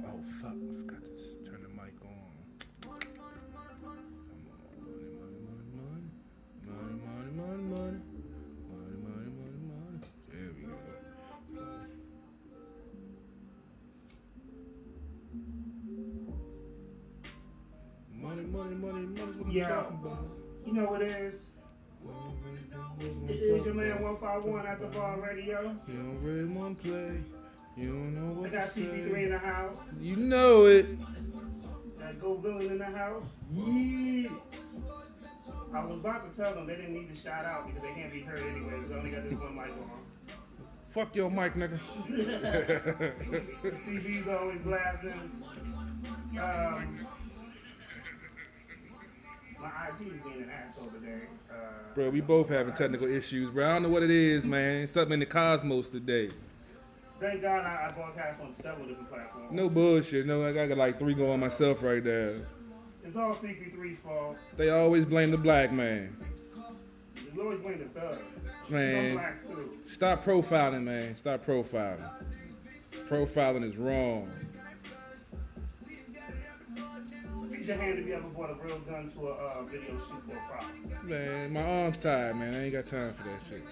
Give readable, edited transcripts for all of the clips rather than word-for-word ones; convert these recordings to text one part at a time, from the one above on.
Oh fuck! I forgot to just turn the mic on. Come on, money, money, money, money, money, money, money, money, money. There we go. Money, money, money, money. What I'm Yeah, talking about. you know what it is. It is your man 151 at the bar radio. You don't really want to play. You don't know I what got to say. CP3 in the house. You know it. Got Go Villain in the house. Yeah. I was about to tell them they didn't need to shout out because they can't be heard anyway. Because I only got this one mic on. Fuck your mic, nigga. CB's always blasting. My IG is being an asshole today. Bro, we both having technical issues, bro. I don't know what it is, man. It's something in the cosmos today. Thank God I broadcast on several different platforms. No bullshit. No, I got like 3 going myself right there. It's all CP3's fault. They always blame the black man. You always blame the thug. Man, I'm black too. stop profiling, man. Stop profiling. Profiling is wrong. Raise your hand if you ever bought a real gun to a video shoot for a prop. Man, my arm's tired, man. I ain't got time for that shit.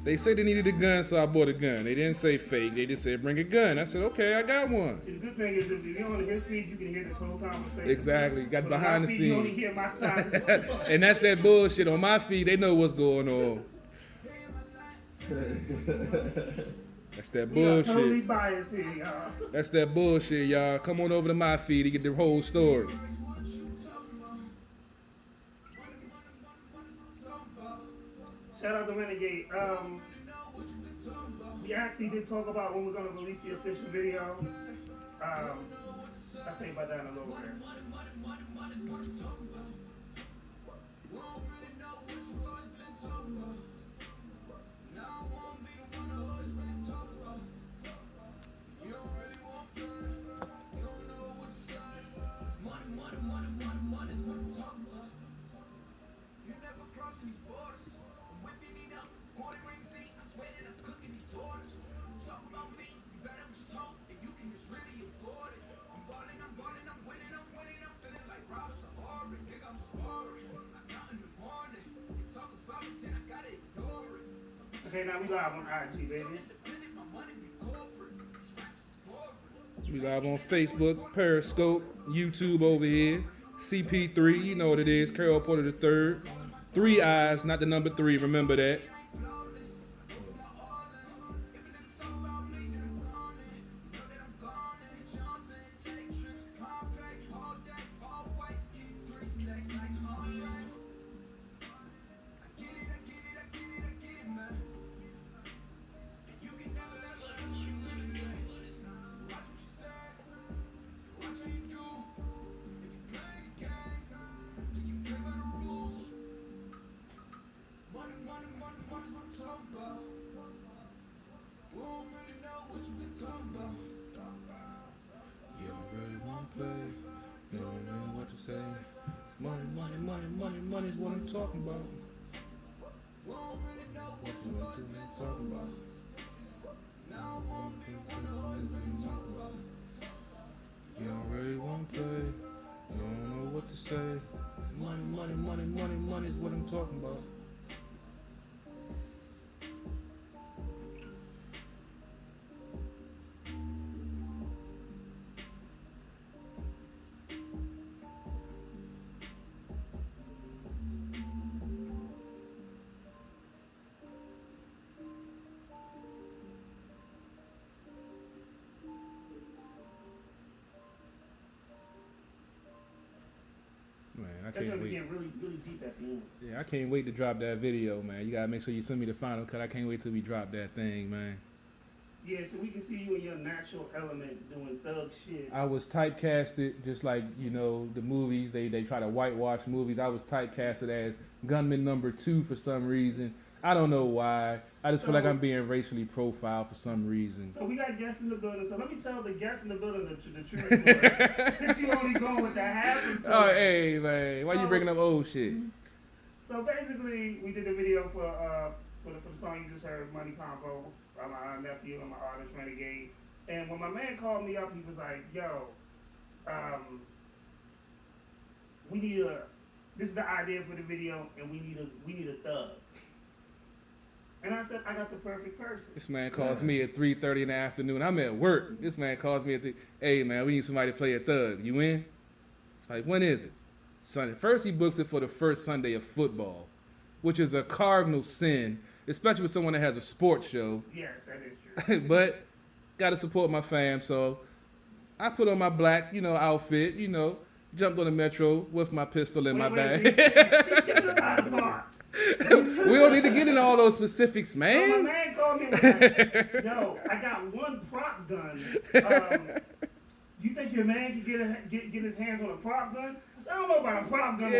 They say they needed a gun, so I bought a gun. They didn't say fake. They just said bring a gun. I said, okay, I got one. See, the good thing is if you're on his feed, you can hear this whole conversation. Exactly. Got But behind on the my feed, you only scenes. hear my side of the story. And that's that bullshit. On my feed, they know what's going on. That's that We are totally bullshit. biased here, y'all. That's that bullshit, y'all. Come on over to my feed to get the whole story. Shout out to Renegade. We actually did talk about when we're going to release the official video. I'll tell you about that in a little bit. Okay, now we live on IG, baby. We live on Facebook, Periscope, YouTube over here. CP3, you know what it is. Carol Porter III. 3 eyes, not the number 3. Remember that. You don't really want to play. You don't know what to say. Money, money, money, money, money is what I'm talking about. What you want to talk about? You don't really want to play. You don't know what to say. Money, money, money, money, money is what I'm talking about. Man, I That's can't gonna wait. get really, really deep at the end. Yeah, I can't wait to drop that video, man. You gotta make sure you send me the final cut. I can't wait till we drop that thing, man. Yeah, so we can see you in your natural element doing thug shit. I was typecasted just like, you know, the movies. They try to whitewash movies. I was typecasted as gunman number 2 for some reason. I don't know why. I just feel like I'm being racially profiled for some reason. So we got guests in the building. So let me tell the guests in the building the truth story. Since you only going with the half story. Oh, hey, man. Why you So- bringing up old shit? So basically, we did a video for the song you just heard, Money Combo, by my nephew and my artist Renegade. And when my man called me up, he was like, "Yo, we need a. This is the idea for the video, and we need a thug." And I said, "I got the perfect person." This man calls me at 3:30 in the afternoon. I'm at work. This man calls me hey man, we need somebody to play a thug. You in? It's like, when is it? Sunday. First he books it for the first Sunday of football, which is a cardinal sin, especially with someone that has a sports show. Yes, that is true. But gotta support my fam, so I put on my black, outfit, jumped on the metro with my pistol in my bag. He's getting a lot of parts. We don't need to get into all those specifics, So my man. man called me and was like, "Yo, I got one prop gun. You think your man can get his hands on a prop gun?" I said, "I don't know about a prop gun,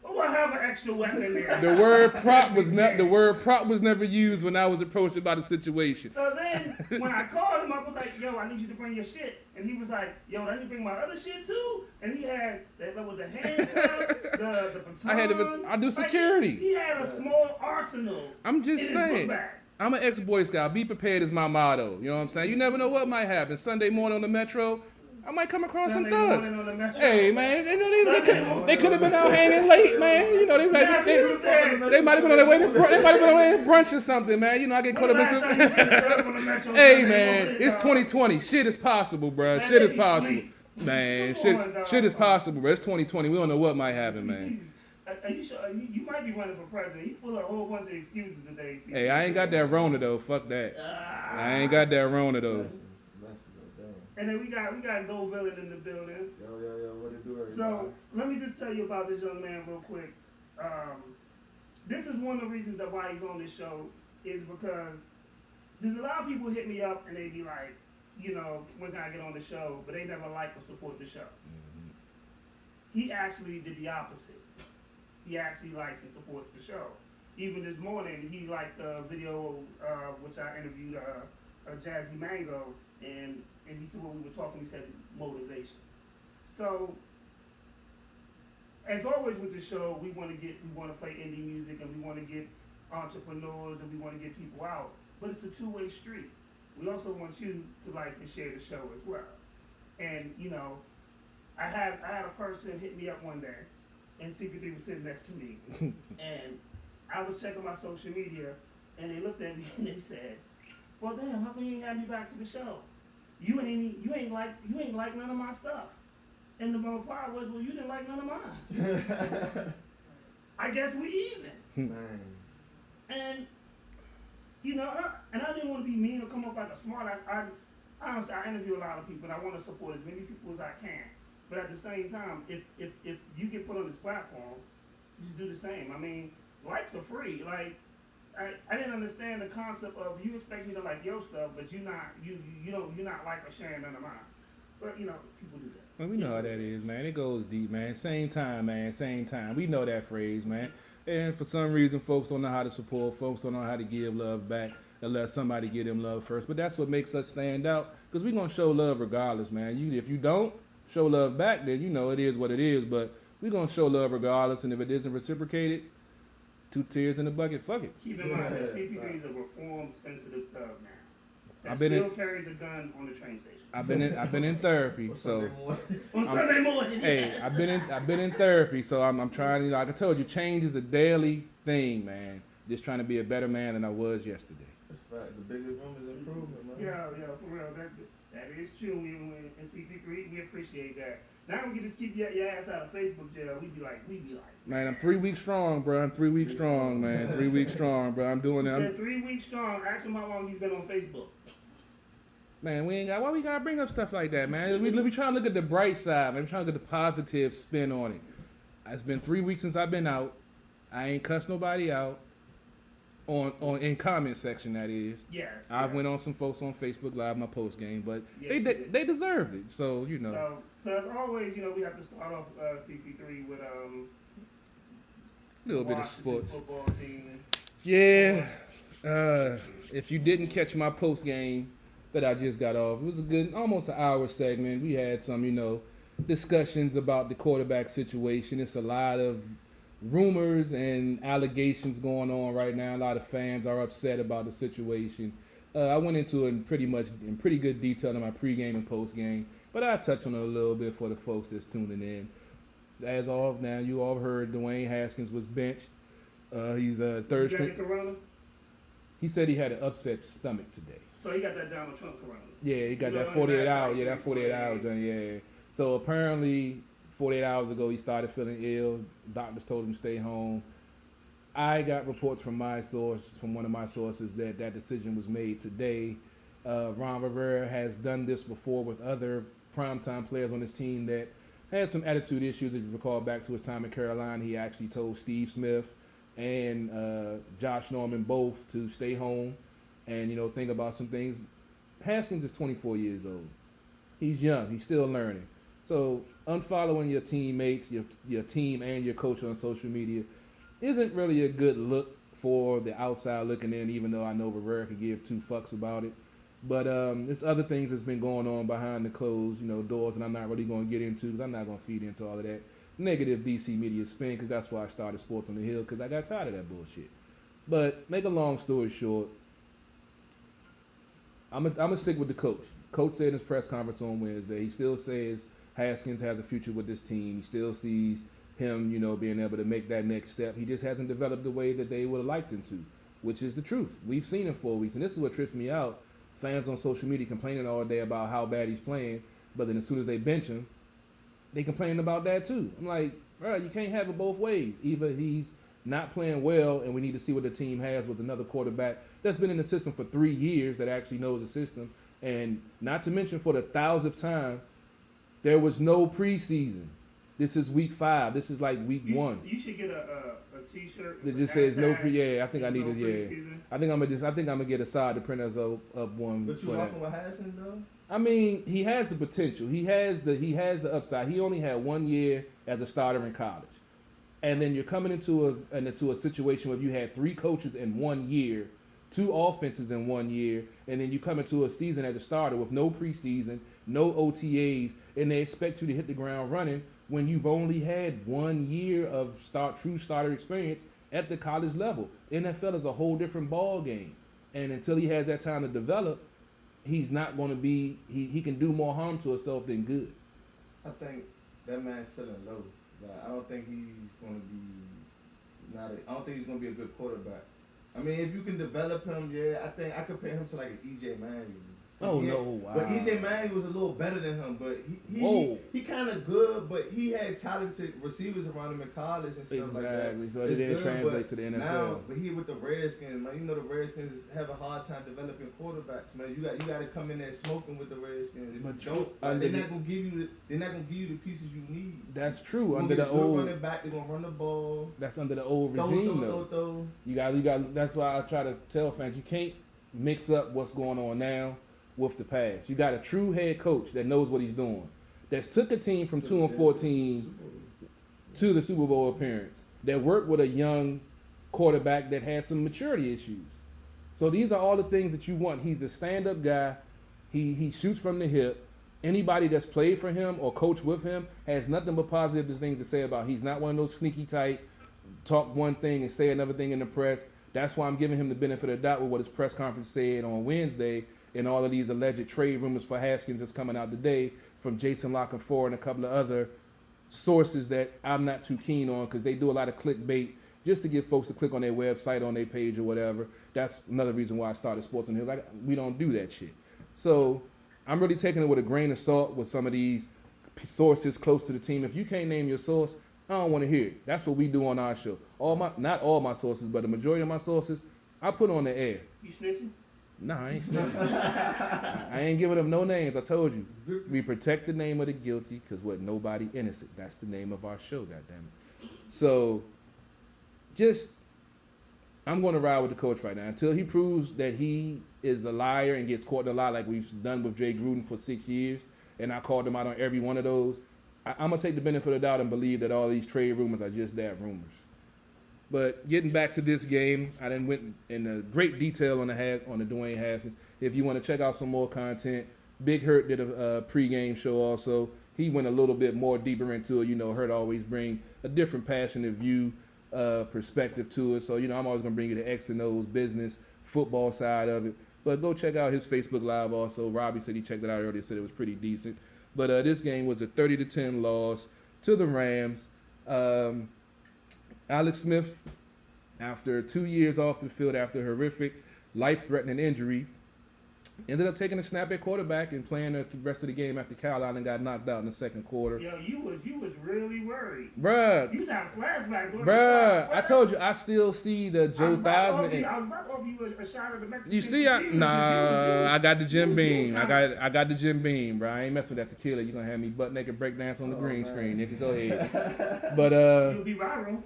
but we'll have an extra weapon in there." The word prop was never used when I was approached about the situation. So then, when I called him, I was like, "Yo, I need you to bring your shit." And he was like, "Yo, I need to bring my other shit too." And he had that with the handcuffs, the baton. I do security. He had a small arsenal. I'm just in his saying. book bag. I'm an ex-Boy Scout. Be prepared is my motto. You know what I'm saying? You never know what might happen. Sunday morning on the metro, I might come across Sunday some thugs. morning on the Metro. Hey man, they could have been out hanging late, man. They might have been on their way to brunch or something, man. I get caught up in some. Hey man, it's 2020. Shit is possible, bro. Man, Shit is they possible, sleep. man. Come on, dog. Shit is possible, bro. It's 2020. We don't know what might happen, man. Are you sure? You might be running for president. You full of a whole bunch of excuses today. Hey, I ain't got that Rona though. Fuck that. I ain't got that Rona though. And then we got Go Villain in the building. Yo, what it do, everybody? So let me just tell you about this young man real quick. This is one of the reasons that why he's on this show is because there's a lot of people hit me up and they be like, when can I get on the show? But they never like or support the show. Mm-hmm. He actually did the opposite. He actually likes and supports the show. Even this morning, he liked the video which I interviewed Jazzy Mango, and he said when we were talking, he said motivation. So, as always with the show, we want to play indie music, and we want to get entrepreneurs, and we want to get people out. But it's a two-way street. We also want you to like and share the show as well. And I had a person hit me up one day, and CP3 was sitting next to me, and I was checking my social media, and they looked at me and they said, "Well, damn, how come you ain't have me back to the show? You ain't like none of my stuff." And the reply was, "Well, you didn't like none of mine." I guess we even. And and I didn't want to be mean or come off like a smart. I honestly, I interview a lot of people, and I want to support as many people as I can. But at the same time, if you get put on this platform, just do the same. I mean, likes are free. Like, I didn't understand the concept of you expect me to like your stuff, but you're not like or sharing none of mine. But people do that. Well, we know how that is, man. It goes deep, man. Same time, man. Same time. We know that phrase, man. And for some reason, folks don't know how to support. Folks don't know how to give love back unless somebody give them love first. But that's what makes us stand out, because we're going to show love regardless, man. If you don't show love back, then it is what it is. But we're going to show love regardless. And if it isn't reciprocated, 2 tears in the bucket, fuck it. Keep in mind that CP3 is a reformed, sensitive thug now. That carries a gun on the train station. I've been in therapy, so on Sunday morning. Hey, I've been in therapy, so I'm trying. Like I told you, change is a daily thing, man. Just trying to be a better man than I was yesterday. That's fact. The biggest room is improvement, man. Yeah, for real. That is true. We in CP3, we appreciate that. Now we can just keep your ass out of Facebook jail. We be like. Man, I'm 3 weeks strong, bro. I'm 3 weeks strong, man. 3 weeks strong, bro. I'm doing it. Said 3 weeks strong. Ask him how long he's been on Facebook. Man, why we gotta bring up stuff like that, man? We trying to look at the bright side, man. We trying to get the positive spin on it. It's been 3 weeks since I've been out. I ain't cussed nobody out in comment section, that is. Yes. I went on some folks on Facebook Live, my post game, but yes, they deserved it. So So as always, we have to start off CP3 with a little bit of sports. Football team. Yeah. If you didn't catch my post game that I just got off, it was a good, almost an hour segment. We had some, discussions about the quarterback situation. It's a lot of rumors and allegations going on right now. A lot of fans are upset about the situation. I went into it in pretty good detail in my pregame and postgame, but I touch on it a little bit for the folks that's tuning in. As of now, you all heard Dwayne Haskins was benched. He's a third You got the string. corona? He said he had an upset stomach today. So he got that Donald Trump corona. Yeah, he got You know, that 48 only lasts hours. like Yeah, that 48 3 hours. days. Yeah. So apparently, 48 hours ago, he started feeling ill. Doctors told him to stay home. I got reports from one of my sources, that that decision was made today. Ron Rivera has done this before with other primetime players on his team that had some attitude issues. If you recall back to his time in Carolina, he actually told Steve Smith and Josh Norman both to stay home and, think about some things. Haskins is 24 years old. He's young. He's still learning. So unfollowing your teammates, your team, and your coach on social media isn't really a good look for the outside looking in, even though I know Rivera could give two fucks about it. But there's other things that's been going on behind the closed, doors, and I'm not really going to get into because I'm not going to feed into all of that negative DC media spin, because that's why I started Sports on the Hill, because I got tired of that bullshit. But make a long story short, I'm gonna stick with the coach. Coach said in his press conference on Wednesday, he still says Haskins has a future with this team. He still sees him, being able to make that next step. He just hasn't developed the way that they would have liked him to, which is the truth. We've seen him 4 weeks, and this is what trips me out. Fans on social media complaining all day about how bad he's playing, but then as soon as they bench him, they complaining about that too. I'm like, bro, you can't have it both ways. Either he's not playing well, and we need to see what the team has with another quarterback that's been in the system for 3 years that actually knows the system. And not to mention, for the 1,000th time, there was no preseason. This is week 5. This is like week 1. You should get a T-shirt That just says no pre. hashtag Yeah, I think I need no it. Yeah, preseason. I think I'm gonna get a side to print us up one. But you for that. walking with Haskins though? I mean, he has the potential. He has the upside. He only had 1 year as a starter in college, and then you're coming into a situation where you had 3 coaches in 1 year, 2 offenses in 1 year, and then you come into a season as a starter with no preseason, no OTAs, and they expect you to hit the ground running when you've only had 1 year of true starter experience at the college level. NFL is a whole different ball game, and until he has that time to develop, he's not going to be. He can do more harm to himself than good. I think that man's selling low. Like, I don't think he's going to be I don't think he's going to be a good quarterback. I mean, if you can develop him, yeah, I think I compare him to like an EJ Manuel. Oh Yeah, no! Wow. But EJ Manuel was a little better than him, but he kind of good, but he had talented receivers around him in college and stuff like that. Exactly. So it didn't translate to the NFL. Now, but he with the Redskins, man, the Redskins have a hard time developing quarterbacks, man. You got to come in there smoking with the Redskins. If But you don't, under they're not gonna give you the pieces you need. That's true. They're Under gonna the get a good old, running back, they're gonna run the ball. that's under the old regime though. Throw. You got. That's why I try to tell fans you can't mix up what's going on now with the past. You got a true head coach that knows what he's doing. That's took a team from 2-14 to the Super Bowl appearance. That worked with a young quarterback that had some maturity issues. So these are all the things that you want. He's a stand-up guy. He shoots from the hip. Anybody that's played for him or coached with him has nothing but positive things to say about. He's not one of those sneaky type, talk one thing and say another thing in the press. That's why I'm giving him the benefit of the doubt with what his press conference said on Wednesday, and all of these alleged trade rumors for Haskins that's coming out today from Jason La Canfora and a couple of other sources that I'm not too keen on, because they do a lot of clickbait just to get folks to click on their website, on their page or whatever. That's another reason why I started Sports on the Hill. We don't do that shit. So I'm really taking it with a grain of salt with some of these sources close to the team. If you can't name your source, I don't want to hear it. That's what we do on our show. Not all my sources, but the majority of my sources, I put on the air. You snitching? Nah, I ain't snitching. I ain't giving them no names. I told you. We protect the name of the guilty, because what, nobody innocent. That's the name of our show, goddammit. So, I'm going to ride with the coach right now until he proves that he is a liar and gets caught in a lie, like we've done with Jay Gruden for 6 years, and I called him out on every one of those. I'm going to take the benefit of the doubt and believe that all these trade rumors are just that, rumors. But getting back to this game, I then went in great detail on the Dwayne Haskins. If you want to check out some more content, Big Hurt did a pregame show also. He went a little bit more deeper into it. Hurt always bring a different passionate view, perspective to it. So, I'm always going to bring you the X and O's business, football side of it. But go check out his Facebook Live also. Robbie said he checked it out earlier, said it was pretty decent. But this game was a 30-10 loss to the Rams. Alex Smith, after 2 years off the field after a horrific, life-threatening injury, ended up taking a snap at quarterback and playing the rest of the game after Kyle Allen got knocked out in the second quarter. Yo, you was really worried. Bruh. You was having flashbacks. Bruh, I told you, I still see the Joe Theismann. I was about to offer you a shot of the Mexican. You see, I got the Jim Beam. I got the Jim Beam, bro. I ain't messing with that tequila. You're gonna have me butt naked break dance on the green screen, nigga. Go ahead. But you'll be viral.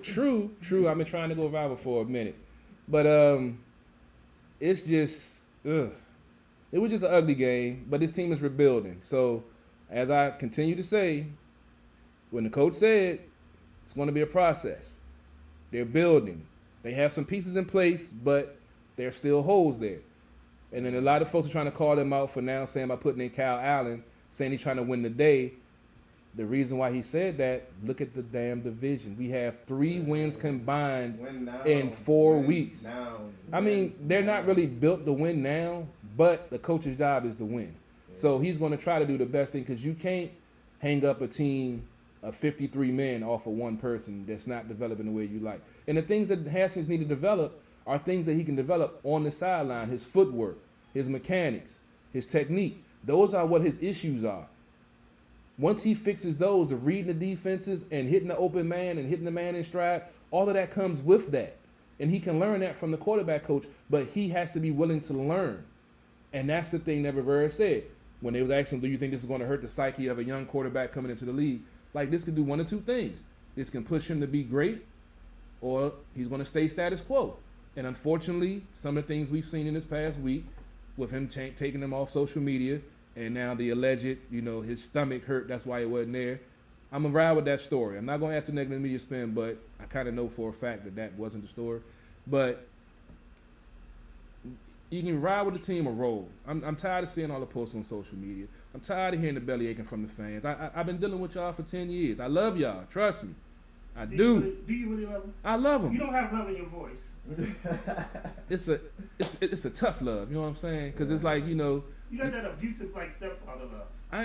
True. I've been trying to go viral for a minute. But it's just it was just an ugly game, but this team is rebuilding. So as I continue to say, when the coach said it's going to be a process, they're building. They have some pieces in place, but there's still holes there. And then a lot of folks are trying to call them out for now saying by putting in Kyle Allen, saying he's trying to win the day. The reason why he said that, look at the damn division. We have 3 wins combined in 4 weeks. I mean, they're not really built to win now, but the coach's job is to win. So he's going to try to do the best thing because you can't hang up a team of 53 men off of one person that's not developing the way you like. And the things that Haskins need to develop are things that he can develop on the sideline, his footwork, his mechanics, his technique. Those are what his issues are. Once he fixes those, the reading the defenses and hitting the open man and hitting the man in stride, all of that comes with that. And he can learn that from the quarterback coach, but he has to be willing to learn. And that's the thing that Rivera said. When they was asking, do you think this is going to hurt the psyche of a young quarterback coming into the league? Like, this can do one of two things. This can push him to be great, or he's going to stay status quo. And unfortunately, some of the things we've seen in this past week with him taking them off social media, and now the alleged, his stomach hurt, that's why it wasn't there. I'm going to ride with that story. I'm not going to add to negative media spin, but I kind of know for a fact that that wasn't the story. But you can ride with the team or roll. I'm tired of seeing all the posts on social media. I'm tired of hearing the belly aching from the fans. I've been dealing with y'all for 10 years. I love y'all. Trust me. I do. Do you really love them? I love them. You don't have love in your voice. It's a tough love. You know what I'm saying? Because it's like, You got that abusive, like, stepfather love. I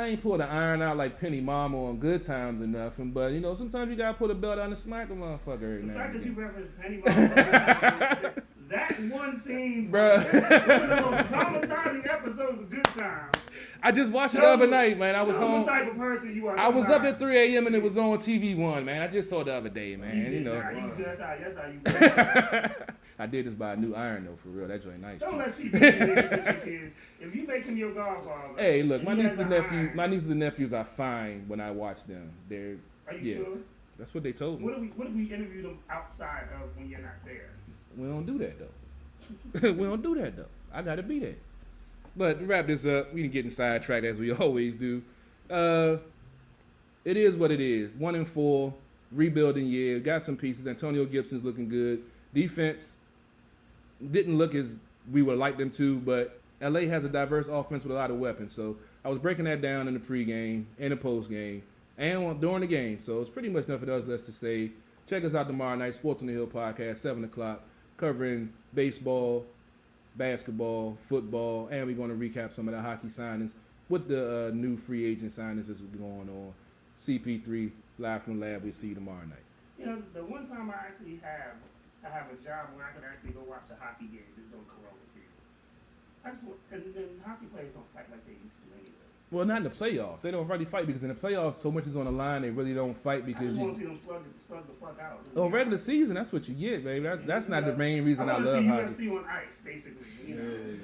ain't pull the iron out like Penny Mama on Good Times or nothing, but sometimes you gotta put a belt on and smack a motherfucker every now and then. The fact that you reference Penny Mama, that one scene, bro, one of the most traumatizing episodes of Good Times. I just watched it the other night, man. I was home. What type of person you are. I was up at 3 a.m. and it was on TV1, man. I just saw it the other day, man. That's how you. I did just buy a new iron though, for real. That joint nice. Don't let she do your kids. If you make him your godfather. Hey, look, my nieces and nephews are fine when I watch them. They're. Are you sure? That's what they told me. What if we interview them outside of when you're not there? We don't do that though. I gotta be there. But to wrap this up, we didn't get sidetracked as we always do. It is what it is. 1-4, rebuilding year. Got some pieces. Antonio Gibson's looking good. Defense didn't look as we would like them to, but LA has a diverse offense with a lot of weapons. So I was breaking that down in the pregame and the postgame and during the game. So it's pretty much nothing else left to say. Check us out tomorrow night, Sports on the Hill podcast, 7 o'clock, covering baseball, basketball, football, and we're going to recap some of the hockey signings with the new free agent signings that's going on. CP3, live from the lab. We'll see you tomorrow night. The one time I actually have a job where I could actually go watch a hockey game is during Corona season. And hockey players don't fight like they used to anyway. Well, not in the playoffs. They don't really fight because in the playoffs, so much is on the line. They really don't fight because I just want to see them slug the fuck out. Oh, regular season, that's what you get, baby. That's not the main reason I love hockey. UFC on ice, basically.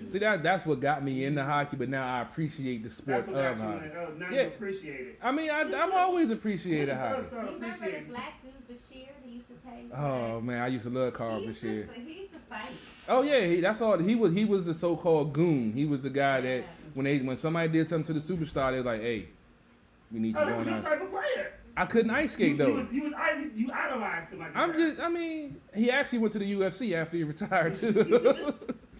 See, that's what got me into hockey, but now I appreciate the sport of hockey. Now you appreciate it. I mean, I've always appreciated hockey. Do you remember the black dude Bashir that used to play? Oh man, I used to love Carl Bashir. He used to fight. Oh yeah, that's all. He was the so-called goon. He was the guy that when somebody did something to the superstar, they was like, "Hey, we need you going out." That was your type of player. I couldn't ice skate though. You idolized him. Like he actually went to the UFC after he retired too.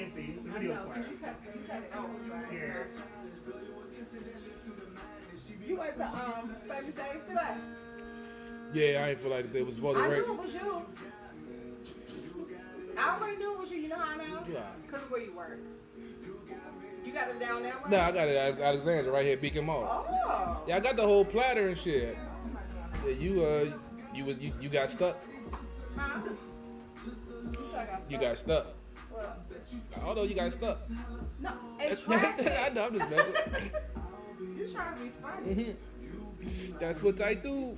can't see. The I video know, 'cause playing. you cut it over, right? Yeah. You went to Famous Days today? Yeah, I ain't feel like it was supposed to I rain. knew it was you. I already knew it was you. You know how I know? Yeah. Because of where you work. You got them down that way? No, I got it at Alexandra right here, Beacon Mall. Oh. Yeah, I got the whole platter and shit. Yeah, you got stuck. Huh? You got stuck. Well, Although you got stuck. no, in traffic. I know, I'm just messing. You're trying to be funny. That's what I do.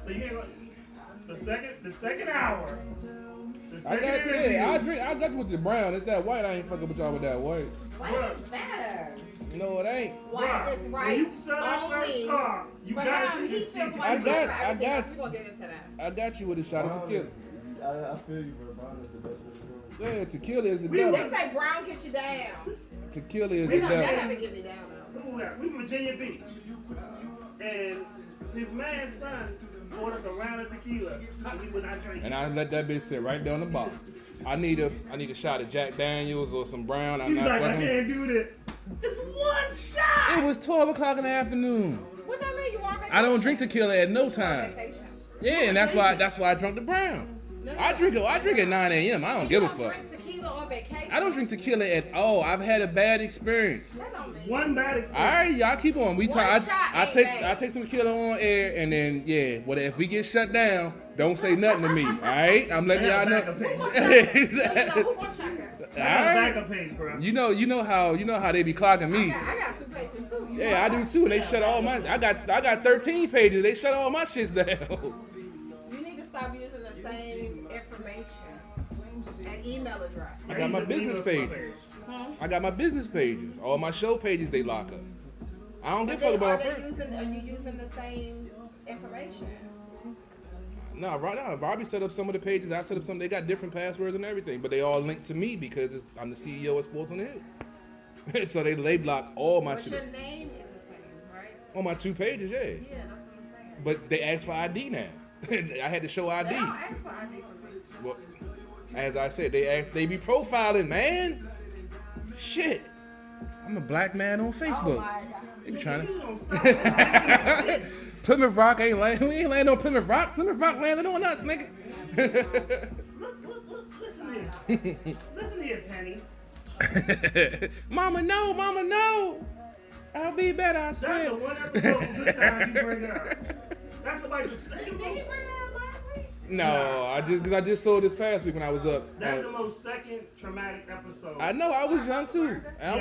So you ain't gonna, the second hour. The I second got interview. I got you with the brown. It's that white. I ain't fucking with y'all with that white. White is better. No, it ain't. White is When right. you sell that only first car, you for got him. to He get feels tickets. white I is got- better for I everything got- else. We're going to get into that. I got you with a shot of tequila. I feel you, bro. Brown is the best way to go. Yeah, tequila is the We devil. They say brown get you down. Tequila is They the don't, that devil. haven't get me down though. Who that? We Virginia Beach. And his man's son bought us a round of tequila. And he would not drink it. And I let that bitch sit right there on the box. I need a shot of Jack Daniels or some brown. I'm He's not like, I fucking. can't do this. It's one shot. It was 12 o'clock in the afternoon. What that mean? You want I don't drink tequila at no time. vacation. Yeah, and that's why I drunk the brown. I drink at 9 a.m. I don't give a fuck. Drink tequila on vacation. I don't drink tequila at all. I've had a bad experience. That don't mean. One bad All experience. right, y'all keep on. We One talk. shot I ain't take bad. some tequila on air, and then yeah. Well, if we get shut down, don't say nothing to me. All right, I'm letting y'all know. Who gonna shot us? Exactly. Who gonna shot us? I got a Alright. backup page, bro. You know how they be clogging me. I got 2 pages too. You Yeah, I do too. And they shut all my. I got 13 pages. They shut all my shits down. You need to stop using the same information and email address. I got my business pages. I got my business pages. All my show pages they lock up. I don't give a fuck about Are her. you using the same information? No, right now, Bobby set up some of the pages. I set up some. They got different passwords and everything, but they all linked to me because I'm the CEO of Sports on the Hill. So they block all my But shit your name is the same, right? on my 2 pages. Yeah, Yeah, that's what I'm saying. but they asked for ID now. I had to show They ID. don't ask for ID for me. Well, as I said, they be profiling, man. Shit, I'm a black man on Oh Facebook. my God. They be trying You to. don't stop doing shit. Plymouth Rock ain't landing. We ain't landing on Plymouth Rock. Plymouth Rock landing on us, nigga. Look, listen here. Listen here, Penny. Mama, no. I'll be better, I That's swear. the one episode of Good Times you bring up. That's somebody to say. Did he bring that up last week? No, I just saw this past week when I was up. That's the most second traumatic episode. I know, I was young too. I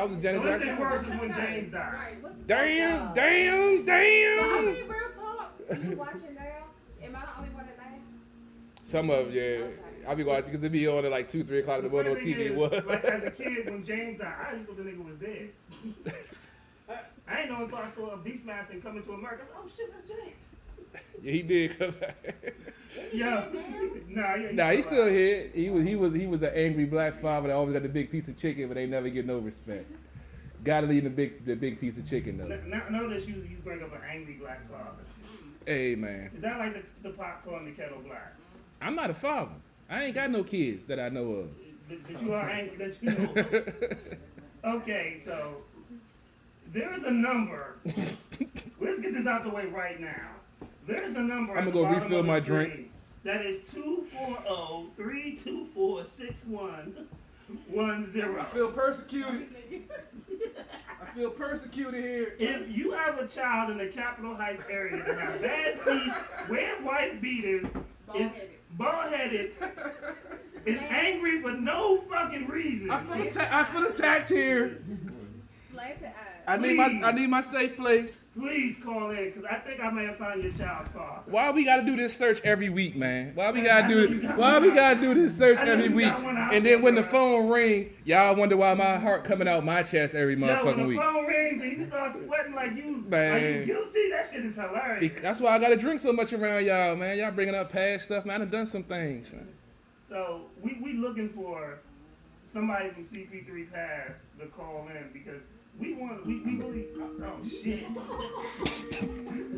was a The Janet only thing Jackson. worse is when James died. Right. What's Damn. But I Mm. mean, real talk. You watching now? Am I the only one that laugh? Some of I'll be watching because it be on at like 2, 3 o'clock in the morning on funny thing TV. is, What? like as a kid, when James died, I didn't know the nigga was dead. I ain't know until I saw a Beastmaster and Coming to America. I was, oh shit, that's James. Yeah, he did come back. Yo, Nah, he's still here. He was the angry black father that always got the big piece of chicken, but they never get no respect. Gotta leave the big piece of chicken though. Notice you bring up an angry black father. Hey man, Is that like the pot calling the kettle black? I'm not a father. I ain't got no kids that I know of. But you are angry that you know. Okay, so there is a number. Let's get this out the way right now. There is a number. I'ma at go the bottom refill of the my screen drink. That is 240-324-6110. I feel persecuted. I feel persecuted here. If you have a child in the Capitol Heights area that has bad feet, wear white beaters, is bald-headed, is angry for no fucking reason. I feel attacked here. Slanted eyes. I need my safe place. Please call in, because I think I may have found your child's father. Why we gotta do this search every week, man? Why we gotta do this search I know every you week? got one out And there, then when the bro. phone ring, y'all wonder why my heart coming out my chest every Yo, when motherfucking the week. phone rings and you start sweating like you Man. guilty, that shit is hilarious. That's why I gotta drink so much around y'all, man. Y'all bringing up past stuff, man. I done some things, man. So we looking for somebody from CP3 Pass to call in because we really oh shit.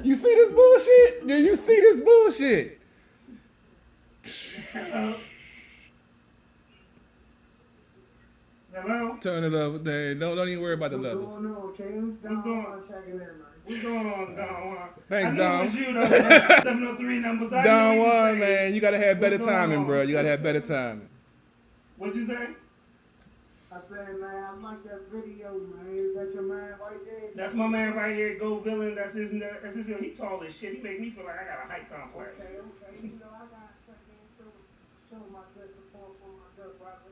You see this bullshit? Do you see this bullshit? Hello. Hello? Turn it up. Don't even worry about the What's levels. going on, King? What's going- Checking in, man. What's going on, Don Juan? Thanks, I knew Don. it was you, though. 703 numbers. I Don knew you Juan, was man, you gotta have better What's going timing, on? bro. You gotta have better timing. What'd you say? I said, man, I like that video, man. Is that your man right there? That's my man right here, Go Villain. That's his video. He tall as shit. He make me feel like I got a height complex. Okay. You know, I got to check in, show my good support for my good brother.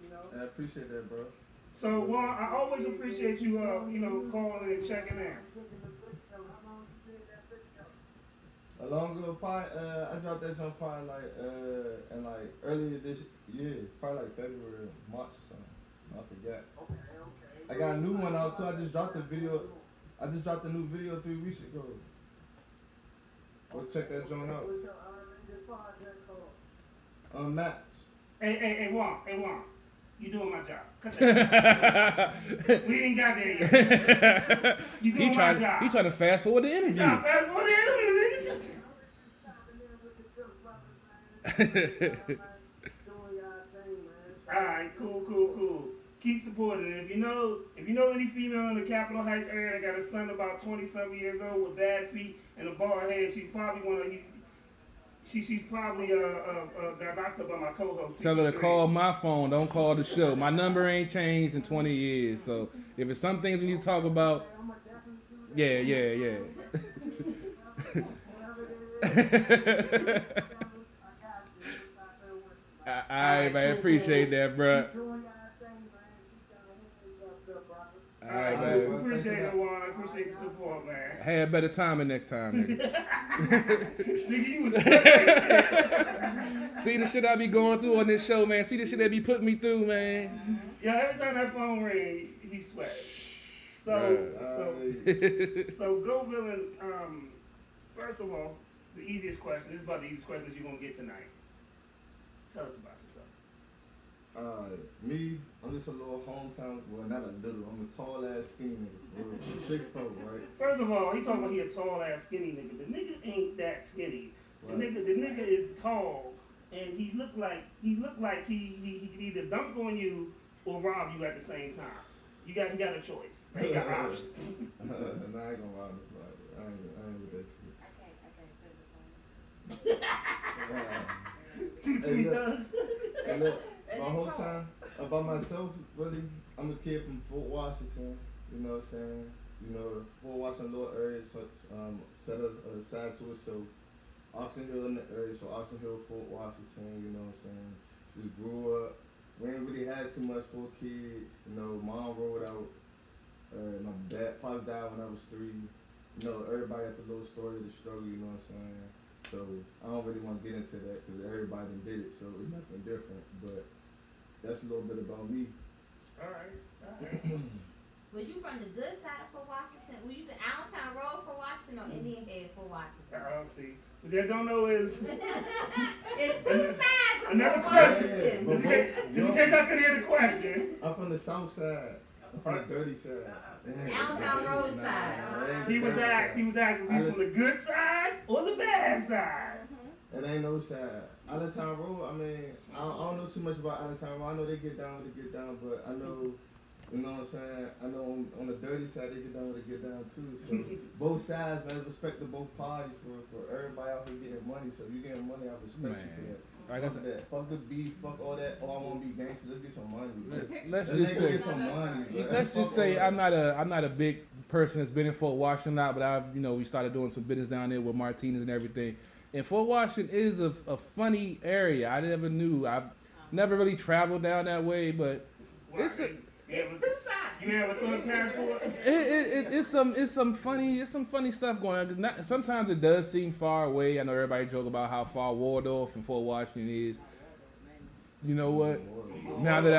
You know? I appreciate that, bro. So, Juan, I always appreciate you, calling and checking in. A long ago, probably, I dropped that jump probably in earlier this year, probably like February, March or something. I forget. I got a new one out too. I just dropped the video. I just dropped a new video 3 weeks ago. Go check that joint out. Match. Hey, Juan. You doing my job. Cut that. We ain't got there yet. You doing my job. He trying to fast forward the interview. Trying to fast forward the interview, nigga. Alright, cool. Keep supporting it. If you know any female in the Capitol Heights area that got a son about 20-something years old with bad feet and a bald head, she's probably she's probably got knocked up by my co-host. Tell her to CP3. call my phone. Don't call the show. My number ain't changed in 20 years. So if it's some things we need to talk about, yeah. Alright, man. Appreciate that, bro. Alright, man. Appreciate it, Juan. I appreciate the support, man. Have better timing next time, nigga. Nigga, you was See the shit I be going through on this show, man. See the shit they be putting me through, man. Yeah, every time that phone ring, he sweats. So Go Villain, first of all, the easiest question, this is about the easiest question that you're going to get tonight. Tell us about yourself. Me, I'm just a little hometown, well, not a little, I'm a tall ass skinny nigga. 6'4", right? First of all, he talking about he a tall ass skinny nigga. The nigga ain't that skinny. The Right. nigga is tall, and he look like he can either dunk on you or rob you at the same time. He got a choice. He got options. Nah, I ain't gonna lie to you, I ain't with that shit. I can't say this one. Two thugs. And look, my whole time about myself, really, I'm a kid from Fort Washington. You know what I'm saying? You know, Fort Washington little area, set aside to it. So Oxon Hill in the area, so Oxon Hill, Fort Washington. You know what I'm saying? Just grew up. We ain't really had too much for kids. You know, mom rolled out. My pops died when I was 3. You know, everybody got the little story of the struggle. You know what I'm saying? So I don't really want to get into that because everybody done did it, so it's nothing different. But that's a little bit about me. All right. Was you from the good side of Fort Washington? Were you in Allentown Road for Washington or Indian Head for Washington? I'll see. What you don't know is It's two sides of another Fort question. Washington. Just in case I couldn't hear the question. I'm from the south side. I'm from the dirty side. Allentown Road side. He was asked, was he from the good side or the bad side? It ain't no side. Allentown Road, I mean, I don't know too much about Allentown Road. I know they get down when they get down, but I know, you know what I'm saying? I know on the dirty side they get down when they get down too. So both sides, man, respect to both parties for everybody out here getting money. So if you getting money, I respect you for that. Like I Fuck said, that. Fuck the beef, fuck all that. Oh, I want to be gangster. Let's get some money. let's Let's just go say, get some money. Bro. let's Fuck just say all I'm not a big person that's been in Fort Washington now, but we started doing some business down there with Martinez and everything. And Fort Washington is a funny area. I never knew. I've never really traveled down that way, but it's It's two sides. You have a thug passport? it's some funny stuff going on. Sometimes it does seem far away. I know everybody joke about how far Waldorf and Fort Washington is. You know what? Now that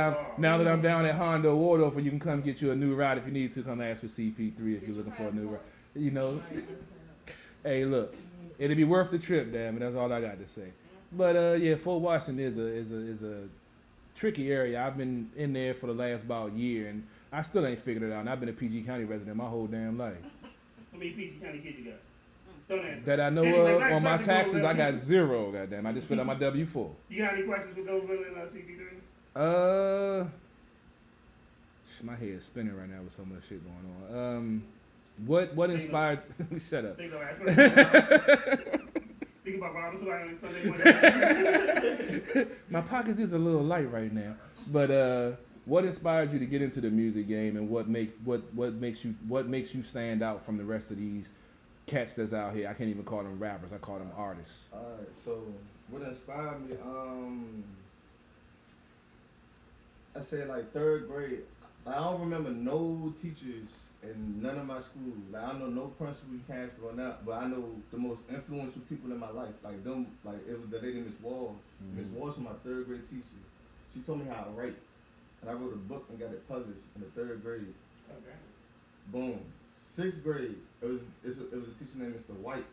I'm down at Honda Waldorf, you can come get you a new ride if you need to. Come ask for CP3 if you're looking for a new ride. You know. Hey, look, it'll be worth the trip, damn it. That's all I got to say. But yeah, Fort Washington is a tricky area. I've been in there for the last about year, and I still ain't figured it out. And I've been a PG County resident my whole damn life. How many PG County kids you got? Don't answer. That I know Anyway, of back on my to taxes, Go I got Villain. 0. Goddamn, I just filled out my W-4. You got any questions for Go Villain and CP3? My head is spinning right now with so much shit going on. What inspired? Shut up. Think about robbing somebody on Sunday morning. My pockets is a little light right now, but what inspired you to get into the music game, and what makes you stand out from the rest of these cats that's out here? I can't even call them rappers. I call them artists. Alright, so what inspired me? I say like 3rd grade. I don't remember no teachers in none of my schools. Like I know no principal you can't growing up, but I know the most influential people in my life. Like them, like it was the lady Miss Walsh. Miss Walsh was my 3rd grade teacher. She told me how to write, and I wrote a book and got it published in the 3rd grade. Okay. Boom. 6th grade, it was a teacher named Mr. White,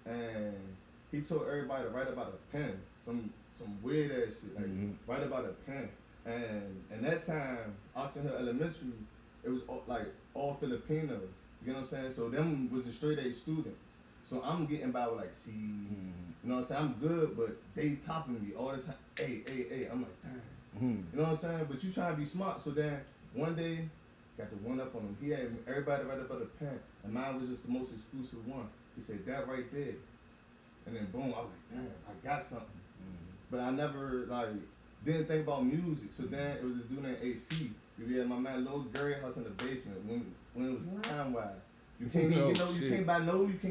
and he told everybody to write about a pen, some weird ass shit, like write about a pen. And that time, Oxon Hill Elementary, it was all Filipino. You know what I'm saying? So them was a straight A student. So I'm getting by with like C. You know what I'm saying? I'm good, but they topping me all the time. Hey. I'm like, damn. You know what I'm saying? But you trying to be smart. So then one day, got the one up on him. He had everybody write about a pen, and mine was just the most exclusive one. He said, that right there. And then boom, I was like, damn, I got something. But I never didn't think about music. So then it was this dude named AC. We had my man Lil Gary House in the basement when it was Time Wide. You can't even you can't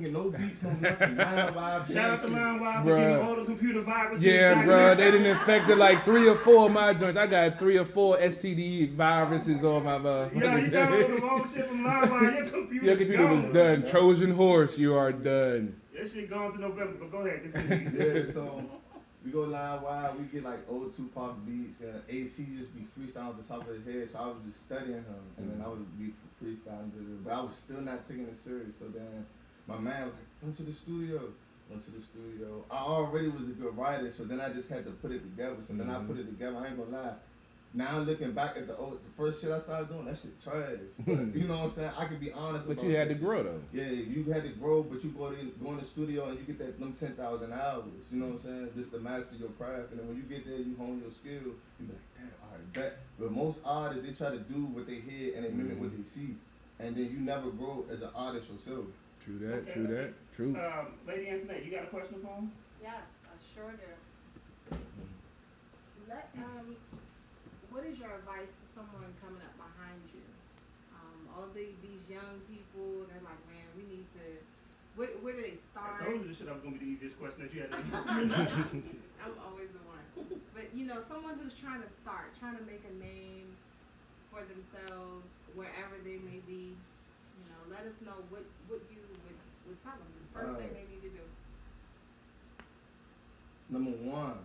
get no beats, no nothing. Line Wide. Shout out to Line Wide for getting all the computer viruses. Yeah, bro, they done infected like 3 or 4 of my joints. I got 3 or 4 STD viruses on my motherfucker. Yeah, you downloaded the wrong shit from Line Wide. Your computer was done. Trojan horse, you are done. That shit gone to November, but go ahead, continue. Yeah, so we go Line Wide, we get like old Tupac beats, and AC just be freestyling off the top of his head, so I was just studying him, and then I would be freestyling, but I was still not taking it serious. So then my man was like, come to the studio. Went to the studio. I already was a good writer, so then I just had to put it together. So then I put it together. I ain't gonna lie. Now looking back at the first shit I started doing, that shit trash. But, you know what I'm saying? I can be honest. But you had to grow though. Yeah, you had to grow, but you go in the studio and you get them 10,000 hours. You know what I'm saying? Just to master your craft, and then when you get there, you hone your skill. You be like, damn, all right, bet. But most artists, they try to do what they hear and they mimic what they see, and then you never grow as an artist yourself. True that. Okay. True that. True. Lady Antoinette, you got a question for him? Yes, I sure do. What is your advice to someone coming up behind you? All these young people, they're like, man, we need to. Where do they start? I told you this shit was gonna be the easiest question that you had to answer. I'm always the one. But someone who's trying to start, trying to make a name for themselves wherever they may be. Let us know what you would tell them. The first thing they need to do. Number 1,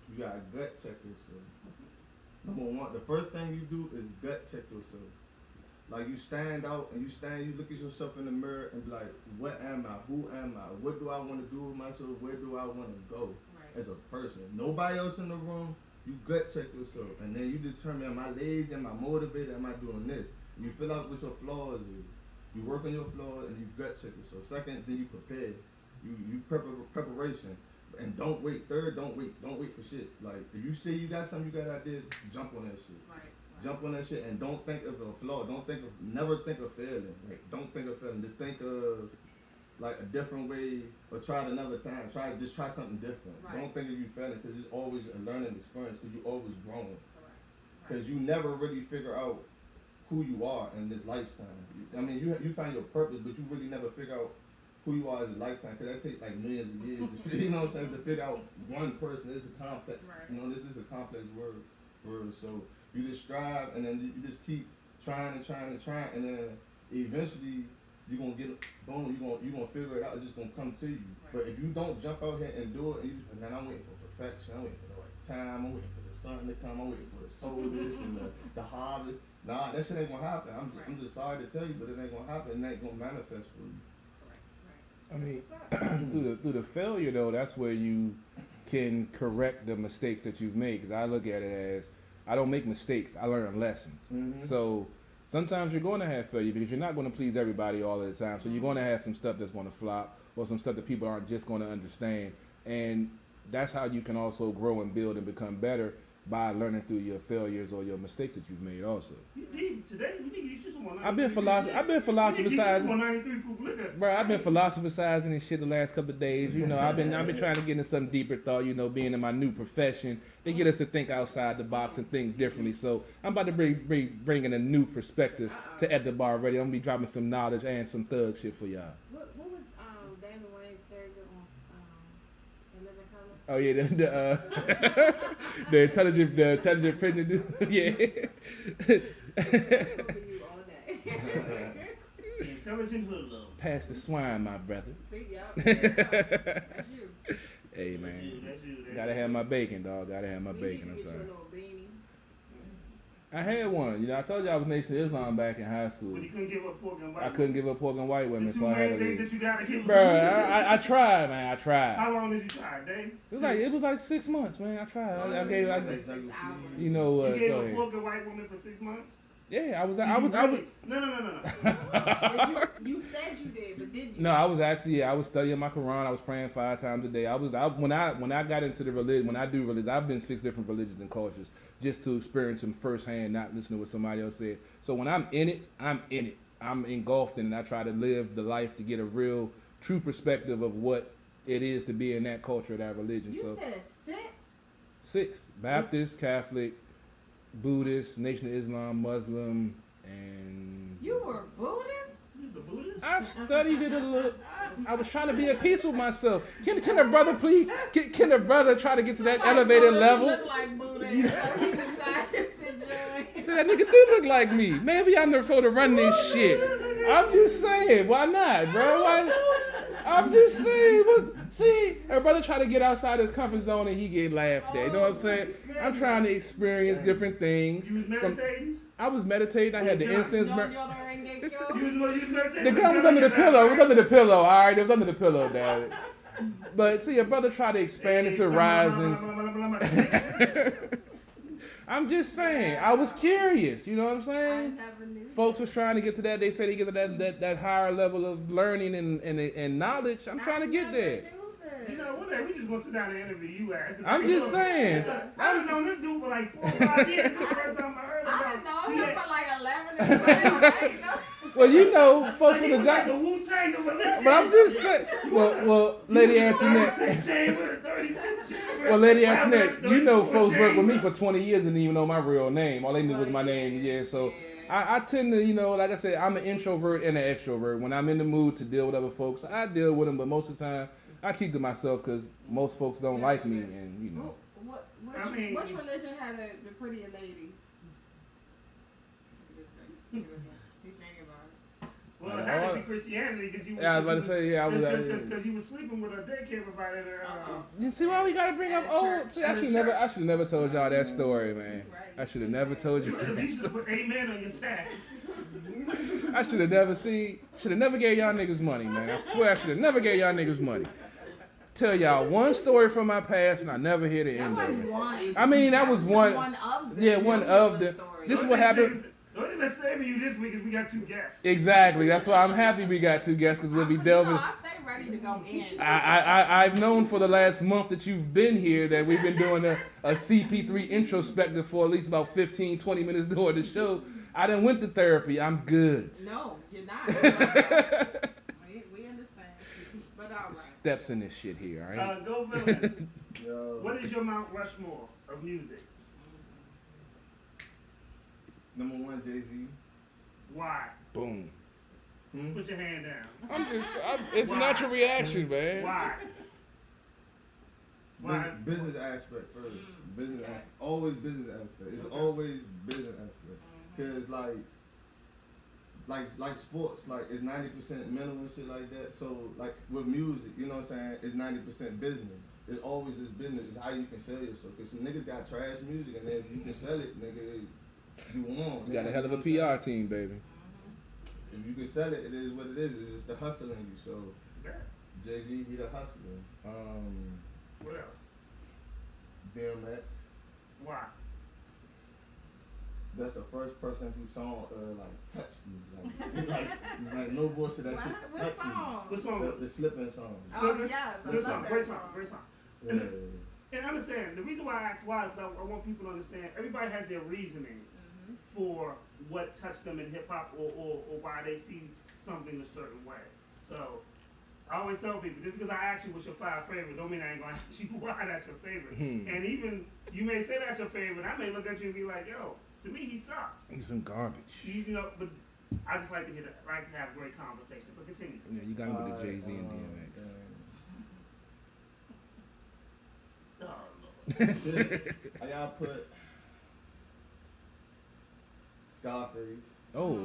you gotta gut check yourself. Number 1, the first thing you do is gut check yourself. Like you stand out and you look at yourself in the mirror and be like, what am I? Who am I? What do I want to do with myself? Where do I want to go as a person? Nobody else in the room. You gut check yourself, and then you determine, am I lazy? Am I motivated? Am I doing this? You fill out what your flaws is. You work on your flaws and you gut check yourself. Second, then you prepare. You preparation. And don't wait. Third, don't wait for shit. Like if you say you got something, you got an idea, jump on that shit. Right. Jump on that shit and don't think of a flaw. Never think of failing. Like don't think of failing. Just think of like a different way, or try it another time. Try something different. Right. Don't think of you failing, because it's always a learning experience. Because you always growing. Right. Because you never really figure out who you are in this lifetime. I mean, you find your purpose, but you really never figure out who you are as a lifetime, because that takes like millions of years. You know what I'm saying? To figure out one person. It's a complex. Right. This is a complex word. So you just strive, and then you just keep trying, and then eventually you're gonna get boom. You're gonna figure it out. It's just gonna come to you. Right. But if you don't jump out here and do it, and man, I'm waiting for perfection. I'm waiting for the right time. I'm waiting for the sun to come. I'm waiting for the solstice and the harvest. Nah, that shit ain't gonna happen. I'm just sorry to tell you, but it ain't gonna happen. It ain't gonna manifest for you. I mean, through the failure though, that's where you can correct the mistakes that you've made. Because I look at it as, I don't make mistakes, I learn lessons. Mm-hmm. So sometimes you're going to have failure because you're not going to please everybody all of the time. So you're going to have some stuff that's going to flop, or some stuff that people aren't just going to understand. And that's how you can also grow and build and become better. by learning through your failures or your mistakes that you've made also. You need today. You need to get you some 193. I've been philosophizing. 193 proof liquor. Bro, I've been philosophizing and shit the last couple of days. You know, I've been trying to get into some deeper thought. You know, being in my new profession, they get us to think outside the box and think differently. So I'm about to bring in a new perspective to At the Bar Radio. I'm gonna be dropping some knowledge and some thug shit for y'all. What was Damon Wayne's character on Oh yeah, the intelligent prisoner dude. Yeah. Intelligent hoodlum. Pass the swine, my brother. See, that's you. Hey man, That's you. gotta have my bacon, dog. Gotta have my bacon. I'm sorry. Beanie. I had one. You know, I told you I was Nation of Islam back in high school. But you couldn't give up pork and white. I couldn't give up pork and white women, The two so I had main to things leave. that you gotta give Bro, up. I tried, man. I tried. How long did you try, Dave? It was like 6 months, man. I tried. I gave, Six hours. you know, You gave go a ahead. pork and white woman for 6 months? Yeah, I was. No. You said you did, but did you? No, I was actually. I was studying my Quran. I was praying 5 times a day. When I got into the religion. When I do religion, I've been 6 different religions and cultures just to experience them firsthand, not listening to what somebody else said. So when I'm in it, I'm in it. I'm engulfed in it. I try to live the life to get a real, true perspective of what it is to be in that culture, that religion. You So said 6? 6: Baptist, Catholic, Buddhist, Nation of Islam, Muslim, and You were Buddhist? You was a Buddhist? I studied it a little. I was trying to be at peace with myself. Can the brother please? Can the brother try to get to that elevated level? Look like Buddha, so he decided to join. See, that nigga do look like me. Maybe I'm the fool to run this shit. I'm just saying, why not, bro? I'm just saying. See, a brother try to get outside his comfort zone and he get laughed at. You know what I'm saying? I'm trying to experience different things. You was meditating? I was meditating. I had the incense burn. You was meditating? The gun was under the pillow. It was under the pillow. All right, it was under the pillow, damn it. But see, a brother tried to expand into risings. I'm just saying. I was curious. You know what I'm I saying? never knew. Folks was trying to get to that. They said they get to that higher level of learning and knowledge. I'm trying to get there. You know, one day we just gonna sit down and interview you at. I'm just saying. I've known this dude for like 4 or 5 years. This is the first time I heard about I've known him. him for like 11 and 12. Well, you know, folks Like, on he the was like the job. Wu-Tang of religion. But I'm just saying. Well, Lady Antoinette. 36 chamber, 35 chamber. Well, Lady Antoinette, you know, 34 folks worked with me chamber. for 20 years and didn't even know my real name. All they knew was my name. Yeah, so I tend to, you know, like I said, I'm an introvert and an extrovert. When I'm in the mood to deal with other folks, I deal with them. But most of the time, I keep to myself because most folks don't like me, and you know. Which religion had the prettier ladies? You think about it. Well, it had to be Christianity because you was. Yeah, I was about to say, yeah, I was. Because you was sleeping with a daycare provider. You see why we gotta bring up old? See, I should never told y'all that story, man. I should have never told you. At least you put amen on your tags. I should have never gave y'all niggas money, man. I swear I should have never gave y'all niggas money. Tell y'all one story from my past and I never hear the end of it. I mean, that was one. of them. Yeah, one of them. This is what happened. The only thing that's saving you this week is we got 2 guests. Exactly. That's why I'm happy we got 2 guests because we'll be delving. I stay ready to go in. I've known for the last month that you've been here that we've been doing a CP3 introspective for at least about 15, 20 minutes during the show. I done went to therapy. I'm good. No, you're not. We understand. But all right. Steps in this shit here, all right? Go villain. Yo, What is your Mount Rushmore of music? number 1, Jay-Z. Why? Boom. Put your hand down. It's Why? a natural reaction, man. Why? Why? Business aspect first. Business aspect. Always business aspect. It's always business aspect. Cause like sports, like it's 90% mental and shit like that. So like with music, you know what I'm saying? It's 90% business. It's always this business. It's how you can sell yourself. Cause some niggas got trash music, and then if you can sell it, nigga, you won. You got a hell of a PR team, baby. If you can sell it, it is what it is. It's just the hustle in you. So Yeah. Jay-Z, he the hustler. What else? DMX. Why? That's the first person who song like touched me, like no bullshit. That shit What touched song? What me. song? The slipping song. Oh, yes. I Good love song. that Great song. song. Great song. Yeah. And understand, the reason why I ask why is I want people to understand everybody has their reasoning for what touched them in hip hop or why they see something a certain way. So I always tell people, just because I ask you what's your 5 favorite, don't mean I ain't gonna ask you why that's your favorite. And even you may say that's your favorite, I may look at you and be like, yo, to me he sucks. He's some garbage. You know, but I just like to hear that, like to have great conversation. But continue. Yeah, you got him with the Jay-Z and DMX. Oh Lord. I gotta put Scarface. Oh.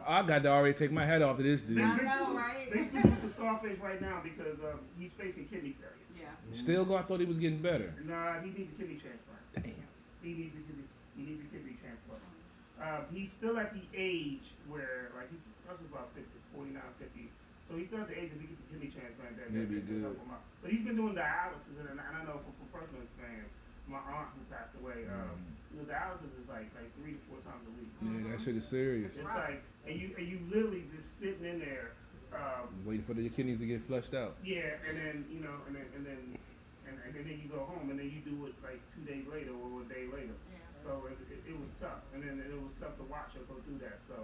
I got to already take my hat off to this dude. They I know, right? salute to Scarface right now because he's facing kidney failure. Yeah. Still go, I thought he was getting better. Nah, he needs a kidney transplant. Damn. He needs a kidney transplant. He's still at the age where, like, he's about 50, 49, 50. So he's still at the age if he gets a kidney transplant that Maybe can good. help him out. But he's been doing dialysis, and I know from personal experience, my aunt who passed away, you know, dialysis is like 3 to 4 times a week. Yeah, that shit is serious. It's like, and you literally just sitting in there, Waiting for the kidneys to get flushed out. yeah, and then you know, and then you go home, and then you do it like 2 days later or a day later. Yeah. So it was tough, and then it was tough to watch her go through that. So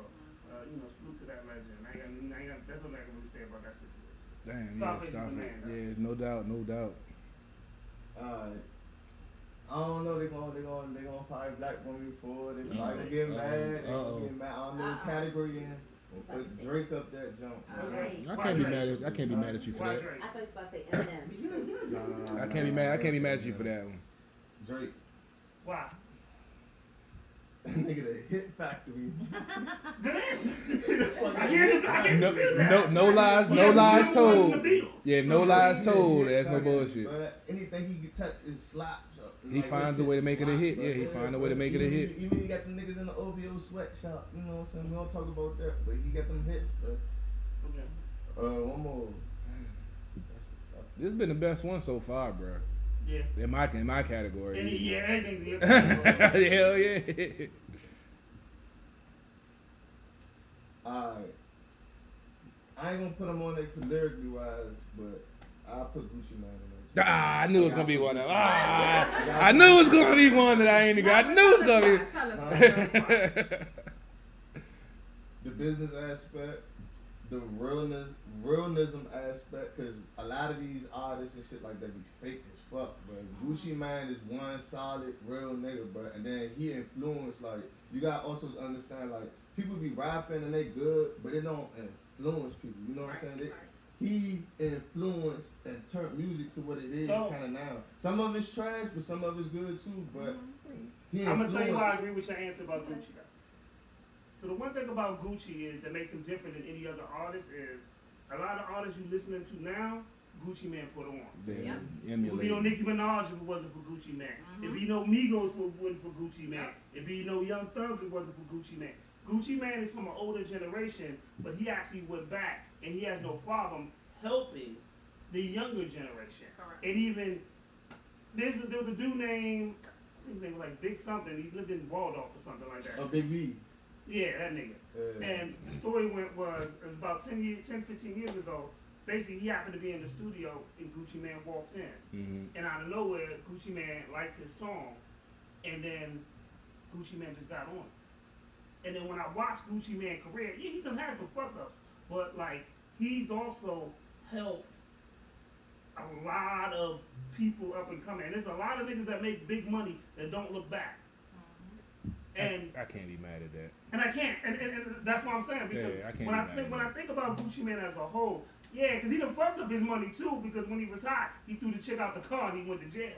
you know, salute to that legend. That's what I can really say about that situation. Damn, Scarface is yeah, the man, yeah, no doubt. I don't know. They gonna fire Black Woman before. They probably gonna get mad. They gonna get mad. I don't know what category in. We'll put Drake up that jump. I can't be mad at you for Why that. Drake? I thought you was about to say Eminem. I can't be mad at you for that one. Drake. Why? Nigga, the Hit Factory. Good answer. I can't dispute that. No lies Yes, told. the Beatles. Yeah, no lies told. That's no bullshit. But anything he can touch is slap. He finds a way to make it a hit. Yeah, he finds a way to make it a hit. Even he got them niggas in the OVO sweatshop. You know what I'm saying? We don't talk about that, but he got them hit. Okay. One more. This has been the best one so far, bro. Yeah. In my category. Everything's in your category. Hell yeah. Alright. I ain't gonna put him on there lyrically wise, but I'll put Gucci Mane on there. I knew it was gonna be one of them. I knew it was gonna be one that I ain't got. I knew it was gonna be. The business aspect, the realism aspect, because a lot of these artists and shit like that be fake as fuck, but Gucci Mane is one solid real nigga, bro. And then he influenced, like, you gotta also understand, like, people be rapping and they good, but they don't influence people. You know what I'm saying? He influenced and turned music to what it is kind of now. Some of it's trash, but some of it's good too. But he I'm gonna tell you why I agree with your answer about Gucci. So the one thing about Gucci is that makes him different than any other artist is a lot of artists you listening to now, Gucci Mane put on. It would be no Nicki Minaj if it wasn't for Gucci Mane. It'd be no Migos if it wasn't for Gucci Mane. It'd be no Young Thug if it wasn't for Gucci Mane. Gucci Mane is from an older generation, but he actually went back and he has no problem helping the younger generation. Correct. And even there was a dude named, I think his name was like Big something. He lived in Waldorf or something like that. Oh, Big B. Yeah, that nigga. And the story it was about 10, 15 years ago. Basically, he happened to be in the studio and Gucci Mane walked in. And out of nowhere, Gucci Mane liked his song. And then Gucci Mane just got on it. And then when I watched Gucci Mane's career, yeah, he done had some fuck ups. But like, he's also helped a lot of people up and coming. And there's a lot of niggas that make big money that don't look back. And I can't be mad at that. And I can't, and that's what I'm saying, because when I think about Gucci Mane as a whole, yeah, because he done fucked up his money too, because when he was hot, he threw the chick out the car and he went to jail.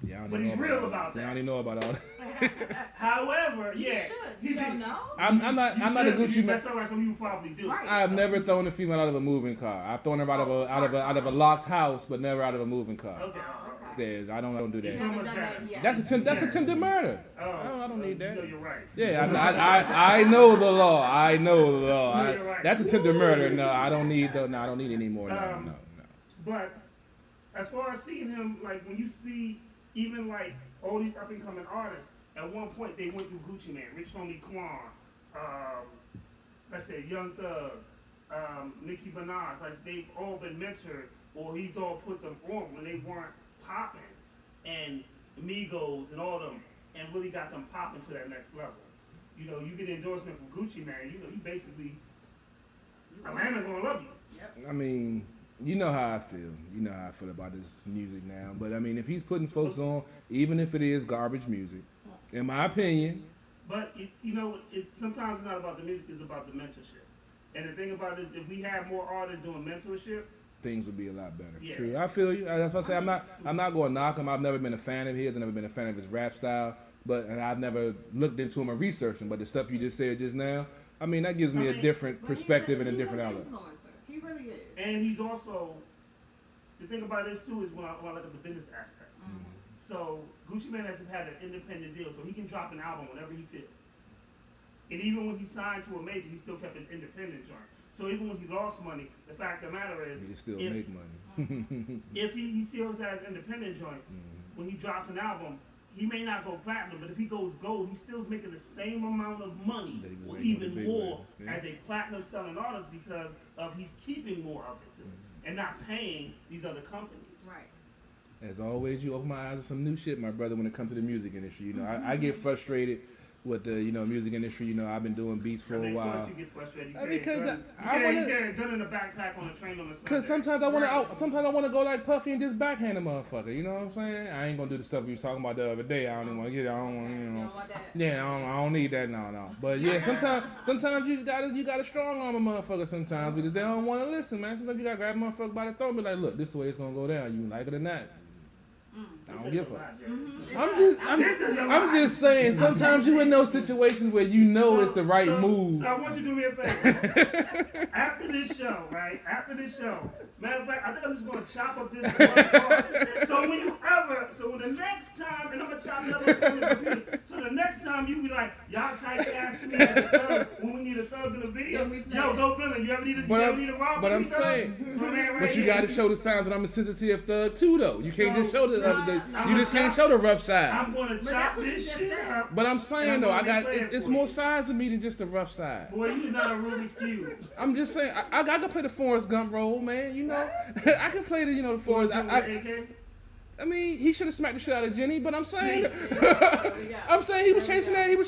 Yeah, but he's real about that. that. I don't even know about all that. However, You yeah, should. he You did. don't know? I'm not a Gucci Mane. That's alright. Some you probably do. Right. I've never thrown a female out of a moving car. I've thrown her out of a locked house, but never out of a moving car. Okay. There's, I don't do You that. haven't done that yet. That's attempted murder. Oh, I don't need that. You know you're right. Yeah, I know the law. I know the law. You're right. That's attempted murder. No, I don't need I don't need any more. No. But as far as seeing him, like when you see even like all these up and coming artists, at one point they went through Gucci Mane, Rich Homie Quan, let's say Young Thug, Nicki Minaj, like they've all been mentored or he's all put them on when they weren't popping, and Migos and all them, and really got them popping to that next level. You know, you get an endorsement from Gucci Mane, you know, you basically, a man is gonna love you. I mean, you know how I feel. You know how I feel about this music now. But I mean, if he's putting folks on, even if it is garbage music, in my opinion. But you know, it's sometimes it's not about the music; it's about the mentorship. And the thing about it, if we have more artists doing mentorship, things would be a lot better. Yeah. True, I feel you. That's what I say. I'm not going to knock him. I've never been a fan of his. I've never been a fan of his rap style. And I've never looked into him or researched him. But the stuff you just said just now, I mean, that gives me a different perspective and a different outlook. He really is. and he's also, the thing about this too is when I look at the business aspect. So Gucci Mane has had an independent deal, so he can drop an album whenever he feels. And even when he signed to a major, he still kept his independent joint. So even when he lost money, the fact of the matter is, He still if, make money. if he still has an independent joint, when he drops an album, he may not go platinum, but if he goes gold, he still's making the same amount of money, That he was or making even with the big more, label. Yeah. as a platinum selling artist because of he's keeping more of it and not paying these other companies. Right. As always, you open my eyes to some new shit, my brother, when it comes to the music industry. You know, I get frustrated with the, music industry. You know, I've been doing beats for I mean, a of while. course you get frustrated. You Because carry a gun. I You wanna- carry a gun in a backpack on a train on a Sunday. Cause sometimes I want to go like Puffy and just backhand a motherfucker. You know what I'm saying? I ain't gonna do the stuff we was talking about the other day. I don't even want to get it. I don't want, You don't want that. Yeah, I don't need that. No. But yeah, sometimes you gotta strong arm a motherfucker sometimes because they don't want to listen, man. Sometimes you gotta grab a motherfucker by the throat and be like, look, this is the way it's gonna go down. You like it or not. I don't give a fuck. I'm just saying. Sometimes you in those situations where you know it's the right move. So I want you to do me a favor. After this show, right? After this show, matter of fact, I think I'm just gonna chop up this one part. So when the next time, and I'm gonna chop it up on the computer. So the next time you be like, y'all type ass me as a thug when we need a thug in the video. Then we play Yo, it. go feeling. You ever need a robbery? But I'm thug? saying, So, man, right but you here. gotta show the signs that I'm a sensitive thug too, though. You can't just show the I'm you just can't show the rough side. I'm gonna But chop that's what you this just shit said. up. But I'm saying And though, I'm I got gonna play it it's for more you. sides to me than just the rough side. Boy, you not a Rubik's Cube. I'm just saying, I can play the Forrest Gump role, man. You know, I can play the the Forrest. I mean, he should have smacked the shit out of Jenny, but I'm saying, I'm saying he was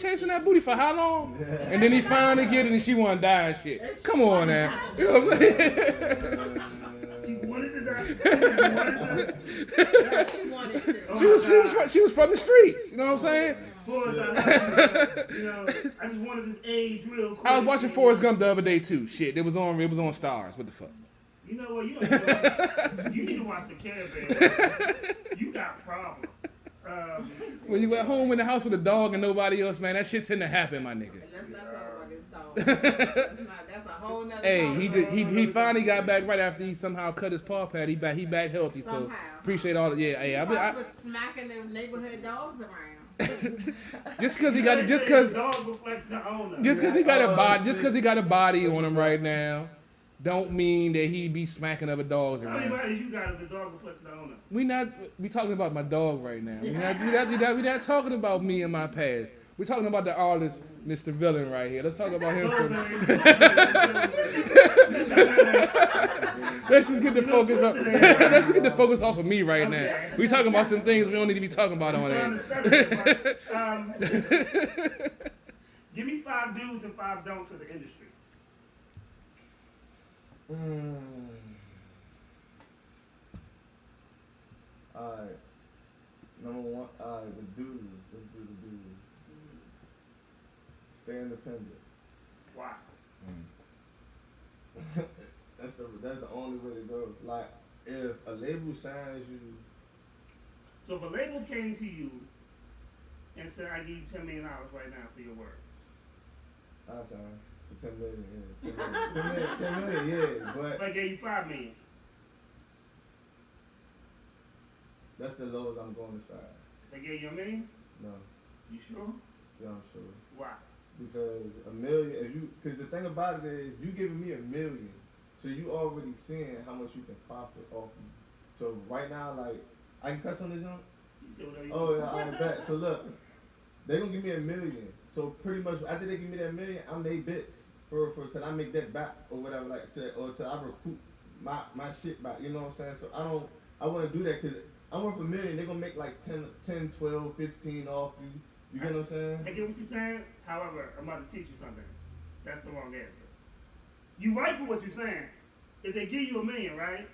chasing that booty for how long? And then he finally get it, and she wanna die and shit. Come on now, you know what I'm saying? She wanted to die. Yeah, she wanted to. She was from the streets. You know what I'm saying? Forrest, I love you. You know, I just wanted this age real quick. I was watching Forrest Gump the other day too. Shit, it was on Stars. What the fuck? You know what? You need to watch the Caravan. You got problems. When you at home in the house with a dog and nobody else, man, that shit tend to happen, my nigga. Let's not talk about this dog. That's a whole nother Hey, he finally got back right after he somehow cut his paw pad. He back healthy. So Somehow. appreciate all the Hey, I was smacking the neighborhood dogs around. just because he got They just say because the dog reflects the owner. just because he got a body just because he got a body on him right now, don't mean that he be smacking other dogs How around. many bodies you got if the dog reflects the owner? We talking about my dog right now. We not talking about me and my past. We're talking about the artist, Mr. Villain, right here. Let's talk about him. Let's just get the focus up. Let's get the focus off of me right now. We talking about some things we don't need to be talking about on there. Give me 5 do's and 5 don'ts of the industry. Alright. Number one, the dudes. Let's do the dudes. Stay independent. Why? That's the only way to go. Like, if a label signs you, So if a label came to you and said, I give you $10 million right now for your work. I'll sign for 10 million, yeah. 10 million, yeah. But If I gave you $5 million. that's the lowest I'm going to 5. If I gave you $1 million, No, you sure? yeah, I'm sure. Why? Because $1 million, because the thing about it is, you giving me $1 million, so you already seeing how much you can profit off me. So right now, like, I can cuss on this one? You say whatever you Oh, want. yeah, I bet. So look, they gonna give me $1 million. So pretty much after they give me that $1 million, I'm they bitch for till I make that back or whatever, like till I recoup my shit back. You know what I'm saying? So I wouldn't do that because I'm worth $1 million. They're gonna make like 10, 12, 15 off you. You get what I'm saying? I get what you're saying. However, I'm about to teach you something. That's the wrong answer. You right for what you're saying. If they give you $1 million, right,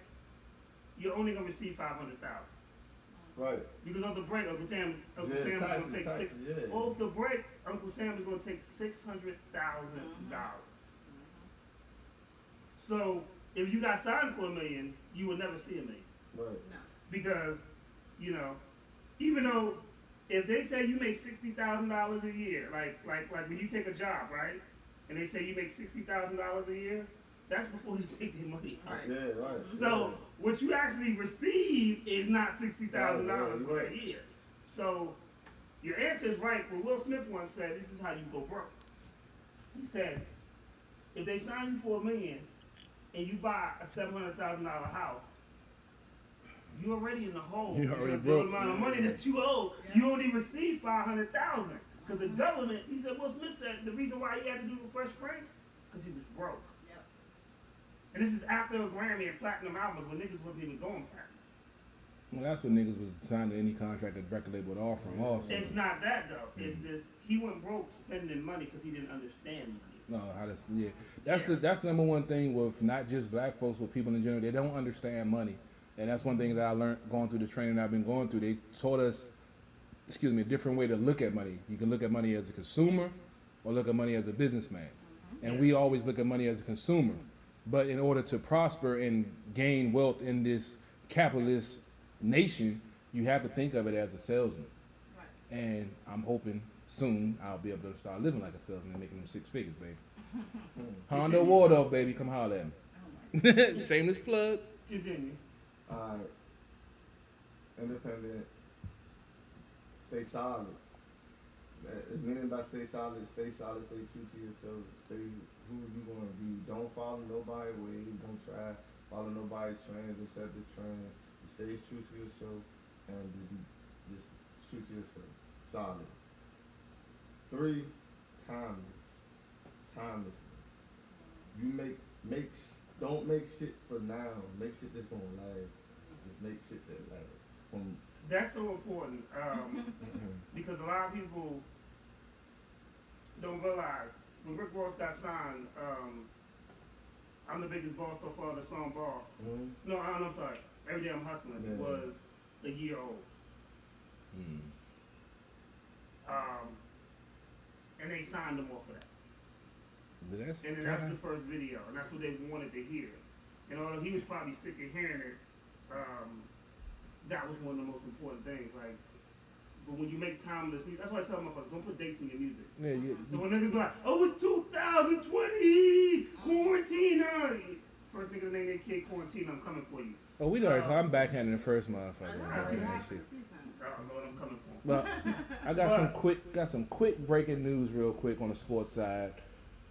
you're only gonna receive 500,000. Right. Because on the break, Uncle Sam is gonna take off the break. Uncle Sam is gonna take $600,000. So if you got signed for $1 million, you would never see $1 million. Right. No. Because, you know, even though if they say you make $60,000 a year, like when you take a job, right, and they say you make $60,000 a year, that's before you take their money out. Right. Yeah, right. So what you actually receive is not $60,000 for a year. So your answer is right. What Will Smith once said, this is how you go broke. He said, if they sign you for $1 million and you buy a $700,000 house, you're already in the hole. You're already the broke. amount of money that you owe, you only receive $500,000. Because the government, he said, Will Smith said the reason why he had to do the Fresh Prince, because he was broke. Yep. And this is after a Grammy and platinum albums when niggas wasn't even going platinum. Well, that's what niggas was signed to any contract that the record label would offer him also. It's not that though. It's just he went broke spending money because he didn't understand money. No, that's the number one thing with not just black folks, with people in general. They don't understand money, and that's one thing that I learned going through the training I've been going through. They taught us, a different way to look at money. You can look at money as a consumer, or look at money as a businessman, and we always look at money as a consumer. But in order to prosper and gain wealth in this capitalist nation, you have to think of it as a salesman. Right. And I'm hoping soon I'll be able to start living like a salesman and making them 6 figures, baby. Honda Wardolph, baby, come holler at me. Shameless plug. Continue. Alright. Independent. Stay solid. Meaning by stay solid, stay true to yourself, stay who you gonna be. Don't follow nobody way. Don't try follow nobody trends, accept the trends. Stay true to yourself and just true to yourself. Solid. 3, timelessness. You don't make shit for now. Make shit that's gonna last. Just make shit that lasts. That's so important because a lot of people don't realize when Rick Ross got signed. I'm the biggest boss so far. The song "Boss." Mm-hmm. No, I'm sorry. Every Day I'm Hustling was a year old. And they signed him off of that. And then that's the first video, and that's what they wanted to hear. And although he was probably sick of hearing it, that was one of the most important things. Like, but when you make timeless music, that's why I tell motherfuckers, don't put dates in your music. So when niggas be like, oh, it's 2020, Quarantina. First nigga to name their kid Quarantina, I'm coming for you. Oh, we already talked. I'm backhanding the first motherfucker. I know. Shit. Oh Lord, I'm coming for him. Well, I got some quick breaking news real quick on the sports side.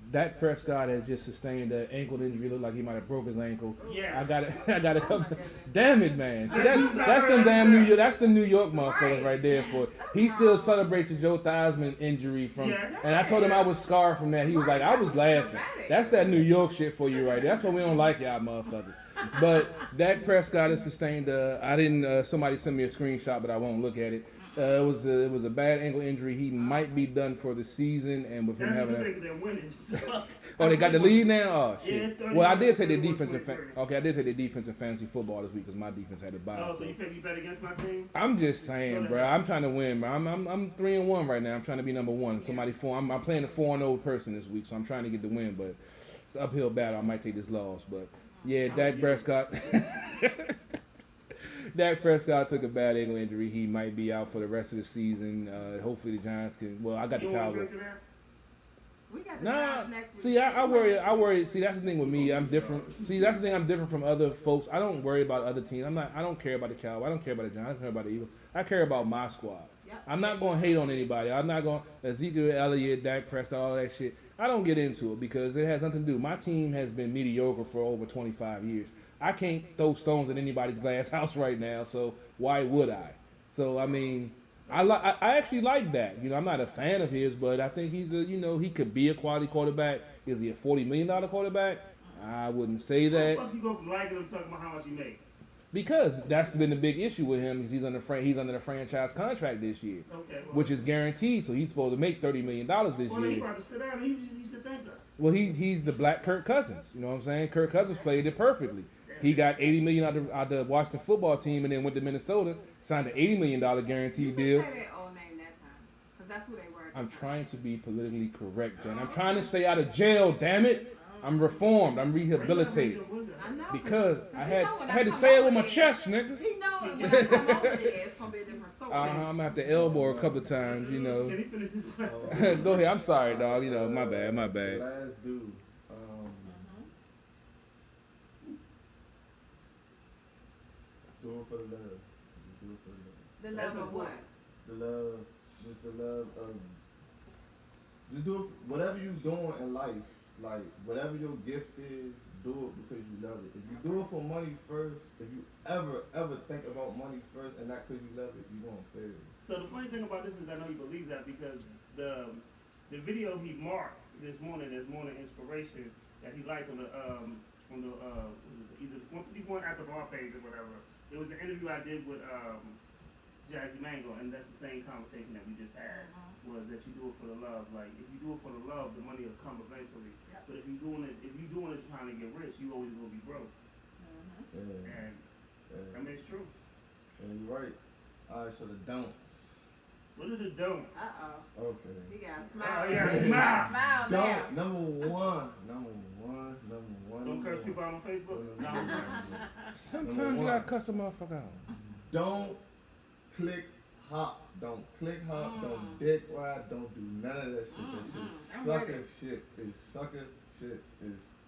Dak Prescott has just sustained an ankle injury. Looked like he might have broke his ankle. Yes. I got to come. Damn it, man. See, that's the damn New York. That's the New York motherfuckers right there. For he still celebrates the Joe Theismann injury from. Yes. And I told him I was scarred from that. He was like, I was laughing. That's that New York shit for you right there. That's why we don't like y'all motherfuckers. But Dak Prescott has sustained. I didn't. Somebody sent me a screenshot, but I won't look at it. It was a bad ankle injury. He might be done for the season, and with him having they're winning. oh, they got the lead now. Oh Yeah, shit. it's 30, Well, I did take the 31, defensive. 23. Okay, I did take the defensive fantasy football this week because my defense had a bye. Oh, so So you bet against my team? I'm just saying, bro. I'm trying to win, bro. I'm 3-1 right now. I'm trying to be number one. Somebody 4. I'm playing a 4-0 person this week, so I'm trying to get the win, but it's an uphill battle. I might take this loss, but yeah, Dak Prescott. Dak Prescott took a bad ankle injury. He might be out for the rest of the season. Hopefully the Giants can. Well, I got the Cowboys. We got the Nah, Giants next week. see, I worry. See, that's the thing with me. I'm different. See, that's the thing. I'm different from other folks. I don't worry about other teams. I don't care about the Cowboys. I don't care about the Giants. I don't care about the Eagles. I care about my squad. Yep. I'm not going to hate on anybody. I'm not going Ezekiel Elliott, Dak Prescott, all that shit. I don't get into it because it has nothing to do. My team has been mediocre for over 25 years. I can't throw stones at anybody's glass house right now, so why would I? So I mean, I actually like that. You know, I'm not a fan of his, but I think he's he could be a quality quarterback. Is he a $40 million quarterback? I wouldn't say How the that fuck you go from liking him to talking about how much he make? because that's been the big issue with him. Is he's under the franchise contract this year, Okay. Well, which is guaranteed. So he's supposed to make $30 million this well, then he year. about to sit down and he used to thank us. Well, he's the black Kirk Cousins. You know what I'm saying? Kirk Cousins played it perfectly. He got $80 million out the Washington football team, and then went to Minnesota, signed an $80 million You guaranteed can deal. say their old name that time, because that's who they were. I'm trying to be politically correct, Jen. I'm trying to stay out of jail. Damn it! I'm reformed. I'm rehabilitated I know. because I he had know when I had to come say it over with my there- chest, nigga. He know when I come over there, it's gonna be a different story. I'm gonna have to elbow a couple of times, you Can know. he finish his question? Go ahead. I'm sorry, dog. You know, my bad. The last dude. Do it for the love. Just do it for the love. The love of what? The love, just the love of, just do it, whatever you doing in life, like whatever your gift is, do it because you love it. If you do it for money first, if you ever think about money first and not because you love it, you won't fail. So the funny thing about this is I know he believes that because the video he marked this morning as morning inspiration that he liked on the either 151 at the bar page or whatever. It was the interview I did with Jazzy Mango, and that's the same conversation that we just had. Was that you do it for the love? Like if you do it for the love, the money will come eventually. Yep. But if you doing it trying to get rich, you always gonna be broke. Yeah, And I mean it's true. and you're right. Alright, so the don'ts. What are the don'ts? Okay. He got a smile. Oh, yeah, smile. Smile now. Don't, number one. Don't curse people out on Facebook. No, I'm sorry. Sometimes Number you one. gotta cuss a motherfucker out. Don't click hop. Don't click hop. Don't dick ride. Don't do none of that shit. That shit is I'm sucker ready. shit. Is sucker shit.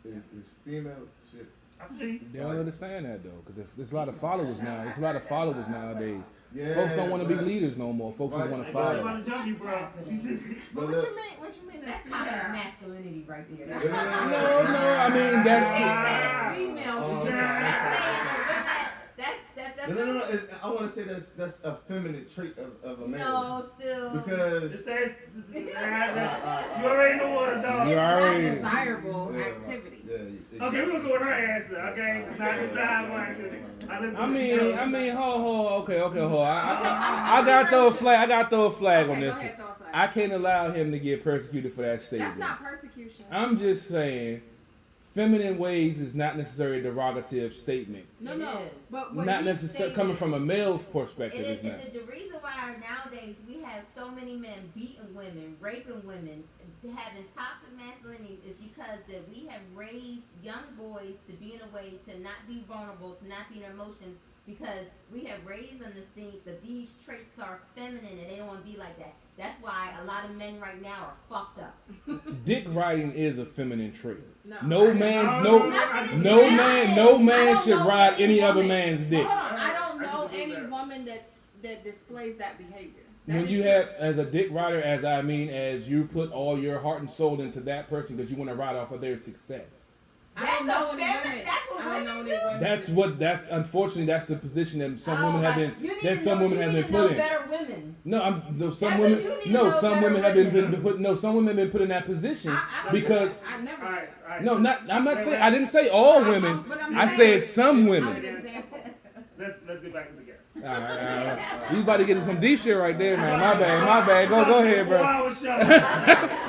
Is female shit. I think They don't understand that though, because there's a lot of followers now. There's a lot of followers nowadays. Yeah. Folks don't want to be right. leaders no more. Folks just Right. want to I'm follow. about to jump you, bro. But But what look, you mean? What you mean? That's That's toxic female? masculinity right there. Yeah. No, I mean that's He just. says female. Oh, That's okay. saying that that's no. I want to say that's a feminine trait of a man. No, still. Because It says you already know what it does. You It's already- not desirable Yeah, activity. Yeah. Okay, we're gonna go with her answer. Okay, it's not desirable activity. I mean, okay, hold. I got to throw a flag. I got to throw a flag on Okay, this go one. ahead, throw a flag. I can't allow him to get persecuted for that statement. That's not persecution. I'm just saying, feminine ways is not necessarily a derogative statement. No, It no. is. But what Not he necessarily stated- coming from a male It perspective. is It's not. the reason why nowadays we have so many men beating women, raping women, having toxic masculinity is because that we have raised young boys to be in a way to not be vulnerable, to not be in their emotions, because we have raised them to think that these traits are feminine and they don't want to be like that. That's why a lot of men right now are fucked up. Dick riding is a feminine trait. No, No man, no, no man should ride any other man's dick. Hold on, I don't I know disagree any with that. woman that displays that behavior. That When is you true. have, as a dick rider, as you put all your heart and soul into that person because you want to ride off of their success. I don't That's know a any feminine- women. that's what I don't know women any do. women. That's unfortunately that's the position that some Oh, women have like, been some women have been put in. Better women. No, some That's what women you need to no know some better women have been women. put no some women have been put in that position I don't because do that. I never. All right, all right. no not I'm not saying I didn't say all women But I'm I saying- said some I'm an women. example. Let's get back to the game. All right. You about to get into some deep shit right there, man. My bad. Go ahead, 4 bro. hour show.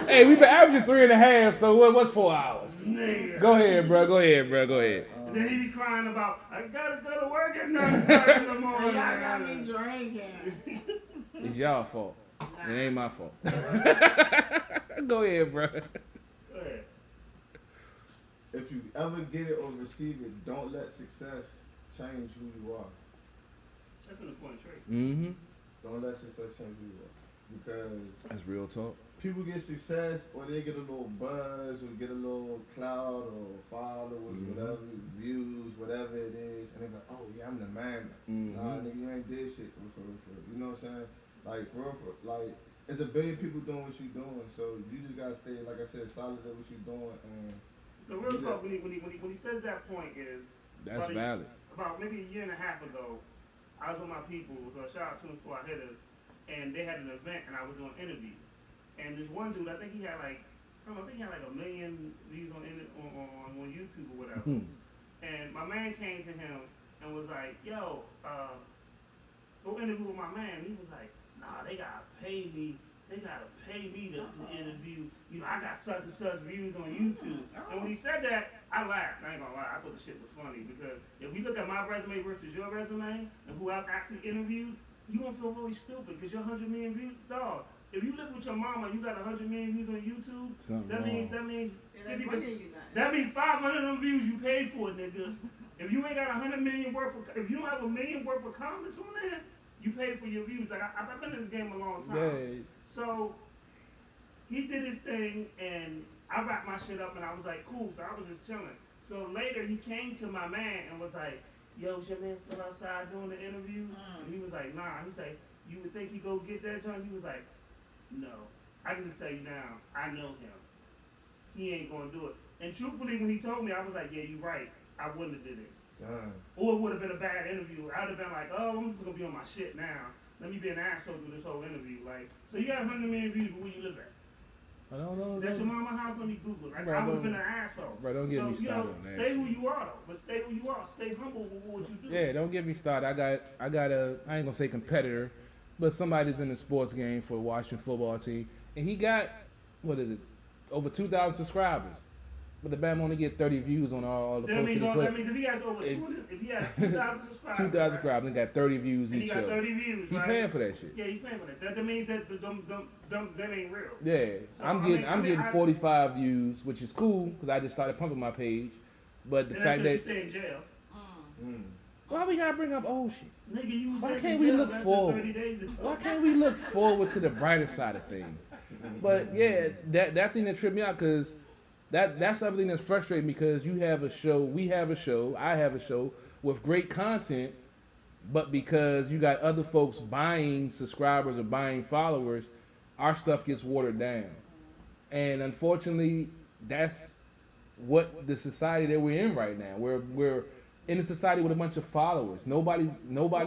Hey, we've been averaging 3.5, so what's 4 hours? Nigga. Go ahead, bro. Go ahead. And then he be crying about, I gotta go to work at 9 o'clock in the morning. Y'all got me drinking. It's y'all fault. It ain't my fault. Go ahead, bro. Go ahead. if you ever get it or receive it, don't let success change who you are. That's an important trait. Mm-hmm. Don't let success change who you are. Because That's real talk. people get success or they get a little buzz or get a little cloud or followers, whatever, views, whatever it is, and they're like, oh yeah, I'm the man. Nah, nigga, you ain't did shit for real. You know what I'm saying? Like, for real, like, there's a billion people doing what you're doing, so you just gotta stay, like I said, solid at what you're doing. And So real talk, when he says that point is, That's valid. about maybe a year and a half ago, I was with my people, so shout out to the Squad Hitters, and they had an event and I was doing interviews. And this one dude, I think he had like 1 million views on YouTube or And my man came to him and was like, yo, go interview with my man. He was like, nah, they gotta pay me. They gotta pay me to interview. You know, I got such and such views on YouTube. And when he said that, I laughed. I ain't gonna lie. I thought the shit was funny because if we look at my resume versus your resume and who I've actually interviewed, you gonna feel really stupid because you're 100 million views, dog. If you live with your mama, you got 100 million views on YouTube. That means 50%. That means 500 of them views you paid for, nigga. If you ain't got 100 million worth of, if you don't have $1 million worth of comments on there, you pay for your views. Like I've been in this game a long time. Yeah. So he did his thing, and I wrapped my shit up, and I was like, cool. So I was just chilling. So later he came to my man and was like, yo, is your man still outside doing the interview? And he was like, nah. He's like, you would think he go get that joint? He was like, no. I can just tell you now, I know him. He ain't gonna do it. And truthfully, when he told me, I was like, yeah, you right. I wouldn't have did it. Or it would have been a bad interview. I'd have been like, oh, I'm just gonna be on my shit now. Let me be an asshole through this whole interview. Like, so you got 100 million views, but where you live at? I don't know. Is that your mama's house? Let me Google it. Like, Bro, I would have been an asshole. Bro, don't get me started on that Stay who shit. you are, though. But stay who you are. Stay humble with what you do. Yeah, don't get me started. I got a, I ain't gonna say competitor, but somebody's in the sports game for the Washington football team, and he got, what is it, over 2,000 subscribers. But the Bama only get 30 views on all the That posts means, he put. that means if he has over 200, if he has 2,000 subscribers, 2,000 right? subscribers and got 30 views And he each got show. 30 views, He right? paying for that shit. Yeah, he's paying for that. That means that them ain't real. Yeah, So, I'm getting 45 views, which is cool because I just started pumping my page. But the And fact that's 'cause that you stay in jail. why we gotta bring up old shit? Nigga, you was Why just can't in we jail look less than forward? 30 days ago. Why can't we look forward to the brighter side of things? But yeah, that thing that tripped me out because that's everything that's frustrating me because you have a show, we have a show, I have a show with great content, but because you got other folks buying subscribers or buying followers, our stuff gets watered down. And unfortunately, that's what the society that we're in right now. We're in a society with a bunch of followers. Nobody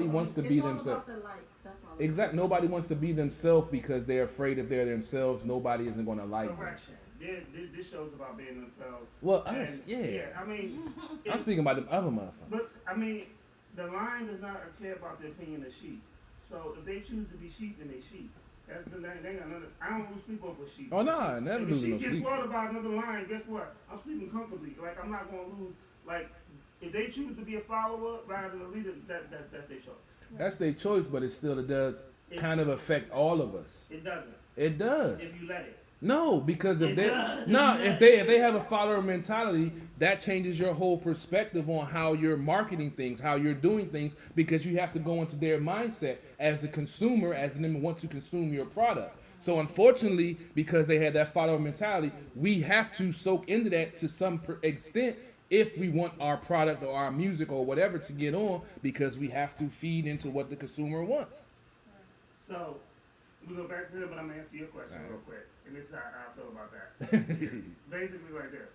wants to be themselves. It's all about the likes. That's all. Exactly. Nobody wants to be themselves because they're afraid if they're themselves, nobody isn't going to like them. Correction. Yeah, this show's about being themselves. Well, And, us, yeah. I mean, I'm speaking about them other motherfuckers. but I mean, the lion does not care about the opinion of sheep. So if they choose to be sheep, then they sheep. That's the they got another. I don't lose sleep over sheep. Oh, nah, never If a losing sheep no gets sleep. slaughtered by another lion, guess what? I'm sleeping comfortably. Like I'm not gonna lose. Like if they choose to be a follower rather than a leader, that's their choice. That's their choice, but it does kind of affect all of us. It doesn't. It does. If you let it. No, because if It they does. if they have a follower mentality, that changes your whole perspective on how you're marketing things, how you're doing things, because you have to go into their mindset as the consumer, as them want to consume your product. So unfortunately, because they had that follower mentality, we have to soak into that to some extent if we want our product or our music or whatever to get on, because we have to feed into what the consumer wants. So we go back to it, but I'm gonna answer your question All right. real quick, and this is how I feel about that. It's basically like this: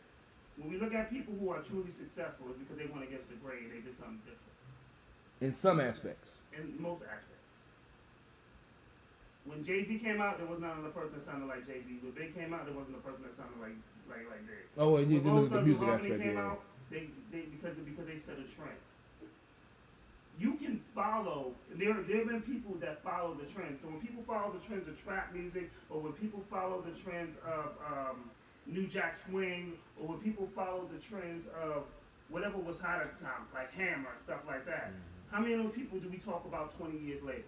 when we look at people who are truly successful, it's because they went against the grain. They did something different In some aspects. in most aspects. When Jay-Z came out, there was not another person that sounded like Jay-Z. When Big came out, there wasn't a person that sounded like Big. Oh, well, you When look at the Bone music Thugs and aspect, Harmony came yeah. out, because they set a trend. You can follow. There have been people that follow the trends. So when people follow the trends of trap music, or when people follow the trends of New Jack Swing, or when people follow the trends of whatever was hot at the time, like Hammer and stuff like that. How many of those people do we talk about 20 years later?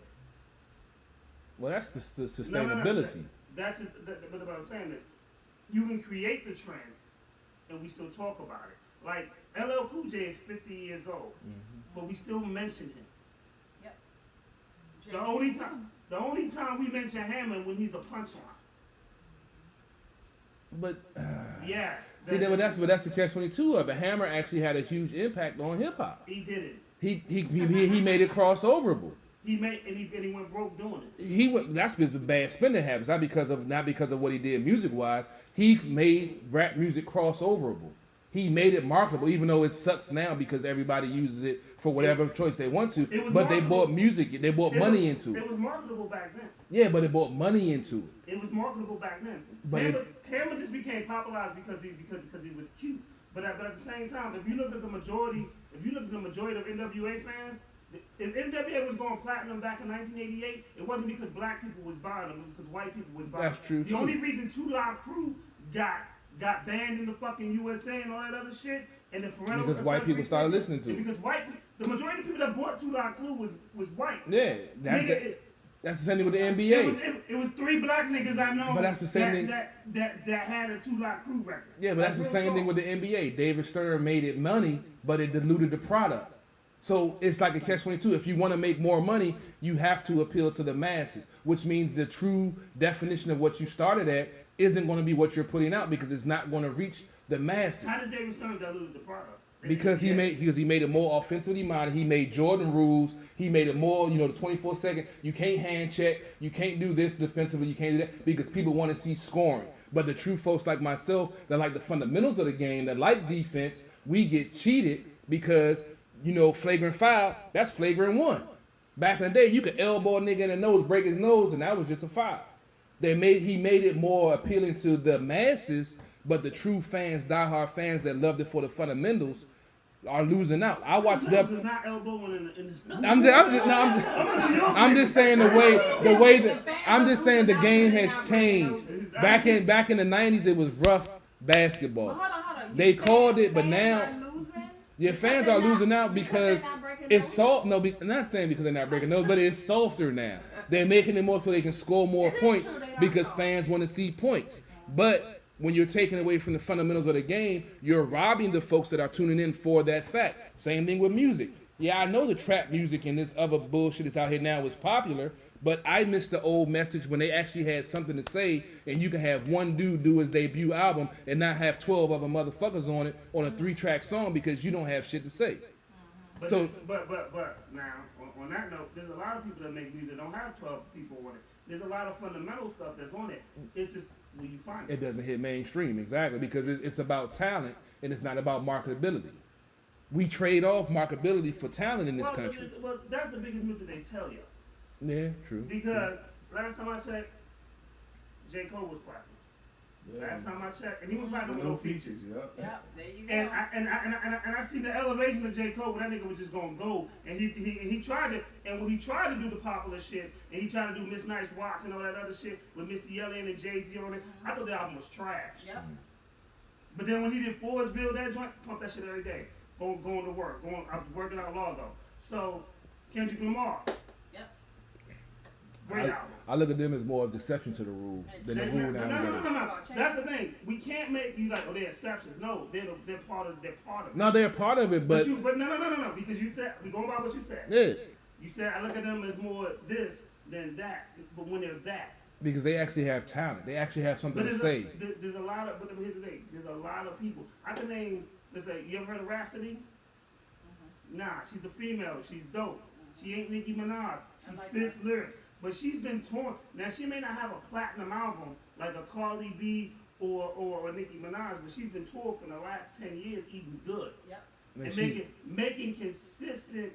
Well, that's the No, sustainability. That's just. But what I'm saying is, you can create the trend, and we still talk about it. Like LL Cool J is 50 years old, but we still mention him. Yep. The only time we mention Hammer when he's a punchline. But Yes. see, that's the catch-22 of it. Hammer actually had a huge impact on hip hop. He did it. He made it crossoverable. He went broke doing it. He went. That's been some bad spending habits. Not because of what he did music wise. He made rap music crossoverable. He made it marketable, even though it sucks now because everybody uses it for whatever choice they want to. It was But they marketable. bought music. They bought money into It it. was marketable back then. Yeah, but they bought money into it. It was marketable back then. But Hammer just became popularized because he was cute. But at the same time, if you look at the majority of NWA fans, if NWA was going platinum back in 1988, it wasn't because black people was buying them, it was because white people was buying them. That's true. The only reason 2 Live Crew got banned in the fucking USA and all that other shit, and the parental Because white people started listening to it. Because the majority of people that bought 2 Live Crew was white. Yeah, that's the same thing with the NBA. It was 3 black niggas I know. But that's the same thing. That had a 2 Live Crew record. Yeah, but that's the same thing with the NBA. David Stern made it money, but it diluted the product. So it's like a catch-22. If you want to make more money, you have to appeal to the masses, which means the true definition of what you started at isn't going to be what you're putting out because it's not going to reach the masses. How did David Stern dilute the product? Because he made it more offensively minded. He made Jordan rules. He made it more, the 24-second. You can't hand check. You can't do this defensively. You can't do that because people want to see scoring. But the true folks like myself that like the fundamentals of the game, that like defense, we get cheated because, flagrant foul, that's flagrant 1. Back in the day, you could elbow a nigga in the nose, break his nose, and that was just a foul. He made it more appealing to the masses, but the true fans, diehard fans that loved it for the fundamentals, are losing out. I watched I'm not elbowing in the I'm just saying I'm just saying the game has changed. Back in the 90s, it was rough basketball. Well, hold on. They called it, but now fans are losing out because it's soft. No, I'm not saying because they're not breaking those, but it's softer now. They're making it more so they can score more points because fans want to see points. But when you're taking away from the fundamentals of the game, you're robbing the folks that are tuning in for that fact. Same thing with music. Yeah, I know the trap music and this other bullshit that's out here now is popular, but I miss the old message when they actually had something to say, and you can have one dude do his debut album and not have 12 other motherfuckers on it on a 3-track song because you don't have shit to say. But now on that note, there's a lot of people that make music that don't have 12 people on it. There's a lot of fundamental stuff that's on it. It's just where you find it. It doesn't hit mainstream, exactly, because it's about talent and it's not about marketability. We trade off marketability for talent in this country. Well, that's the biggest myth that they tell you. Yeah, true. Because last time I checked, J. Cole was platinum. Yeah. Last time I checked, and he was platinum with no features. Yep, there you go. And I see the elevation of J. Cole, but that nigga was just going gold. And he tried to, and when he tried to do the popular shit, and he tried to do Miss Nice Watch and all that other shit with Missy Elliott and Jay-Z on it, I thought the album was trash. Yep. But then when he did Fordsville, that joint, pump that shit every day. Going to work, I was working out Largo. So, Kendrick Lamar. I look at them as more of exception to the rule than the rule now. No. That's the thing. We can't make you like, they're exceptions. No, they're part of it. No, they're part of it, but no. Because you said we going by what you said. Yeah. You said I look at them as more this than that. But when they're that. Because they actually have talent. They actually have something to say. There's a lot of. But here's the thing. There's a lot of people. I can name. Let's say you ever heard of Rhapsody? Nah, she's a female. She's dope. She ain't Nicki Minaj. She spits lyrics. But she's been torn. Now, she may not have a platinum album like a Cardi B or a Nicki Minaj, but she's been toured for the last 10 years eating good. Yep. And making consistent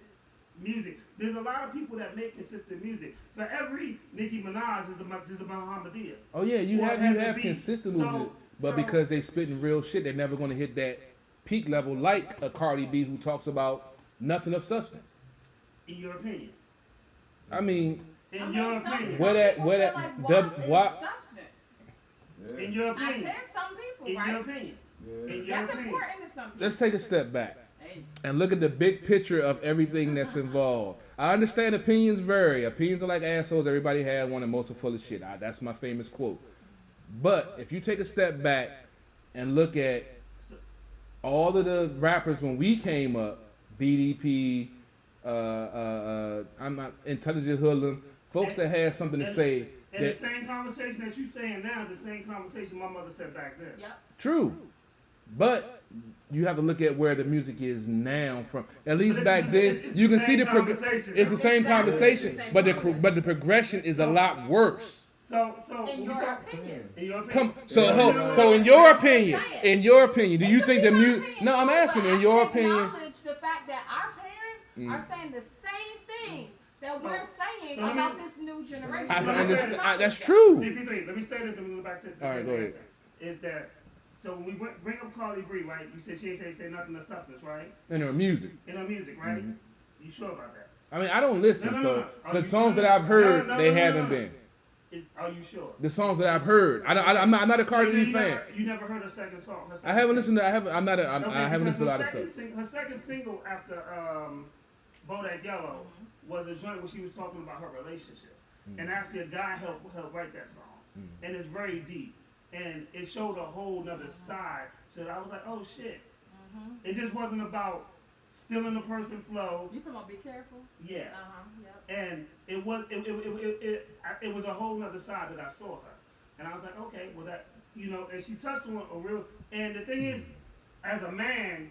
music. There's a lot of people that make consistent music. For every Nicki Minaj, there's a Muhammadiyah. Oh, yeah, you have consistent music. But because they spitting real shit, they're never going to hit that peak level like a Cardi B who talks about nothing of substance. In your opinion? I mean... In your opinion. Substance. Yeah. In your opinion. I said some people, in right? Your opinion. Yeah. In your That's opinion. important to some people. Let's take a step back and look at the big picture of everything that's involved. I understand opinions vary. Opinions are like assholes. Everybody has one and most are full of shit. That's my famous quote. But if you take a step back and look at all of the rappers when we came up, BDP, I'm not Intelligent Hoodlum, folks that had something to say. And the same conversation that you saying now is the same conversation my mother said back then. Yep. True. But you have to look at where the music is now from. At least back then, you can see the progression. It's the same conversation, but the progression is a lot worse. So in your opinion. So in your opinion, do you think the music? No, I'm asking. In your opinion, acknowledge the fact that our parents are saying the same things that we're saying about this new generation. I can understand. That's true. CP3, let me say this and we'll go back to all right, go ahead. Is that So when we bring up Carly Bree, right? You said she ain't say nothing of substance, right? In her music. In her music, right? Mhm. You sure about that? I mean, I don't listen, No. so the songs that I've heard, they haven't been. Are you sure? The songs that I've heard, I'm not a Cardi B fan. You never heard her second song? I haven't listened to. I haven't listened to a lot of stuff. Her second single after Bodak Yellow was a joint where she was talking about her relationship, and actually a guy helped write that song, and it's very deep, and it showed a whole nother side. So I was like, oh shit, it just wasn't about stealing the person's flow. You talking about Be Careful? Yes. Yep. And it was a whole nother side that I saw her, and I was like, okay, well that and she touched on a real. And the thing is, as a man,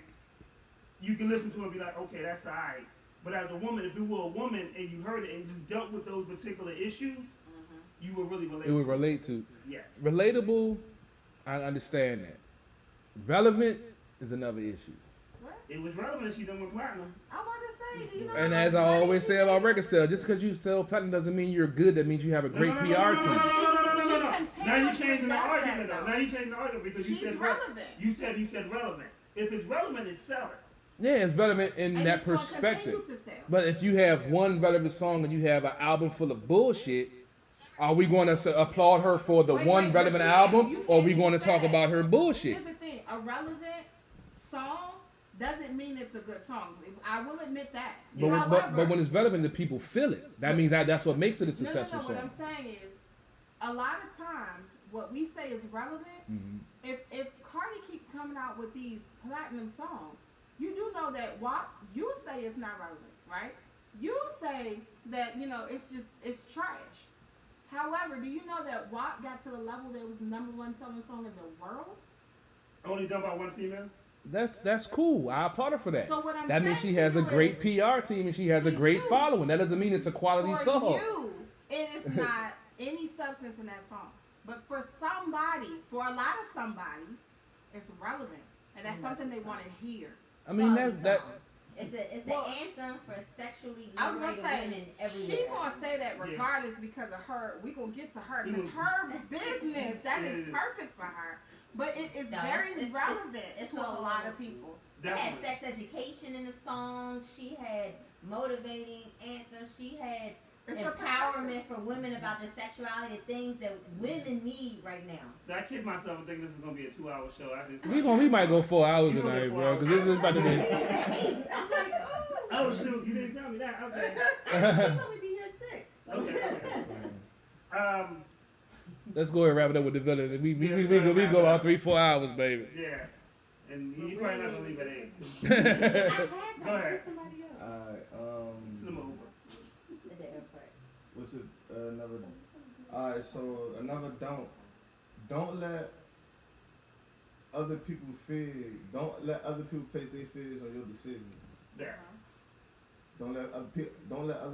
you can listen to it and be like, okay, that's alright. But as a woman, if you were a woman and you heard it and you dealt with those particular issues, you would really relate. It would relate to. Yes. Relatable, I understand that. Relevant is another issue. It was relevant. She done with platinum. I want to say, do you know? And as I always say about record sales, just because you sell platinum doesn't mean you're good. That means you have a great PR team. No. Now you changing the does argument that, though. Now you changing the argument because you She's said relevant. You said relevant. If it's relevant, it's selling. Yeah, it's relevant in And that it's gonna perspective. continue to sell. But if you have one relevant song and you have an album full of bullshit, are we going to applaud her for the one relevant album, or are we going to talk about her bullshit? Here's the thing: a relevant song doesn't mean it's a good song. I will admit that. But when it's relevant, the people feel it. That means that's what makes it a successful No. song. What I'm saying is, a lot of times, what we say is relevant. If Cardi keeps coming out with these platinum songs, you do know that what you say is not relevant, right? You say that it's trash. However, do you know that WAP got to the level that it was the #1 selling song in the world? Only done by one female. That's cool. I applaud her for that. So what I'm that means saying she has to a you great is, PR team and she has a great following. That doesn't mean it's a quality for song. you, it is not any substance in that song. But for somebody, for a lot of somebodies, it's relevant, and that's something they want to hear. I mean, that. It's the anthem for sexually I was gonna liberated say women everywhere. she gonna say that regardless because of her. We gonna get to her because her business that is perfect for her. But it is very relevant to a lot of people. She had sex education in the song. She had motivating anthems. She had empowerment for women about their sexuality, things that women need right now. So I kid myself and think this is gonna be a 2-hour show. We might go 4 hours tonight, bro, because this is about to be. I'm like, oh shoot, you didn't tell me that. Okay. She told me to be here at 6. Okay. Let's go ahead and wrap it up with the villain. We go about 3-4 hours, baby. Yeah. And you probably not gonna leave at 8. I had to Go ahead. pick somebody up. It's the move. At the airport. What's it? Another. Alright, so another don't let other people don't let other people place their fears on your decision. Yeah. Don't let other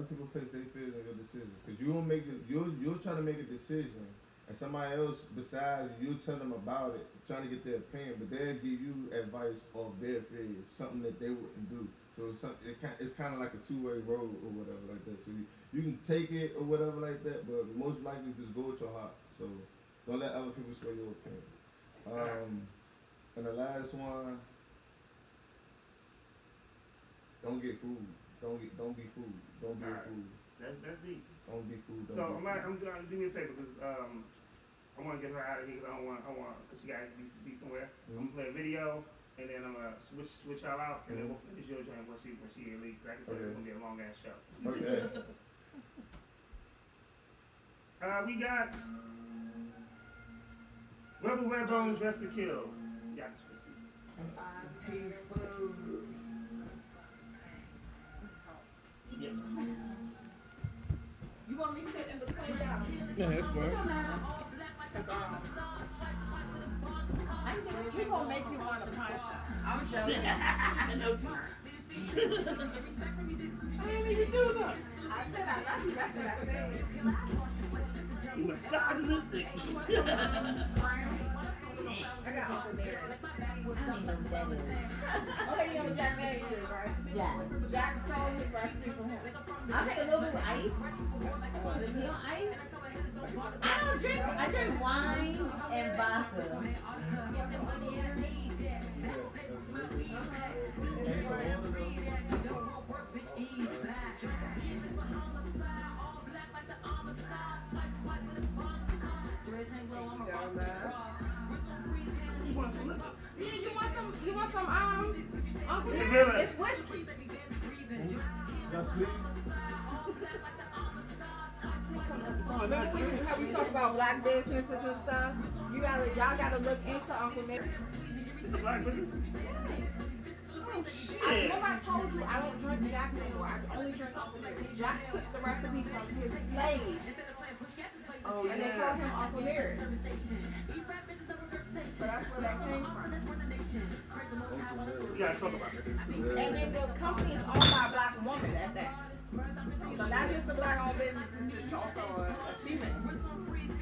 people place their fears on your decisions, because you'll try to make a decision, and somebody else besides you'll tell them about it, trying to get their opinion, but they'll give you advice of their fears, something that they wouldn't do. So it's kind of like a two-way road or whatever like that. So you can take it or whatever like that, but most likely just go with your heart. So don't let other people sway your opinion. And the last one, don't get fooled. Don't be fooled. Don't be a fool. That's deep. Don't be fooled. So I'm gonna do me a favor because I want to get her out of here because I want because she got to be somewhere. I'm gonna play a video and then I'm gonna switch y'all out and then we'll finish your joint when she leaves. I can tell you it's gonna be a long ass show. Okay. We got Rebel Red Bones, Rest to Kill. Y'all can switch seats. Yes. You want me to sit in between y'all? Yeah, that's fine. He gonna make you want to punch him. I'm joking. I didn't even do that. I said I love you. That's what I said. You misogynistic. snack. I got Uncle Nearest. I don't even know what that is. Okay, you know what Jack Daniels is, right? Yeah. Jack stole his recipe from him. I'll take a little bit of ice. Put it on ice. I drink wine and vodka. You want some liquor? Yeah, you want some Uncle Yeah, Nearest? yeah. It's whiskey. That's please. Remember how we talk about black businesses and stuff? Y'all gotta look into Uncle Nearest. It's a black business. Remember I told you I don't drink Jack anymore. I only drink Uncle Nearest. Jack took the recipe from his slave. Oh, And they call him Uncle Nearest. So that's where that came from. We gotta talk about it. And then the company is owned by a black woman at that. So not just a black owned business, it's also a female.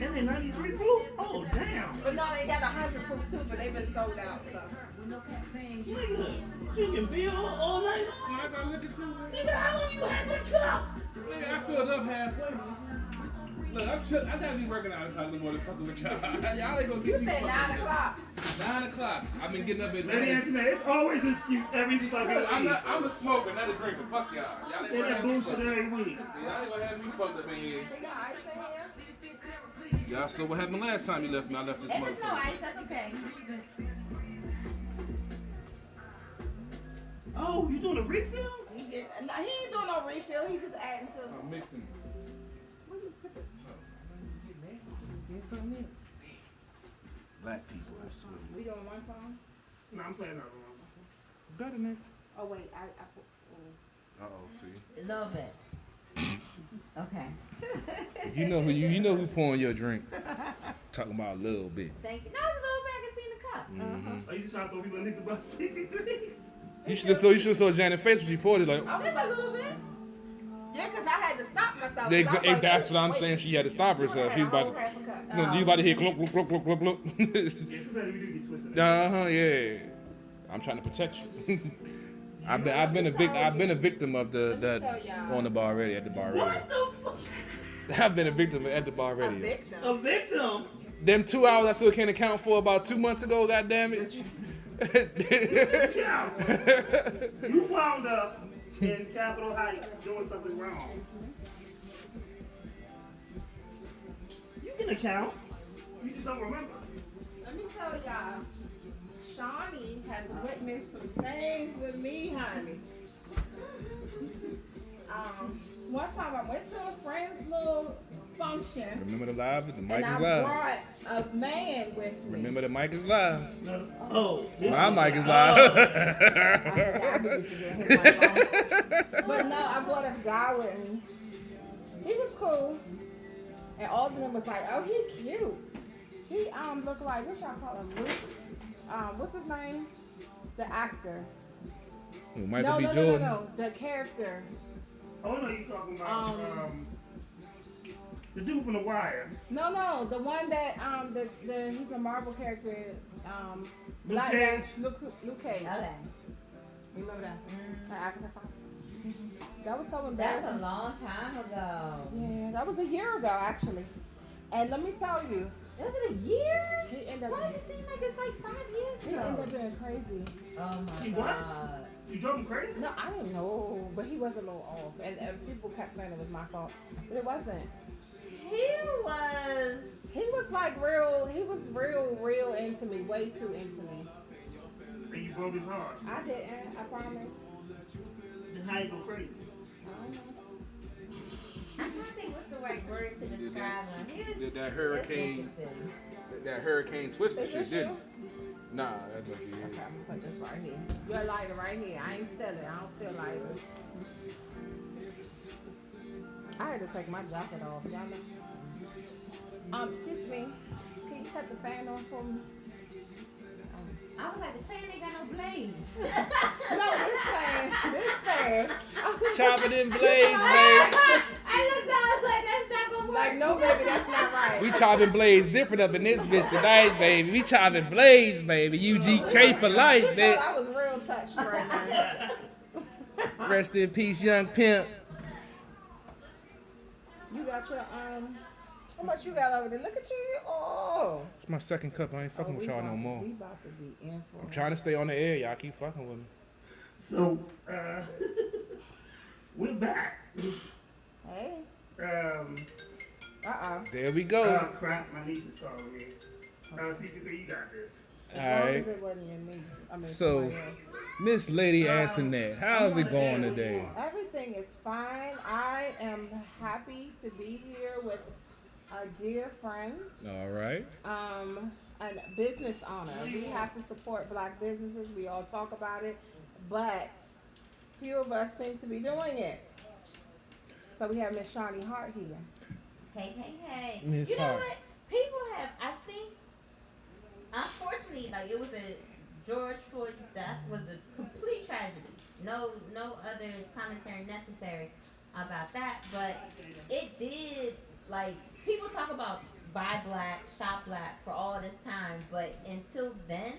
And they 93 proof? Oh, damn. But no, they got 100 proof too, but they've been sold out. So Nigga, drinking beer all night long? I gotta look at you. Nigga, how long you had that cup? Nigga, I filled up halfway. Look, I gotta be working out if I live motherfucker with y'all. Y'all ain't gonna you get me said fucking 9 up. o'clock. 9 o'clock. I've been getting up at Lady 9. Antoinette, it's always an excuse every fucking week. I'm a smoker, not a drinker. Fuck y'all. Y'all ain't Say gonna that have me bullshit fucked up. every week. Y'all ain't gonna have me fucked up in here. They got ice in here. Y'all, so what happened last time you left me? I left this If it's no motherfucker. ice, that's okay. Oh, you doing a refill? He ain't doing no refill. He just adding to. I'm mixing. Black people, I swear. We doing one song? No, I'm playing another one. Better nigga. Oh wait, I put. Uh-oh, see. A little bit. Okay. You know who pouring your drink. Talking about a little bit. Thank you. No, it's a little bit. I can see in the cup. Are you just trying to throw people in the bus CP3? You should have saw Janet's face when she poured it. Like, I was a little bit. Yeah, because I had to stop myself. 'Cause I was like, that's what I'm wait, saying. She had to stop herself. She's about to. half a cup. You about to hear gluk gluk gluk gluk gluk gluk. Yeah, sometimes we do get twisted. Yeah. I'm trying to protect you. I've been a victim of the on the bar already at the bar already. What the fuck? I've been a victim at the bar A already. victim. A victim? Them 2 hours I still can't account for about 2 months ago. God damn it. You wound up in Capitol Heights doing something wrong. You can account. You just don't remember. Let me tell y'all, Shawnee has witnessed some things with me, honey. One time I went to a friend's little function, Remember the live? The mic and is I live. brought a man with me. Remember the mic is live. No. Oh, this My is mic is live. live. I knew you should get his mic on. But no, I brought a guy with me. He was cool. And all of them was like, oh, he cute. He looked like, what y'all call him? Luke? What's his name? The actor. Michael B. Jordan. No. The character. Oh, no, you talking about the dude from The Wire. No, the one that he's a Marvel character. Luke Cage. Luke Cage. Okay. Remember that? That actor. That was so That's embarrassing. a long time ago. Yeah, that was a year ago actually. And let me tell you, Was it a year? he ended Why up does it seem like it's like 5 years he ended ago? up being crazy. Oh my He what? god. You drove him crazy? No, I didn't know, but he was a little off, and people kept saying it was my fault, but it wasn't. He was like real. He was real into me, way too into me. And you broke his heart. I didn't. I promise. Then how you go crazy? I don't know. I'm trying to think what's the right word to describe him. He was, Did that it's hurricane, interesting. that hurricane twister Is shit, this didn't you? it? Nah, that's what she Okay, is. I'm gonna put this right here. Your lighter right here. I ain't stealing. I don't steal lighters. I had to take my jacket off. Y'all know. Excuse me. Can you cut the fan on for me? I was like, the fan ain't got no blades. No, this fan. This fan. Chopping in blades, man. I looked down, I was like, that's not gonna Like, no, baby, that's not right. We chopping blades different up in this bitch tonight, baby. We chopping blades, baby. UGK for life, She thought bitch. I was real touched right now. Rest in peace, young pimp. You got your how much you got over there? Look at you. Oh. It's my second cup. I ain't fucking with y'all no more. We about to be in for I'm trying to stay on the air. Y'all keep fucking with me. So, we're back. Hey. There we go. Crap, my niece is calling me. CP3, you got this. As All long right. as it wasn't your niece. I mean, So, somebody else. Miss Lady Antoinette, how's it going today? Everything is fine. I am happy to be here with a dear friend, All right. a business owner. We have to support black businesses. We all talk about it, but few of us seem to be doing it. So we have Miss Shawnee Hart here. Hey. Miss You know Hart. what? People have, I think, unfortunately, like it was George Floyd's death was a complete tragedy. No other commentary necessary about that, but it did, like, people talk about buy black, shop black for all this time, but until then,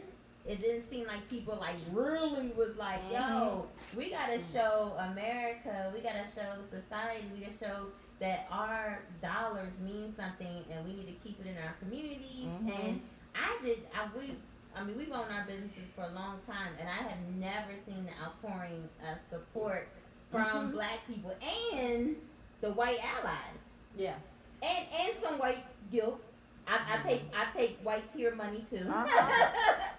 it didn't seem like people like really was like, yo, we gotta show America, we gotta show society, we gotta show that our dollars mean something and we need to keep it in our communities. And we've owned our businesses for a long time, and I have never seen the outpouring of support from black people and the white allies. Yeah. And some white guilt. I take white tear money too.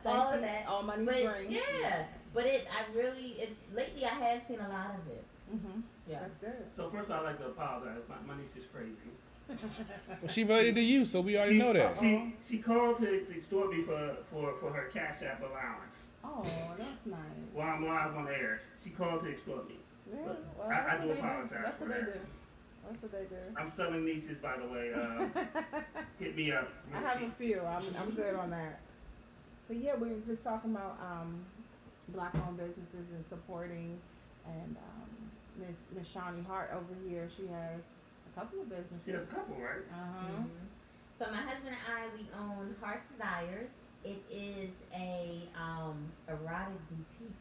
All of that. All money's But green. yeah, but lately I have seen a lot of it. Yeah. That's good. So first I'd like to apologize. My niece is crazy. Well, she related to you, so we already know that. She called to extort me for her Cash App allowance Oh, that's nice. while I'm live on the air. She called to extort me. Yeah, But well, I that's do what they apologize That's for what they that. do. That's what they do. I'm selling nieces, by the way. Hit me up. I have a few. I'm good on that. But yeah, we were just talking about black-owned businesses and supporting, and Miss Shawnee Hart over here. She has a couple of businesses. She has a couple, right? So my husband and I, we own Heart's Desires. It is a erotic boutique.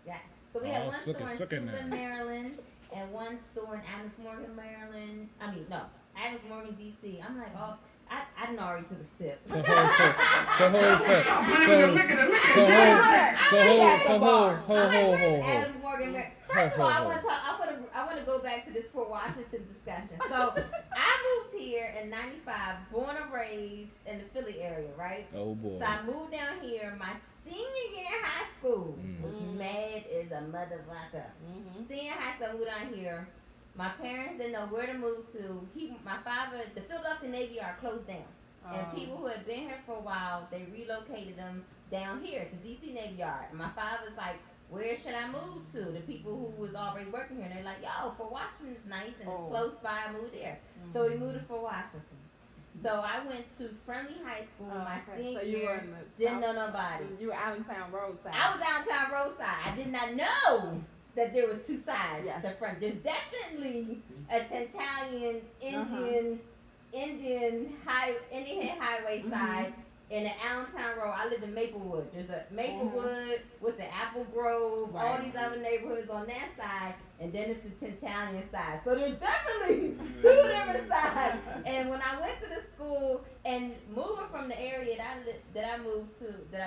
Yeah. So we have one store in Suitland, Maryland, and one store in Adams Morgan, Maryland. Adams Morgan, DC. I'm like, I done already took a sip. So hold. Adams Morgan, Maryland. First of all, I want to go back to this Fort Washington discussion. So I moved here in '95, born and raised in the Philly area, right? Oh boy. So I moved down here. My senior year in high school was mad as a motherfucker. Senior high school, I moved down here. My parents didn't know where to move to. My father, the Philadelphia Navy Yard closed down. And people who had been here for a while, they relocated them down here to DC Navy Yard. And my father's like, where should I move to? The people who was already working here, and they're like, yo, Fort Washington's nice and it's close by. I moved there. So we moved to Fort Washington. So I went to Friendly High School my senior year. Didn't know nobody. You were Allentown Roadside. I was downtown Roadside. I did not know that there was two sides to front. There's definitely a Tantalian Indian Head Highway side. In the Allentown Road, I live in Maplewood. There's a Maplewood, what's the Apple Grove, all these other neighborhoods on that side, and then it's the Tantalian side. So there's definitely two different sides. And when I went to the school and moving from the area that I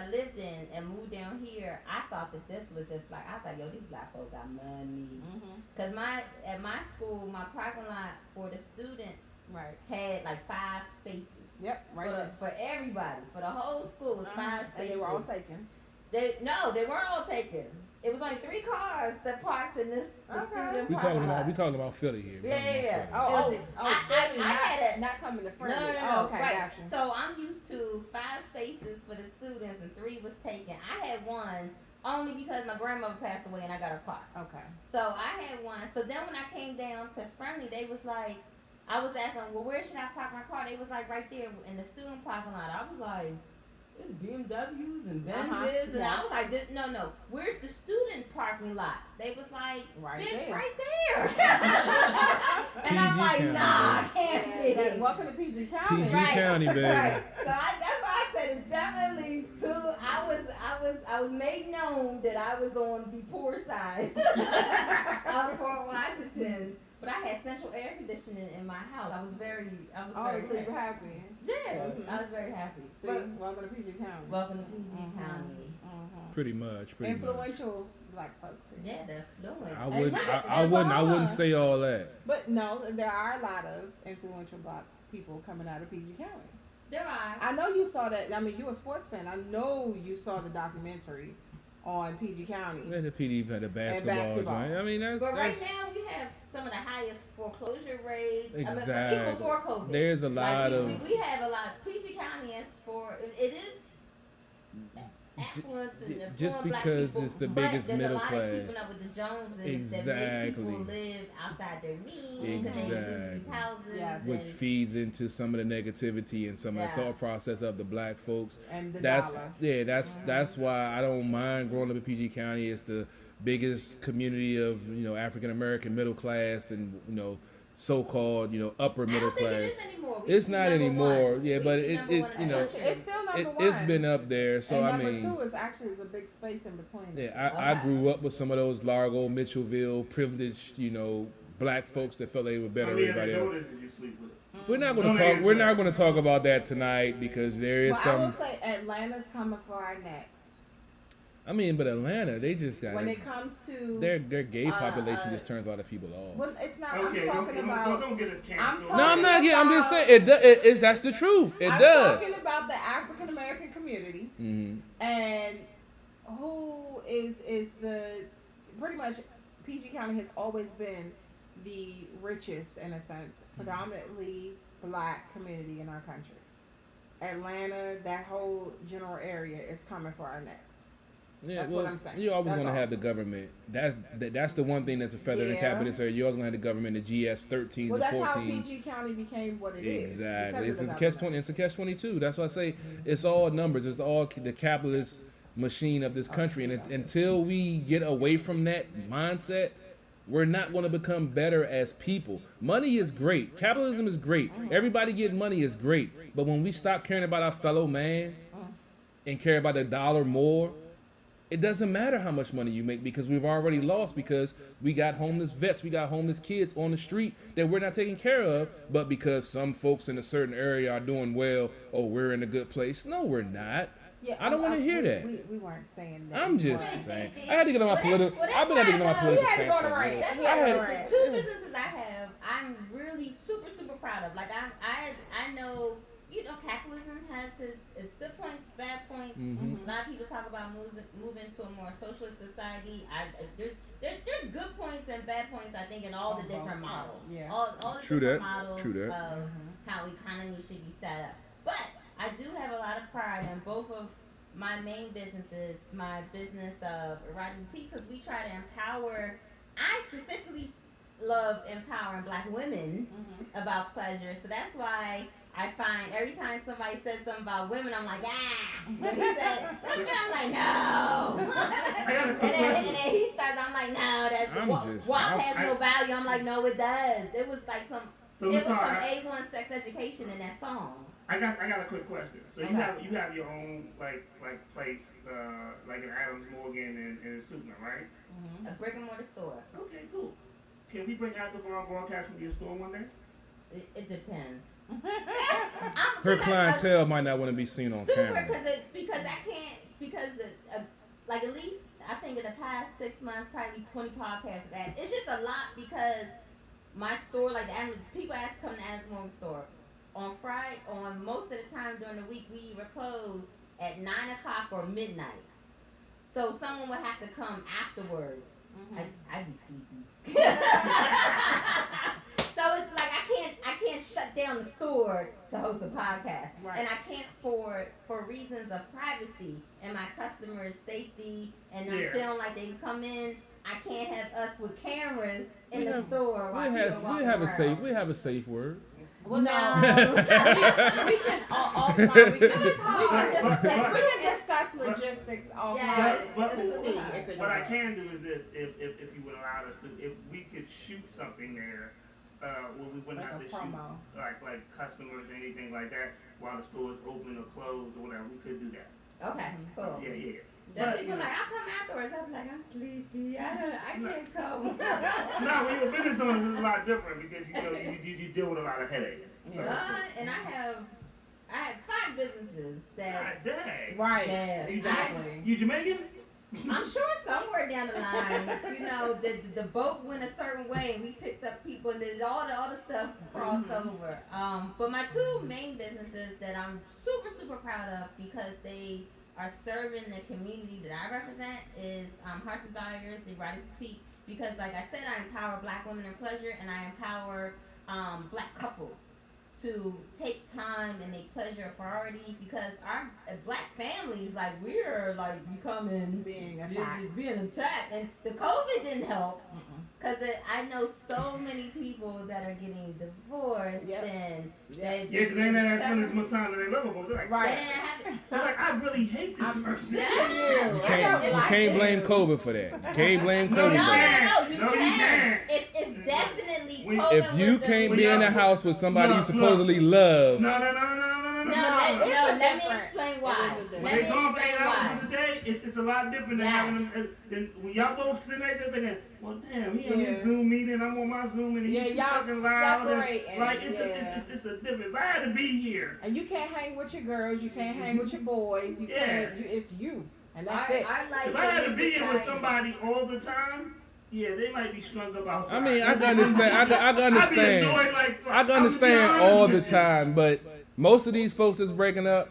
lived in and moved down here, I thought that this was just like, I was like, yo, these black folks got money. Because at my school, my parking lot for the students had like 5 spaces. Yep, for everybody, for the whole school was 5 spaces. And they were all taken. They weren't all taken. It was only 3 cars that parked in the student parking lot. We talking about Philly here. Yeah. I had not coming to Friendly. No. Okay, right. gotcha. So I'm used to 5 spaces for the students and 3 was taken. I had 1 only because my grandmother passed away and I got a car. Okay. So I had 1. So then when I came down to Friendly, they was like, I was asking, well, where should I park my car? They was like, right there in the student parking lot. I was like, it's BMWs and Benzes, Uh-huh, and I yes. was like, no, where's the student parking lot? They was like, Right bitch, there. right there. And I'm PG like, County, nah, I can't Yeah, fit. welcome to PG County. PG Right. County, baby. Right. So that's why I said it's definitely too. I was made known that I was on the poor side of Fort Washington, but I had central air conditioning in my house. I was very Oh, very so you're happy. yeah, Mhm. I was very happy. See, But welcome to PG County. welcome to PG Mhm. County. Mhm. Pretty much. Pretty much. Influential black folks. here. Yeah, the fluent. I wouldn't. look I, at I wouldn't. I wouldn't Obama. say all that. But no, there are a lot of influential black people coming out of PG County. There are. I know you saw that. I mean, you're a sports fan. I know you saw the documentary on PG County. Yeah, the PD, the basketball basketball. joint. I mean, that's. But right that's now we have some of the highest foreclosure rates. I mean, Exactly. even before COVID. There's a lot like, of. we have a lot. PG County is for it is affluence and affluent just black because people, it's the but biggest there's middle a lot class. of keeping up with the Joneses that make Exactly. people live outside their means. Because they lose Exactly. these houses. Yes. Which and, feeds into some of the negativity and some of Yeah. the thought process of the black folks. And the That's dollar. yeah. That's why I don't mind growing up in PG County. It's the biggest community of African American middle class and so-called upper I middle don't think class. it is anymore. We It's see not number anymore. one. Yeah, We but see it number one in the know, It's, country. it's still number one. it's been up there. So and I number mean. two is actually a big space in between. Yeah, I grew up with some of those Largo, Mitchellville, privileged, black folks that felt they were better How than many everybody else. notices you sleep with? We're not going No to talk. names, We're right? not going to talk about that tonight because there is Well, I will some. say Atlanta's coming for our next. I mean, but Atlanta, they just got When it comes to their gay population uh, just turns a lot of people off. well, it's not. Okay, I'm talking about. don't get us I'm canceled. talking No, I'm not getting. I'm just saying that's the truth. It I'm does. talking about the African American community Hmm. and who is the pretty much PG County has always been the richest in a sense, predominantly black community in our country. Atlanta, that whole general area is coming for our next. Yeah, That's well, what I'm saying. you always That's want to all. have the government. That's the one thing that's a feather in the Yeah. cap of this area. You always want to have the government, the GS 13, Well, the that's 14. how PG County became what it is. Exactly. because It's of a the catch 20. It's a catch 22. That's why I say it's all numbers. It's all the capitalist machine of this country. And until we get away from that mindset, we're not going to become better as people. Money is great. Capitalism is great. Everybody getting money is great. But when we stop caring about our fellow man and care about the dollar more, it doesn't matter how much money you make because we've already lost because we got homeless vets, we got homeless kids on the street that we're not taking care of, but because some folks in a certain area are doing well, oh, we're in a good place. No, we're not. Yeah, I don't want to hear that. We weren't saying that. I'm We just weren't. saying. I had to get on my political. I've been had to get on my why, political we had to stance go to for a rant. minute. That's We why had to the rant. two businesses I have, I'm really super proud of. Like I know, capitalism has its good points, bad points. Mhm. A lot of people talk about moving to a more socialist society. There's good points and bad points. I think in all the different models. Yeah. All the True different that. models True that. of how economy should be set up. But I do have a lot of pride in both of my main businesses, my business of Erotic Boutiques, because we try to empower. I specifically love empowering black women about pleasure, so that's why I find every time somebody says something about women, I'm like, When he said, I'm like, no. got a quick and then question. he starts, I'm like, no, WAP has no value. I'm like, no, it does. It was like some A1 sex education in that song. I got a quick question. So Okay. you have your own like place like in Adams Morgan and in Sutton, right? A brick and mortar store. Okay, cool. Can we bring out the broadcast from your store one day? It depends. Her clientele might not want to be seen on Super, camera. because I can't, like at least I think in the past 6 months, probably 20 podcasts of ads. It's just a lot because my store, like the Adams, people ask to come to the Adams Morgan store. On Friday, on most of the time during the week, we either close at 9 o'clock or midnight. So someone would have to come afterwards. I'd be sleepy. So it's like I can't shut down the store to host a podcast, Right. and I can't for reasons of privacy and my customers' safety and them Yeah. feeling like they can come in. I can't have us with cameras in We the have- store while We people walking have a around. safe. We have a safe word. Well, No. we can offline. We can discuss But- logistics offline Yes. But- to see if it. What I can do is this: if you would allow us to, if we could shoot something there, where we wouldn't Like have a to shoot promo. like customers or anything like that while the store is open or closed or whatever, we could do that. Okay, cool. Yeah. Then But, people like, I'll come afterwards. I'm like, I'm sleepy. I can't come. no, when you're a business owner, it's a lot different because you deal with a lot of headache. So, And I have 5 businesses God that. dang. Right. Yeah. Exactly. You Jamaican? I'm sure somewhere down the line, the boat went a certain way, and we picked up people, and then all the stuff crossed over. But my 2 main businesses that I'm super, super proud of because they are serving the community that I represent is Heart's Desires, the erotic boutique. Because, like I said, I empower Black women in pleasure, and I empower Black couples to take time and make pleasure a priority. Because our Black families, like, we're like becoming Being attacked. and the COVID didn't help. Because I know so many people that are getting divorced Yep. and Yeah, because they ain't had spend as much time as they lovable. They're like, They Right. didn't have they're like, I really hate this I'm person. serious. You can't blame COVID for that. You can't blame No, COVID you for that. you No, you can. can't. It's definitely We- COVID If you was the- can't be in a house with somebody you Look, supposedly love, No. let me difference. explain It why. is a difference. When Let they me gone for 8 explain hours why. of the day, it's a lot different than Yes. having them. Than when y'all both sitting at each other thinking, well, damn, he on Yeah. his Zoom meeting, I'm on my Zoom, and Yeah, he's too y'all fucking loud. separate And, like, and- it's a different. If I had to be here, And you can't hang with your girls. You can't hang with your boys. You Yeah. can't. It's you, and that's it. I like if I had to this be here with time. somebody all the time, yeah, they might be strung up outside. I mean, I can understand. I can I'd be understand. annoyed like fuck. I can I'm understand gonna be honest all the with you. time, but most of these folks that's breaking up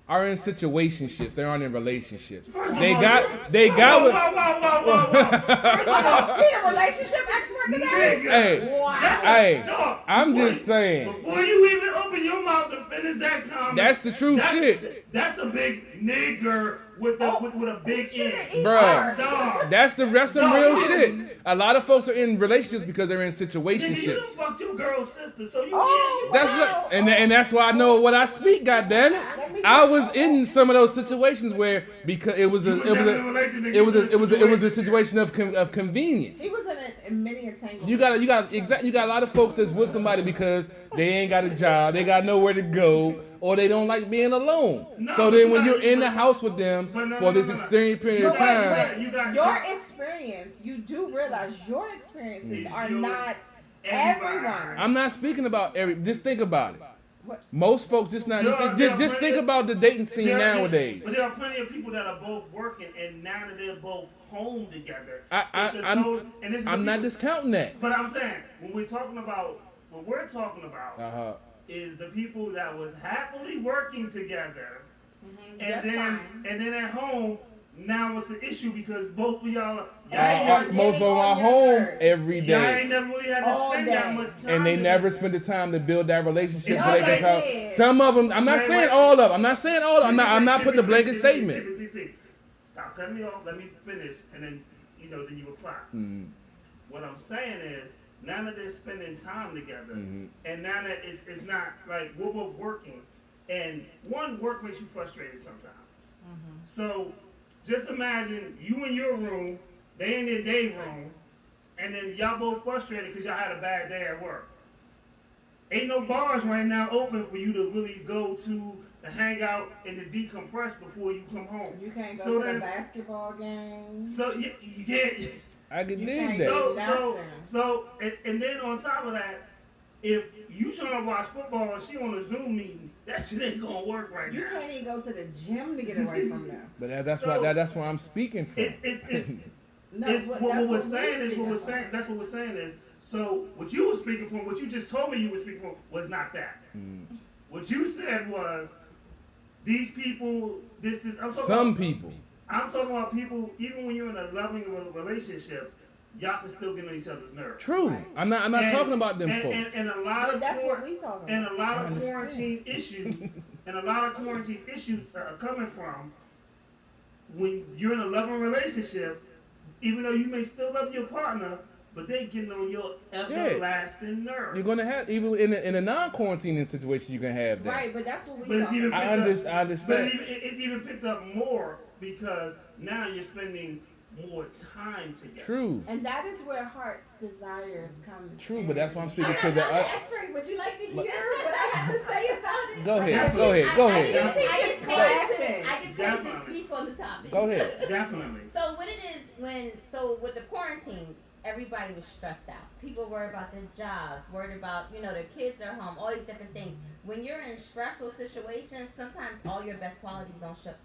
are in situationships. They aren't in relationships. They got Whoa, what. First of all, Be a relationship expert today. nigga. Hey, Wow. hey, Dog, I'm before just saying. Before you even open your mouth to finish that comment, That's the true shit. That's a big nigger with a big N. Bruh. Dog. That's some real No. shit. A lot of folks are in relationships because they're in Nigga, you situationships. done fucked your girl's sister, so you Oh, can't. That's what, and that's why I know what I speak. Goddamn it, I was in some of those situations where because it was a situation of convenience. He was in many entanglements. You got a lot of folks that's with somebody because they ain't got a job, they got nowhere to go, or they don't like being alone. No, So then when no, you're in the house with them but no, for no, this no, no. extended period of But time, wait, You got- your experience, you do realize your experiences Is are yours. not Everybody. everyone. I'm not speaking about just think about it. What? Most folks just not just think about the dating scene nowadays. But there are plenty of people that are both working, and now that they're both home together, and this is I'm the not people- discounting that. But I'm saying when we're talking about what we're talking about Uh-huh. is the people that was happily working together, and That's then fine. and then at home now it's an issue because both of y'all ain't never, Most of them are on your home nerves. every y'all day. ain't never really had to All spend day. that much time. And they never together. spend the time to build that relationship No, so they they can talk. did. Some of them, I'm not Wait, saying wait. all of them. I'm not saying all of them. I'm not putting a blanket statement. Stop cutting me off. Let me finish, and then then you reply. Mhm. What I'm saying is, now that they're spending time together, Mhm. and now that it's not like we're both working, and one work makes you frustrated sometimes. So just imagine you in your room, they in their day room, and then y'all both frustrated because y'all had a bad day at work. Ain't no bars right now open for you to really go to hang out and to decompress before you come home. You can't go So to then- the basketball game. So you can't. I can You dig can't that. So, and then on top of that, if you trying to watch football and she on a Zoom meeting, that shit ain't gonna work right You now. can't even go to the gym to get away from them. But that's So- why I'm speaking from. It's No, it's but what that's we're what saying is speaking what we're from. saying. That's what we're saying is. So what you were speaking from, what you just told me you were speaking from, was not that. What you said was these people. I'm talking Some about, people. I'm talking about people. Even when you're in a loving relationship, y'all can still get on each other's nerves. True. Right. I'm not And- talking about them and, folks. And a lot But of that's what we talking and about. a lot I of understand. quarantine issues and a lot of quarantine issues are coming from when you're in a loving relationship. Even though you may still love your partner, but they getting on your everlasting nerve. You're gonna have even in a non-quarantining situation, you can have that. Right, but that's what we. But it's even I understand. But it's even picked up more because now you're spending more time together. True. And that is where heart's desires come. True, but that's why I'm speaking I'm to not the. the expert. Would you like to hear what I have to say about it? Go ahead. I- Go ahead. Go I ahead. get paid classes. I get paid to Definitely. speak on the topic. Go ahead. Definitely. So what it is with the quarantine, everybody was stressed out. People worried about their jobs, worried about, their kids are home, all these different things. When you're in stressful situations, sometimes all your best qualities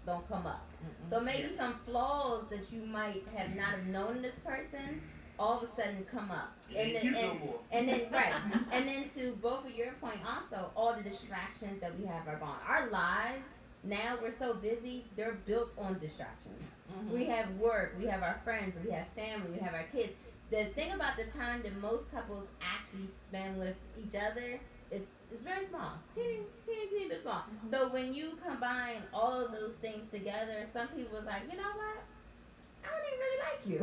don't come up. So maybe Yes. some flaws that you might have not have known in this person all of a sudden come up. It ain't cute no more. And then right. And then to both of your point also, all the distractions that we have are gone. Our lives now, we're so busy, they're built on distractions. We have work, we have our friends, we have family, we have our kids. The thing about the time that most couples actually spend with each other, it's very small. Teeny bit small. So when you combine all of those things together, some people was like, you know what? I don't even really like you.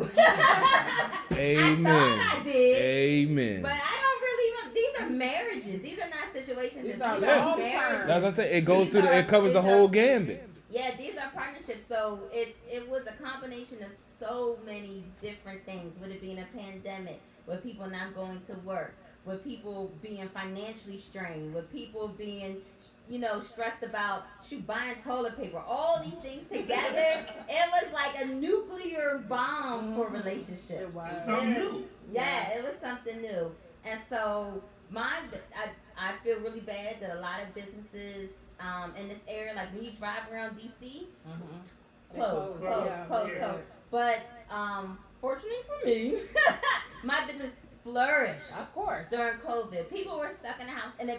Amen. I thought I did. Amen. But I don't really. These are marriages. These are not situations. These These are are long marriages. As I say, it goes through it covers the whole gambit. Yeah, these are partnerships. So it was a combination of so many different things. With it being a pandemic, with people not going to work, with people being financially strained, with people being, stressed about buying toilet paper. All these things together, it was like a nuclear bomb for relationships. It was. Something new. Yeah, it was something new. And so I feel really bad that a lot of businesses in this area, like when you drive around DC, close. Yeah. But fortunately for me, my business flourished Of course. during COVID. People were stuck in the house, and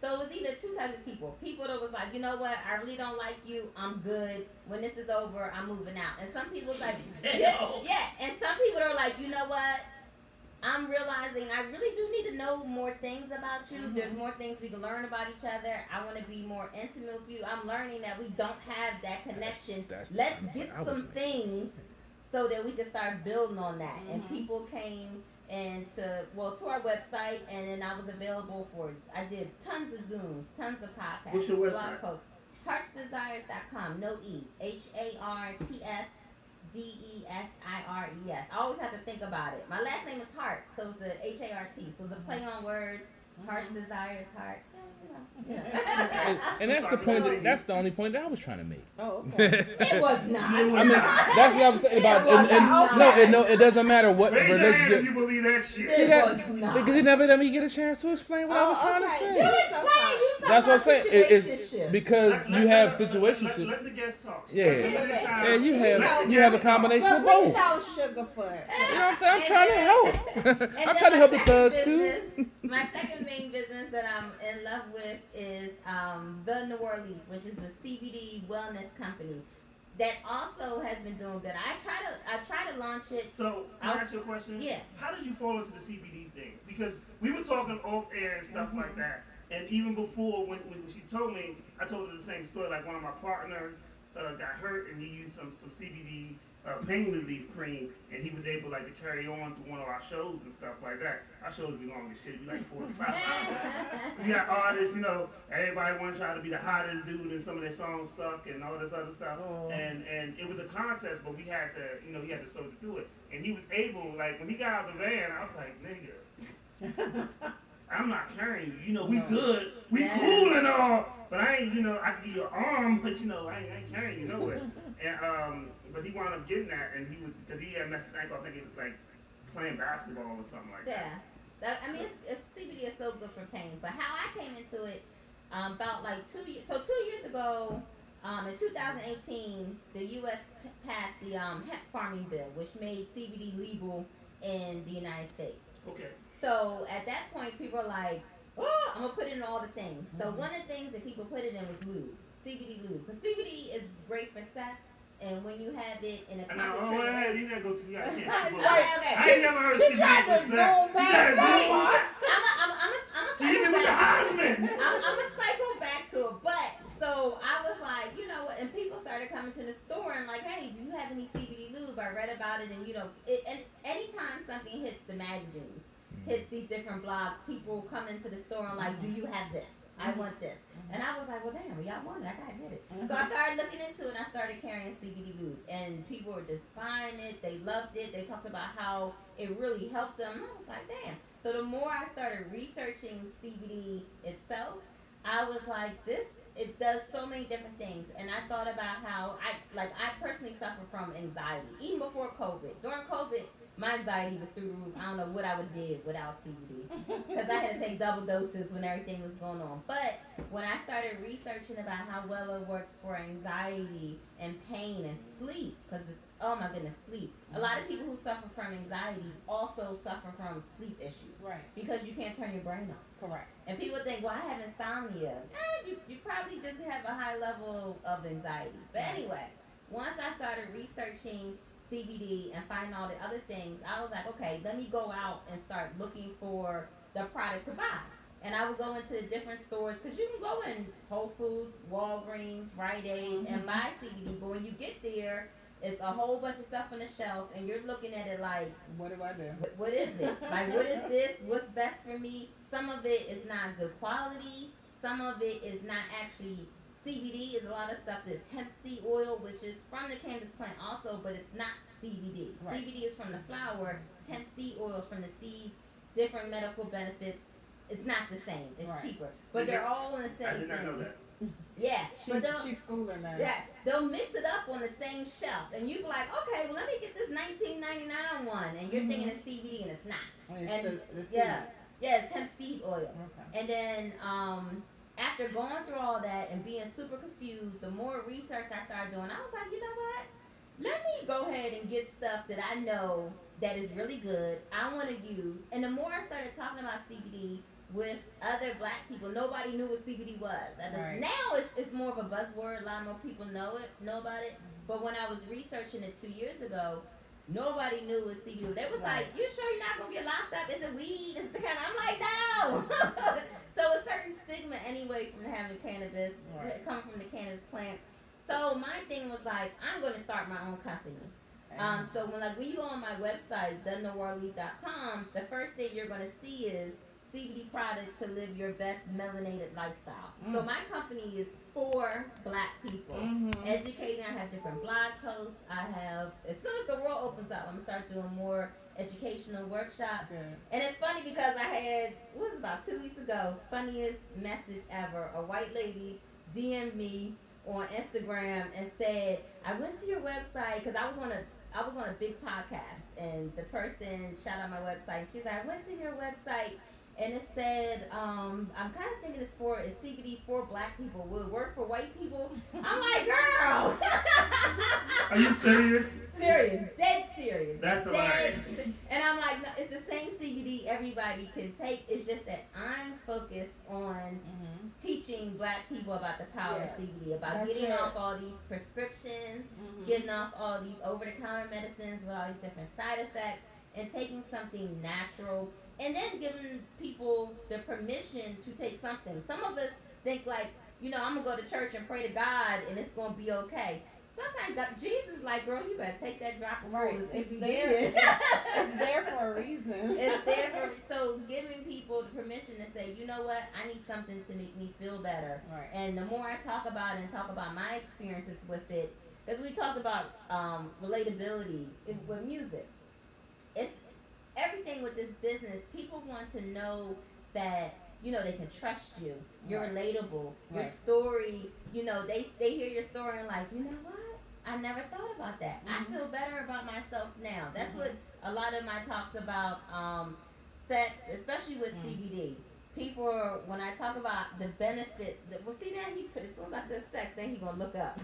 so it was either two types of people. People that was like, you know what, I really don't like you, I'm good. When this is over, I'm moving out. And some people was like, yeah. And some people are like, you know what, I'm realizing I really do need to know more things about you. There's more things we can learn about each other. I want to be more intimate with you. I'm learning that we don't have that connection. Let's get some things so that we can start building on that. And people came to our website, and then I was available I did tons of Zooms, tons of podcasts, What's your website? blog posts. Heartsdesires.com, no E, HARTSDESIRES. I always have to think about it. My last name is Hart, so it's a HART, so it's a play on words. Heart's Desires, Heart. And that's the point. That's the only point that I was trying to make. Oh, okay. It was not. I mean, that's what I was saying about. No, it doesn't matter what Raise your hand if relationship. you believe that shit. It that- was not. Because you never let me get a chance to explain what I was trying to You say. explain. You That's what I'm saying. It's situationships. because you have situationships. Let the guests talk. Yeah. Yeah, And you have a combination But of we both. know Sugarfoot. You know what I'm saying? I'm trying to help. And I'm then trying to help the my thugs second too. business- My second main business that I'm in love with is the New Orleans, which is a CBD wellness company that also has been doing good. I try to launch it. So, can I ask you a question? Yeah. How did you fall into the CBD thing? Because we were talking off air and stuff like that. And even before, when she told me, I told her the same story. Like one of my partners got hurt and he used some CBD pain relief cream, and he was able to carry on through one of our shows and stuff like that. Our shows be long as shit, be like 4 to 5 hours. We got artists, everybody want to try to be the hottest dude, and some of their songs suck and all this other stuff. And it was a contest, but we had to, he had to soldier through it. And he was able, when he got out of the van, I was like, nigga, I'm not carrying you. We good, we cool and all, but I ain't, I can give you an arm, but I ain't carrying you nowhere. And but he wound up getting that, and because he had messed his ankle, I think it was playing basketball or something like that. Yeah. I mean, CBD is so good for pain. But how I came into it, about 2 years. So 2 years ago, in 2018, the U.S. passed the hemp farming bill, which made CBD legal in the United States. Okay. So at that point, people are like, "Oh, I'm gonna put it in all the things." So one of the things that people put it in was lube, CBD lube, because CBD is great for sex. And when you have it in a concentrated, you gotta go to the Okay. I ain't never heard She tried to zoom back. I'm She hit me with the Heisman. I'm gonna cycle back to it, but so I was like, you know what? And people started coming to the store and like, hey, do you have any CBD lube? I read about it, and and anytime something hits the magazines, hits these different blogs, people come into the store and like, do you have this? I want this. And I was like, well, damn, y'all want it, I gotta get it. So I started looking into it, and I started carrying CBD lube, and people were just buying it. They loved it. They talked about how it really helped them. And I was like, damn. So the more I started researching CBD itself, I was like, it does so many different things. And I thought about how I personally suffer from anxiety, even before COVID. During COVID, my anxiety was through the roof. I don't know what I would did without CBD, because I had to take double doses when everything was going on. But when I started researching about how well it works for anxiety and pain and sleep, because it's, oh my goodness, sleep. A lot of people who suffer from anxiety also suffer from sleep issues. Right. Because you can't turn your brain off. Correct. And people think, well, I have insomnia. You probably just have a high level of anxiety. But anyway, once I started researching CBD and finding all the other things, I was like, okay, let me go out and start looking for the product to buy. And I would go into the different stores, because you can go in Whole Foods, Walgreens, Rite Aid, and buy CBD. But when you get there, it's a whole bunch of stuff on the shelf, and you're looking at it like, what do I do? What is it? Like, what is this? What's best for me? Some of it is not good quality. Some of it is not actually CBD. Is a lot of stuff that's hemp seed oil, which is from the cannabis plant also, but it's not CBD. Right. CBD is from the flower. Hemp seed oil is from the seeds. Different medical benefits. It's not the same. It's Right. cheaper, but they're all on the same I did not thing. know that. Yeah, but She's schooling now. yeah, they'll mix it up on the same shelf, and you be like, okay, well, let me get this $19.99 one, and you're thinking it's CBD, and it's not. It's And the seed. yeah, it's hemp seed oil. Okay. And then after going through all that and being super confused, the more research I started doing, I was like, you know what? Let me go ahead and get stuff that I know that is really good, I want to use. And the more I started talking about CBD with other black people, nobody knew what CBD was. Right. Now it's more of a buzzword. A lot more people know about it. But when I was researching it 2 years ago, nobody knew what CBD was. They was Right. like, you sure you're not going to get locked up? Is it weed? Is it the kind of, I'm like, no. So a certain stigma anyway from having cannabis, Right. coming from the cannabis plant. So my thing was like, I'm going to start my own company. So when you go on my website, thenoirleaf.com, the first thing you're going to see is CBD products to live your best melanated lifestyle. So my company is for black people. Educating, I have different blog posts. I have, as soon as the world opens up, I'm going to start doing more educational workshops. Good. And it's funny because I had, it was about 2 weeks ago, funniest message ever. A white lady DM'd me on Instagram and said, I went to your website because I was on a big podcast, and the person shout out my website. She's like, I went to your website and it said, I'm kind of thinking it's CBD for black people. Will it work for white people? I'm like, girl. Are you serious? Serious, dead serious. That's dead hilarious. And I'm like, no, it's the same CBD everybody can take. It's just that I'm focused on teaching black people about the power Yes. of CBD, about That's getting it. off all these prescriptions, getting off all these over-the-counter medicines with all these different side effects, and taking something natural, and then giving people the permission to take something. Some of us think like, I'm gonna go to church and pray to God and it's gonna be okay. Sometimes Jesus is like, girl, you better take that drop of Right. full of It's CBD. there. It's there for a reason. It's there for, so giving people the permission to say, you know what, I need something to make me feel better. Right. And the more I talk about it and talk about my experiences with it, because we talked about relatability with music. It's everything with this business. People want to know that they can trust you. You're Right. relatable. Your Right. story. They hear your story and like, you know what? I never thought about that. I feel better about myself now. That's what a lot of my talks about sex, especially with CBD. People are, when I talk about the benefit, see now as soon as I said sex, then he gonna look up.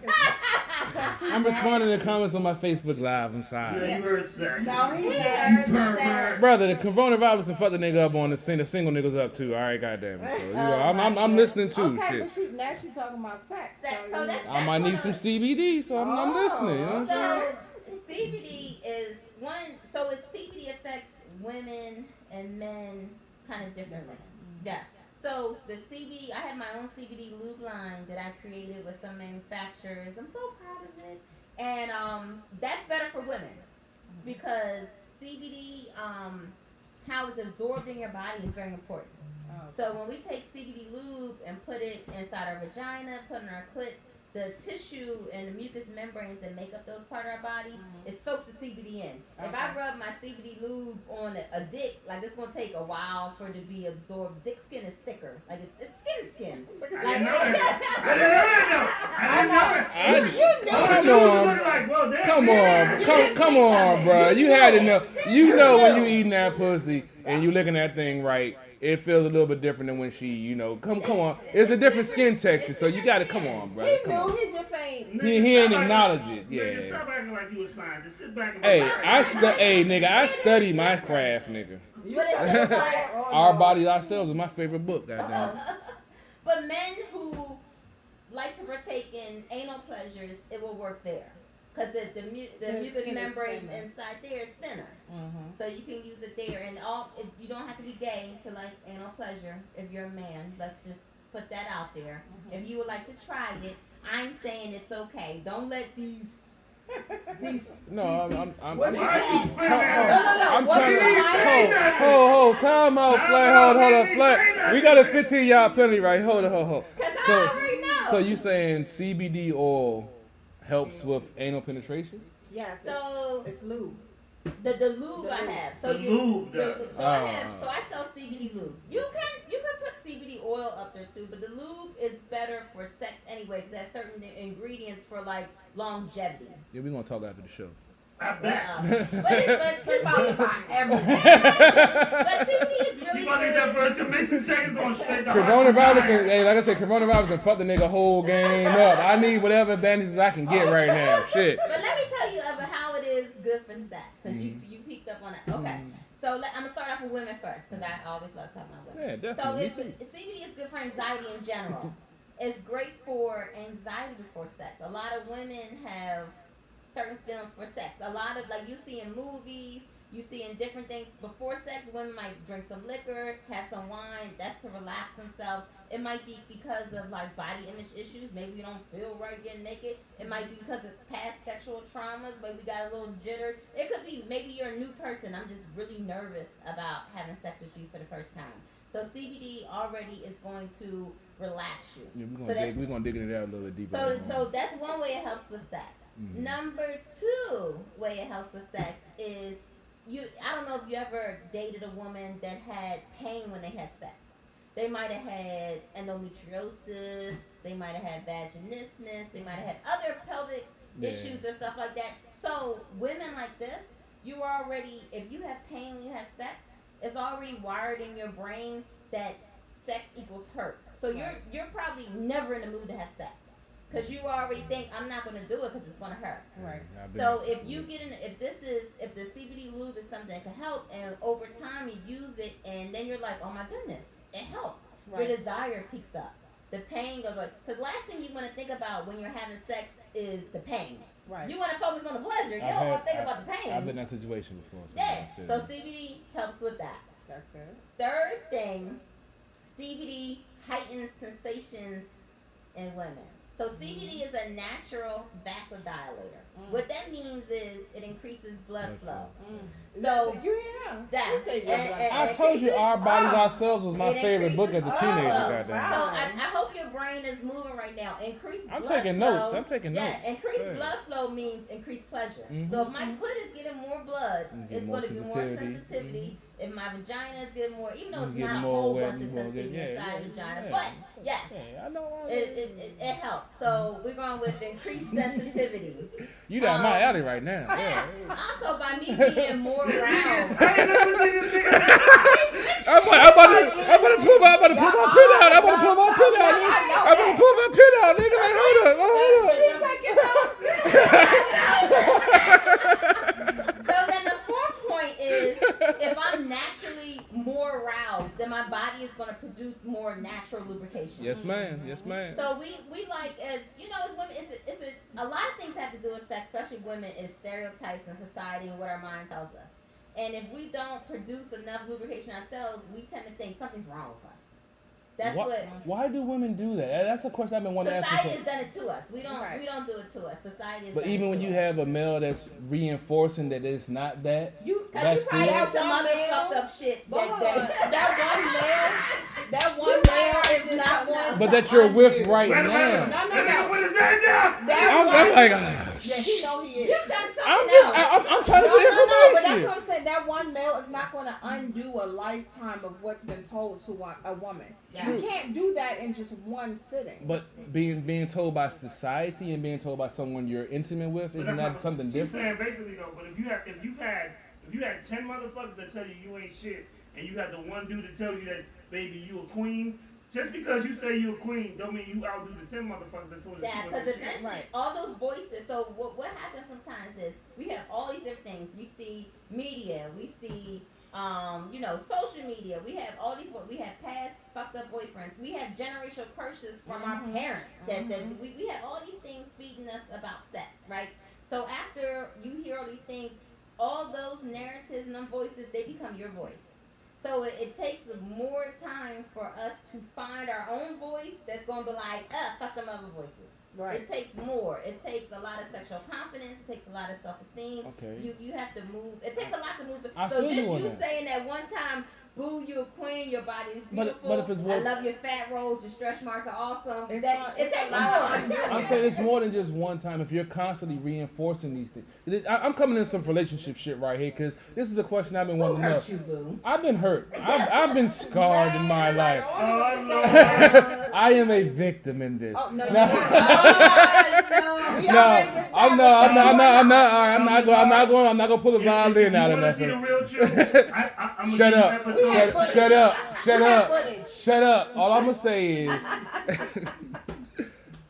I'm responding to comments on my Facebook Live. I'm sorry. Yeah, you heard sex. No, he He didn't. heard pervert. sex. Brother, the Corona Robinson fucked the nigga up on the single niggas up too. All right, goddamn it. So, I'm listening too. Okay, Shit. but she's talking about sex. Sex, so that's- I might need some CBD, so I'm listening. You know what I'm saying? So CBD is one. So CBD affects women and men kind of differently. Yeah. So the CBD, I have my own CBD lube line that I created with some manufacturers. I'm so proud of it, and that's better for women because CBD, how it's absorbed in your body is very important. Oh, So when we take CBD lube and put it inside our vagina, put it in our clit, the tissue and the mucous membranes that make up those parts of our bodies, it soaks the CBD in. If I Okay. rub my CBD lube on a dick, like it's gonna take a while for it to be absorbed. Dick skin is thicker, like it's skin is skin. I didn't know that. I didn't know that. Come You was on, looking like, well, damn, come man. on, come on, bro. You had to know. You know when you eating that pussy and you licking that thing right, it feels a little bit different than when she, you know, come on. It's a different skin texture, so you gotta come on, bro. He Come on. knew, he just ain't. Nigga, He ain't stop acknowledge acting- it. Nigga, Yeah. stop acting like you a scientist. Sit back and Hey, relax. hey, nigga, I study my craft, nigga. But it's just like, Our Bodies Ourselves is my favorite book, goddamn. but men who like to partake in anal pleasures, it will work there. Because the mucous skin is membranes thinner. inside there is thinner. Mm-hmm. So you can use it there. And you don't have to be gay to like anal pleasure if you're a man. Let's just put that out there. If you would like to try it, I'm saying it's okay. Don't let these. No, I'm What's Why his you name? putting that? I'm What's trying his name? to hold, time out, Flat, hold up, Flat. We got a 15-yard penalty, right? Hold. Because I So, already know. so you saying CBD oil helps with anal penetration? Yes. So- it's lube. The lube I have. So The you, lube the- does. so I sell CBD lube. You can put CBD oil up there too, but the lube is better for sex anyway because it has certain ingredients for like longevity. Yeah, we're gonna talk after the show. I bet. But it's all about everything. But CBD is really You gonna need that good. first commission check is going straight to Coronavirus, hey, like I said, coronavirus can fuck the nigga whole game up. I need whatever advantages I can get right now. Shit. But let me tell you about how it is good for sex, since you picked up on it. Okay, so I'm gonna start off with women first because I always love talking about women. Yeah, So definitely. CBD is good for anxiety in general. It's great for anxiety before sex. A lot of women have certain feelings for sex. A lot of like you see in movies, you see in different things before sex. Women might drink some liquor, have some wine. That's to relax themselves. It might be because of like body image issues. Maybe you don't feel right getting naked. It might be because of past sexual traumas. Maybe we got a little jitters. It could be maybe you're a new person. I'm just really nervous about having sex with you for the first time. So CBD already is going to relax you. Yeah, So we're gonna dig into that a little bit deeper. So, later on. so that's one way it helps with sex. Mhm. Number two way it helps with sex is I don't know if you ever dated a woman that had pain when they had sex. They might have had endometriosis, they might have had vaginismus, they might have had other pelvic issues or stuff like that. So women like this, you already, if you have pain when you have sex, it's already wired in your brain that sex equals hurt. So you're probably never in the mood to have sex. Because you already think I'm not going to do it because it's going to hurt. Right. I've been So in- if you get in, if the CBD lube is something that can help, and over time you use it, and then you're like, oh my goodness, it helped. Right. Your desire peaks up. The pain goes away. Because last thing you want to think about when you're having sex is the pain. Right. You want to focus on the pleasure. You don't want to think about the pain. I've been in that situation before. So Yeah. shit. So CBD helps with that. That's good. Third thing, CBD heightens sensations in women. So CBD is a natural vasodilator. What that means is it increases blood flow. So you hear? that You say and- I told you, Our Bodies Ah. Ourselves was my it favorite book as a increases teenager. blood flow. Goddamn. So I hope your brain is moving right now. Increased I'm blood taking flow. notes. I'm taking notes. Yeah, increased Yeah. blood flow means increased pleasure. Mhm. So if my clit is getting more blood, Get it's more going to be more sensitivity. sensitivity. If my vagina is getting more, even though it's You get not a more whole wet, bunch of you gonna get- sensitivity inside the vagina, yeah. but yes, Yeah, I know. it helps. So we're going with increased sensitivity. You got my alley right now. Yeah. Also, by me being more aroused. I ain't never seen this nigga. I'm about to pull my pin out. I'm about to pull my pin out, nigga. I'm about to pull my pin out, nigga. Like, hold up. So then the fourth point is, if I'm naturally more aroused, then my body is going to produce more natural lubrication. Yes, ma'am. Yes, ma'am. So we like, as you know, as women, it's a lot of things have to do with sex, especially women, is stereotypes in society and what our mind tells us. And if we don't produce enough lubrication ourselves, we tend to think something's wrong with us. That's why, what why do women do that? That's a question I've been wanting to ask. society has done it to us. We don't Right. we don't do it to us. Society has But done even it when to you us. have a male that's reinforcing that it's not that, Cause you that's probably still- have some That other one fucked male- up shit But hold that on, that one You male is might not have going but to that you're with undo. right Wait a minute. now. No, That nigga put his hand down. That I'm one- like, Yeah, he know he is. you done something I'm else. trying to No, get no, no, but that's information. what I'm saying. That one male is not going to undo a lifetime of what's been told to a woman. Yeah. You can't do that in just one sitting. But being told by society and being told by someone you're intimate with, isn't that something She's different? saying basically though, but if you had 10 motherfuckers that tell you ain't shit, and you got the one dude that tells you that baby you a queen, just because you say you a queen, don't mean you outdo the 10 motherfuckers that told you Yeah, she because wasn't shit. eventually Right. all those voices. So what happens sometimes is we have all these different things. We see media. We see social media. We have all these. We have past fucked up boyfriends. We have generational curses from our parents. That we have all these things feeding us about sex, right? So after you hear all these things, all those narratives and them voices, they become your voice. So it takes more time for us to find our own voice that's going to be like, fuck them other voices. Right. It takes more. It takes a lot of sexual confidence. It takes a lot of self-esteem. Okay. You have to move. It takes a lot to move. I So feel just you on you that. saying that one time, boo, you a queen. Your body is But beautiful. if it's I what- love your fat rolls. Your stretch marks are awesome. It's That not- it it's takes a lot. more. I'm saying it's more than just one time. If you're constantly reinforcing these things, I'm coming in some relationship shit right here because this is a question I've been Who wanting to know. hurt you, boo? I've been hurt. I've been scarred in my life. Oh, Lord. I am a victim in this. Oh, no, No. you're not. Oh, We No, already I'm established not gonna pull a violin out If of you want to see the that. real truth, I'm gonna Shut give you up. episode. Shut up. Shut We have up. footage. Shut up. All I'm gonna say is,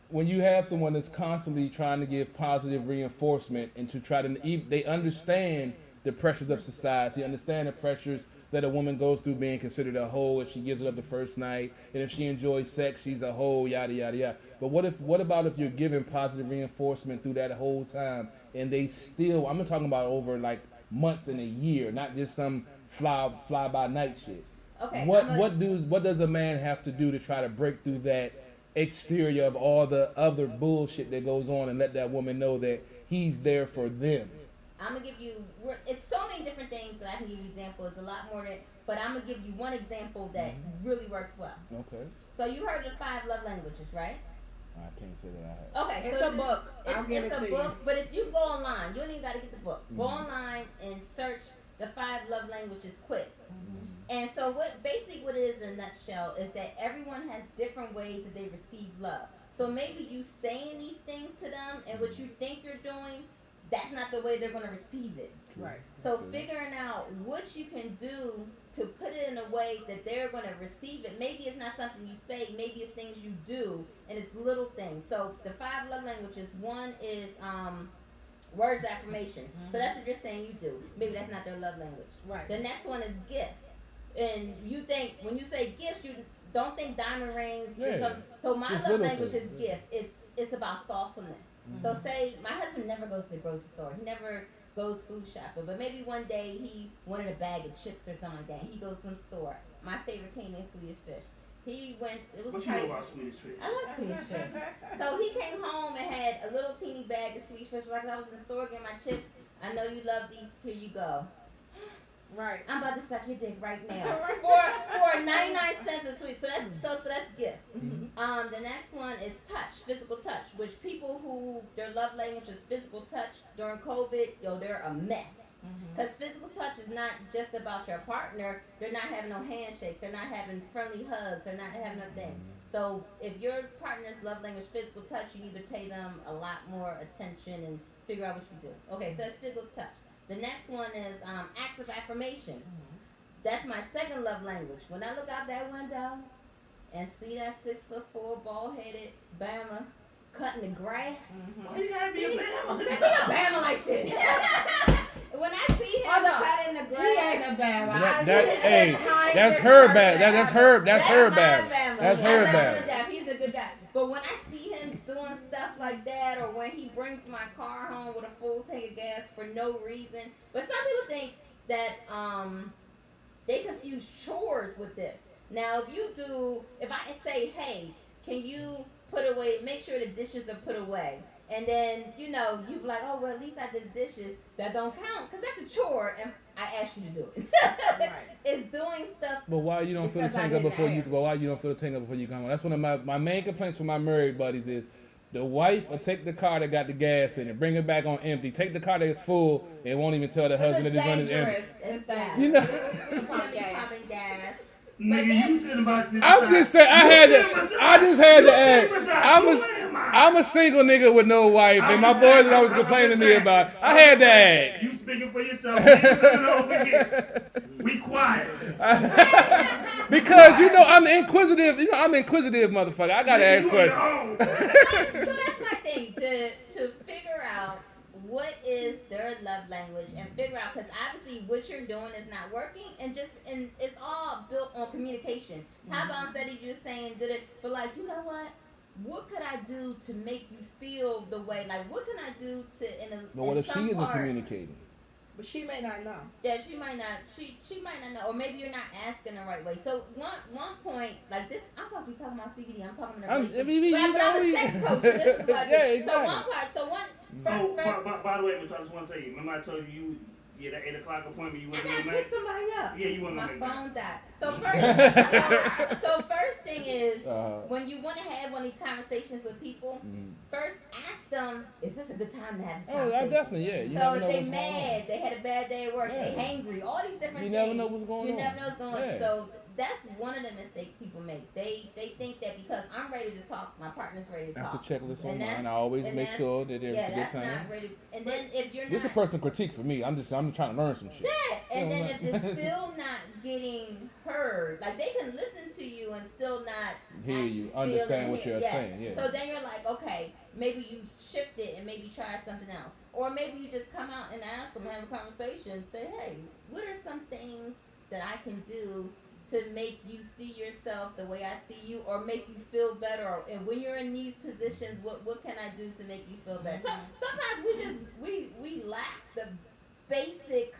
when you have someone that's constantly trying to give positive reinforcement and to try to, they understand the pressures of society, understand the pressures that a woman goes through being considered a hoe if she gives it up the first night, and if she enjoys sex, she's a hoe, yada yada yada. But what about if you're giving positive reinforcement through that whole time, and they still, I'm talking about over like months and a year, not just some fly by night shit. Okay. What does a man have to do to try to break through that exterior of all the other bullshit that goes on and let that woman know that he's there for them? I'm gonna give you. It's so many different things that I can give you examples. A lot more than, but I'm gonna give you one example that really works well. Okay. So you heard of the 5 love languages, right? I can't say that I have. Okay, It's so a book. I'll give it's it a to book, you. but if you go online, you don't even got to get the book. Go online and search the 5 love languages quiz. And so what it is in a nutshell is that everyone has different ways that they receive love. So maybe you saying these things to them and what you think you're doing, that's not the way they're going to receive it. Right. So figuring out what you can do to put it in a way that they're going to receive it. Maybe it's not something you say. Maybe it's things you do, and it's little things. So the 5 love languages. One is words of affirmation. So that's what you're saying you do. Maybe that's not their love language. Right. The next one is gifts. And you think when you say gifts, you don't think diamond rings. Yeah. So my Just love little language things, is gift. It's about thoughtfulness. So say my husband never goes to the grocery store. He never goes food shopping. But maybe one day he wanted a bag of chips or something like that. He goes to some store. My favorite Canadian Swedish fish. He went. It was What you know probably. about Swedish fish? I love Swedish fish. So he came home and had a little teeny bag of Swedish fish. Like I was in the store getting my chips. I know you love these. Here you go. Right. I'm about to suck your dick right now for 99 cents a sweet. So that's gifts. The next one is touch, physical touch, which people who their love language is physical touch during COVID, they're a mess. Because physical touch is not just about your partner. They're not having no handshakes. They're not having friendly hugs. They're not having nothing. So if your partner's love language is physical touch, you need to pay them a lot more attention and figure out what you do. Okay, so that's physical touch. The next one is acts of affirmation. That's my second love language. When I look out that window and see that 6'4" bald-headed Bama cutting the grass, Why you gotta be a man? he a Bama like shit. When I see him cutting the grass, He ain't a bad That's her bad. That's her bad. That's her bad. He's a good guy. But when I see him doing stuff like that, or when he brings my car home with a full tank of gas for no reason, but some people think that they confuse chores with this. Now, if I say, hey, can you put away, make sure the dishes are put away. And then, you be like, oh, well, at least I did the dishes. That don't count, because that's a chore, and I asked you to do it. Right. It's doing stuff. But why you don't fill the Because I tank up didn't before you? ask. But why you don't fill the tank up before you come home? That's one of my main complaints from my married buddies is the wife will take the car that got the gas in it, bring it back on empty, take the car that's full, and won't even tell the husband that It's the gun is empty. dangerous. It's dangerous. You know, It's gonna be pumping gas. Nigga, you sitting about to I'm just saying. I just had to ask. I'm a single nigga with no wife, and my boys that always complaining to me about. I had to ask. You speaking for yourself. Over here. We quiet. Because I'm the inquisitive. I'm the inquisitive motherfucker. I gotta ask questions. So that's my thing, to figure out what is their love language and figure out, because obviously what you're doing is not working, and it's all built on communication. How about instead of you just saying did it, but like, you know what could I do to make you feel the way, like what can I do to But what if she isn't part, communicating? But she may not know. yeah, she might not know, or maybe you're not asking the right way. So one point, like this, I'm supposed to be talking about CBD. I'm talking about relationship, but I'm a sex coach. And this is what I do. Yeah, exactly. By the way, Miss, I just want to tell you. Remember I told you that 8 o'clock appointment you I went to gotta make? pick somebody up. Yeah, you want to My make phone that. died. So first thing is, Uh-huh. when you want to have one of these conversations with people, first ask them, is this a good time to have this Oh, conversation? I definitely, yeah. You So never if know they what's going on. mad, they had a bad day at work, Yeah. they hangry, all these different You things. never know what's going You on. never know what's going on. Yeah. So that's one of the mistakes people make. They think that because I'm ready to talk, my partner's ready to That's a talk. checklist on And mine. that's- I always and make that's- sure that there's Yeah, a good that's time. not ready. And then if you're This is a not, personal critique for me. I'm just trying to learn some shit. yeah, and Yeah, then I'm if not- it's still not getting heard, like they can listen to you and still not Hear actually you, feel understand it. what you're Yeah. saying. Yeah. So then you're like, okay, maybe you shift it and maybe try something else, or maybe you just come out and ask them, have a conversation, say, hey, what are some things that I can do to make you see yourself the way I see you, or make you feel better, and when you're in these positions, what can I do to make you feel better? So sometimes we lack the basic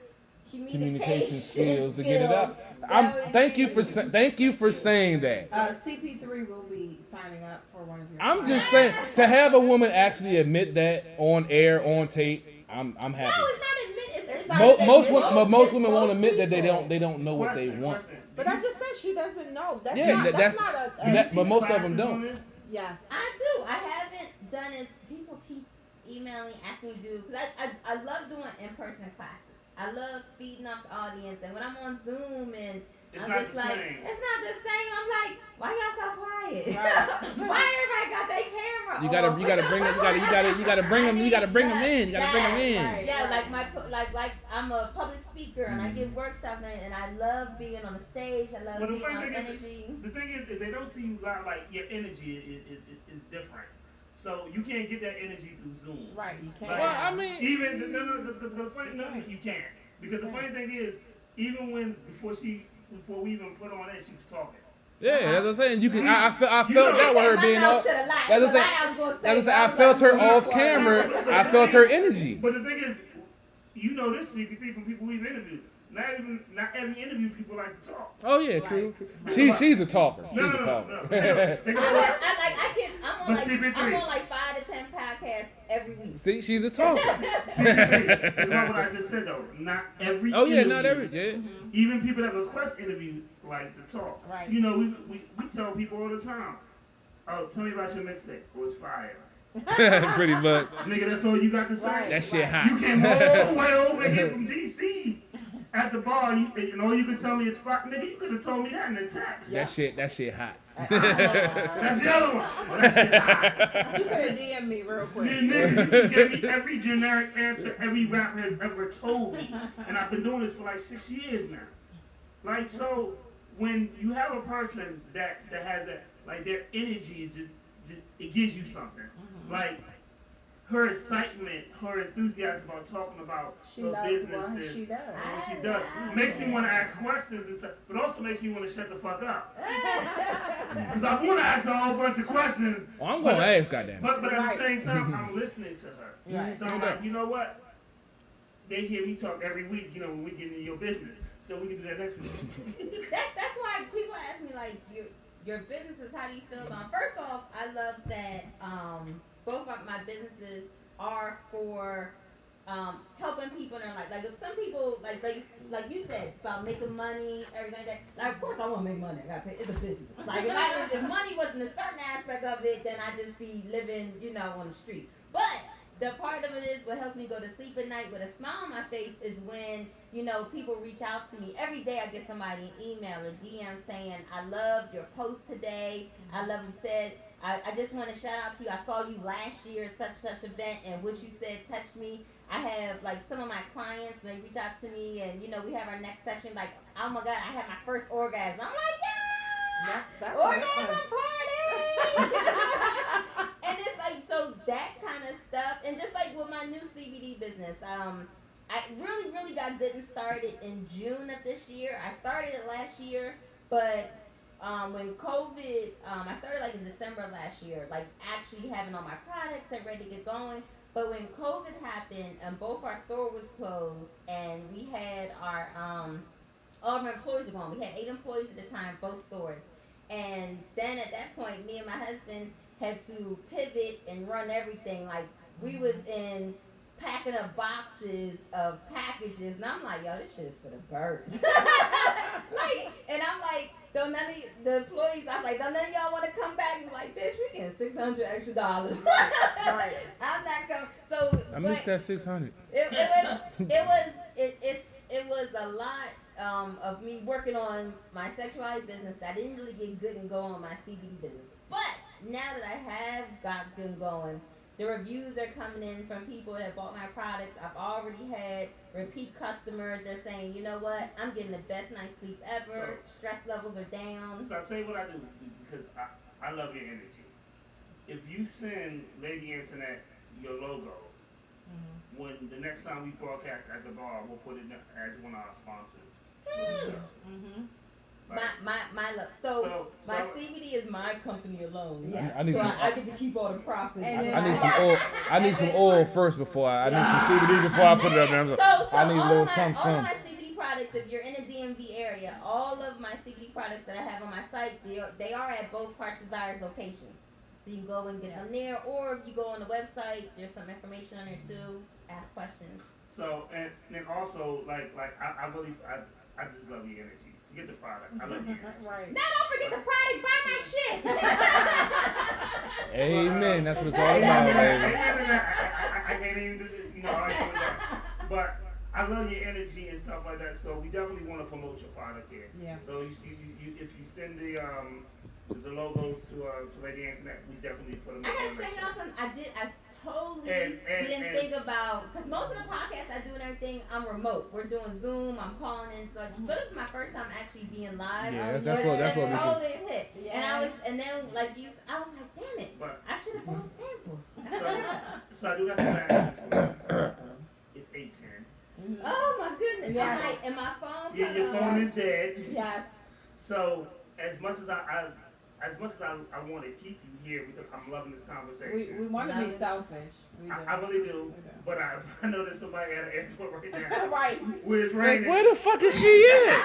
Communication skills to get it skills. out. That would Thank be- you for saying that. CP3 will be signing up for one of your. I'm just saying to have a woman actually admit that on air, on tape. I'm No, happy. it's not admit. It's not Most admit. women, but most It's women won't both admit that people. they don't know what they Question. want. But I just said she doesn't know. That's Yeah, not. that's- not a. but most of them Classes don't. on this? Yes. I do. I haven't done it. People keep emailing, asking me to do, because I love doing in-person classes. I love feeding off the audience, and when I'm on Zoom and It's I'm not just the like, same. it's not the same. I'm like, why y'all so quiet? Right. Why everybody got their camera You on? gotta bring them. You gotta bring them in. You gotta bring them in. Right. Yeah, like I'm a public speaker and I give workshops and I love being on the stage. I love Well, the being funny on thing energy. is, the thing is, if they don't see you live, like your energy is different. So you can't get that energy through Zoom. Right. You can't. Like, Well, I mean, Even because the funny you can't, because the funny thing is, even before we even put on that, she was talking. yeah, as I'm saying, you can. I felt You know, that with her My being mouth off. shoulda lied. That's It's a what lie I was gonna say, As I but said, I was felt like, her "Oh, off boy." camera. I felt her energy. But the thing is, you know this CPT from people we've interviewed. Not every interview people like to talk. Oh yeah, true. She's a talker. She's a No. talker. Think about what- I'm on like 5 to 10 podcasts every week. See, she's a talker. Think about what I just said though. Not every. Oh yeah, interview, not every. Yeah. Even people that request interviews like to talk. Right. You know, we tell people all the time. Oh, tell me about your mixtape. Oh, it's fire. Pretty much. Nigga, that's all you got to say. Right. That shit You hot. came all the way over here from DC at the bar, and all you can tell me is fuck, nigga. You could have told me that in the text. That shit hot. That's the other one. That shit hot. You could have DM me real You quick. nigga, you can give me every generic answer every rapper has ever told me, and I've been doing this for like 6 years now. Like, so when you have a person that has that, like their energy is just it gives you something. Like her excitement, her enthusiasm about talking about She her loves businesses. what she does. and she does. Makes me want to ask questions and stuff, but also makes me want to shut the fuck up. Because I want to ask her a whole bunch of questions. Oh, I'm gonna ask, goddamn. But at Right. the same time, I'm listening to her. Right. So I'm like, you know what? they hear me talk every week, you know, when we get into your business. So we can do that next week. That's why people ask me like your businesses. How do you feel about? First off, I love that both of my businesses are for helping people in their life. Like if some people like you said about making money, everything like that. Like of course I want to make money. I gotta pay. It's a business. Like if money wasn't a certain aspect of it, then I'd just be living, you know, on the street. But the part of it is what helps me go to sleep at night with a smile on my face is when, you know, people reach out to me. Every day I get somebody an email or DM saying, I loved your post today. I love you said, I just want to shout out to you. I saw you last year at such event and what you said touched me. I have like some of my clients, they reach out to me and, you know, we have our next session. Like, oh my God, I had my first orgasm. I'm like, yeah! That's Orgasm party! And it's like, so that kind of stuff. And just like with my new CBD business, I really got good and started in June of this year. I started it last year, but when COVID, I started like in December of last year, like actually having all my products and ready to get going. But when COVID happened and both our store was closed and we had our, all of our employees were gone. We had 8 employees at the time, both stores. And then at that point, me and my husband had to pivot and run everything. Like we was in packing up boxes of packages, and I'm like, yo, this shit is for the birds. Like, and I'm like, don't none of the employees, I was like, don't none of y'all want to come back? And like, bitch, we getting $600 extra. Right. I'm not coming. So I missed that 600. It was a lot of me working on my sexuality business that I didn't really get good and go on my CBD business. But now that I have got good going, the reviews are coming in from people that bought my products. I've already had repeat customers. They're saying, you know what, I'm getting the best night's sleep ever. Stress levels are down. So I'll tell you what I do because I love your energy. If you send Lady Antoinette your logos, when the next time we broadcast at the bar, we'll put it as one of our sponsors for the show. Like, My look. So my CBD is my company alone. Yes. I need some. I get to keep all the profits. And I need some oil. I need some oil first before I need some CBD before I put it up there. I need a little something. All of my CBD products, if you're in the DMV area, all of my CBD products that I have on my site, they are at both Hearts Desires locations. So you can go and get them there, or if you go on the website, there's some information on there too. Ask questions. So and then also like I just love your energy. Forget the product. I love your energy. Right. Now don't forget the product. Buy my shit. Amen. That's what it's all about, baby. I can't even argue with that. But I love your energy and stuff like that. So we definitely want to promote your product here. Yeah. So if you send the logos to Lady Antoinette, we definitely put them. I gotta send y'all some. I totally didn't and think about, because most of the podcasts I do and everything, I'm remote. We're doing Zoom. I'm calling in. So this is my first time actually being live. Yeah, that's what we do. Totally hit. Yeah. And then like I was like, damn it, But, I should have bought samples. so I do got some messages. It's 8:10. Oh my goodness. Yeah. I'm like, and my phone. Yeah, your phone is dead. Yes. So as much as I want to keep you here because I'm loving this conversation. We want to be selfish. We do. I really do. We do. But I know there's somebody at the airport right now. Right. Where it's Like, raining. where the fuck is she at? I know.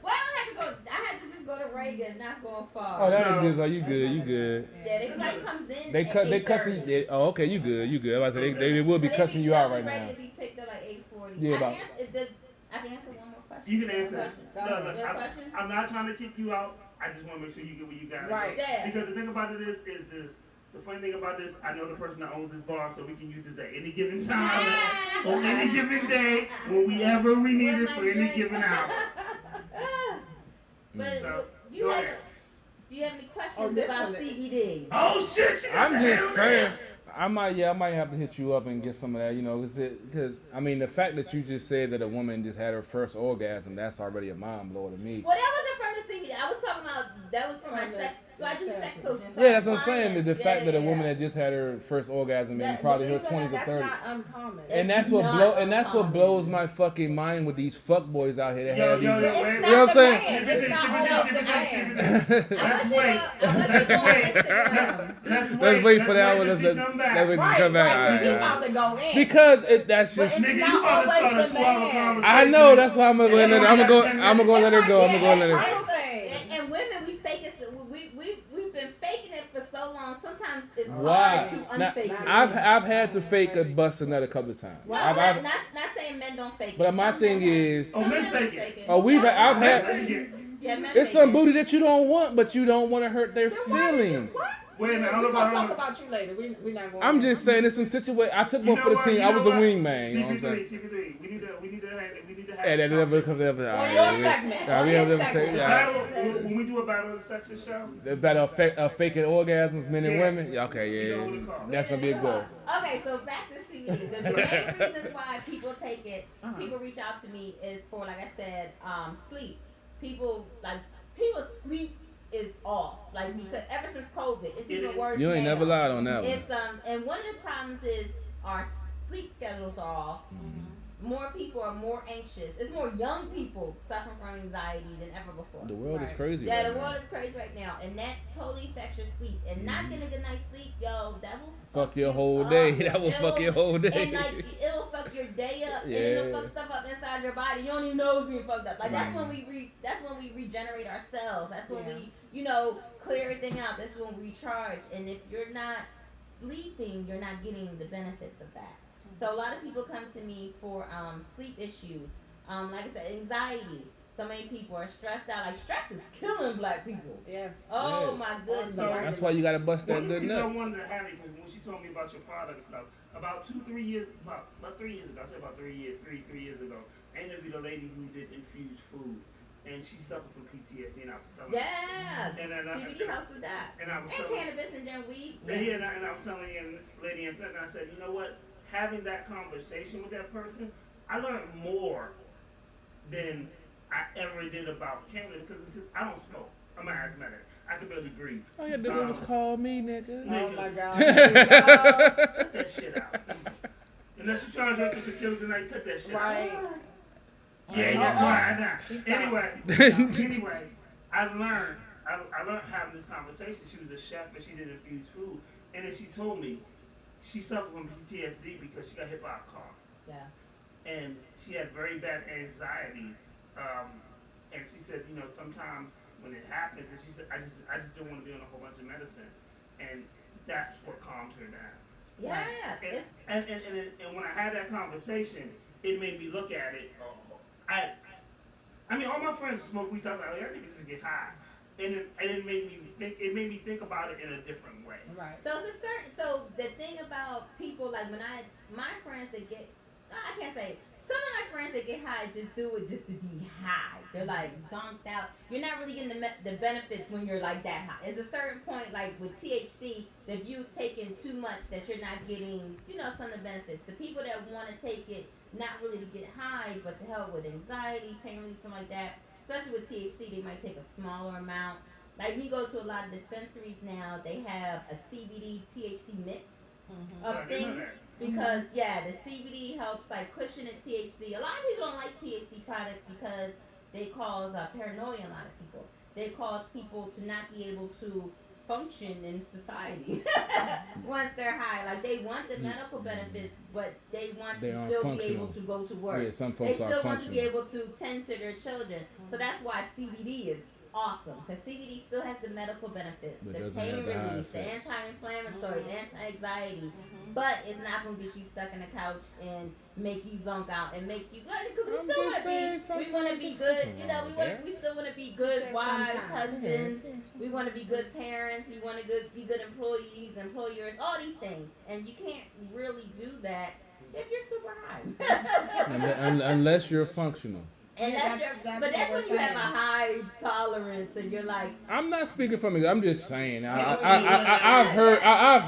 Well, I had to go. I had to just go to Reagan, not going far. Oh, that is good. Oh, you good? You good? Yeah, the flight comes in. They at cussing. 8:30. Oh, okay, you good? You good? I was like, they will be cussing you out right Ready now. to be picked up like 8:40. Yeah, I about- can answer one more question. You can answer. Go No, ahead. Your question? I'm not trying to kick you out. I just want to make sure you get what you got. Right. Yeah. Because the thing about it is this. The funny thing about this, I know the person that owns this bar, so we can use this at any given time, or any given day, whenever we need it for any given hour. But So, do you go have ahead. do you have any Oh, questions this about one is- CBD? Oh shit! She got I'm the just saying. handles. I might have to hit you up and get some of that, because I mean the fact that you just said that a woman just had her first orgasm, that's already a mind blower to me. Well, that wasn't from the CBD. I was talking about that was for my sex. So I do sex coaching. So Yeah, that's what I'm saying. clients- The fact that a yeah. woman that just had her first orgasm in probably her 20s or That's 30s. not uncommon. And It's that's what not uncommon. blows my fucking mind with these fuckboys out here that have these. But it's wait, not you know what I'm the saying? man. It's not always the man. Let's wait. Let's wait for that one. Let's Let's come back. wait to Right, come back. right, 'cause he All right, all about right. to go in. Because that's But just. it's Nigga, not you about to always start a the 2-hour man. conversation. I know. That's why I'm gonna go. And I'm gonna go. it's I'm gonna go let her go. I'm gonna go let her. And women, we fake it. We've been faking it for so long. Sometimes it's Why? hard to Now, unfake it. I've had to fake a bust a nut a couple of times. Well, I've- not saying men don't fake it. But my Some thing men is, Oh, some men men fake do it. I've had. Yeah, men It's fake some it. booty that you don't want, but you don't want to hurt their Then why did you- feelings. What? Wait a minute, I We're don't know gonna about talk about you later. We're not going. I'm just saying, there's some situation. I took one for the team. I was a wingman. You know what I'm saying? CP3. We need to have. Hey, that never comes ever. On your segment. Yeah, On we your have never segment. say. Yeah. Battle, when we do a battle of the sexes show, About faking orgasms, men and Yeah. women. Yeah, okay, You know yeah, what it's called. that's gonna be a good. Okay, so back to CBD. The main reasons why people take it, Uh-huh. people reach out to me is for, like I said, sleep. People sleep is off. Like, because ever since COVID, it's It even is. worse. You ain't now. never lied on that one. It's and one of the problems is our sleep schedules are off. More people are more anxious. It's more young people suffering from anxiety than ever before. The world is Right. crazy. Yeah, right the now. world is crazy right now, and that totally affects your sleep. And not getting a good night's sleep, yo, that will Fuck your you whole up. day. That will It fuck your whole day. And like it'll fuck your day up, and Yeah. it'll fuck stuff up inside your body. You don't even know it's being fucked up. Like that's Right. when we regenerate ourselves. That's when Yeah. we clear everything out. That's when we recharge. And if you're not sleeping, you're not getting the benefits of that. So a lot of people come to me for sleep issues. Like I said, anxiety. So many people are stressed out. Like stress is killing black people. Yes. Oh Yeah. my goodness. That's why you gotta bust one that of the good reasons I nut. wanted to have it because when she told me about your product and stuff, about 3 years ago, I said about 3 years ago, I interviewed a lady who did infused food, and she suffered from PTSD, and I was telling her. Yeah. And CBD helps with that. And I was And telling cannabis and then weed. and I was telling the lady in Clinton, I said, you know what? Having that conversation with that person, I learned more than I ever did about cannabis because I don't smoke. I'm an asthmatic. I can barely breathe. Oh yeah, nigga was call me, nigga. Oh my God. Cut that shit out. Unless you're trying to drink some tequila tonight, cut that shit Right. out. Yeah, He stopped. Anyway, I learned having this conversation. She was a chef and she did infused food, and then she told me she suffered from PTSD because she got hit by a car, Yeah. and she had very bad anxiety. And she said, sometimes when it happens, and she said, I just didn't want to be on a whole bunch of medicine, and that's what calmed her down. Yeah. And, and when I had that conversation, it made me look at it. I mean, all my friends who smoke weed, so I was like, oh, y'all niggas just get high. And it made me think about it in a different way. Right. So the thing about people, like my friends that get, I can't say, some of my friends that get high just do it just to be high. They're like zonked out. You're not really getting the benefits when you're like that high. There's a certain point, like with THC, that if you've taken too much, that you're not getting, some of the benefits. The people that want to take it, not really to get high, but to help with anxiety, pain relief, something like that, especially with THC, they might take a smaller amount. Like when you go to a lot of dispensaries now, they have a CBD THC mix of I didn't know things. that. Because the CBD helps like cushion the THC. A lot of people don't like THC products because they cause paranoia in a lot of people. They cause people to not be able to function in society once they're high. Like they want the medical benefits, but they want They to aren't still be functional. able to go to work. Yeah, some They folks still are want to be functional. able to tend to their children. So that's why CBD is awesome, because CBD still has the medical benefits, But the doesn't pain have the high relief, the effects. anti-inflammatory, the anti-anxiety, but it's not going to get you stuck in the couch and make you zonk out and make you good, because we I'm still just want saying, to be, we want to sometimes be it's good, different, we still want to be good said wives, sometimes. husbands, we want to be good parents, we want to be good employees, employers, all these things, and you can't really do that if you're super high. Unless you're functional. Unless that's but that's what when we're you have a saying. high tolerance and you're like, I'm not speaking from it. I'm just saying. I've Okay. heard. I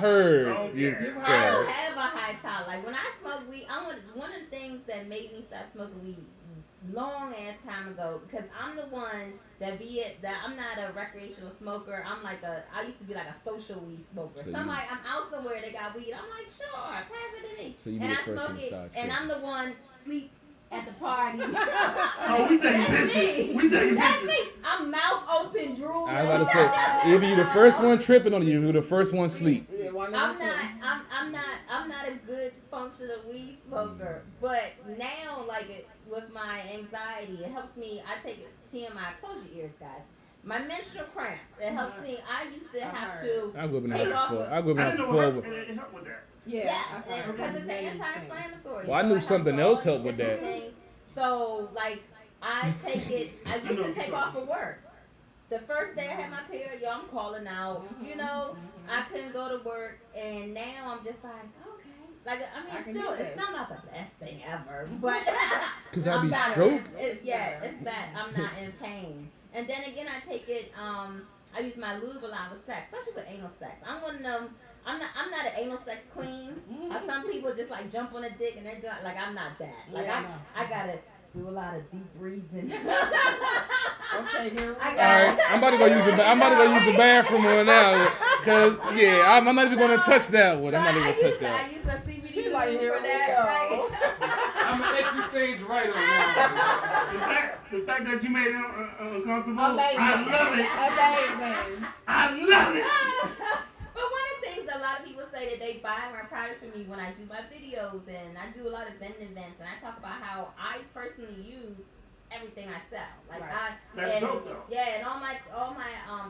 don't have a high tolerance. Like when I smoke weed, one of the things that made me stop smoking weed long ass time ago because I'm the one that I'm not a recreational smoker. I used to be like a social weed smoker. So I'm out somewhere they got weed. I'm like, sure, pass it to me. So you be and the I first one smoke to it, start and tripping. I'm the one sleep at the party. Oh, we taking That's pictures. me. We taking That's pictures. me. I'm mouth open, drooling. I was about to say, either you the first one tripping or you the first one sleep. Yeah, one I'm of the not. I'm not a good functional weed smoker. But now, with my anxiety, it helps me. I take it. TMI. Close your ears, guys. My menstrual cramps. It helps me. I used to have to. I grew up in the take house off. before. I grew up in I the didn't house know before. it helped with that. Yeah, Yes, I've heard because it's many anti-inflammatory. Well, I so knew it helps something all else these helped with different that. things. So, I take it. I used to take off for work. The first day I had my period, I'm calling out. I couldn't go to work, and now I'm just like, okay. I can Still, do it's this. still not the best thing ever, but Cause I I'm be better. stroke. It's bad. I'm not in pain. And then again, I take it. I use my lube a lot with sex, especially with anal sex. I'm one of them. I'm not an anal sex queen. Some people just jump on a dick and they're doing I'm not that. I gotta do a lot of deep breathing. Okay, here we go. I All right, I'm about to go use the bathroom on now, cause I'm not even gonna touch that one. I'm not even gonna touch that. I use a CBD She lube like, for here we that. go. Right? I'm gonna exit stage right on now. The fact that you made it uncomfortable, Amazing. I love it. Amazing. I love it. But one of the things a lot of people say that they buy my products from me when I do my videos, and I do a lot of vending events, and I talk about how I personally use everything I sell. That's dope though. Yeah, and all my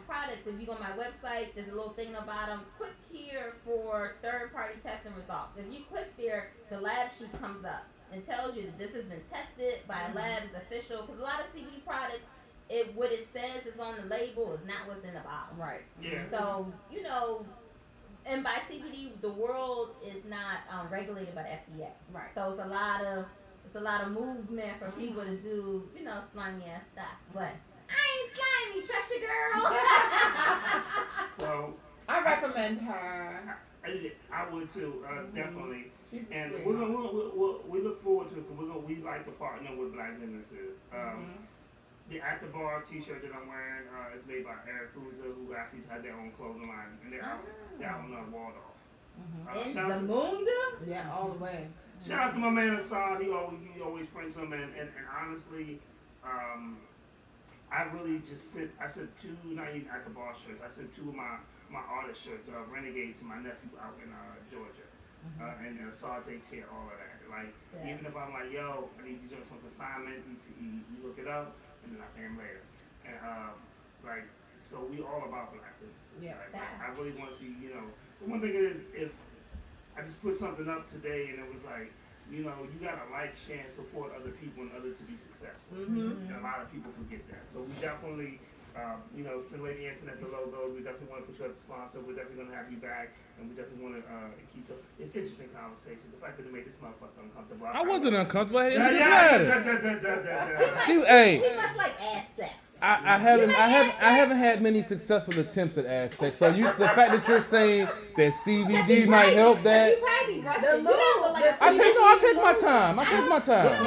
products. If you go on my website, there's a little thing at the bottom. Click here for third-party testing results. If you click there, the lab sheet comes up and tells you that this has been tested by a lab, it's official. Because a lot of CBD products, what it says is on the label is not what's in the bottle. Right. Yeah. So, and by CBD, the world is not regulated by the FDA. Right. So it's a lot of movement for people to do, slimy ass stuff. But I ain't slimy, trust your girl. So I recommend her. I would too, definitely. She's a And sweetheart. we look forward to it because we like to partner with Black businesses. The At the Bar T-shirt that I'm wearing is made by Eric Cruiser, who actually had their own clothing line, and they're out on Waldorf. In Shout out to- Zamunda? Yeah, all the way. Shout out to my man Assad. He always prints them, and honestly, I really just sent 2 not even At the Bar shirts. I sent 2 of my artist shirts, Renegade, to my nephew out in Georgia, and Assad takes care of all of that. Even if I'm like, yo, I need these shirts on consignment, he hook it up, and then I pay him later. And so we all about Black businesses. Yeah. I really want to see, the one thing is if I just put something up today and it was you gotta share, and support other people and others to be successful. And a lot of people forget that. So we definitely, send Lady Antoinette the logo. We definitely want to put you as a sponsor. We're definitely going to have you back. And we definitely want to keep it's interesting conversation. The fact that it made this motherfucker uncomfortable. I wasn't uncomfortable. Hey, He must like ass sex. I haven't had many successful attempts at ass sex. So the fact that you're saying that CBD might help that. You probably be rushing. You don't look like a I take my time. I take my time.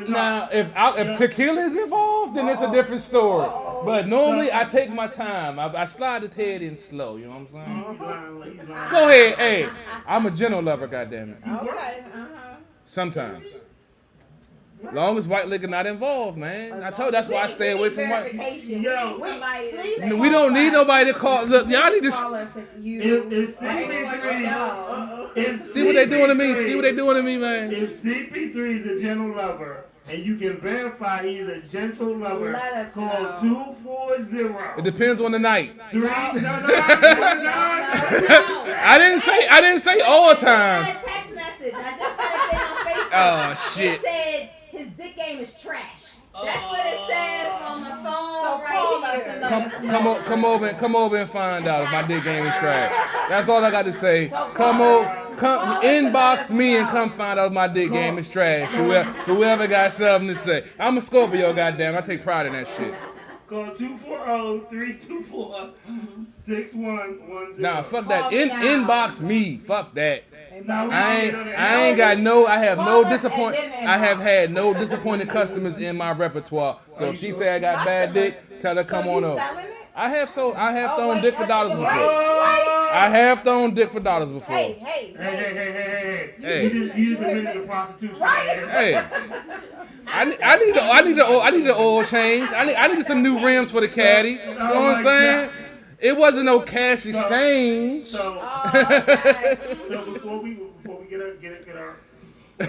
Now, if tequila is involved, then it's a different story. But normally, I take my time. I slide the head in slow. You know what I'm saying? Go ahead. Hey, I'm a gentle lover. Goddamn it. Okay. Sometimes. Long as white liquor not involved, man. I told you, that's why I stay away from white. We don't need nobody to call. Look, y'all need to see what they doing to me. See what they doing to me, man. If CP3 is a gentle lover, and you can verify he's a gentle lover, call 240. It depends on the night. Throughout, no. I didn't say all I times. got a text message. I just got a thing on Facebook. Oh shit. It said his dick game is trash. That's what it says on the phone So right call us here. and let us know. Come over and find out if my dick game is trash. That's all I got to say. Come inbox me and come find out if my dick game is trash. Whoever got something to say. I'm a Scorpio, goddamn. I take pride in that shit. Call 240-324-6110. Nah, fuck that. Call me now. Inbox me. Fuck that. Nah, we I don't ain't, get on I ain't that. got no. I have no Call us disappoint. and then I have inbox. had no disappointed customers in my repertoire. So Are if you she sure? say I got bad Customers. dick, tell her come so on you up. selling it? I have Oh, thrown wait, dick for dollars wait, before. wait. I have thrown dick for dollars before. Hey, Hey, hey. Hey. You just admitted to prostitution. Right. Hey, I need an oil change. I needed some new rims for the caddy. You know what I'm saying? It wasn't no cash exchange. So, Oh, okay. so before we get our I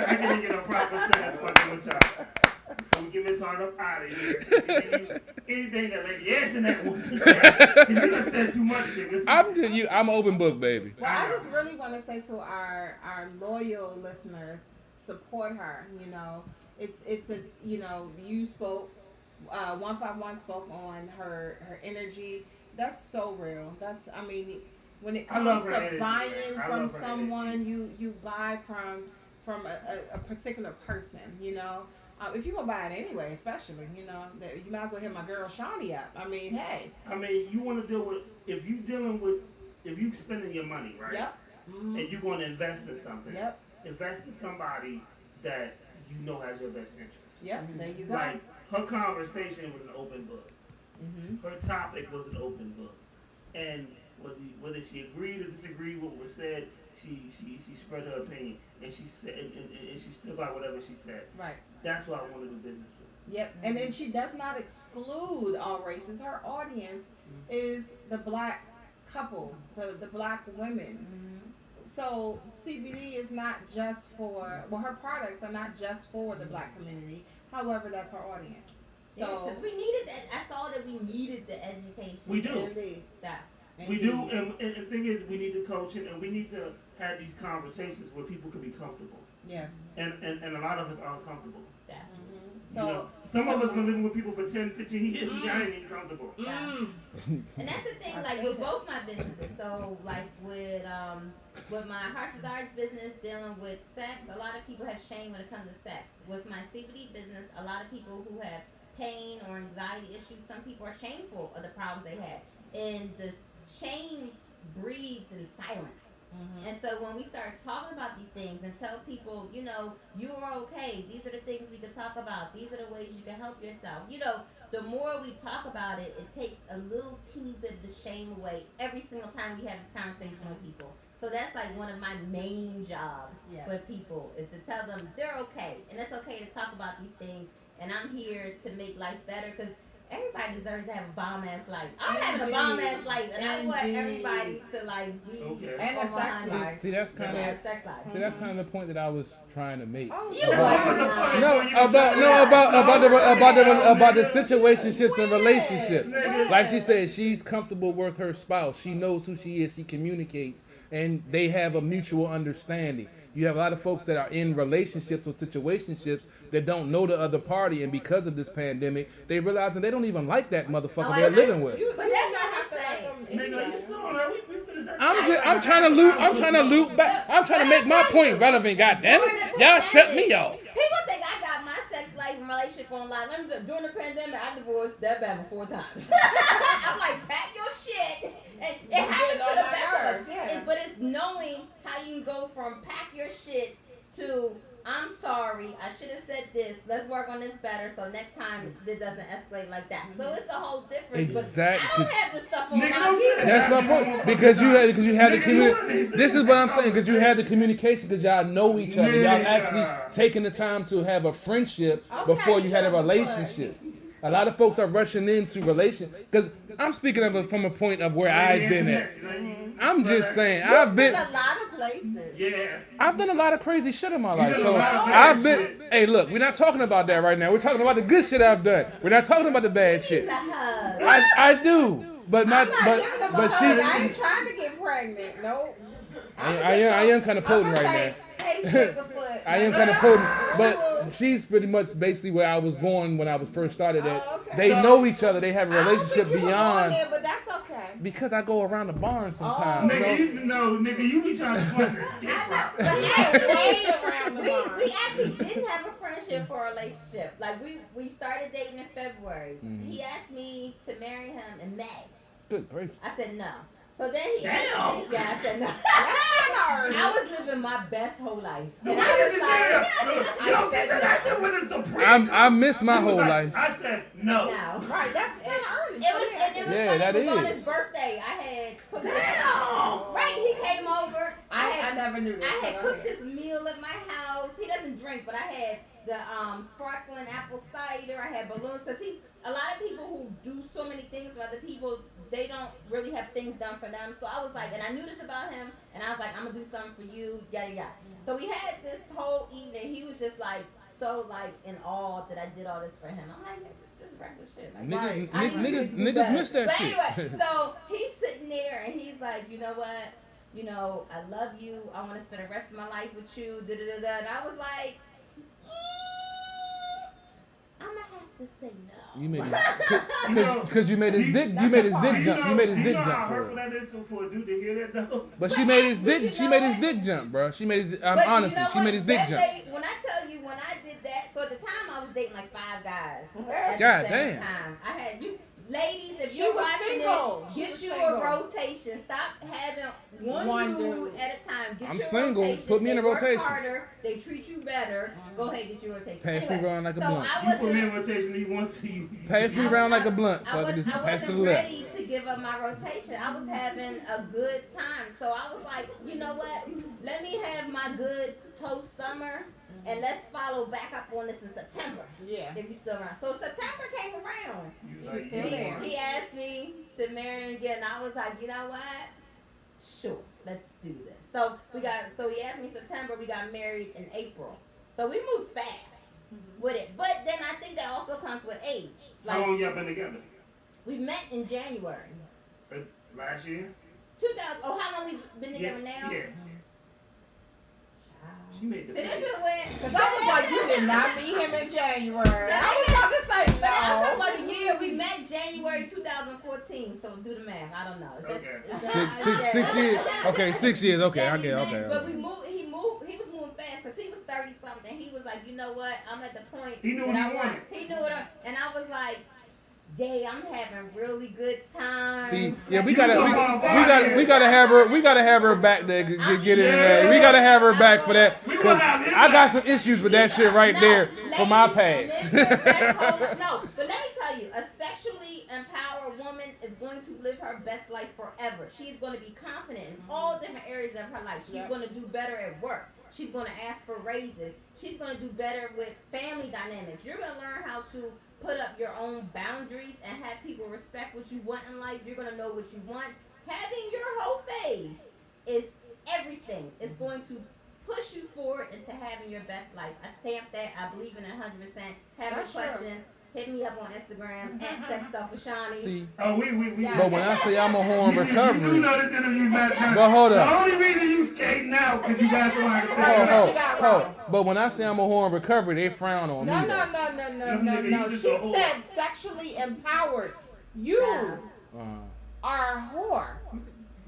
can't even get a proper sentence fucking with y'all. So we get Miss Hard up out of here. Anything that Lady Antoinette wants to say. 'Cause you done said too much, nigga. I'm an open book, baby. Well, I just really want to say to our loyal listeners, support her. You know, it's a you spoke, 151 spoke on her energy. That's so real. When it I love comes her to energy, buying man. I from love her someone, you buy from a particular person. You know. If you're gonna buy it anyway, especially, you might as well hit my girl Shawnee up. I mean, hey. I mean, you want to deal with if you spending your money, right? Yep. Mm-hmm. And you want to invest in something. Yep. Invest in somebody that you know has your best interest. Yep. There you go. Like her conversation was an open book. Mm-hmm. Her topic was an open book, and whether she agreed or disagreed with what was said, she spread her opinion, and she said, and she stood by whatever she said. Right. That's why I want to do business with. Yep. And then she does not exclude all races. Her audience is the black couples, the black women. So CBD is not just for her products are not just for the black community. However, that's her audience. So because we needed that. I saw that we needed the education. We do. Indeed. That. We do, and the thing is, we need the coaching, and we need to have these conversations where people can be comfortable. Yes. And a lot of us aren't comfortable. That. So some of us been living with people for 10, 15 years, and I ain't even comfortable. And that's the thing, like with both my businesses. So like with my Hearts and Arts business dealing with sex, a lot of people have shame when it comes to sex. With my CBD business, a lot of people who have pain or anxiety issues, some people are shameful of the problems they had. And the shame breeds in silence. And so when we start talking about these things and tell people, you are okay. These are the things we can talk about. These are the ways you can help yourself. The more we talk about it, it takes a little teeny bit of the shame away every single time we have this conversation with people. So that's like one of my main jobs with people is to tell them they're okay. And it's okay to talk about these things. And I'm here to make life better because everybody deserves to have a bomb-ass life. I'm having a bomb-ass life, and I want everybody to, be... Okay. And a sex life. See, that's kind of sex life. See, that's kind of the point that I was trying to make. You About the situationships and relationships. Like she said, she's comfortable with her spouse. She knows who she is. She communicates, and they have a mutual understanding. You have a lot of folks that are in relationships or situationships that don't know the other party, and because of this pandemic, they realize that they don't even like that motherfucker they're living with. But that's not the same. Nigga, you still on that? We finished that. I'm trying to loop back. I'm trying to make my point relevant. God damn it, y'all shut me off. People think I got my sex life and relationship online. During the pandemic, I divorced that bad 4 times. I'm like, pack your shit. And it happens to the best of us. But it's knowing how you can go from pack your shit to I'm sorry, I should have said this. Let's work on this better so next time it doesn't escalate like that. So it's a whole difference. Exactly. But I don't have this stuff on Nigga, my don't say that. That's my point. Because you have the communication. This is what I'm saying. Because you have the communication. Because y'all know each other. Y'all actually taking the time to have a friendship before you had a relationship. A lot of folks are rushing into relations. Because I'm speaking of it from a point of where I've been at. I'm just saying, I've been a lot of places. Yeah. I've done a lot of crazy shit in my life. done a So lot of bad I've been. shit. Hey, look, we're not talking about that right now. We're talking about the good shit I've done. We're not talking about the bad shit. It's a hug. I do, but I'm not giving them a but hug. she. I ain't trying to get pregnant. Nope. I am kind of potent right now. Hey, Sugarfoot. I am kind of potent, but she's pretty much basically where I was going when I was first started. At Oh, okay. they know each other. They have a I don't relationship think you were born beyond. there, but that's okay. Because I go around the barn sometimes. Nigga, you be trying to split this skip route. But Way actually, around the barn. we actually didn't have a friendship friendship for a relationship. Like we started dating in February. Mhm. He asked me to marry him in May. Good gracious. I said no. So then he asked me, yeah, I said no. hard. I was living my best whole life. The And way I this was is like, here. Yo, she said that shit with a supreme. I missed my She was whole like- life. I said no. no. Right, that's kind of early. It was, and it was Yeah, funny. that It was on is. his birthday. I had cooked Damn. Right, he came over. I never knew this. I had so cooked okay. this meal at my house. He doesn't drink, but I had the sparkling apple cider. I had balloons because he's a lot of people who do so many things for other people. They don't really have things done for them. So I was like, and I knew this about him, and I was like, I'm gonna do something for you, yada yada. So we had this whole evening. He was just like so like in awe that I did all this for him. I'm like, this is regular shit. Like, Niggas, I need you to do niggas better. miss that But shit. anyway, so he's sitting there and he's like, you know what? You know, I love you. I want to spend the rest of my life with you. Da da da da. And I was like, I'm gonna have to say no. You made You know, because you made his dick. You that's made a his part. dick do jump. You made his do dick know how jump for hurtful her. that is for a dude to hear that though? But she made his But you dick. She know made his what? dick jump, bro. She made his. But you Honestly, know she what? made his dick That jump. day, when I tell you, when I did that, so at the time I was dating like 5 guys. At God the same damn. time. I had you. Ladies, if She you're was watching single. this, She get was you single. a rotation. Stop having one One dude dude. at a time. Get I'm you a single. rotation. Put me in They a work rotation. harder. They treat you better. Go ahead, get you a rotation. Pass me Anyway, around like a so blunt. I You put me in wasn't. rotation. He wants to. You. Pass me around like a blunt. I Fuck it, just pass to wasn't the left. ready to give up my rotation. I was having a good time. So I was like, you know what? Let me have my good whole summer and let's follow back up on this in September. Yeah. If you still around. So September came around. You He was still there. He asked me to marry him again. And I was like, you know what? Sure, let's do this. So he asked me September, we got married in April. So we moved fast with it. But then I think that also comes with age. How Like long y'all been together? we met in January. Last year. 2000. Oh, how long we been together now? Yeah. She made the So this face. is when. Because I was like, you did not meet him in January. I was about to say But I'm talking no. about the year we met, January 2014. So do the math. I don't know. Is that, Okay. is that- 6 years. Okay, 6 years. Okay, Then I we get. met, Okay. But we moved. He was moving fast because he was 30 something. He was like, you know what? I'm at the point. He knew that what he I want. wanted. He knew what and I was like, yeah, I'm having really good time. See, yeah, we You gotta, so we hard-bodied. gotta, we gotta have her, we gotta have her back to get in there. We gotta have her back for that. We 'Cause wanna have him I got back. some issues with that shit right No, there for my ladies, past. live your best whole- no, but let me tell you, a sexually empowered woman is going to live her best life forever. She's going to be confident in all different areas of her life. She's Yep. going to do better at work. She's going to ask for raises. She's going to do better with family dynamics. You're going to learn how to put up your own boundaries and have people respect what you want in life. You're going to know what you want. Having your whole phase is everything. It's going to push you forward into having your best life. I stamp that. I believe in it 100%. Have any That's true. questions? Hit me up on Instagram at Sex Stuff with Shawnee. See, Oh, we. Yeah. but when I say I'm a whore in You do recovery, know this interview's not done. but hold The up. only reason you skate now because you guys don't have to But when I say I'm a whore in recovery, they frown on No, me. no, though. no, no, no, You no, nigga, no. you just She a whore. said sexually empowered. You Yeah. are a whore.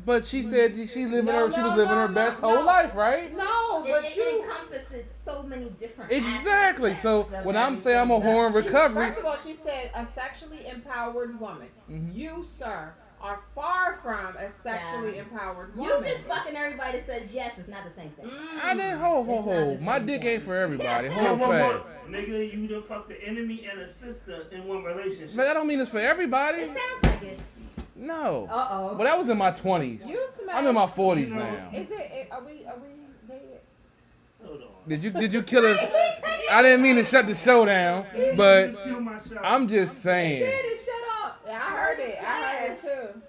But she said she living No, she was no, living no, her best no, whole no. life, right? No, but It you. encompasses so many different Exactly. So aspects of when I'm saying I'm a everything. whore in recovery, First of all, she said a sexually empowered woman. Mhm. You, sir, are far from a sexually Yeah. empowered You woman. just fucking everybody that says yes. It's not the same thing. I didn't ho It's not the My same dick thing. ain't for everybody. Whoa, Hold whoa, fast. whoa. Nigga, you done fucked the enemy and a sister in one relationship. But that don't mean it's for everybody. It sounds like it's. No. Uh But that was in my 20s. You smell. I'm in my 40s You know, now. Is it? Are we dead? Hold on. Did you kill us? I didn't mean to shut the show down, but Just kill my shot. I'm just saying. Shut up. Yeah, I heard it. I heard it too.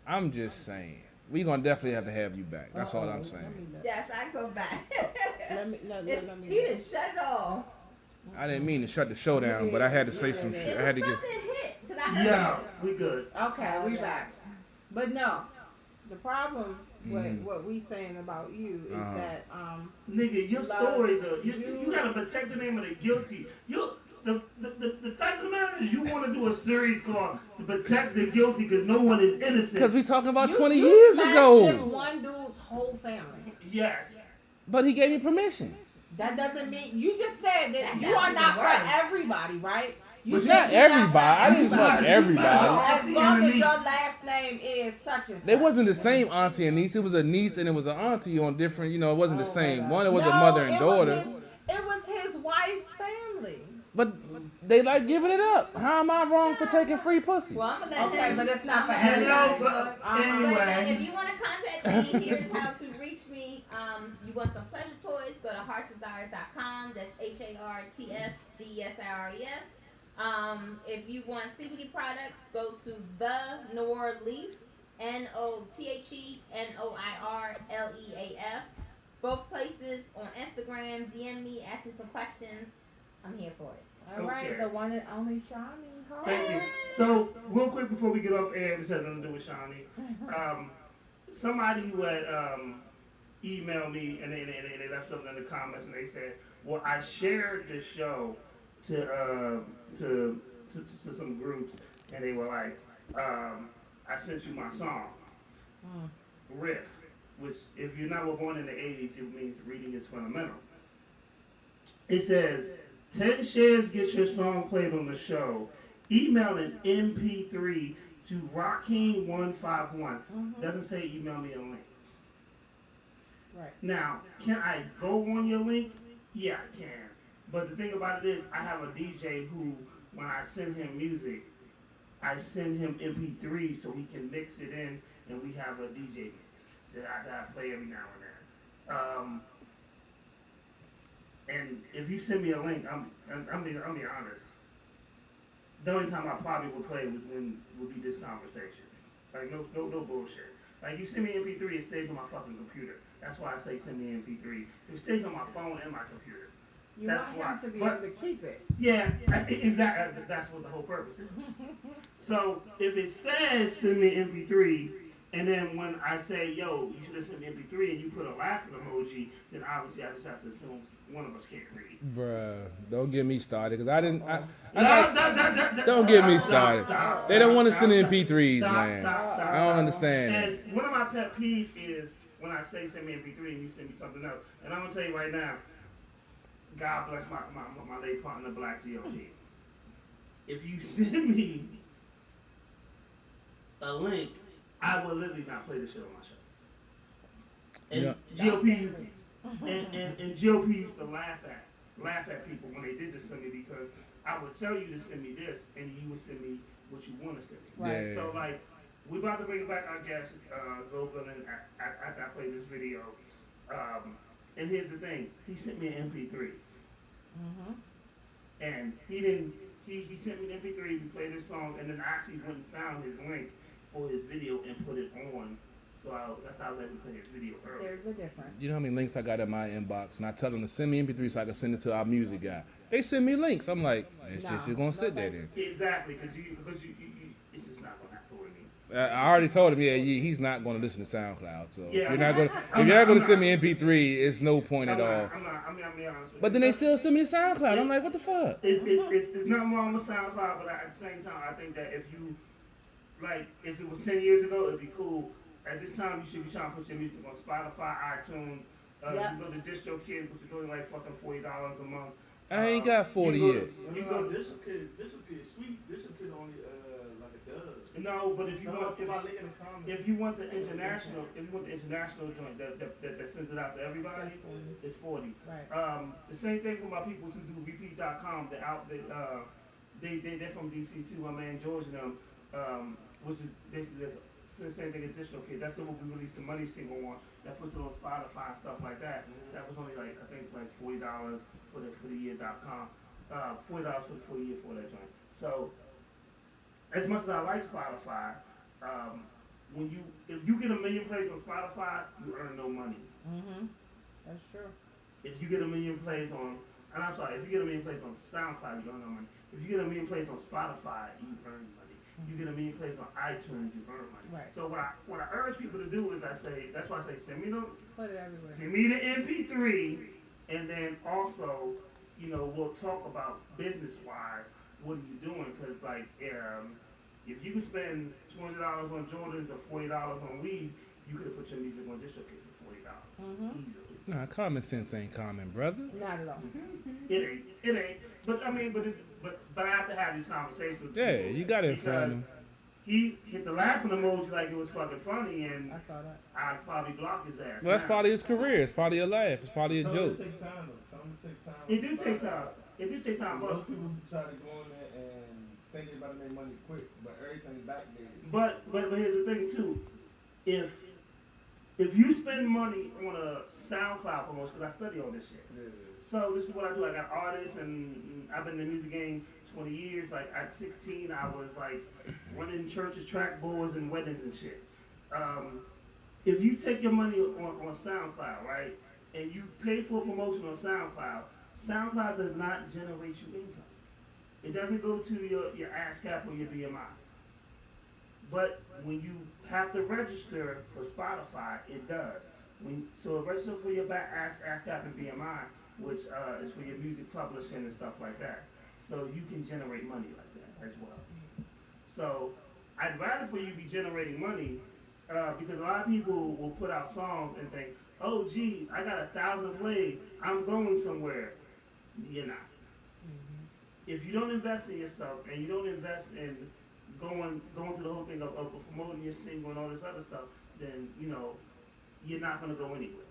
I'm just saying. We gonna definitely have to have you back. That's all I'm saying. Yes, I go back. Let me. Let me. He done shut it off. I didn't mean to shut the show down, but I had to say some shit. I had to get. Something hit. 'Cause I heard Yeah, it. we good. Okay, we back. But no, the problem with Mhm. what we saying about you is Uh-huh. that Nigga, your Love, stories are you you- gotta protect the name of the guilty. The fact of the matter is you want to do a series called to protect the guilty because no one is innocent. Because we talking about you, 20 you years smashed ago. this one dude's whole family. Yes. But he gave me permission. That doesn't mean you just said that That you are sounds not even worse. for everybody, right? You But said not you're everybody. I didn't for fuck everybody. So as long as your Niece. last name is such and such. They wasn't the same auntie and niece. It was a niece and it was an auntie on different. It wasn't the same. One it was a mother and daughter. It was his wife's family. But they like giving it up. How am I wrong for taking free pussy? Well, I'm gonna let Okay, him. but it's not for You know, everybody. but But anyway. if you want to contact me, here's how to reach me. You want some pleasure toys? Go to heartsdesires.com. That's HARTSDESIRES. If you want CBD products, go to the Noir Leaf, NOTHENOIRLEAF. Both places on Instagram. DM me, ask me some questions. I'm here for it. All right, Okay. the one and only Shawnee. Thank you. So, real quick before we get off air, this has nothing to do with Shawnee. Somebody who had emailed me and they left something in the comments and they said, "Well, I shared the show to some groups and they were like, I sent you my song, Riff, which if you're not born in the '80s, it means reading is fundamental. It says." 10 shares gets your song played on the show. Email an MP3 to Rakim151. Doesn't say email me a link. Right. Now, can I go on your link? Yeah, I can. But the thing about it is, I have a DJ who, when I send him music, I send him MP3 so he can mix it in, and we have a DJ mix that I play every now and then. And if you send me a link, I'm being honest. The only time I probably would play would be this conversation. Like no bullshit. Like you send me MP3, it stays on my fucking computer. That's why I say send me MP3. It stays on my phone and my computer. You That's want why. him to be But- able to keep it. Yeah, exactly. That's what the whole purpose is. So if it says send me MP3, and then when I say, yo, you should have sent me MP3 and you put a laughing emoji, then obviously I just have to assume one of us can't read. Bruh, don't get me started because I didn't. No, Don't get me started. Stop, They don't want to stop, send stop. MP3s, Stop, man. stop, I don't understand. And one of my pet peeves is when I say send me MP3 and you send me something else. And I'm going to tell you right now, God bless my late partner, Black GOP. If you send me a link, I will literally not play this shit on my show. And Yeah. GOP and GOP used to laugh at people when they did this to me because I would tell you to send me this and you would send me what you want to send me. Right. Yeah. So like we about to bring back our guest, Go Villain, after I play this video. And here's the thing, he sent me an MP3. And he sent me an MP3, we played this song, and then I actually went and found his link for his video and put it on. So that's how I was able to play his video earlier. There's a difference. You know how many links I got in my inbox, and I tell them to send me MP3 so I can send it to our music guy. They send me links. I'm like, this shit just gonna sit there then. Exactly, because you it's just not gonna happen with me. I already told him, he's not going to listen to SoundCloud. So Yeah, if you're not going I'm to not. send me MP3, it's no point at all. I'm being honest with But you. then they still send me to SoundCloud. I'm like, what the fuck? It's nothing wrong with SoundCloud, but at the same time, I think that if it was 10 years ago, it'd be cool. At this time, you should be trying to put your music on Spotify, iTunes. Yep. You go to DistroKid, which is only like fucking $40 a month. I ain't got 40 you go yet. to- You go to this kid sweet. This kid only like a dub. no, but if you want Put my link in the comments. if you want the international joint that sends it out to everybody, That's 40. it's 40. Right. The same thing with my people who do repeat.com. They're from DC too. My man George and them, which is basically the same thing as DistroKid. That's the one we released the Money single on. That puts it on Spotify and stuff like that. That was only like I think like $40 for the year.com. $40 for the full year for that joint. So as much as I like Spotify, if you get 1 million plays on Spotify, you earn no money. That's true. If you get 1 million plays on, and I'm sorry, if you get 1 million plays on SoundCloud, you earn no money. If you get 1 million plays on Spotify, you earn money. You get 1 million plays on iTunes, you earn money. Right. So what I urge people to do is that's why I say send me Put it everywhere. send me the MP3, and then also, we'll talk about business-wise, what are you doing? Because like, if you can spend $20 on Jordans or $40 on weed, you could have put your music on DistroKid for $40 easily. Nah, common sense ain't common, brother. Not at all. It ain't. But I mean, but I have to have these conversations with Yeah, people you got it in front of because him. he hit the laughing emoji like it was fucking funny, and I saw that. I'd probably block his ass. Well, that's now. part of his career. It's part of your life. It's part of your Tell joke. them to take time though. Tell them to take time. It do take time. It do take time, Most but people try to go in there and think they about to make money quick, but everything backdated. but here's the thing too. If you spend money on a SoundCloud promotion, because I study all this shit. Yeah. So this is what I do. I got artists, and I've been in the music game 20 years. Like at 16, I was like running churches, track boards, and weddings and shit. If you take your money on SoundCloud, right, and you pay for a promotion on SoundCloud, SoundCloud does not generate you income. It doesn't go to your ASCAP or your BMI. But when you have to register for Spotify, it does. So register for your ASCAP and BMI, which is for your music publishing and stuff like that. So you can generate money like that as well. So I'd rather for you be generating money because a lot of people will put out songs and think, oh, gee, I got 1,000 plays. I'm going somewhere. You're not. If you don't invest in yourself and you don't invest in going through the whole thing of promoting your single and all this other stuff, then, you're not going to go anywhere.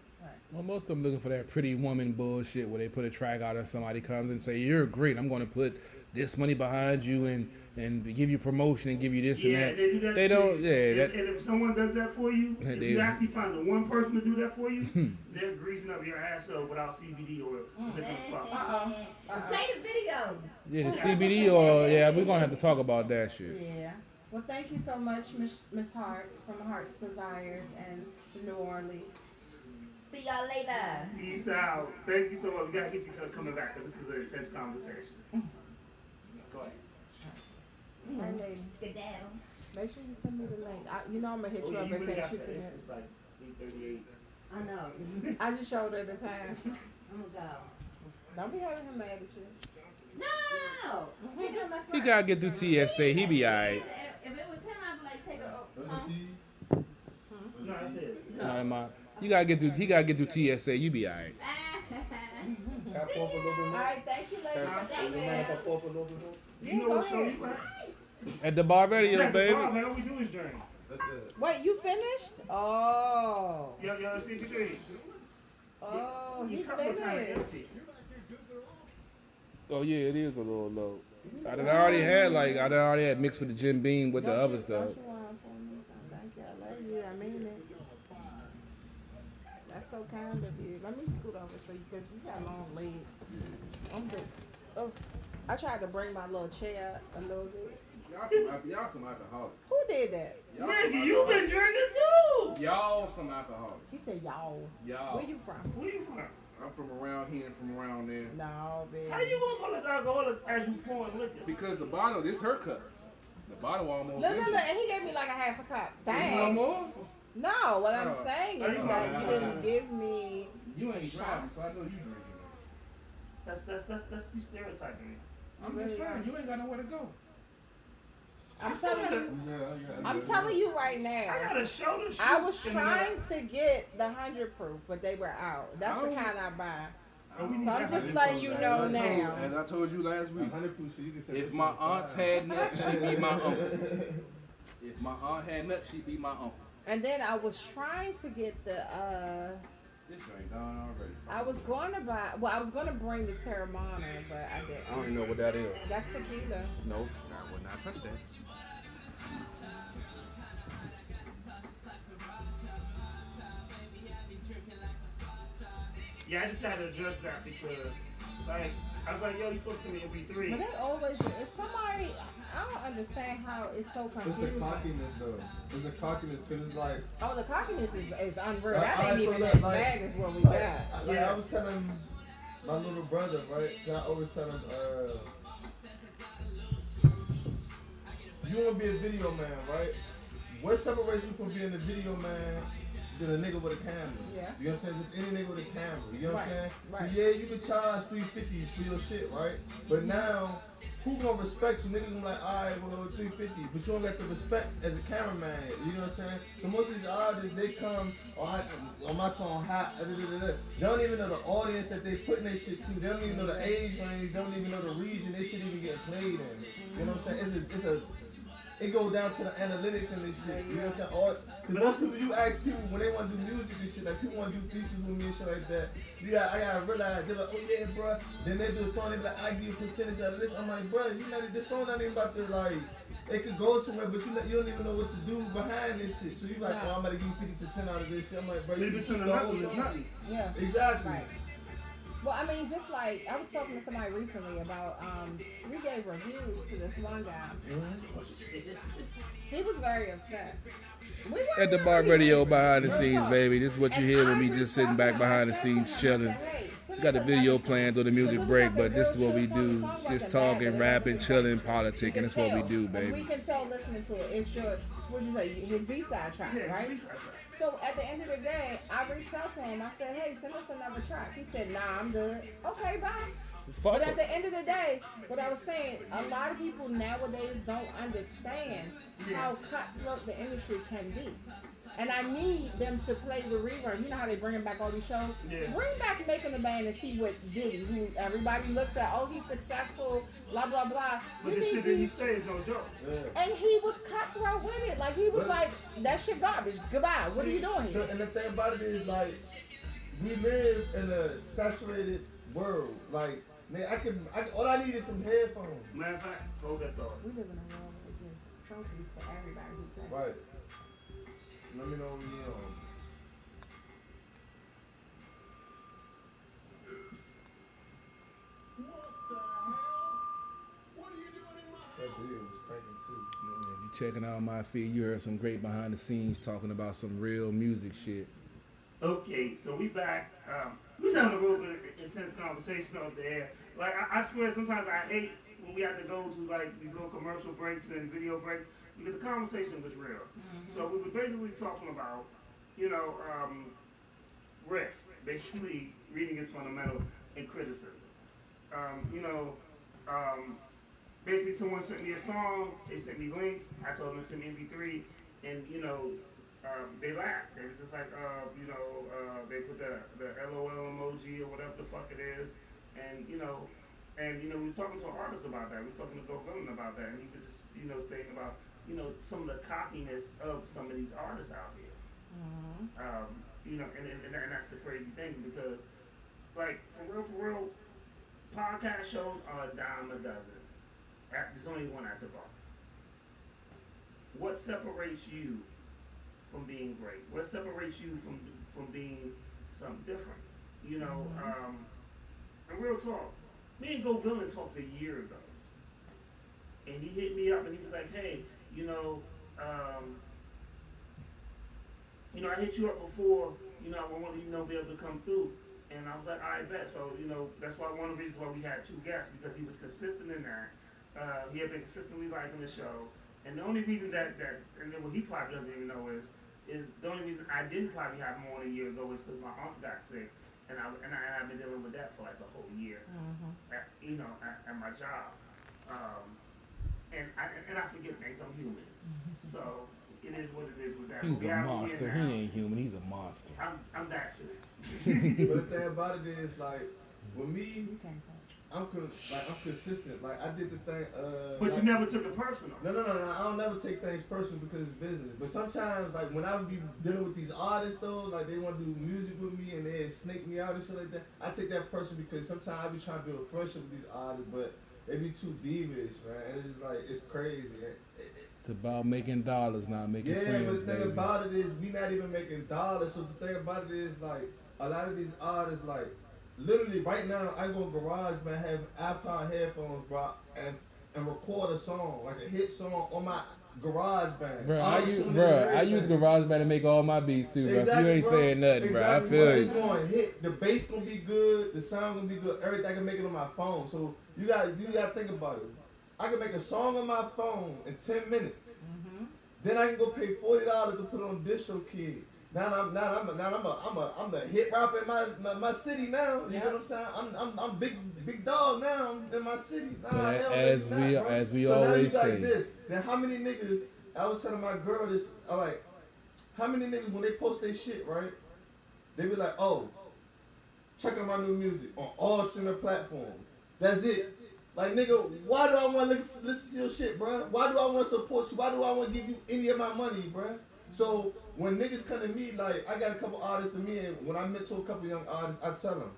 Well, most of them looking for that pretty woman bullshit where they put a track out and somebody comes and say, you're great, I'm going to put this money behind you and give you promotion and give you this and that. They do that They too. don't, yeah. And if someone does that for you, if you they- actually find the one person to do that for you, they're greasing up your ass up without CBD or liquor fuck. Play the video. Yeah, the CBD or, yeah, we're going to have to talk about that shit. Yeah. Well, thank you so much, Miss Hart from Heart's Desires and New Orleans. See y'all later. Peace out. Thank you so much. We got to get you coming back because this is an intense conversation. Go ahead. Hey, lady. Skedaddle. Make sure you send me the link. I'm gonna hit Oh, you yeah, up you in really case got you to, forget. it's like 8:38. I know. I just showed her the time. I'm gonna go. Don't be having him mad at you. No. He doing my He friend. got to get through TSA. He be all right. If it was him, I'd be like, take a. Those Huh? are these. No, that's it. You got to get through, he got to get through TSA. You be all right. Can I pull up a little bit All more? right, thank you, lady. Would you mind if I pull up a little bit more? You know Go what show ahead. you at? At the bar radio, Check the baby. bar, man. All we do is drink. Wait, you finished? Oh. Yo, CP3. Oh, he You cup was kind of finished. empty. Oh, yeah, it is a little low. I done already had mixed with the Jim Beam with the Don't other you- stuff. don't you want for me? Thank you. I love you. I mean it. That's so kind of you. Let me scoot over so you, because you got long legs. I'm good. Oh, I tried to bring my little chair a little bit. Y'all some alcoholics. Who did that? Nigga, you been drinking too. Y'all some alcoholics. He said y'all. Y'all. Where you from? Where you from? I'm from around here and from around there. No, baby. How you gonna call us alcoholic as you pouring liquor? Because the bottle, this her cup. The bottle almost Look, empty. and he gave me like a half a cup. You want Thanks. more? No, what I'm Oh. saying Oh, is you that want- you didn't give me. You ain't driving, so I know you drinking. That's you stereotyping me. I'm Really just saying, not. you ain't got nowhere to go. I'm telling you. Yeah. I'm telling you right I now. got a show to shoot. I was in trying to get the 100 proof, but they were out. That's the Oh. kind I buy. Oh, we need So I'm that just one. letting you know now. As I told you last week, 100 proof, so you can say if this my is aunt fine. had nuts, she'd be my uncle. If my aunt had nuts, she'd be my uncle. And then I was trying to get the. This ain't done already. I was going to buy. Well, I was going to bring the Terramana, but I I don't didn't. even know what that is. That's tequila. No, I would not touch that. Yeah, I just had to address that because, like, I was like, yo, you supposed to send me MP3. But they always. It's somebody. I don't understand how it's so It's the confusing. cockiness though. It's the cockiness because it's like, Oh, the cockiness is unreal. Like, That I ain't saw even that, as like- bad as what we like, got. I was telling my little brother, right? 'Cause I always tell him, you want to be a video man, right? What separates you from being a video man than a nigga with a camera? Yeah. You know what I'm saying? Just any nigga with a camera. You know what I'm Right, saying? right. So yeah, you can charge $350 for your shit, right? But now who gonna respect you? Niggas gonna be like, alright, well, 350, but you don't got the respect as a cameraman. You know what I'm saying? So most of these artists, they come on my song hot. They don't even know the audience that they putting their shit to. They don't even know the age range. They don't even know the region. They shouldn't even get played in. You know what I'm saying? It goes down to the analytics and this shit. You know what I'm saying? Because most people, you ask people when they want to do music and shit, like people want to do features with me and shit like that. I gotta realize, they're like, oh yeah, bro. Then they do a song, they be like, I give you a percentage out of this. I'm like, bro, this song not even about to like, it could go somewhere, but you don't even know what to do behind this shit. So you like, oh, I'm about to give you 50% out of this shit. I'm like, bro, you can keep the whole song. Yeah. Exactly. Right. Well, I mean, just like I was talking to somebody recently about, we gave reviews to this one guy. He was very upset. At the Bar Radio behind the scenes, baby. This is what you hear when we just sitting back behind the scenes chilling. Got the video playing through the music break, but this is what we do. Just talking, rapping, chilling, politicking. That's what we do, baby. We can tell listening to it. It's your, what'd you say, his B-side track, right? So at the end of the day, I reached out to him. I said, hey, send us another track. He said, nah, I'm good. Okay, bye. But at the end of the day, what I was saying, a lot of people nowadays don't understand how cutthroat the industry can be. And I need them to play the reverb. You know how they bringing back all these shows? Yeah. Bring back Making the Band and see what Diddy, who everybody looks at, oh, he's successful, blah, blah, blah. But the shit that he say is no joke. Yeah. And he was cutthroat with it. Like, he was like, that shit garbage. Goodbye. What are you doing here? And the thing about it is, like, we live in a saturated world. Like, man, all I need is some headphones. Matter of fact, hold that thought. We live in a world where we give trophies to everybody who plays. Right. Let me know when you're on. That video was cranking too. If you're checking out my feed, you heard some great behind the scenes talking about some real music shit. Okay, so we back. We was having a real good, intense conversation over there. Like, I swear sometimes I hate when we have to go to like these little commercial breaks and video breaks because the conversation was real. Mm-hmm. So we were basically talking about, riff, basically reading is fundamental and criticism. Basically someone sent me a song, they sent me links, I told them to send me MP3, and they laughed. They was just like, they put the LOL emoji or whatever the fuck it is, and we was talking to an artist about that. We was talking to Go Villain about that, and he was just, stating about, some of the cockiness of some of these artists out here. Mm-hmm. And that's the crazy thing because, like, for real, podcast shows are a dime a dozen. There's only one at the bar. What separates you from being great? What separates you from being something different? And real talk, me and Go Villain talked a year ago, and he hit me up and he was like, "Hey, I hit you up before. I wanted you to be able to come through." And I was like, "I bet." So that's why one of the reasons why we had two guests because he was consistent in that. He had been consistently liking the show, and the only reason that and then what he probably doesn't even know is the only reason I didn't probably have him on a year ago is because my aunt got sick, and I've been dealing with that for like the whole year, at my job, and I forget things. I'm human, so it is what it is with that. He's a monster. He ain't human. He's a monster. I'm that too. But the thing about it is like with me. I'm consistent. Like I did the thing. But you never took it personal. No. I don't never take things personal because it's business. But sometimes, like when I would be dealing with these artists, though, like they want to do music with me and they snake me out and shit like that. I take that personal because sometimes I be trying to build a friendship with these artists, but they be too divish, man. And it's like it's crazy. It's about making dollars, not making friends. Yeah, but the thing baby. about it is we not even making dollars. So the thing about it is like a lot of these artists like. Literally right now, I go GarageBand, have iPod headphones, bro, and record a song, like a hit song on my GarageBand. Bro, I use GarageBand to make all my beats too, bro. Exactly, so you ain't saying nothing, exactly, bro. I feel you. It's going to hit. The bass gonna be good. The sound gonna be good. Everything I can make it on my phone. So you got to think about it. I can make a song on my phone in 10 minutes. Mm-hmm. Then I can go pay $40 to put it on DistroKid. I'm the hit rapper in my city now. You Yeah. know what I'm saying? I'm big dog now in my city. Nah, But hell as no, we bro. as we So now you always got say, this. Now how many niggas? I was telling my girl this. I'm like, how many niggas when they post their shit, right? They be like, oh, check out my new music on all streaming platforms. That's it. Like, nigga, why do I want to listen to your shit, bro? Why do I want to support you? Why do I want to give you any of my money, bro? So when niggas come to me, like, I got a couple artists to me, and when I mentor a couple young artists, I tell them,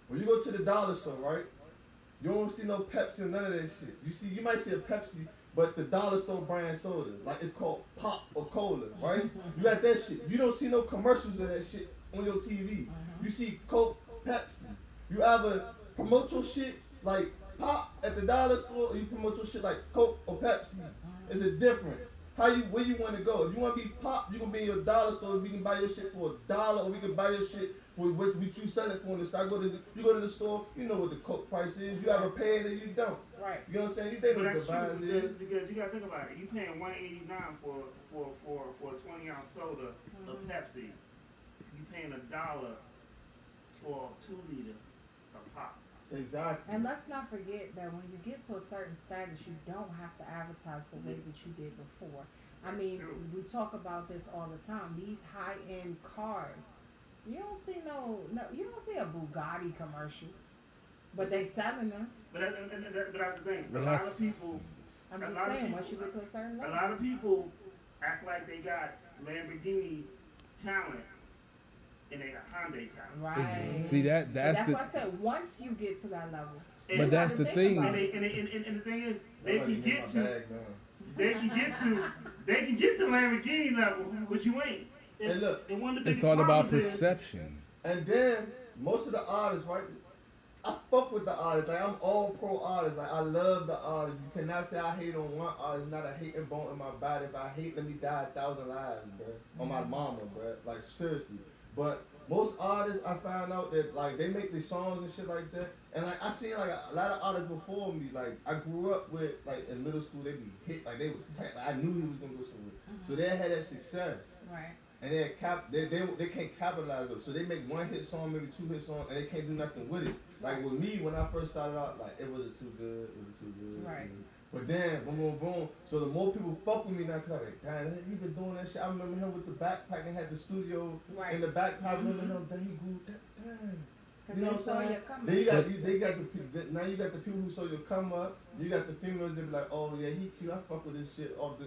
when you go to the dollar store, right? You don't see no Pepsi or none of that shit. You might see a Pepsi, but the dollar store brand soda, like it's called Pop or Cola, right? You got that shit. You don't see no commercials of that shit on your TV. You see Coke, Pepsi. You either promote your shit like Pop at the dollar store, or you promote your shit like Coke or Pepsi. It's a difference. Where you want to go? If you want to be Pop, you can be in your dollar store. We can buy your shit for $1, or we can buy your shit for what you sell it for in the store. You go to the store, you know what the Coke price is. You either pay it or you don't. Right. You know what I'm saying? You think But what that's the true vibes because, is. because you gotta think about it. You paying $1.89 for a 20-ounce soda of Pepsi. You paying $1 for a 2-liter of pop. Exactly. And let's not forget that when you get to a certain status, you don't have to advertise the way that you did before. I mean, True. we talk about this all the time. These high-end cars, you don't see you don't see a Bugatti commercial, but they selling them. But that's the thing. But A lot of that's- people, I'm A just lot of saying, people- once you get to a certain a level. lot of people act like they got Lamborghini talent and they got Hyundai talent. Right. see that's That's the why I said once you get to that level. And- but you that's gotta the think thing. about And, it. and the thing is, they Nobody can need get my to bags now. they can get to Lamborghini level, but you ain't. Hey, look. And one of the it's biggest all about problems is- perception. And then most of the artists, right? I fuck with the artists. Like I'm all pro artists. Like I love the artists. You cannot say I hate on one artist. Not a hating bone in my body. If I hate, let me die 1,000 lives, bro. On my mama, bro. Like seriously. But most artists, I found out that like they make these songs and shit like that. And like I seen like a lot of artists before me. Like I grew up with like in middle school they be hit like they was. Like, I knew he was gonna go somewhere. So they had that success. Right. And they can't capitalize it. So they make one hit song, maybe 2 hit songs, and they can't do nothing with it. Like with me, when I first started out, like it wasn't too good. Right. But then, boom, boom, boom. So the more people fuck with me now, cause like, damn, he been doing that shit. I remember him with the backpack and had the studio Right. in the backpack. I remember him. Then he grew. Damn. Because You know they what saw I'm saying? you coming. Then now you got the people who saw you come up. You got the females that be like, oh yeah, he cute. I fuck with this shit off the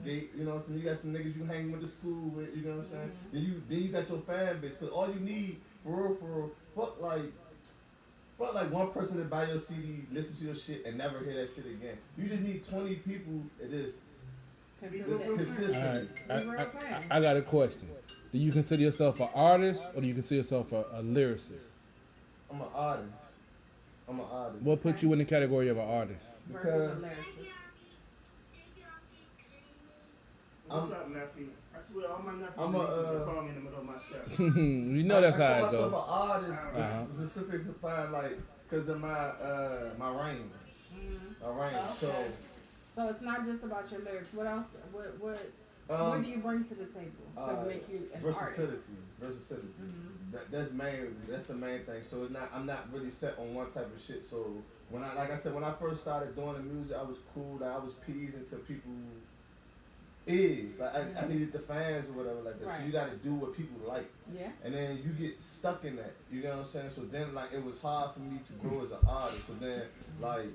gate. You know what I'm saying? You got some niggas you hang with the school with. You know what I'm saying? Then you got your fan base. Cause all you need for real, fuck like one person to buy your CD, listen to your shit, and never hear that shit again. You just need 20 people. It is Consistent. consistent. All right, I got a question. Do you consider yourself an artist or do you consider yourself a lyricist? I'm an artist. What puts you in the category of an artist? Versus a Because lyricist. What's up, nephew? I swear, all my nephews I'm and a, nieces will call me in the middle of my show. You know that's I how call it myself goes. an artist Uh-huh. specifically like because of my range. My range. Okay. So it's not just about your lyrics. What else? What do you bring to the table to make you an versatility. artist? Versatility. That's the main thing. So it's not. I'm not really set on one type of shit. So when I first started doing the music, I was cool. Like, I was pleasing to people. Like I needed the fans or whatever like that. Right. So you got to do what people like. Yeah. And then you get stuck in that. You know what I'm saying? So then like it was hard for me to grow as an artist. So then like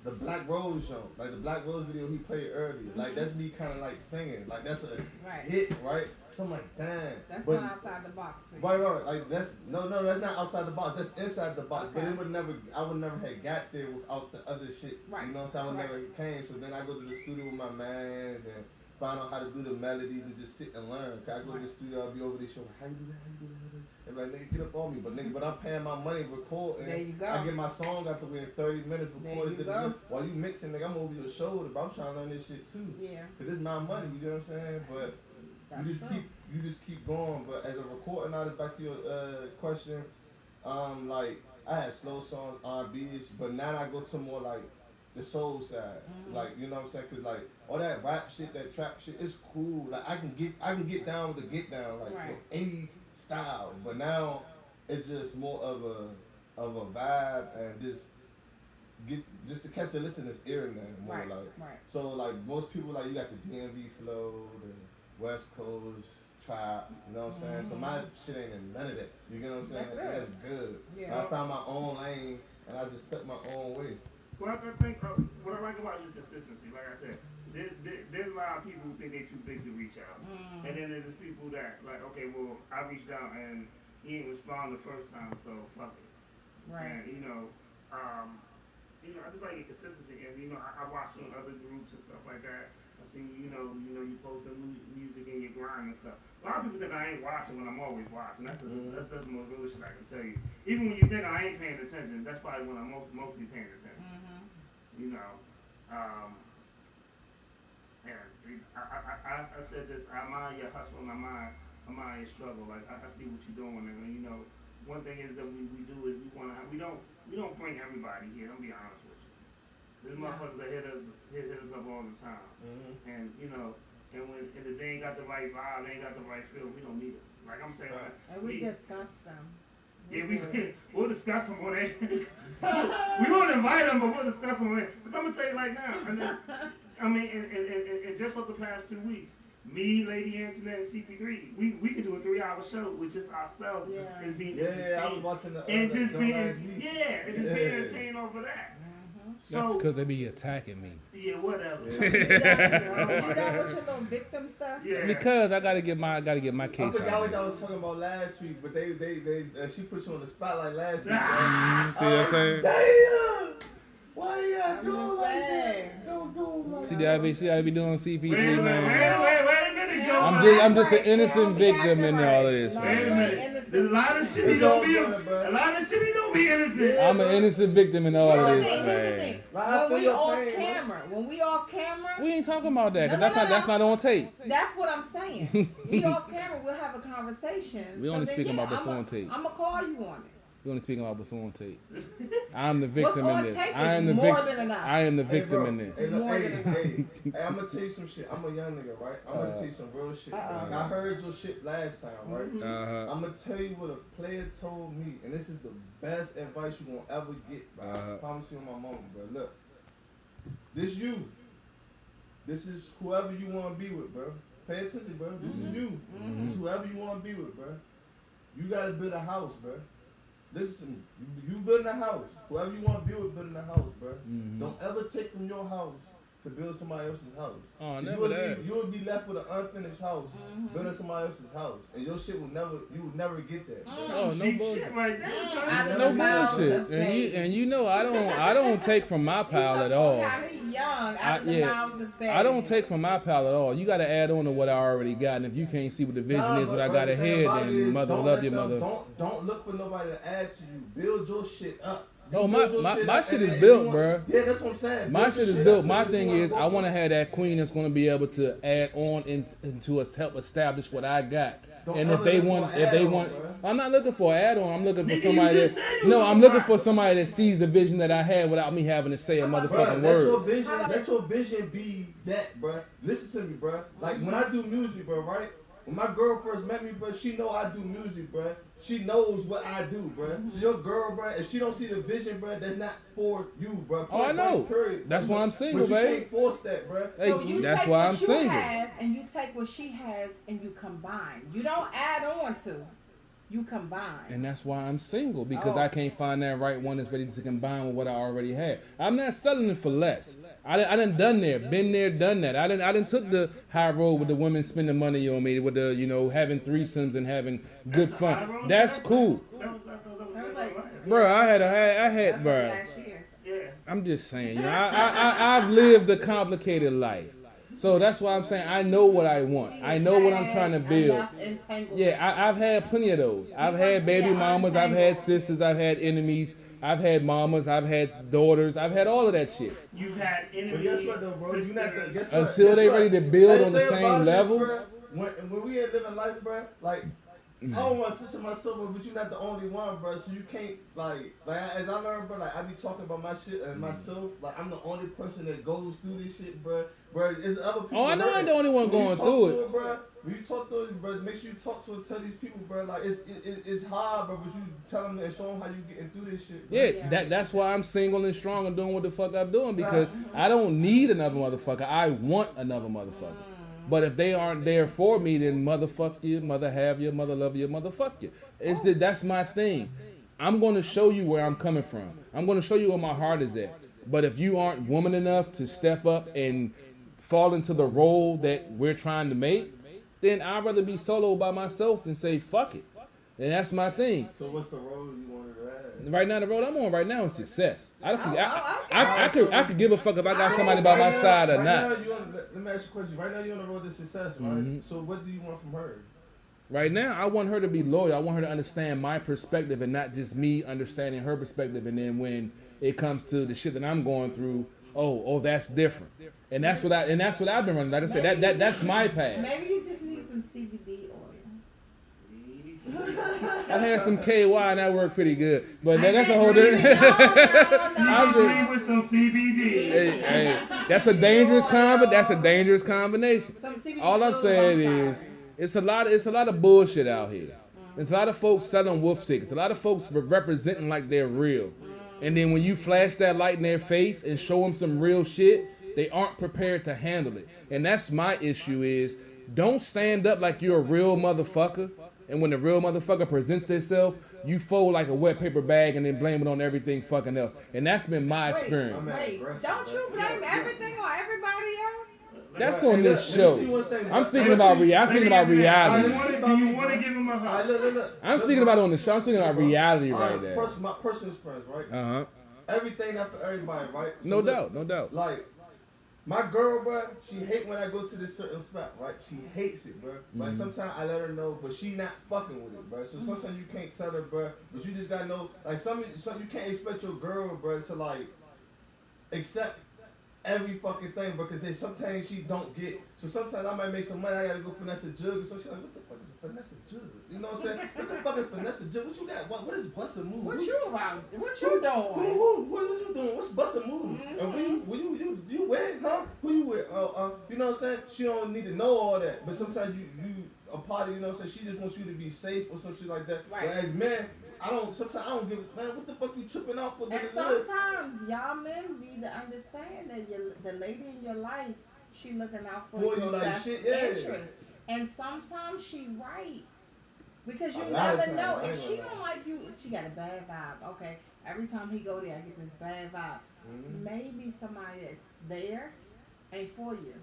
the Black Rose jump, like the Black Rose video he played earlier, like that's me kind of like singing. Like that's a Right. hit, right? So I'm like, damn. That's But- going outside the box for you. Right. Like that's no, that's not outside the box. That's inside the box. But Okay. I would never have got there without the other shit. Right. You know what I'm saying? I would Right. never came. So then I go to the studio with my mans and find out how to do the melodies and just sit and learn. Cause I go to the studio, I'll be over there showing how you do that. And like, nigga, get up on me. But I'm paying my money recording. There you go. I get my song out the way in 30 minutes There recorded. you go. While you mixing, nigga, I'm over your shoulder, but I'm trying to learn this shit too. Yeah. Cause this is my money, you know what I'm saying? But That's you just keep going. But as a recording artist, back to your question, like I had slow songs, R&B's, but now I go to more like the soul side. Like, you know what I'm saying? Cause like all that rap shit, that trap shit, it's cool. Like I can get down with the get down, like Right. with any style. But now it's just more of a vibe and just to catch the listener's ear now, more Right. like. Right. So like most people, like you got the DMV flow, the West Coast trap, you know what I'm saying? So my shit ain't in none of that. You get what I'm saying? That's good. That's good. Yeah. And I found my own lane and I just stuck my own way. Well, I think what I like about your consistency, like I said, there's a lot of people who think they're too big to reach out, and then there's just people that like, okay, well, I reached out and he didn't respond the first time, so fuck it. Right. And I just like your consistency, and I watch you in other groups and stuff like that. I see you post some music in your grind and stuff. A lot of people think I ain't watching when I'm always watching. That's the most real shit I can tell you. Even when you think I ain't paying attention, that's probably when I'm mostly paying attention. And I said this. I admire your hustle and I admire your struggle. Like I see what you're doing, and one thing is that we do is we don't bring everybody here. I'm be honest with you. There's motherfuckers that hit us up all the time, and and if they ain't got the right vibe, they ain't got the right feel, we don't need them. Like I'm saying, And we discuss them. Yeah, we'll discuss them on it. We won't invite them, but we'll discuss them on it. But I'm gonna tell you like now, and just over the past 2 weeks, me, Lady Antoinette, and CP3, we could do a 3-hour show with just ourselves and being entertained. Yeah, I was watching the and just being being entertained over that. That's So because they be attacking me. yeah, whatever. You done with your little victim stuff? Yeah. Because I gotta get my I case forgot out. what I was talking about last week, but they she put you on the spotlight last week. See what I'm saying? Damn! Why you gotta do it just like saying. that? Don't do it See how I be doing CP3, Wait a man. minute, Joe. I'm just an innocent victim in all of this, No, Wait a you man. ain't minute. innocent. There's a lot of shit he It's don't all be. good, bro. A lot of shit he don't be innocent. I'm an innocent victim in all of Here's the this, thing, here's the man. thing. Like, I When feel we your off pain, camera, We ain't talking about that, 'cause No, that's not on tape. that's what I'm saying. We off camera, we'll have a conversation. We only speaking about what's on tape. I'm gonna call you on it. We only speaking about what's on tape. I'm the What's victim in on this. tape I am is the more than enough. I am the Hey, victim bro. in this. Hey, look, More hey, than enough. hey, I'm gonna tell you some shit. I'm a young nigga, right? I'm gonna tell you some real shit. Bro. I heard your shit last time, right? I'm gonna tell you what a player told me, and this is the best advice you gonna ever get, bro. I promise you on my mama, bro. Look, this you. This is whoever you wanna be with, bro. Pay attention, bro. This is you. This is whoever you wanna be with, bro. You gotta build a house, bro. Listen to me. You building a house. Whoever you want to build, building a house, bro. Don't ever take from your house to build somebody else's house. Oh, never that. You will be left with an unfinished house, building somebody else's house, and your shit will never get that. Bro. Oh, no Deep bullshit. shit right there, son. Out of No the mouths bullshit. of And you know I don't take from my pile at all. He young, out of the mouths of babes. I don't take from my pile at all. You got to add on to what I already got, and if you can't see what the vision is, what I got the thing ahead, about it then is, mother don't love let your them- mother. Don't look for nobody to add to you. Build your shit up. You Oh, build your my up, shit and is then built, you want- bruh. Yeah, that's what I'm saying. My Build shit your is built. up My so thing you is, wanna I go want to have that queen that's going to be able to add on into us, help establish what I got. Don't And if ever they look want, for an if they add-on, want, bruh. I'm not looking for an add-on. I'm looking for Nigga, somebody you just that. said you No, was I'm on looking rock. for somebody that sees the vision that I had without me having to say a Bruh, motherfucking let your word. vision, let your vision be that, bruh. Listen to me, bruh. Like when I do music, bruh, right? When my girl first met me, bruh, she know I do music, bruh. She knows what I do, bruh. So your girl, bruh, if she don't see the vision, bruh, that's not for you, bruh. Oh, I know. Period. That's why I'm single, but you babe. can't force that, bruh. Hey, So you that's take why what I'm you single. have and you take what she has and you combine. You don't add on to. You combine. And that's why I'm single, because Oh. I can't find that right one that's ready to combine with what I already have. I'm not selling it for less. I done done there, been there, done that. I done took the high road with the women spending money on me, with the having threesomes and having good That's the high fun. road? That's cool, That was like, bro. I had, That's bro. last year. yeah. I'm just saying, I've lived a complicated life, so that's why I'm saying I know what I want. I know what I'm trying to build. Enough entanglements. Yeah, I've had plenty of those. I've had baby mamas, I've had sisters, I've had enemies, I've had mamas, I've had daughters, I've had all of that shit. You've had But enemies, guess what, though, bro? You not sisters. guess what? Until Guess they what? ready to build Hey, on the thing same about this, level. bruh, when we ain't living life, bruh, like I don't want to switch to myself, but you're not the only one, bro. So you can't like as I learned, bro. Like I be talking about my shit and myself. Like I'm the only person that goes through this shit, bro. Bro, it's other people. Oh, I know I ain't the only one going through it, bro. When you talk to it, bro, make sure you talk to and tell these people, bro. Like it's hard, bro. But you tell them and show them how you getting through this shit. Bro. Yeah, that's why I'm single and strong and doing what the fuck I'm doing, because I don't need another motherfucker. I want another motherfucker. But if they aren't there for me, then motherfuck you, mother have you, mother love you, motherfuck you. That's my thing. I'm going to show you where I'm coming from. I'm going to show you where my heart is at. But if you aren't woman enough to step up and fall into the role that we're trying to make, then I'd rather be solo by myself than say fuck it. And that's my thing. So what's the role you wanted to have? Right now, the road I'm on right now is success. I could give a fuck if I got somebody by my side or not. Let me ask you a question. Right now you're on the road to success, right? Mm-hmm. So what do you want from her? Right now, I want her to be loyal. I want her to understand my perspective and not just me understanding her perspective. And then when it comes to the shit that I'm going through, oh, that's different. And that's what I've been running. Like I said, that's my path. Maybe you just need some CBD oil. I had some KY and that worked pretty good, but that's a whole different. CBD with some CBD. Hey, that's a dangerous combination. All I'm saying is, it's a lot of bullshit out here. There's a lot of folks selling wolf tickets. A lot of folks representing like they're real, and then when you flash that light in their face and show them some real shit, they aren't prepared to handle it. And that's my issue is, don't stand up like you're a real motherfucker. And when the real motherfucker presents themselves, you fold like a wet paper bag and then blame it on everything fucking else. And that's been my experience. Wait, don't you blame everything on everybody else? That's on this show. I'm speaking about reality. Do you want to give him a hug? I'm speaking about it on the show. I'm speaking about reality right there. My personal experience, right? Uh-huh. Everything not for everybody, right? So no doubt. Like, my girl, bro, she hate when I go to this certain spot, right? She hates it, bro. Like, sometimes I let her know, but she not fucking with it, bro. So sometimes you can't tell her, bro, but you just gotta know, like, some you can't expect your girl, bro, to, like, accept every fucking thing, because then sometimes she don't get. So sometimes I might make some money, I gotta go finesse a jug, and so she's like, what the fuck is a finesse a jug? You know what I'm saying? What the fuck is finesse a jug? What you got? What is bust a move? What you about? What you doing? What you doing? What's bust a move? And you with, huh? Who you with? You know what I'm saying? She don't need to know all that, but sometimes you a party, you know what I'm saying? She just wants you to be safe or some shit like that. Right. But as men, sometimes I don't give, man, what the fuck you tripping off for? And sometimes y'all men need to understand that the lady in your life, she looking out for your best interest. And sometimes she right. Because you never know. If she don't like you, she got a bad vibe. Okay, every time he go there, I get this bad vibe. Maybe somebody that's there ain't for you.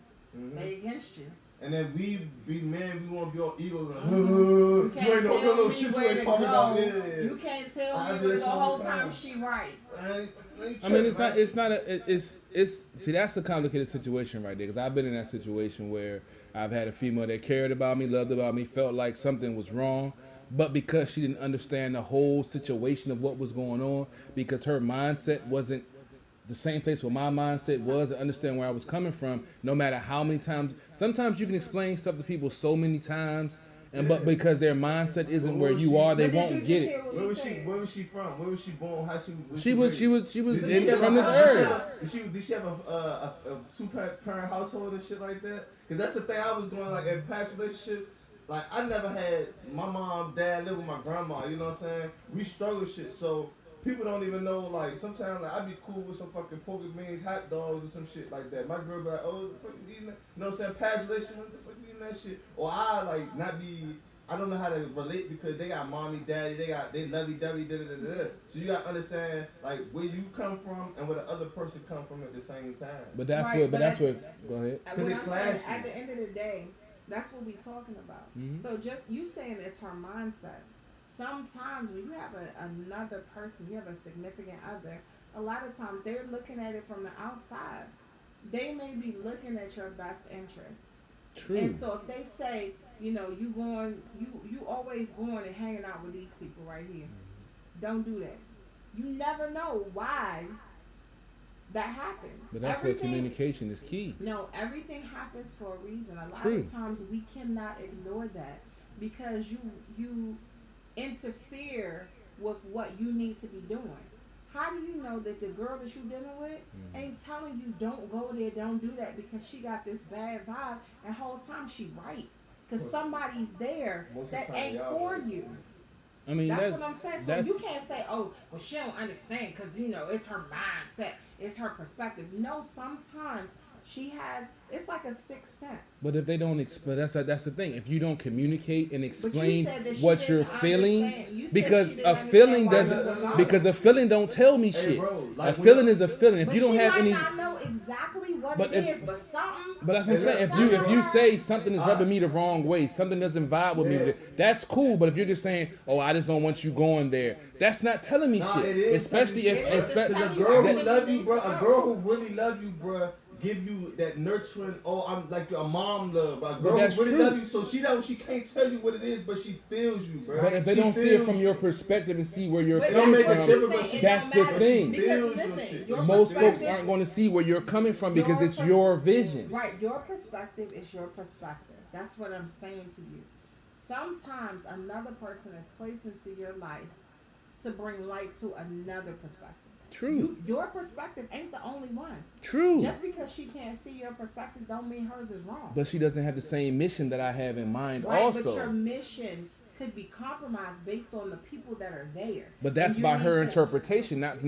They against you. And then we be men, we want to be all ego. You ain't no little shit you ain't talking about. You can't tell me the whole time she right. I mean, see, that's a complicated situation right there, because I've been in that situation where I've had a female that cared about me, loved about me, felt like something was wrong, but because she didn't understand the whole situation of what was going on, because her mindset wasn't the same place where my mindset was, to understand where I was coming from, no matter how many times. Sometimes you can explain stuff to people so many times, but because their mindset isn't where you are, they won't get it. Where was she from? Where was she born? How she was from this area. Did she have a two-parent household and shit like that? Because that's the thing I was going, like, in past relationships. Like, I never had my mom, dad live with my grandma. You know what I'm saying? We struggle shit. So people don't even know, like, sometimes, like, I'd be cool with some fucking pork and beans, hot dogs, or some shit like that. My girl be like, oh, the fuck you eating that? You know what I'm saying? Past relationship, what the fuck you eating that shit? Or I, like, not be, I don't know how to relate, because they got mommy, daddy, they lovey-dovey, da-da-da-da. So you got to understand, like, where you come from and where the other person come from at the same time. But that's where, go ahead. At the end of the day, that's what we talking about. So just you saying it's her mindset. Sometimes when you have another person, you have a significant other, a lot of times they're looking at it from the outside. They may be looking at your best interest. True. And so if they say, you know, you always going and hanging out with these people right here, don't do that. You never know why that happens. But that's where communication is key. No, everything happens for a reason. A lot True. of times we cannot ignore that. because you interfere with what you need to be doing. How do you know that the girl that you're dealing with ain't telling you don't go there, don't do that because she got this bad vibe, and the whole time she right? Because somebody's there that ain't for you. I mean, that's what I'm saying. So you can't say, oh, well, she don't understand because, you know, it's her mindset. It's her perspective. No, sometimes she has, it's like a sixth sense. But if they don't, but that's the thing. If you don't communicate and explain what you're feeling, because a feeling don't tell me shit. Bro, like a feeling is a feeling. If you don't have any, she might not know exactly what it is, but something. But that's what I'm saying. If you say something is rubbing me the wrong way, something doesn't vibe with me, that's cool. But if you're just saying, oh, I just don't want you going there, that's not telling me shit. Especially if a girl who love you, bro, a girl who really love you, bro, give you that nurturing. Oh, I'm like your mom love. A girl who really love you, so she can't tell you what it is, but she feels you, bro. But if they don't see it from your perspective and see where you're coming from, that's the thing. Because listen, most folks aren't going to see where you're coming from because it's your vision. Right, your perspective is your perspective. That's what I'm saying to you. Sometimes another person is placed into your life to bring light to another perspective. True. Your perspective ain't the only one. True. Just because she can't see your perspective don't mean hers is wrong. But she doesn't have the same mission that I have in mind right, also. But your mission could be compromised based on the people that are there. But that's by her interpretation, not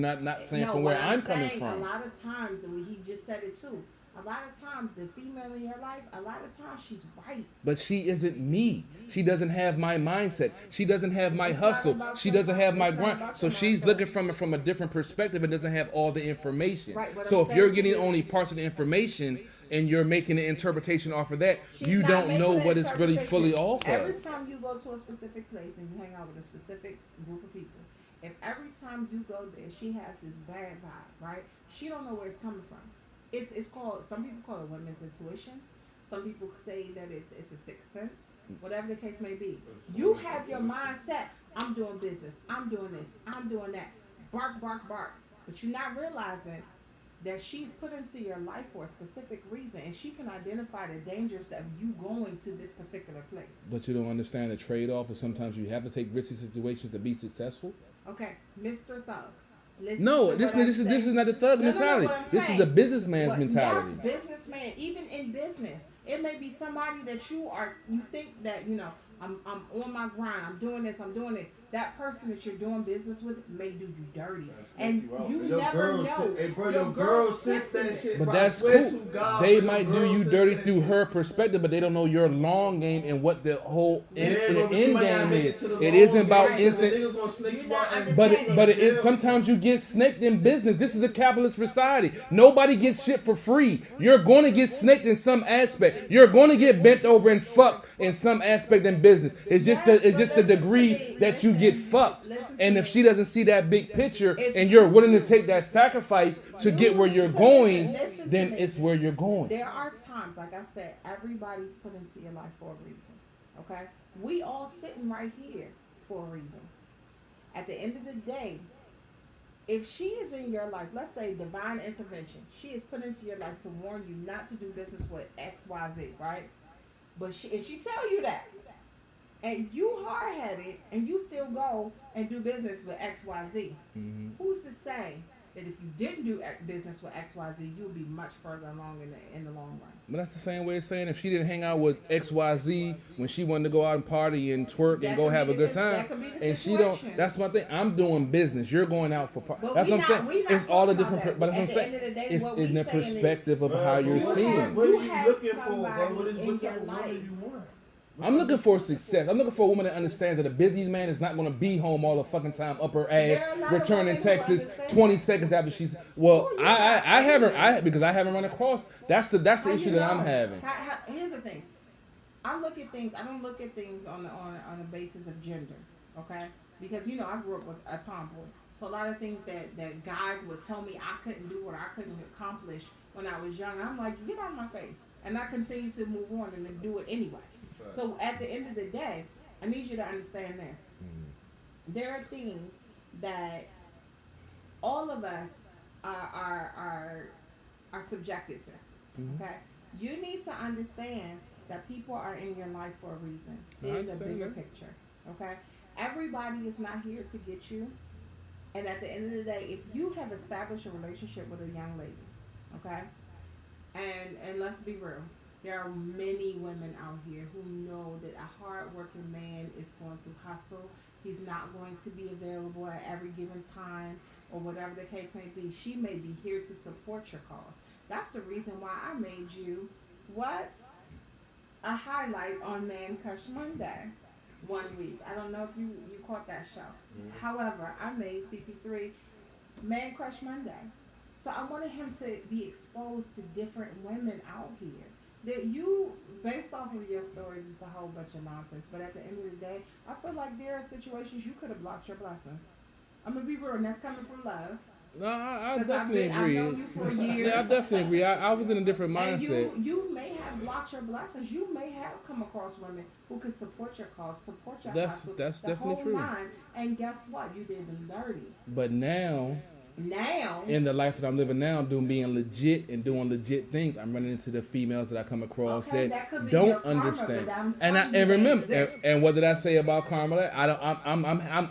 saying from where I'm coming from. A lot of times, and he just said it too, a lot of times the female in your life, a lot of times she's right. But she isn't me. She doesn't have my mindset. She doesn't have my hustle. She doesn't have my grind. So she's looking from a different perspective and doesn't have all the information. Right, so if you're getting only parts of the information and you're making an interpretation off of that, you don't know what it's really fully off of. Every time you go to a specific place and you hang out with a specific group of people, if every time you go there she has this bad vibe, right? She don't know where it's coming from. It's called, some people call it women's intuition. Some people say that it's a sixth sense. Whatever the case may be. You have your mindset, I'm doing business, I'm doing this, I'm doing that. Bark, bark, bark. But you're not realizing that she's put into your life for a specific reason, and she can identify the dangers of you going to this particular place. But you don't understand the trade-off, and sometimes you have to take risky situations to be successful. Okay, Mr. Thug. This is not the thug mentality. This is a businessman's mentality. Yes, businessman. Even in business, it may be somebody that you think that, you know, I'm on my grind, I'm doing this, I'm doing it. That person that you're doing business with may do you dirty. And you never know. Hey, bro, your girl sense that shit. But that's cool. They might do you dirty through her perspective, but they don't know your long game and what the whole end game is. It isn't about instant. But sometimes you get snaked in business. This is a capitalist society. Nobody gets shit for free. You're going to get snaked in some aspect. You're going to get bent over and fucked in some aspect in business. It's just the degree that you get fucked. And if she doesn't see that big picture and you're willing to take that sacrifice to get where you're going, then it's where you're going. There are times, like I said, everybody's put into your life for a reason. Okay? We all sitting right here for a reason. At the end of the day, if she is in your life, let's say divine intervention, she is put into your life to warn you not to do business with XYZ, right? But if she tell you that, and you hard-headed, and you still go and do business with XYZ, who's to say that if you didn't do business with XYZ, you'll be much further along in the long run? But that's the same way of saying if she didn't hang out with XYZ when she wanted to go out and party and twerk and go have a good time, and she don't, that's my thing. I'm doing business. You're going out for party. That's what I'm saying. It's all the different, but that's what I'm saying. It's in the perspective of how you're seeing. What are you looking for, bro? What type of woman you want? I'm looking for success. I'm looking for a woman that understands that a busy man is not going to be home all the fucking time, up her ass, returning texts 20 seconds after she's. Well, I haven't, because I haven't run across. That's the issue that I'm having. Here's the thing. I look at things. I don't look at things on the basis of gender. Okay, because you know I grew up with a tomboy, so a lot of things that guys would tell me I couldn't do or I couldn't accomplish when I was young, I'm like, get out of my face, and I continue to move on and then do it anyway. So at the end of the day, I need you to understand this. There are things that all of us are subjected to. Okay? You need to understand that people are in your life for a reason. I There's a understand bigger that. picture. Okay? Everybody is not here to get you. And at the end of the day, if you have established a relationship with a young lady, okay, and let's be real, there are many women out here who know that a hardworking man is going to hustle. He's not going to be available at every given time or whatever the case may be. She may be here to support your cause. That's the reason why I made you what? A highlight on Man Crush Monday 1 week. I don't know if you caught that show. However, I made CP3 Man Crush Monday. So I wanted him to be exposed to different women out here. That you, based off of your stories, it's a whole bunch of nonsense. But at the end of the day, I feel like there are situations you could have blocked your blessings. I'm gonna be real, and that's coming from love. No, I 'Cause definitely I've agree. known you for years. Yeah, I definitely agree. I was in a different And mindset. you may have blocked your blessings. You may have come across women who could support your cause, support your That's hustle, that's the definitely whole true. line. And guess what? You did them dirty. But now, Now, in the life that I'm living now, being legit and doing legit things, I'm running into the females that I come across okay, that could be don't your karma, understand. but I'm And telling you remember, they exist. and what did I say about Carmela? I don't.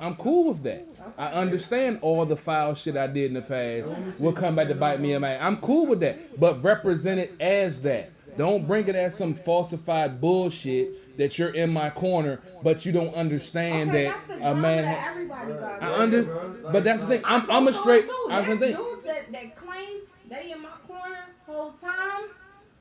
I'm cool with that. I understand all the foul shit I did in the past will come back to bite me in my ass. I'm cool with that, but represent it as that. Don't bring it as some falsified bullshit that you're in my corner, but you don't understand okay, that that's the a drama man. that everybody got. I understand, but that's the thing. I'm go a through straight. it too. I was There's the thing. dudes that claim they in my corner whole time.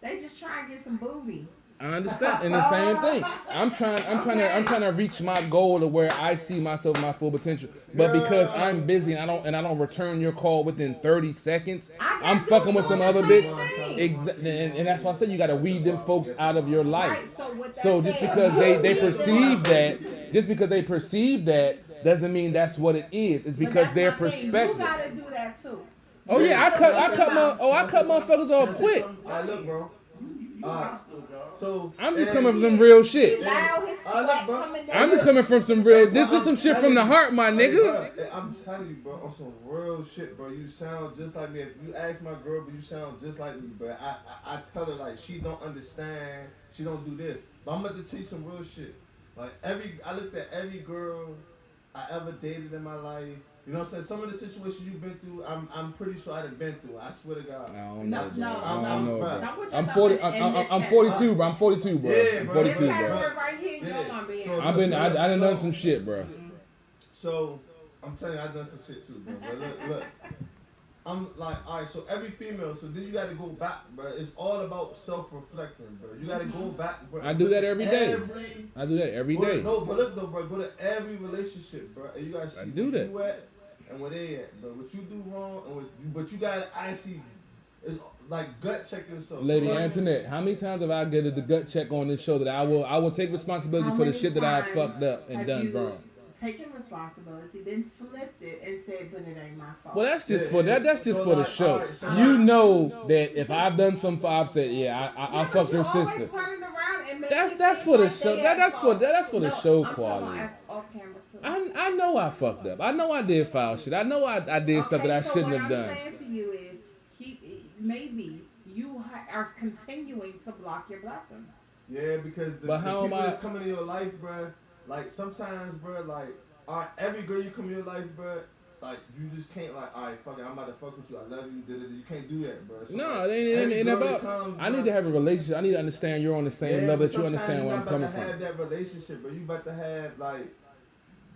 They just try and get some booty. I understand, and the same thing. I'm trying to reach my goal to where I see myself my full potential. But because I'm busy and I don't return your call within 30 seconds, I'm fucking with some other bitch. And that's why I said you got to weed them folks out of your life. Right, so with that So just said, because you they weed them perceive out. that, just because they perceive that doesn't mean that's what it is. It's But because that's their my thing. You perspective. gotta do that too. Oh yeah, I cut motherfuckers off quick. Hey, look, bro. You hostile, dog. So I'm just coming from some real shit. Allow his I look, sweat bro. coming down. I'm just coming from some real. This is some shit from the heart, my Hey, nigga. bro, I'm telling you, bro, on some real shit, bro. You sound just like me. If you ask my girl, but you sound just like me. But I tell her like she don't understand. She don't do this. But I'm about to tell you some real shit. Like I looked at every girl I ever dated in my life. You know what I'm saying? Some of the situations you've been through, I'm pretty sure I'd have been through. I swear to God. I don't No, know, no, bro. I no. don't know, Bro. bro. Don't put I'm yourself 40. in I'm this 42, bro. I'm 42, bro. Yeah, I'm bro. 42, This bro. category right here, you Yeah. don't want to be in. So- I done done some shit, bro. So I'm telling you, I done some shit too, bro. But look. I'm like, all right. So every female. So then you got to go back, bro. It's all about self-reflecting, bro. You got to go back, bro. I do that every day. Every I do that every Go to- day. No, but look though, bro. Go to every relationship, bro. And you gotta see I do where that. you at and where they at, bro. What you do wrong and but you gotta actually, it's like gut check yourself. Lady so, like, Antoinette, how many times have I get the gut check on this show that I will take responsibility How for the many shit that I times fucked up and have done you wrong? taken responsibility, then flipped it and said, "But it ain't my fault." Well, that's just Yeah, for that. yeah. That's just So, for the like, show. alright, so You like- know that if I've done something, I've said, yeah, I but fucked you her always sister. turn it around and make That's it that's seem for the like show. they That's at for fault. that's for the No, show I'm quality. talking about off camera too. I know I fucked up. I know I did foul shit. I know I did stuff that I so shouldn't what have done. I'm saying to you is, maybe you are continuing to block your blessings. Yeah, because the But how am people I- that's coming in your life, bro. Like sometimes, bro. Like, all right, every girl you come in your life, bro. Like you just can't like, all right, fuck it, I'm about to fuck with you. I love you. You can't do that, bro. So, No, like, it ain't every girl about. that comes, I need bro, to have a relationship. I need to understand you're on the same level but that you sometimes understand where you're I'm not coming about to from. have that relationship, but you about to have like.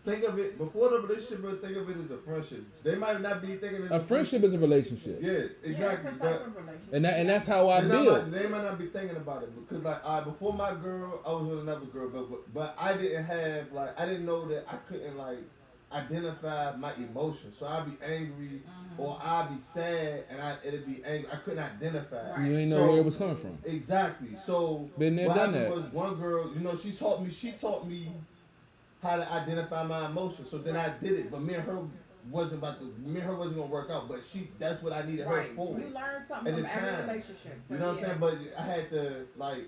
Think of it before the relationship, bro. Think of it as a friendship. They might not be thinking it's A friendship is a relationship, Yeah, Yeah, exactly. it's a but type of relationship. and that's how I they, build. they might not be thinking about it because like before my girl, I was with another girl, but I didn't have like I didn't know that I couldn't like identify my emotions. So I'd be angry or I'd be sad and it'd be angry. I couldn't identify. Right. You ain't know So- where it was coming from. Exactly. So Been there, what done happened that. was one girl, you know, she taught me how to identify my emotions. So then I did it, but me and her wasn't gonna work out. But that's what I needed Right. her for. You learn something At from the every time. relationship. So You know what I'm yeah. saying? But I had to like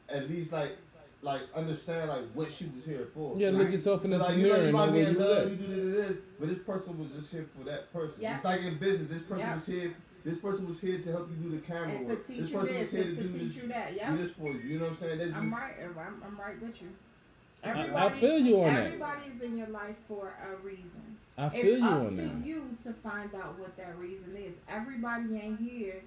at least like understand like what she was here for. Yeah, So, look yourself in so the like, mirror you and might know be where in you love, at. you do this, but this person was just here for that person. Yeah. It's like in business, this person Yeah. was here. This person was here to help you do the camera And to work. teach This you person this, was here and to to do teach this, you that. do Yeah, this for you. You know what I'm saying? That's just, I'm right. I'm right with you. I feel you on that. Everybody's in your life for a reason. I feel It's you up on to that. you to find out what that reason is. Everybody ain't here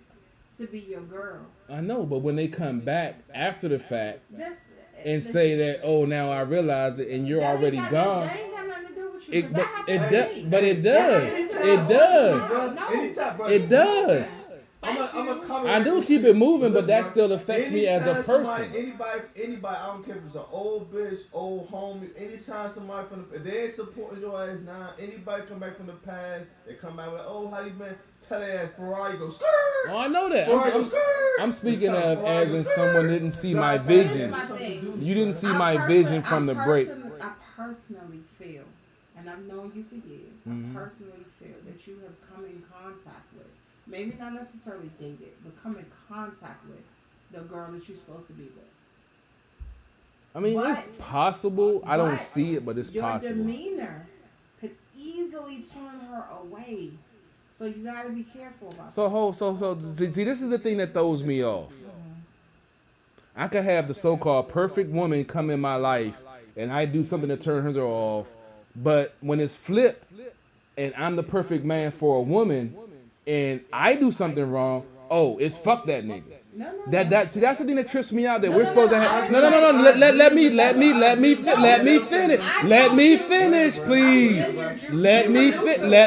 to be your girl. I know, but when they come back after the fact This and say that, oh, now I realize it, and you're already gone. That ain't got nothing to do with you. 'Cause that It happened to me. does. But it does. It does. No. Anytime, bro. It does. I'm a comment. I do keep it moving, but that still affects me as a Anytime somebody, person. anybody, I don't care if it's an old bitch, old homie. Anytime somebody from the, if they ain't supporting your ass now, anybody come back from the past, they come back with, oh, how you been? Tell their ass Ferrari go skirt. Oh, I know that. Ferrari go skirt. I'm speaking It's of Ferrari as go in skirt. someone didn't see my Drive vision. fast, something to do, You didn't bro. see my vision from the break. I personally feel, and I've known you for years, Mhm. I personally feel that you have come in contact with, maybe not necessarily dated, but come in contact with the girl that you're supposed to be with. I mean, But- it's possible. I don't but see it, but it's Your possible. demeanor could easily turn her away. So you got to be careful about that. So, see, this is the thing that throws me off. I could have the so-called perfect woman come in my life, and I do something to turn her off. But when it's flipped, and I'm the perfect man for a woman, and I do something wrong, oh, it's fuck that nigga. No. See, that's the thing that trips me out. That No, we're no, supposed no, to have. I'm No. saying- Let me finish. Let me finish, please. Let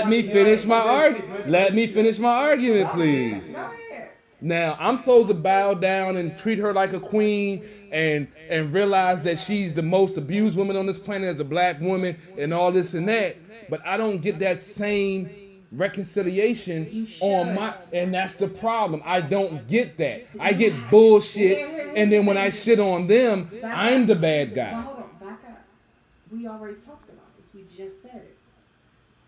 me finish my argument. Let me finish my argument, please. Go ahead. Now I'm supposed to bow down and treat her like a queen and realize that she's the most abused woman on this planet as a black woman and all this and that. But I don't get that same reconciliation You should. on my, and that's the problem. I don't get that. I get bullshit, and then when I shit on them, I'm the bad Well, guy. hold on, back up. We already talked about this. We just said it.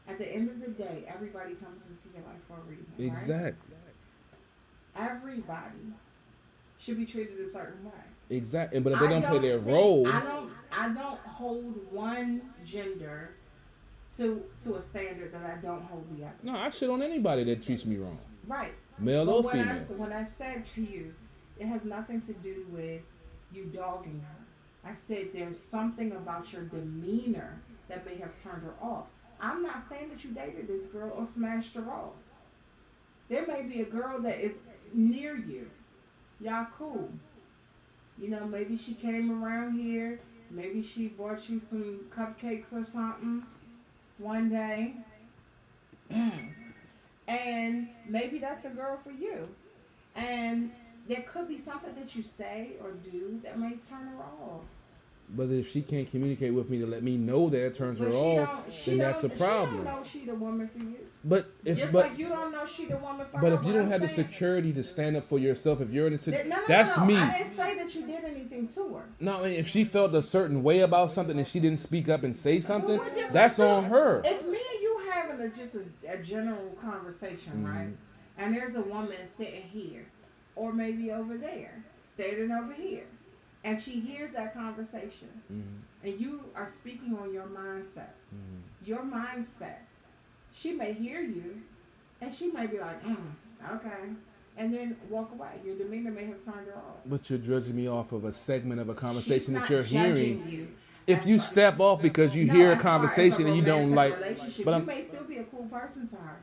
At the end of the day, everybody comes into your life for a reason. Right? Exactly. Everybody should be treated a certain way. Exactly. But if they I don't play their think- role, I don't hold one gender to a standard that I don't hold the other. no, I shit on anybody that treats me wrong, Right. male But or when female. when I said to you, it has nothing to do with you dogging her. I said there's something about your demeanor that may have turned her off. I'm not saying that you dated this girl or smashed her off. There may be a girl that is near you. Y'all cool. You know, maybe she came around here. Maybe she bought you some cupcakes or something one day. And maybe that's the girl for you. And there could be something that you say or do that may turn her off. But if she can't communicate with me to let me know that it turns her But off, then that's a She problem. don't know she the woman for you. But if Just but like you don't know she the woman for her. but if you What don't I'm have the saying- security to stand up for yourself, if you're in a No, situation, no, that's no. me. I didn't say that you did anything to her. No, I mean, if she felt a certain way about something and she didn't speak up and say something, Well, what difference that's do- on her. If me and you having a general conversation, right? Mhm. And there's a woman sitting here, or maybe over there, standing over here, and she hears that conversation, and you are speaking on your mindset. Your mindset. She may hear you, and she may be like, okay, and then walk away. Your demeanor may have turned her off. But you're judging me off of a segment of a conversation She's that you're not judging hearing. you. If As you far- step off because you No, hear a as far as conversation and you don't romantic like, relationship, but you I'm, may still be a cool person to her.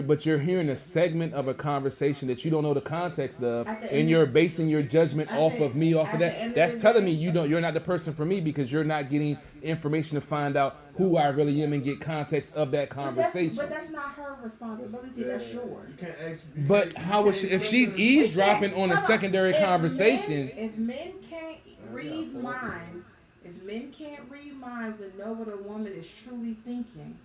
but you're hearing a segment of a conversation that you don't know the context of, At the and end- you're basing your judgment at off the- of me, off at of the that. end of That's the telling day- me you're not the person for me because you're not getting information to find out who I really am and get context of that conversation. But that's not her responsibility. That's yours. You can't ask. you But can't- how you was can't she, if expect she's her to- eavesdropping on a Hold secondary If conversation? if men can't read minds, if men can't read minds and know what a woman is truly thinking,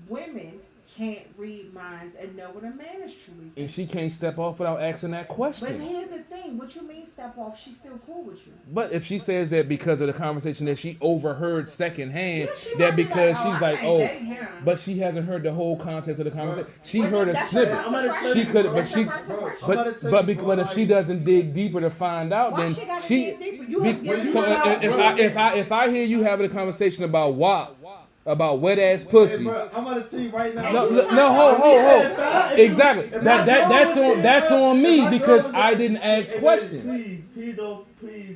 women can't read minds and know what a man is truly thinking. And she can't step off without asking that But question. here's the thing: what you mean step off? She's still cool with you. But if she says that because of the conversation that she overheard secondhand, Yeah, she might that be because like, oh, she's I like, ain't oh, dating him. but she hasn't heard the whole context of the conversation. She But heard a that's your snippet. first I'm gonna tell impression. She could, but That's she, your first impression. I'm about to tell but you, bro, if she like- doesn't dig deeper to find out, Why then she gotta she. dig deeper? You be- have given so yourself- if I hear you having a conversation about WAP, about wet ass pussy. Hey, bro, I'm gonna tell you right now. No, hold. Exactly. That's on me because I didn't ask questions. Please don't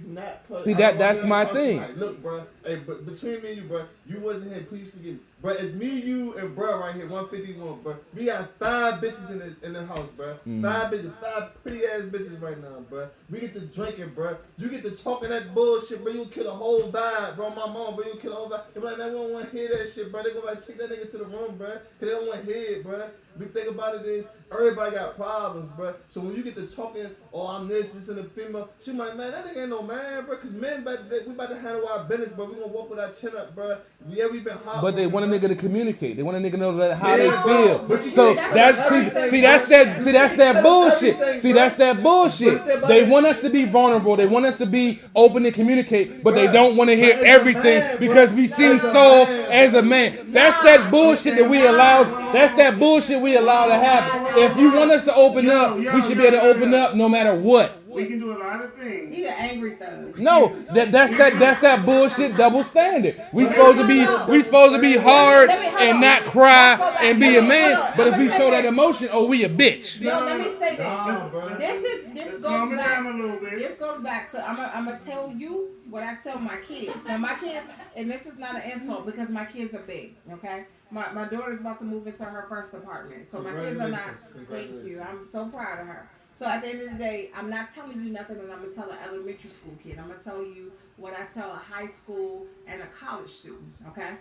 not put. See, that's my thing. Like, look, bro. Hey, but between me and you, bro, you wasn't here. Please forgive me, bro. It's me, you, and bro right here, 151, bro. We got 5 bitches in the house, bro. 5 bitches, 5 pretty ass bitches right now, bro. We get to drinking, bro. You get to talking that bullshit, bro. You kill a whole vibe, bro. My mom, bro, you kill a whole vibe. They be like, man, we don't want to hear that shit, bro. They gonna like take that nigga to the room, bro. Cause they don't want to hear it, bro. Big thing about it is everybody got problems, bro. So when you get to talking, oh, I'm this, and the female, she like, man, that nigga ain't no man, bro. Cause men, we about to handle our business, bro. We gonna walk with our chin up, bro. Yeah, we been hot. But they want a nigga to communicate. They want a nigga to know how Yeah, they bro. feel. But you So see, that's that bullshit. everything, See, bro. that's that bullshit. They want us to be vulnerable. They want us to be open and communicate, but they don't want to hear But as a everything man, because bro. we seen As a soul man. as a man. That's that bullshit that we allow. That's that bullshit we allow to happen. If you want us to open up, we should be able to open up no matter what. We can do a lot of things. He's an angry thug. No, that's that bullshit double standard. We supposed to be hard and not cry and be a man. But if we show that emotion, oh, we a bitch. No, let me say this. Nah, bro. This Calm goes it back. down a little bit. This goes back to I'm gonna tell you what I tell my kids. Now my kids, and this is not an insult because my kids are big. Okay, my daughter's about to move into her first apartment, so my kids are not. Thank you. I'm so proud of her. So at the end of the day, I'm not telling you nothing that I'm gonna tell an elementary school kid. I'm gonna tell you what I tell a high school and a college student. Okay,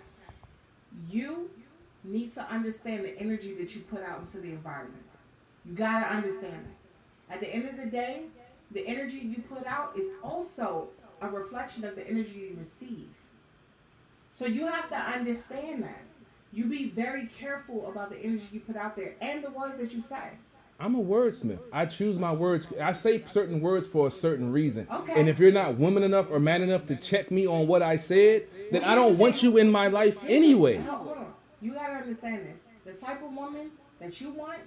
you need to understand the energy that you put out into the environment. You gotta understand it. At the end of the day, the energy you put out is also a reflection of the energy you receive. So you have to understand that. You be very careful about the energy you put out there and the words that you say. I'm a wordsmith. I choose my words. I say certain words for a certain reason. Okay. And if you're not woman enough or man enough to check me on what I said, then I don't want you in my life anyway. Hold on. You gotta understand this. The type of woman that you want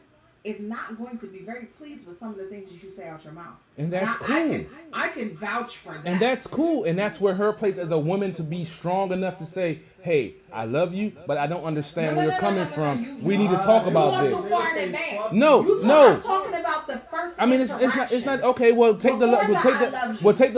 is not going to be very pleased with some of the things that you say out your mouth. And that's cool. I can vouch for that. And that's cool. And that's where her place as a woman to be strong enough to say, hey, I love you, but I don't understand where you're coming from. We need to talk about you this. want too far in advance. No. I'm talking about the first I mean, it's not okay. Well, take the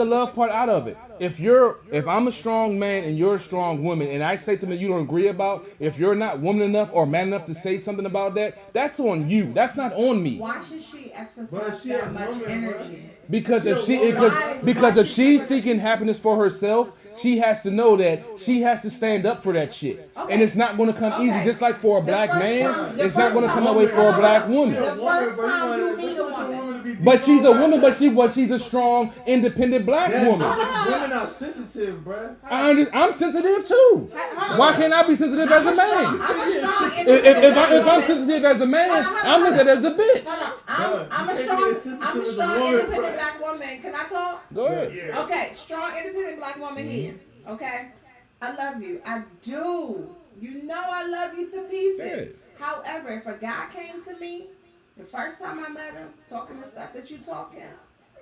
love part out of it. If I'm a strong man and you're a strong woman, and I say something you don't agree about, if you're not woman enough or man enough to say something about that, that's on you. That's not on me. Why should she exercise But she that a much woman, energy? Because if she's seeking happiness for herself, she has to know that she has to stand up for that shit. Okay. And it's not going to come easy. Just like for a black man, it's not going to come that way for a black woman. The first time you meet a woman. But she's a woman, but she's a strong, independent black woman. Women are sensitive, bro. I'm sensitive too. Why can't I be sensitive as a man? I'm a strong, If I'm sensitive as a man, I'm looked at as a bitch. I'm a strong independent black woman. Can I talk? Go ahead. Yeah. Okay, strong independent black woman here. Okay, I love you. I do. You know I love you to pieces. However, if a guy came to me the first time I met him, talking the stuff that you talking,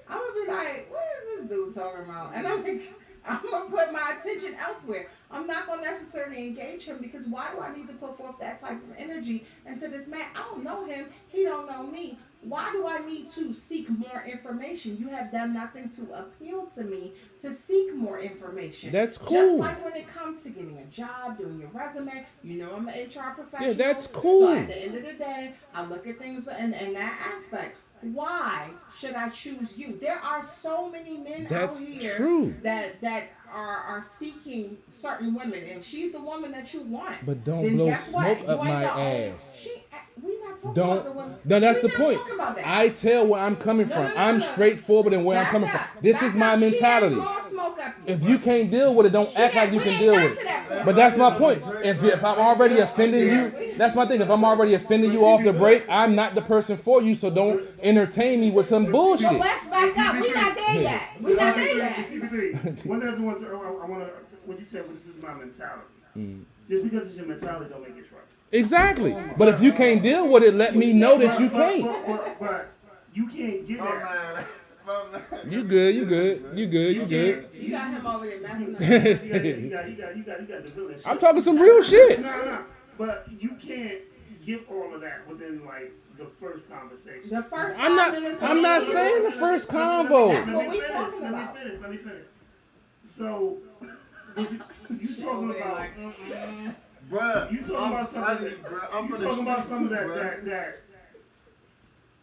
I'm gonna be like, what is this dude talking about? And I'm gonna put my attention elsewhere. I'm not gonna necessarily engage him because why do I need to put forth that type of energy into this man? I don't know him. He don't know me. Why do I need to seek more information? You have done nothing to appeal to me to seek more information. That's cool. Just like when it comes to getting a job, doing your resume, you know I'm an HR professional. Yeah, that's cool. So at the end of the day, I look at things in that aspect. Why should I choose you? There are so many men That's out here true. that are seeking certain women. If she's the woman that you want, But don't then blow guess what? smoke You up ain't my the only- ass. We not talking about the women. No, that's We the not point. talking about that. I tell where I'm coming from. I'm straightforward in where I'm coming from. This is my mentality. If you can't deal with it, don't act like you can deal with it. But that's my point. If I'm already offending you, that's my thing. If I'm already offending you off the break, I'm not the person for you. So don't entertain me with some bullshit. But let's back up. We not there yet. We not there yet. CP3, one thing I want to, what you said, this is my mentality. Just because it's your mentality don't make it right. Exactly. But if you can't deal with it, let me know that you can't. But you can't get there. You good, you good, you good, you good. You got him over there messing up. You got the villain shit. I'm talking some real shit. No. But you can't give all of that within like the first conversation. The first I'm not. 5 minutes. I'm not saying the first convo. That's what we talking about. Let me finish. So, you talking about? Bruh, You talking about something? You talking about something that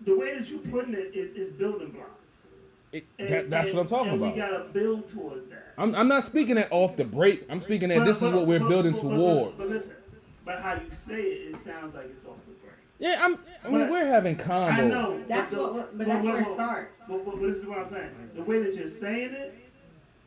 the way that you putting it is building blocks. That's what I'm talking and about. We gotta build towards that. I'm not speaking that off the break. I'm speaking that this is what we're building towards. But listen, but how you say it, it sounds like it's off the break. Yeah, I mean, we're having convo. I know. That's but that's where it starts. But this is what I'm saying. The way that you're saying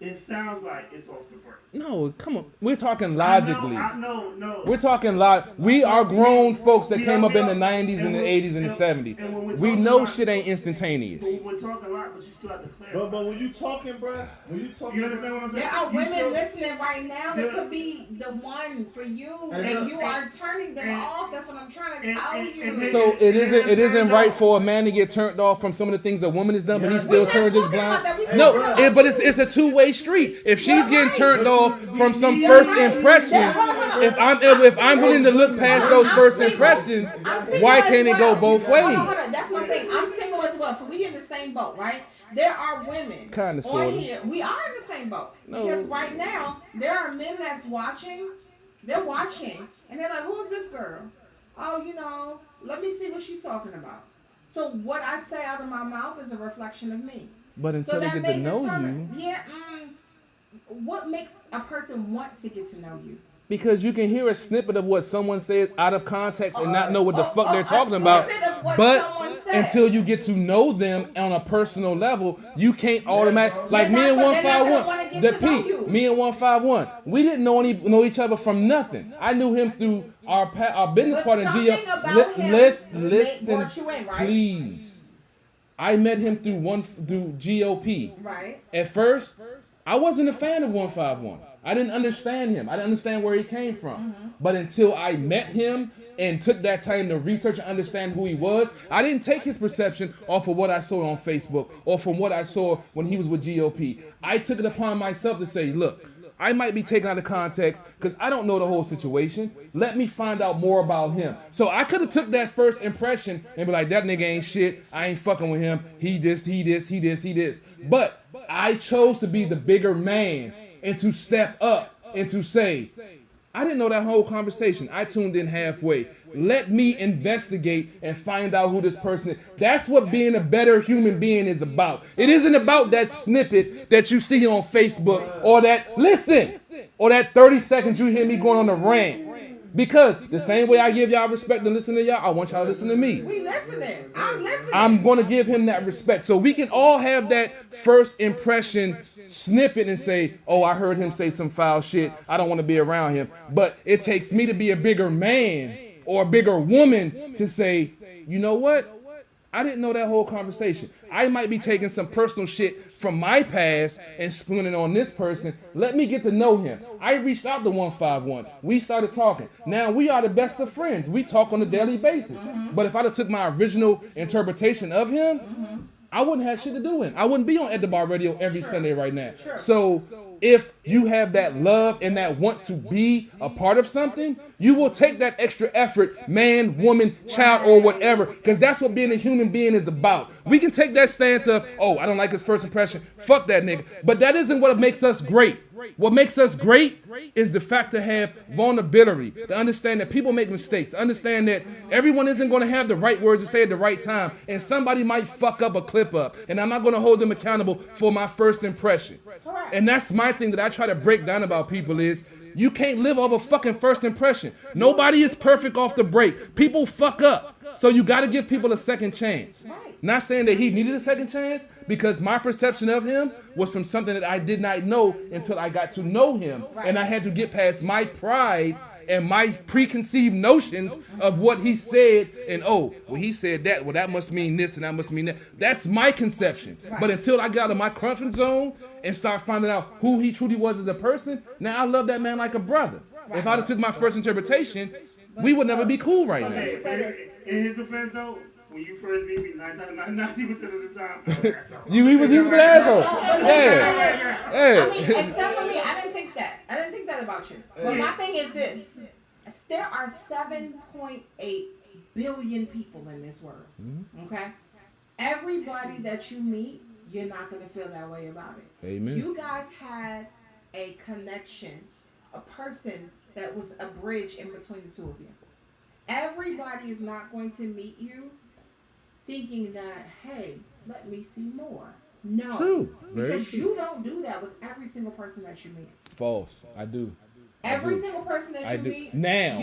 it sounds like it's off the break. No, come on. We're talking logically. No. We're talking We are grown folks that came up in the 90s and the 80s and the 70s. We know shit ain't instantaneous. But we're talking a lot, but you still have to clarify. But when you talking, bruh, you understand what I'm saying? There are You women still- listening right now that could be the one for you, and you are turning them off. That's what I'm trying to tell you. So it isn't right for a man to get turned off from some of the things a woman has done, but he still turns his blind. No, but it's a two-way street. If she's getting turned off from some first impression, if I'm willing to look past those first impressions, why can't it go both ways? Hold on. That's my thing. I'm single as well, so we in the same boat, right? There are women Kinda, on sorta. here. We are in the same boat No. because right now there are men that's watching. They're watching, and they're like, "Who is this girl? Oh, let me see what she's talking about." So what I say out of my mouth is a reflection of me. But until So they that get may to know determine. you, Yeah. What makes a person want to get to know you? because you can hear a snippet of what someone says out of context and not know what the fuck Oh, they're a talking about. snippet of what But someone said. until you get to know them on a personal level, you can't automatically. Like me and They're not gonna 151, wanna get the to know P, you. me and 151, we didn't know each other from nothing. I knew him through our business But partner, something Gio. about him Listen, brought you in, right? please. I met him through GOP. Right. At first, I wasn't a fan of 151. I didn't understand him. I didn't understand where he came from. But until I met him and took that time to research and understand who he was, I didn't take his perception off of what I saw on Facebook or from what I saw when he was with GOP. I took it upon myself to say, look, I might be taken out of context because I don't know the whole situation. Let me find out more about him. So I could have took that first impression and be like, that nigga ain't shit. I ain't fucking with him. He this. But I chose to be the bigger man and to step up and to say, I didn't know that whole conversation. I tuned in halfway. Let me investigate and find out who this person is. That's what being a better human being is about. It isn't about that snippet that you see on Facebook or that 30 seconds you hear me going on a rant. Because the same way I give y'all respect and listen to y'all, I want y'all to listen to me. We listening. I'm listening. I'm going to give him that respect. So we can all have that first impression snippet and say, oh, I heard him say some foul shit. I don't want to be around him. But it takes me to be a bigger man or a bigger woman to say, you know what? I didn't know that whole conversation. I might be taking some personal shit from my past and spooning it on this person. Let me get to know him. I reached out to 151. We started talking. Now we are the best of friends. We talk on a daily basis. But if I'd have took my original interpretation of him, I wouldn't have shit to do with him. I wouldn't be on At the Bar Radio every Sunday right now. So if you have that love and that want to be a part of something, you will take that extra effort, man, woman, child, or whatever, because that's what being a human being is about. We can take that stance of, oh, I don't like his first impression. Fuck that nigga. But that isn't what makes us great. What makes us great is the fact to have vulnerability, to understand that people make mistakes, to understand that everyone isn't going to have the right words to say at the right time, and somebody might fuck up a clip up, and I'm not going to hold them accountable for my first impression. And that's my thing that I try to break down about people is, you can't live off a fucking first impression. Nobody is perfect off the break. People fuck up. So you got to give people a second chance. Not saying that he needed a second chance, because my perception of him was from something that I did not know until I got to know him. And I had to get past my pride and my preconceived notions of what he said. And he said that. Well, that must mean this and that must mean that. That's my conception. But until I got out of my comfort zone and start finding out who he truly was as a person, now I love that man like a brother. If I'd have took my first interpretation, we would never be cool right now. In his defense, though, when you first meet me, 90% of the time, I'm an asshole. You was an asshole. But Yeah. I mean, except for me, I didn't think that. I didn't think that about you. But my thing is this: there are 7.8 billion people in this world. Okay, everybody that you meet, you're not gonna feel that way about it. Amen. You guys had a connection, a person that was a bridge in between the two of you. Everybody is not going to meet you thinking that, hey, let me see more. No. True. Very Because true. you don't do that with every single person that you meet. False. I do. Every do. single person that I you do. meet, Now.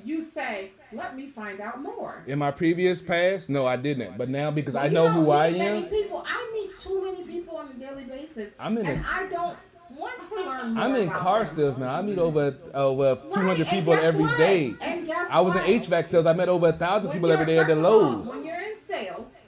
you say, let me find out more. In my previous past, no, I didn't. But now, because Well, I you know don't who I meet many am, people. I meet too many people on a daily basis. I'm in and a- I don't want to learn more I'm in about car them. sales now. I meet over 200 Right, and people guess every what? day. And guess I was in what? HVAC sales. I met over 1,000 people every day at the First of all, Lowe's. when you're in sales,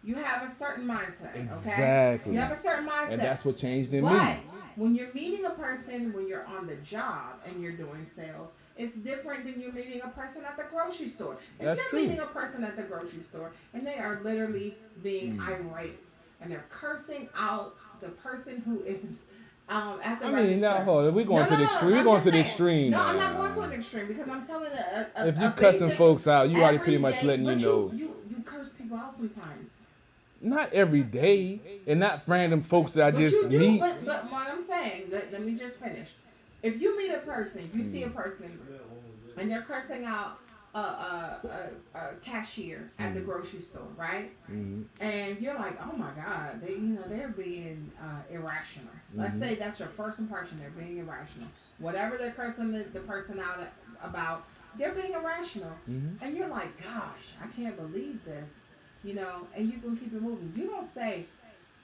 you have a certain mindset. Okay? Exactly. You have a certain mindset. And that's what changed in but me. when you're meeting a person, when you're on the job and you're doing sales, it's different than you're meeting a person at the grocery store. If That's you're true. meeting a person at the grocery store and they are literally being irate and they're cursing out the person who is at the I register. mean, now hold on. We're going to the extreme. We're I'm going just to the saying. extreme. No, I'm now. not going to an extreme because I'm telling a If you a cussing basic folks out, you already pretty much everyday- letting you but know. You curse people out sometimes. Not every day, and not random folks that I But just you do, meet. but what I'm saying, let me just finish. If you meet a person, if you see a person, and they're cursing out a cashier at the grocery store, right? Mhm. And you're like, oh my God, they're being irrational. Let's say that's your first impression. They're being irrational. Whatever they're cursing the person out about, they're being irrational. And you're like, gosh, I can't believe this. And you can keep it moving. You don't say,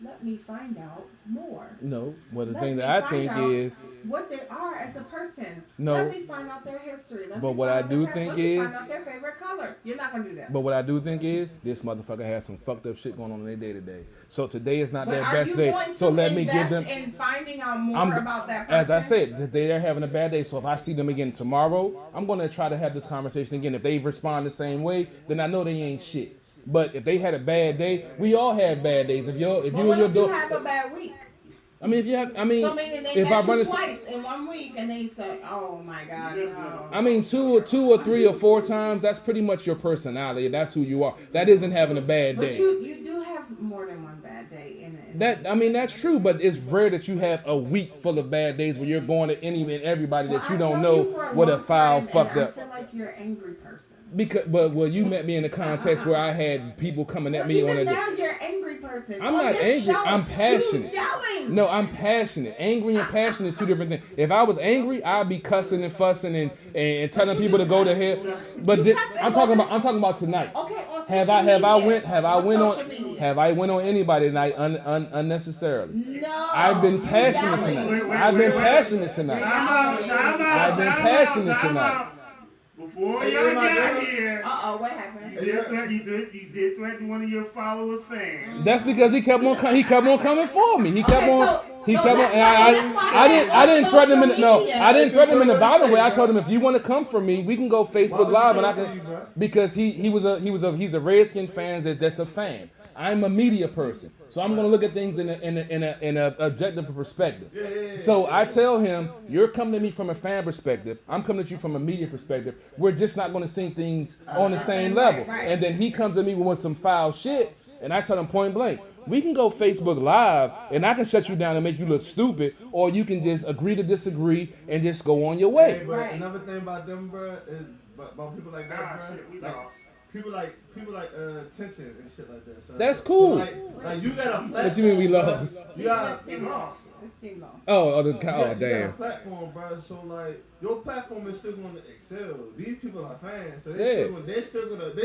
let me find out more. No, well, the Let thing me that I find think out is, what they are as a person. No. Let me find out their history. Let But me what find I out do their past. think Let me is- find out their favorite color. You're not gonna do that. but what I do think is, this motherfucker has some fucked up shit going on in their day to day. So today is not But their are best you day. going So to let me give invest them. in finding out more about that person? As I said, they're having a bad day. So if I see them again tomorrow, I'm gonna try to have this conversation again. If they respond the same way, then I know they ain't shit. But if they had a bad day, we all have bad days. If you But and what your if you door, have a bad week? I mean, if you have, I mean, So meaning they if I met run you into, twice in 1 week, and they say, "Oh my God, no." I mean, two or three or four times, that's pretty much your personality. That's who you are. That isn't having a bad But day. you do have more than one bad day in it. That's true, but it's rare that you have a week full of bad days where you're going to any and everybody that you don't know what a foul fucked I up. feel like you're an angry person. Well, you met me in the context where I had people coming at Well, me on even a. now you're an angry person. I'm On not this angry, show, I'm passionate. You yelling. No, I'm passionate. Angry and passionate is two different things. If I was angry, I'd be cussing and fussing and telling people to go to hell. But You cuss and I'm go talking to- about tonight. Okay, on social Have I media. went on anybody tonight unnecessarily? No. I've been you passionate yelling. tonight. I've been passionate tonight. Time out. I've been passionate tonight. Before Hey, y'all my got girl. here, What happened? you did threaten one of your followers' fans. That's because he kept on coming for me. He kept on. He so kept on. that's And why- that's why I didn't on threaten him. social media- I didn't threaten him in a violent way. I Bro. told him if you want to come for me, we can go Facebook he Live, and I coming for you, can bro? because he's a Redskin fan that's a fan. I'm a media person, so I'm gonna look at things in a objective perspective. Yeah. So I tell him, you're coming to me from a fan perspective. I'm coming at you from a media perspective. We're just not going to see things on the same level. right. And then he comes at me with some foul shit, and I tell him point blank, we can go Facebook Live, and I can shut you down and make you look stupid, or you can just agree to disagree and just go on your Hey, way. but Right. another thing about them, bro, is about people like that, Ah, bro. shit, we like, lost. people like tension and shit like that. So, That's cool. So like you got a platform. What you mean we bro. lost? You got This team lost. This team lost. Oh, you got a damn. platform, bro. So like your platform is still going to excel. These people are fans, so Yeah. they're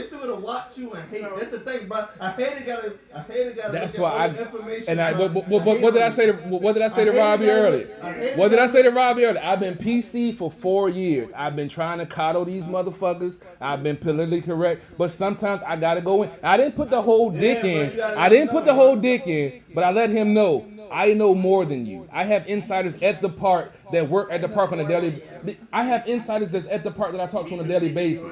still gonna watch you and hate. That's the thing, bro. I hate it. Gotta. That's look why at all the I information. and I. bro. What did I say to Robbie earlier? What did I say to Robbie earlier? I've been PC for 4 years. I've been trying to coddle these motherfuckers. I've been politically correct, but sometimes I gotta go in. I didn't put the whole dick but in. you gotta I didn't know, put the bro. whole dick in, but I let him know I know more than you. I have insiders at the park that work at the park on a daily. I have insiders that's at the park that I talk to on a daily basis.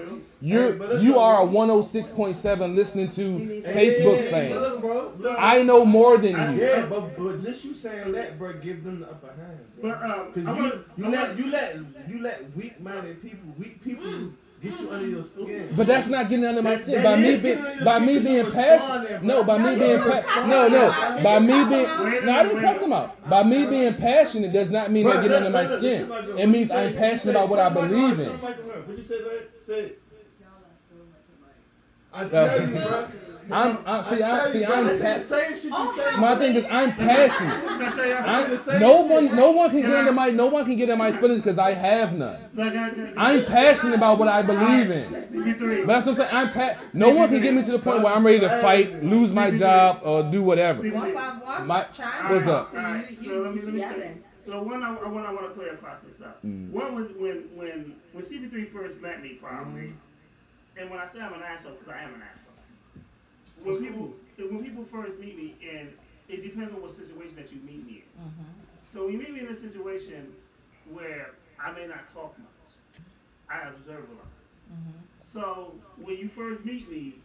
You are a 106.7 listening to Facebook But fan. look, bro. I know more than you. Yeah, but just you saying that, bro, give them the upper hand. Bro. But You let weak-minded people get you under your skin. But that's not getting under my skin. That is getting under your By me skin 'cause being you passionate. responding, No, bro. by me being by me being. No, I didn't cuss him out. By me being passionate does not mean I get under my skin. It means I'm passionate about what I believe in. What you say, man? Say it. Y'all are so much alike. I tell you, bro. I'm the same shit you say. my thing is I'm passionate. No one can get under my feelings because I have none. I'm passionate about what I believe in. But that's what I'm saying. No one can get me to the point where I'm ready to fight, lose my job, or do whatever. 151. What's up? So let me say. So one, I want to clarify some stuff. One was when CP3 first met me, probably, and when I say I'm an asshole, because I am an asshole. When people first meet me, and it depends on what situation that you meet me in. So when you meet me in a situation where I may not talk much, I observe a lot. So when you first meet me,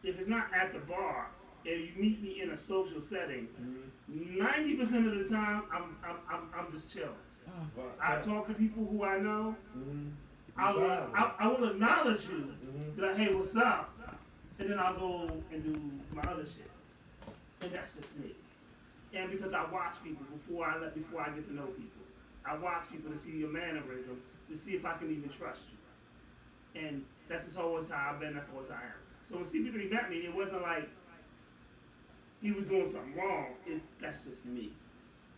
if it's not at the bar, and you meet me in a social setting, 90% of the time I'm just chilling. I talk to people who I know. I will acknowledge you, be like, hey, what's up? And then I'll go and do my other shit. And that's just me. And because I watch people before I get to know people. I watch people to see your mannerism, to see if I can even trust you. And that's just always how I've been, that's always how I am. So when CP3 met me, it wasn't like he was doing something wrong. That's just me.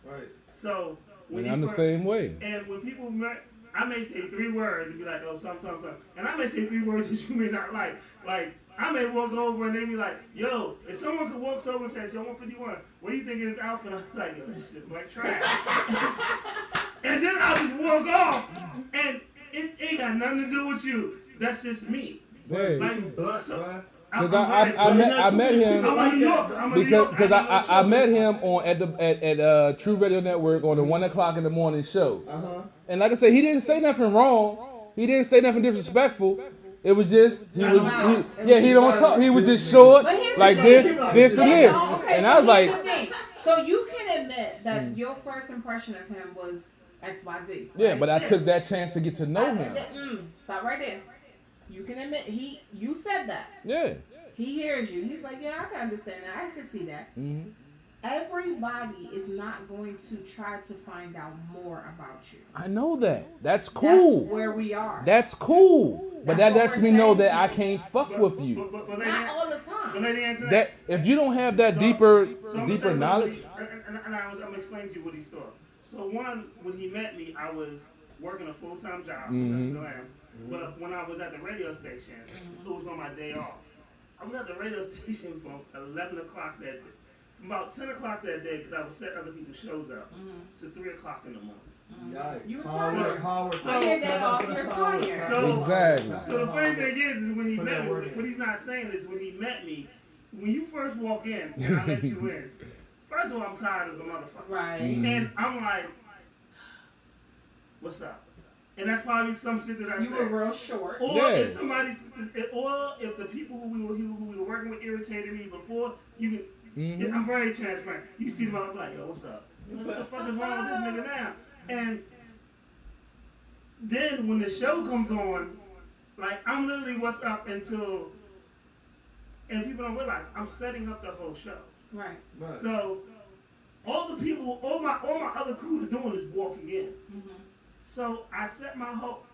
Right. So when I'm the same way. And when people met, I may say 3 words and be like, oh, something. And I may say 3 words that you may not like. Like, I may walk over and they be like, yo, if someone could walk over and say, yo, 151, what do you think of this outfit? I'm like, yo, this shit like trash. And then I just walk off. And it ain't got nothing to do with you. That's just me. Hey. Like, Because I met him because I met him on at True Radio Network on the 1 o'clock in the morning show. And like I said, he didn't say nothing wrong. He didn't say nothing disrespectful. It was just he don't talk. He was just short like this and this. And I was like, so you can admit that your first impression of him was XYZ. Yeah, right? but I took that chance to get to know him. Stop right there. You can admit you said that. Yeah. He hears you. He's like, yeah, I can understand that. I can see that. Everybody is not going to try to find out more about you. I know that. That's cool. That's where we are. That's cool. But that lets me know that I can't fuck with you. Not all the time. That if you don't have that deeper knowledge. And I'm gonna explain to you what he saw. So one, when he met me, I was working a full-time job, which I still am. But when I was at the radio station, it was on my day off. I was at the radio station from 11 o'clock that day. From about 10 o'clock that day, because I would set other people's shows up, to 3 o'clock in the morning. You were tired. So your day off, you're tired. Exactly. So the funny thing is when he met me, what he's not saying is when he met me, when you first walk in, and I let you in, first of all, I'm tired as a motherfucker. Right. And I'm like, what's up? And that's probably some shit that I said. You were real short. Or if somebody, or if the people who we were working with irritated me before, you can. I'm very transparent. You see them, I'm like, yo, what's up? What the fuck is wrong with this nigga now? And then when the show comes on, like I'm literally what's up until, and people don't realize I'm setting up the whole show. Right. So all the people, all my other crew is doing is walking in. So I set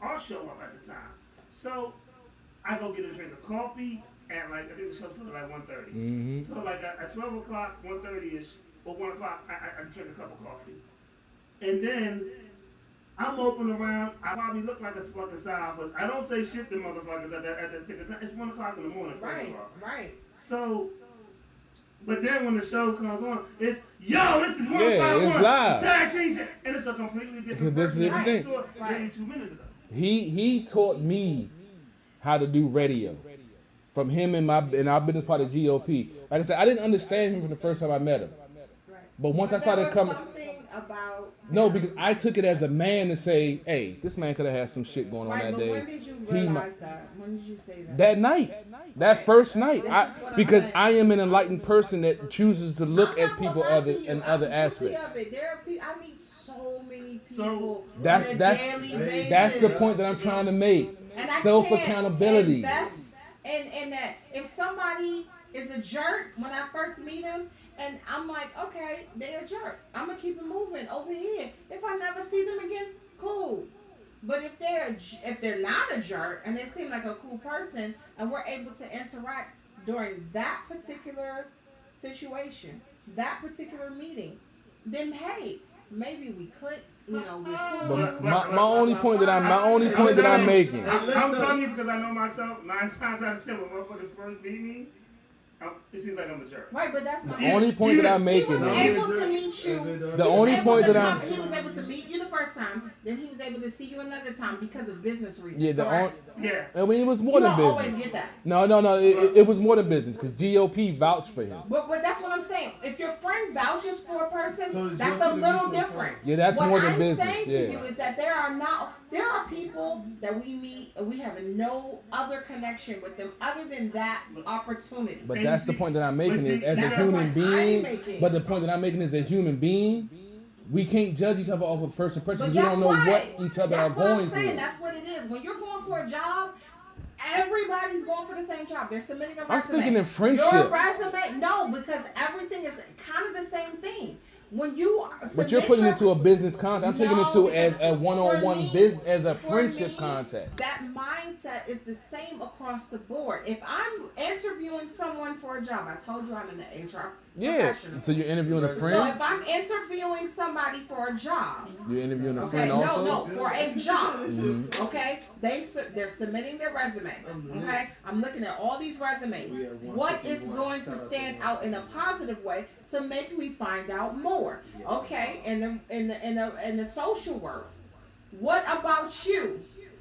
our show up at the time. So I go get a drink of coffee at like, I think the show started at 1:30. So like at 12 o'clock, 1:30ish, or 1 o'clock, I drink a cup of coffee. And then I'm moping around. I probably look like a fucking sour, but I don't say shit to motherfuckers at that ticket. It's 1 o'clock in the morning, first of all. Right. So, but then when the show comes on, it's, yo, this is 151. It's live. Tag team shit. And it's a completely different person than I saw maybe 2 minutes ago. He taught me how to do radio. From him and our business part of GOP. Like I said, I didn't understand him from the first time I met him. But once I started coming, about No, because I took it as a man to say, hey, this man could have had some shit going on right, that but day. when did you He realize that? When did you say that? That night, that first night, This I, is what I'm because saying. I am an enlightened person that chooses to look I'm at not people gonna lie other to you. in I'm other guilty aspects. of it. There are people, I meet so many So, people That's on a that's daily basis. that's the point that I'm trying to make. And I Self can't accountability. invest in that. If somebody is a jerk when I first meet him, and I'm like, okay, they're a jerk. I'm gonna keep it moving over here. If I never see them again, cool. But if they're not a jerk and they seem like a cool person, and we're able to interact during that particular situation, that particular meeting, then hey, maybe we could, we're cool. But my only point that I'm making. I'm telling you because I know myself. 9 times out of 10, when motherfuckers first meet me, it seems like I'm a jerk. Right, but that's not. The only point that I'm He making was is able to meet you. the only point that I'm. He was able to meet you the first time, then he was able to see you another time because of business reasons. Yeah, the correct? Yeah. I mean, it was more You than don't business. always get that. No. It was more than business because GOP vouched for him. But that's what I'm saying. If your friend vouches for a person, So it's that's just a to little be so different. Yeah, that's what more than I'm business. saying to Yeah. you is that there are people that we meet and we have no other connection with them other than that opportunity. But And that's the see- point that I'm making but see, is as a that's the human point I'm being. making. But the point that I'm making is as a human being, we can't judge each other off of first impression But because we guess don't know what? what each other That's are what going I'm saying. through. That's what it is. When you're going for a job, everybody's going for the same job. They're submitting a resume. I'm speaking in friendship. Your resume, no, because everything is kind of the same thing. When you But you're putting it into a business context. I'm taking it to No, as a because one-on-one for me- business, as a for friendship me, contact. That mindset is the same across the board. If I'm interviewing someone for a job, I told you I'm in the HR Yeah. professional. So you're interviewing a So So friend. if I'm interviewing somebody for a job, You're interviewing a okay, friend also. no, for a job, Mhm. okay, they're submitting their resume. Okay, I'm looking at all these resumes. What is going to stand out in a positive way to make me find out more? Okay, in the social world, what about you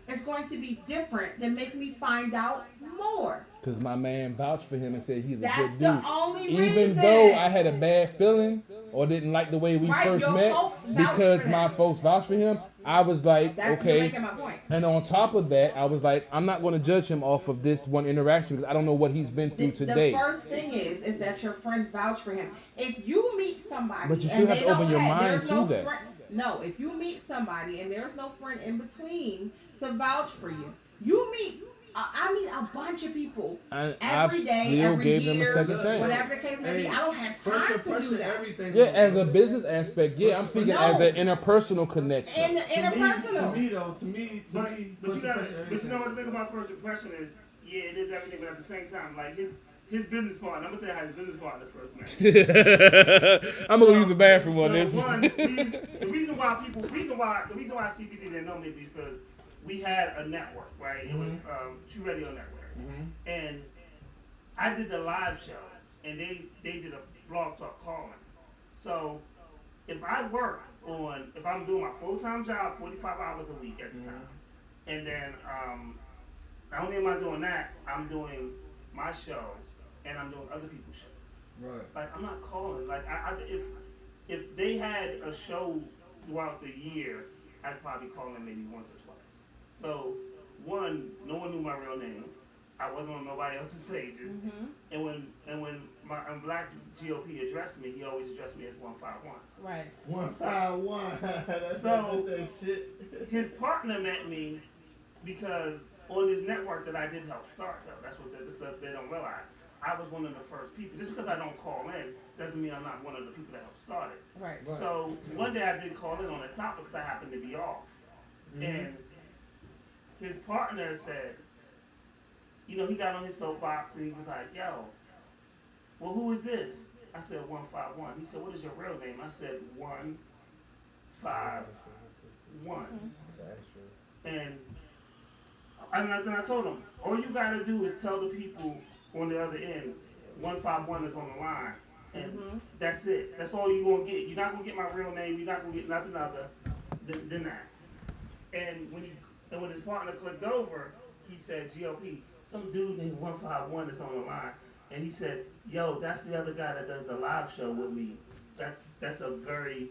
is going to be different than make me find out more? Because my man vouched for him and said he's a That's good the dude. only Even reason. though I had a bad feeling or didn't like the way we Right, first your met, folks vouched because for my him. folks vouched for him, I was like, That's you're okay. making my point. And on top of that, I was like, I'm not going to judge him off of this one interaction because I don't know what he's been through The today. first thing is that your friend vouched for him. If you meet somebody, But you still and have they to open don't your have- mind there's no to that. friend- no, if you meet somebody and there's no friend in between to vouch for you, you meet. I meet a bunch of people And every I day, still every gave year, them a second chance. whatever the case may be. I don't have First time to impression, do that. everything. Yeah, as a business aspect, yeah, I'm speaking No. as an interpersonal connection. In interpersonal. To me, though, to me, But first you impression, know what the thing about first impression is? Yeah, it is everything, but at the same time, like his business partner. I'm gonna tell you how his business partner first met. I'm gonna use the bathroom on So this. one, the reason why CBT didn't know me is because we had a network, right? It was True Radio Network, and I did the live show, and they did a blog talk calling. So if I'm doing my full time job, 45 hours a week at the time, and then not only am I doing that, I'm doing my show, and I'm doing other people's shows. Right. Like I'm not calling. Like if they had a show throughout the year, I'd probably call in maybe once or twice. So one, no one knew my real name. I wasn't on nobody else's pages. And when my Black GOP addressed me, he always addressed me as 151. Right. 151. That's So- that shit. His partner met me because on this network that I did help start, though. That's what the stuff they don't realize. I was one of the first people. Just because I don't call in doesn't mean I'm not one of the people that helped start it. Right. Right. So one day I did call in on a topic because I happened to be off. And his partner said, he got on his soapbox and he was like, yo, well, who is this? I said, 151. He said, what is your real name? I said, 151. And then I told him, all you got to do is tell the people on the other end, 151 is on the line. And that's it. That's all you're going to get. You're not going to get my real name. You're not going to get nothing other than that. And when his partner clicked over, he said, GOP, some dude named 151 is on the line. And he said, yo, that's the other guy that does the live show with me. That's a very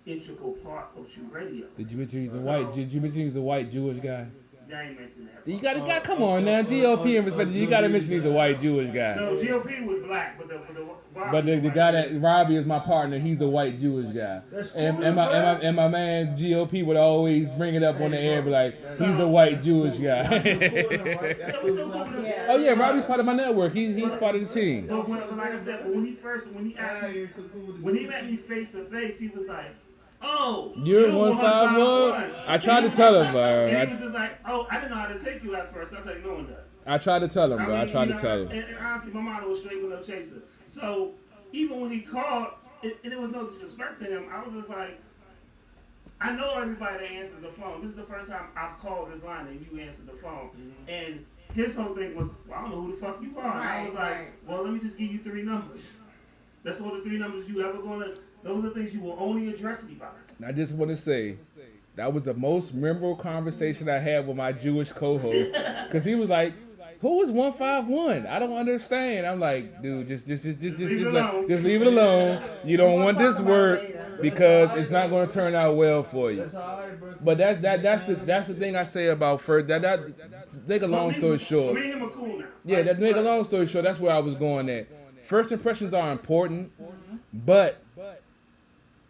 integral part of True Radio. Did you mention he's a So- white? Did you mention he's a white Jewish guy? I ain't mentioned that. You gotta come on now, GOP and respect. You gotta mention he's a white Jewish guy. No, GOP was black, but the But the guy that Robbie is my partner, he's a white Jewish guy. That's And, cool, and my man GOP would always bring it up on the air and be like, he's a white Jewish guy. Yeah. Oh yeah, Robbie's part of my network. He's part of the team. But like I said, when he asked me, when he met me face to face, he was like, "Oh, You're 151?" I tried to tell him, bro. And he was just like, "Oh, I didn't know how to take you at first." I said, "No one does." I tried to tell him, bro. I tried to you tell know, him. And honestly, my motto was straight with no chaser. So even when he called, and it was no disrespect to him, I was just like, I know everybody that answers the phone. This is the first time I've called this line and you answered the phone. Mm-hmm. And his whole thing was, well, I don't know who the fuck you are. And I was like, well, let me just give you 3 numbers. That's all the 3 numbers you ever gonna. Those are things you will only address me by. And I just want to say, that was the most memorable conversation I had with my Jewish co-host, because he was like, "Who is 151? I don't understand." I'm like, "Dude, just leave it alone. You don't want this word because it's not going to turn out well for you." That's alright, bro. But that's the thing I say about first. That make a long story short. Me and him are cool now. Yeah, that make a long story short. That's where I was going at. First impressions are important, but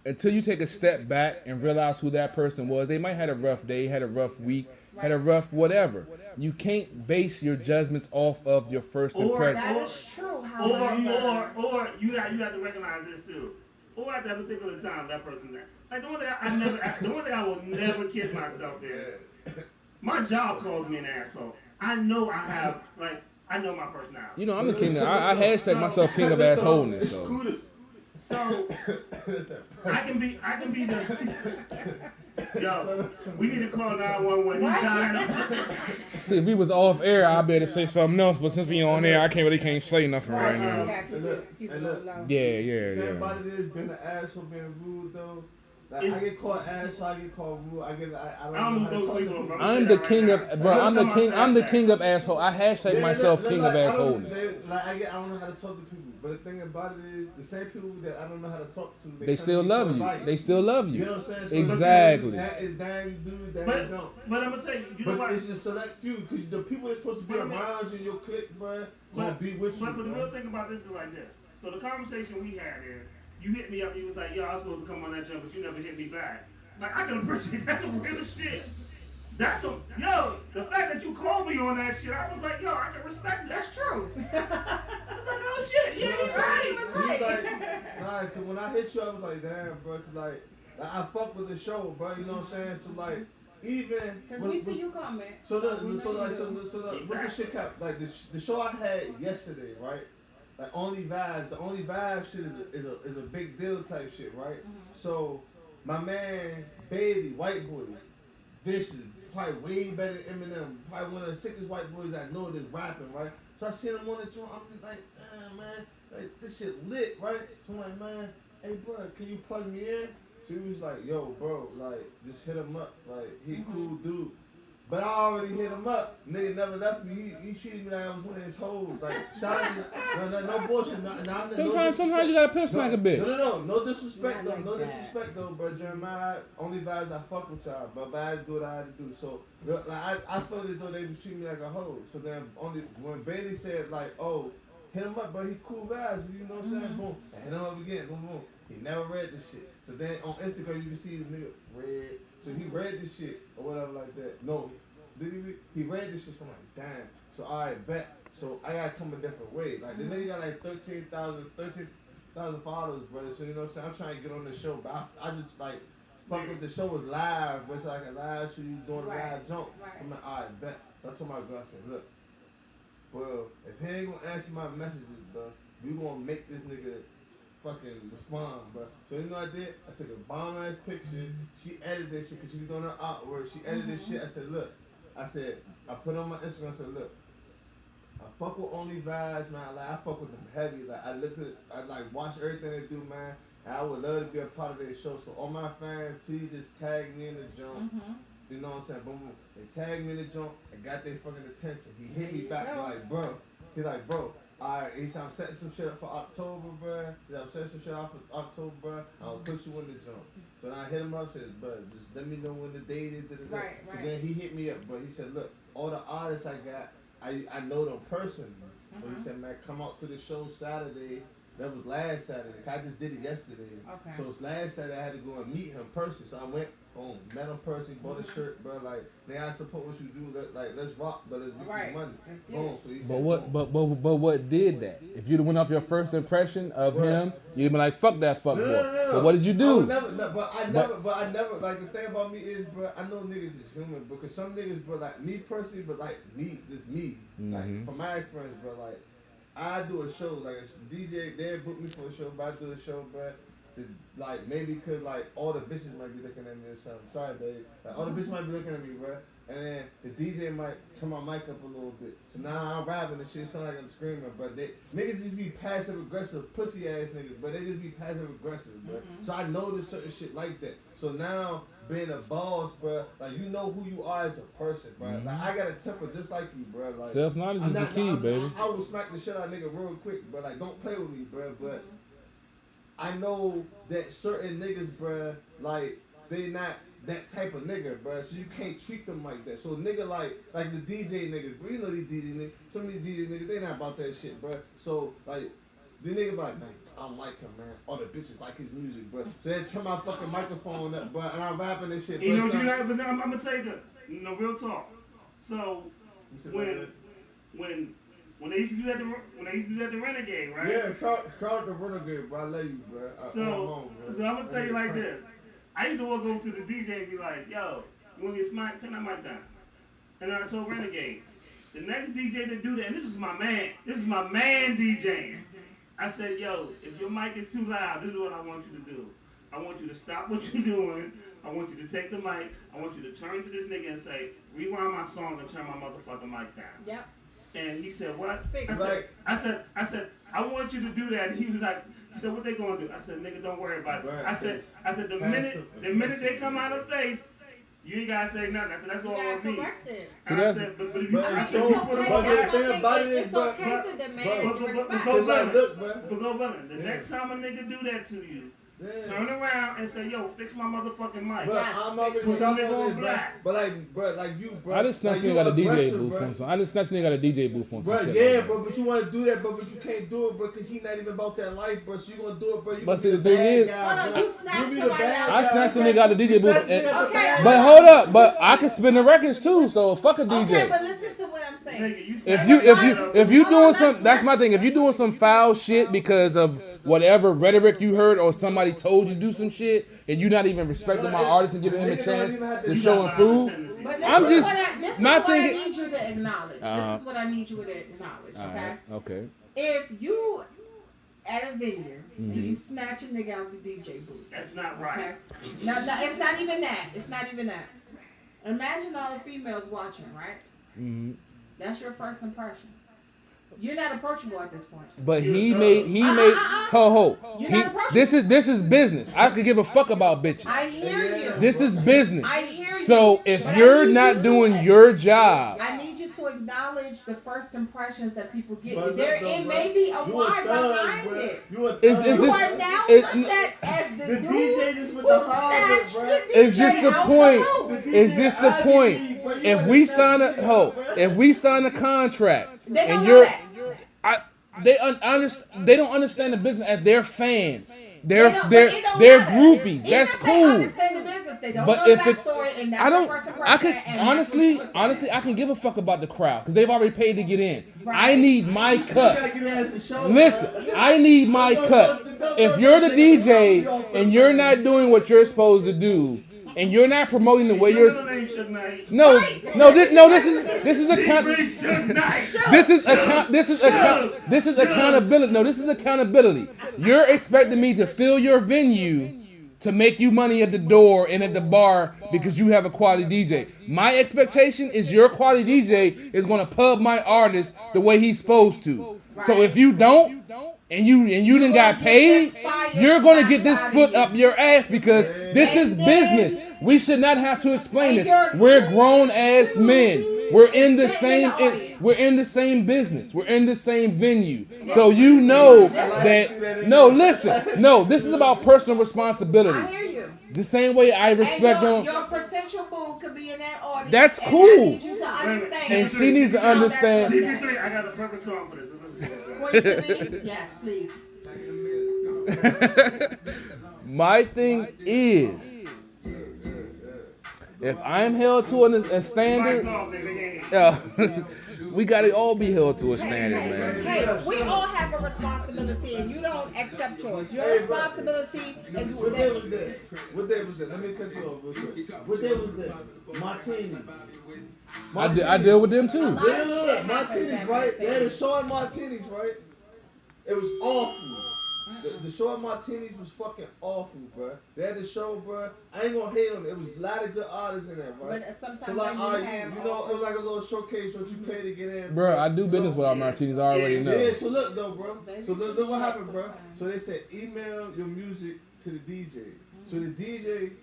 until you take a step back and realize who that person was, they might have had a rough day, had a rough week, had a rough whatever. You can't base your judgments off of your first impression. That is true. However, Or you have to recognize this too. Or at that particular time, that person there. Like the one thing I will never kid myself is, my job calls me an asshole. I know I know my personality. You know, I'm the king of, I hashtag myself king of assholeness. So I can be the. Yo, we need to call 911. He's dying. See, if we was off air, I'd be able to say something else. But since we on air, I can't say nothing right now. yeah, keep it low. Yeah. Everybody that's been an asshole being rude though. Like, I get called asshole, I get called rude, I don't know how to talk to people. I'm the king of, bro. I'm the king of asshole. I hashtag myself king of assholeness. I don't know how to talk to people, but the thing about it is, the same people that I don't know how to talk to, They still love you. They still love You know you. what I'm saying? So Exactly. That is damn you do, damn you don't. But I'm gonna tell you, you know But what? it's just select few, because the people that's supposed to be around you in your clique, bro, gonna be with you. But the bro. real thing about this is like this. So the conversation we had is, you hit me up and you was like, yo, I was supposed to come on that jump, but you never hit me back. Like, I can appreciate that's some real shit. That's some, yo, the fact that you called me on that shit, I was like, yo, I can respect that. That's true. I was like, oh shit, yeah, he's right. Nah, cause when I hit you, I was like, damn, bro, cause like I fuck with the show, bro. You know what I'm saying? So like, even Because we see you comment. So we what's the Exactly. shit cap? Like the show I had yesterday, right? Like Only Vibes. The Only Vibes shit is a big deal type shit, right? So my man Bailey, white boy, vicious, probably way better than Eminem, probably one of the sickest white boys I know that's rapping, right? So I seen him on the joint. I'm just like, damn man, like this shit lit, right? So I'm like, man, hey bro, can you plug me in? So he was like, yo, bro, like, just hit him up. Like, he cool dude. But I already hit him up. Nigga never left me. He treated me like I was one of his hoes. Like, shout out to, no bullshit. Sometimes you gotta pimp smack a bit. No disrespect though. Not No like that. disrespect though, bro. Jeremiah, Only Vibes I fuck with y'all, but I had to do what I had to do. So, like, I felt as though they was treating me like a hoe. So then, when Bailey said like, oh, hit him up, bro. He cool vibes. You know what I'm saying? Boom. I hit him up again. Boom, boom. He never read this shit. So then on Instagram you can see this nigga read. So he read this shit or whatever like that. No, did he read? He read this shit. So I'm like, damn. So alright, bet. So I gotta come a different way. Like the nigga got like 13,000 followers, brother. So you know what I'm saying? I'm trying to get on the show, but I just like fuck with the show was live. But it's like a live show, you doing a live jump. Right. I'm like, alright, bet. That's what my girl said. Look, well, if he ain't gonna answer my messages, bro, we gonna make this nigga fucking respond, bro. So you know what I did? I took a bomb ass picture. She edited that shit because she was doing her artwork. She edited this shit. I said, look. I put on my Instagram. I said, look. I fuck with Only Vibes, man. Like I fuck with them heavy. Like I like watch everything they do, man. And I would love to be a part of their show. So all my fans, please just tag me in the jump. You know what I'm saying? Boom, boom. They tagged me in the jump and got their fucking attention. He hit me back like, bro. He's like, bro. alright, he said, I'm setting some shit up for October, bruh. He said, I'm setting some shit up for October, bruh. I'll push you in the jump. So then I hit him up, said, bruh, just let me know when the date is. Right, So right. then he hit me up, bruh. He said, look, all the artists I got, I know them personally. So he said, man, come out to the show Saturday. That was last Saturday. I just did it yesterday. Okay. So it's last Saturday I had to go and meet him personally. So I went, boom, met him personally, bought a shirt, bro. Like, nigga, I support what you do. Let's rock, but let's get Right. some money. Yeah. Boom. So he said, But what? boom. But what did that? If you'd have went off your first impression of him, you'd be like, "Fuck that fuck boy." No. But what did you I do? would never, no, but I never, like, the thing about me is, bro, I know niggas is human, because some niggas, bro, like, me personally, but, like, me, like, from my experience, bro, like, I do a show, like, a DJ, they book me for a show, but I do a show, bro, like, maybe because, like, all the bitches might be looking at me or something, sorry, babe, like, all the bitches might be looking at me, bro, and then the DJ might turn my mic up a little bit, so now I'm rapping and shit, sound like I'm screaming, but niggas just be passive aggressive, pussy ass niggas, but they just be passive aggressive, bro, so I notice certain shit like that, so now, being a boss, bro, like, you know who you are as a person, bro. Like, I got a temper just like you, bro. Like, Self-knowledge is the key, baby. I will smack the shit out of nigga real quick, but like, don't play with me, bro. But I know that certain niggas, bro, like, they not that type of nigga, bro. So you can't treat them like that. So nigga, like the DJ niggas, bro. You know these DJ niggas. Some of these DJ niggas, they not about that shit, bro. So like. The nigga be like, man, I don't like him, man. All the bitches like his music, bro. So they turn my fucking microphone up, bro, and I'm rapping this shit, bro. You know what you got? But then I'm gonna tell you that. No, real talk. So when they used to do that, the Renegade, right? Yeah, shout the Renegade, bro. I love you, bro. So I'm gonna tell you like this. I used to walk over to the DJ and be like, yo, you wanna get smacked? Turn that mic down. And then I told Renegade, the next DJ to do that, and this is my man DJing. I said, yo, if your mic is too loud, this is what I want you to do. I want you to stop what you're doing. I want you to take the mic. I want you to turn to this nigga and say, rewind my song and turn my motherfucking mic down. Yep. And he said, what? Fix I said, I want you to do that. And he was like, he said, what they gonna do? I said, nigga, don't worry about it. Right. I said, the minute they come out of face, you ain't gotta say nothing. I said, that's all on me. Correct it. So And I that's- said, but if you, But I it's said, so- you put but them the on thing about it is, It's but- okay to demand but respect. go like, look, bro. But go villain. The next time a nigga do that to you, turn around and say, yo, fix my motherfucking mic. Bro, Yes. I'm already Put shocked them nigga on on this, bro. black. But like you, bro. I just snatched like, nigga you got a DJ aggressive, booth bro. on some. I just snatched nigga got a DJ booth on some Bro, shit. yeah, like that. bro, but you want to do that, bro, but you can't do it, bro, because he not even about that life, bro. So you gonna do it, bro. You But gonna see, be the the thing bad is- guy, Hold on, bro. you snatched be the somebody bad out. I guy, snatched the bro. nigga out of the DJ You booth. snatched the nigga out the Okay. bad But guy. hold up, but I can spin the records too, so fuck a DJ. Okay, but listen to what I'm saying. Nigga, you If you Hold doing on, some, that's my thing. If you doing some foul shit because of whatever rhetoric you heard or somebody told you to do some shit, and you not even respecting my artist and giving him a Nigga don't chance even have to to- show and prove. But I'm this is just- this is my what thing I is- need you to acknowledge. Uh-huh. This is what I need you to acknowledge, okay? Alright, okay. If you at a venue and Mhm. you snatch a nigga out the DJ booth, That's not okay? right. No, it's not even that. It's not even that. Imagine all the females watching, right? hmm That's your first impression. You're not approachable at this point. But he made ho. You're He, not approachable. this is business. I could give a fuck about bitches. I hear you. This is business. I hear you. So if But I you're need not you doing to- your job, I need you to acknowledge the first impressions that people get. But There, look, it bro, may be a you why thug, behind bro. it. You a It's- thug. it's You just- are now it- looked at as the, The dude DJ just with who the hard, snatched bro. the It's DJ just the out point. loop. It's just the point. If we sign a contract, They don't and know you're, that. they don't understand the business as their fans. They're They don't- they're but it don't they're matter. groupies. Even That's if they cool. understand the business, they don't But know the if it, backstory, and that's I don't, the first I impression, could and that's what you honestly, look at. honestly, I can give a fuck about the crowd because they've already paid to get in. Right. I need my You cut. gotta get ass a show, Listen, bro. I need my cut. If you're the DJ and you're not doing what you're supposed to do, and you're not promoting the way Your you're, middle name Suge Knight. no, this is accountability. No, this is accountability. You're expecting me to fill your venue to make you money at the door and at the bar because you have a quality DJ. My expectation is your quality DJ is going to pub my artist the way he's supposed to. So if you don't, and you done got paid, you're going to get this foot up your ass because this is business. We should not have to explain this. We're grown ass men. We're in the Sitting in same. the audience. We're in the same business. We're in the same venue. So you know that. No, listen. No, this is about personal responsibility. I hear you. The same way I respect And them. your potential boo could be in that audience. That's and cool. I need you to understand. And she needs to how that's understand. looked at. CP3, I got a perfect song for this. Point to me. Yes, please. My thing is, if I'm held to a standard, we gotta all be held to a standard, man. Hey, we all have a responsibility, and you don't accept yours. Your responsibility is What day was that? What day was that? Let me cut you off real quick. What day was that? Martini. I deal with them too. Look, Martinis, right? They had a show at Martinis, right? It was awful. The show at Martinis was fucking awful, bruh. They had the show, bruh. I ain't gonna hate on it. It was a lot of good artists in there, right? But sometimes So like, when you have you know, it was like a little showcase what you pay to get in. Bro, I do business with our martinis. I already know. Yeah, so look though, bro. So look what happened, bro. So they said email your music to the DJ. So the DJ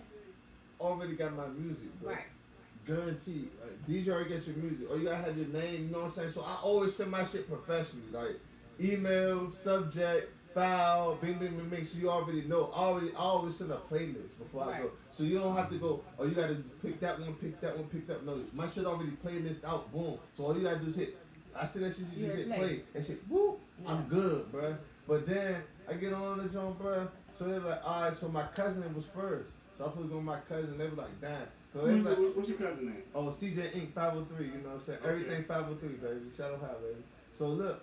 already got my music, bro. Right. Guaranteed. DJ already got your music. Or you gotta have your name, you know what I'm saying? So I always send my shit professionally. Like email, subject, file, bing, bing, bing, bing. So you already know. I always send a playlist before I go. So you don't have to go, oh, you gotta pick that one, pick that one, pick that one. No, my shit already playlist out, boom. So all you gotta do is hit. I said that shit, you just hit play. And shit, whoop, I'm good, bruh. But then I get on the joint, bruh. So they're like, alright, so my cousin was first. So I put it on my cousin, they were like, damn. So they were like, what's your cousin name? oh, CJ Inc. 503, you know what I'm saying? Okay. Everything 503, baby. Shadow High, baby. So look,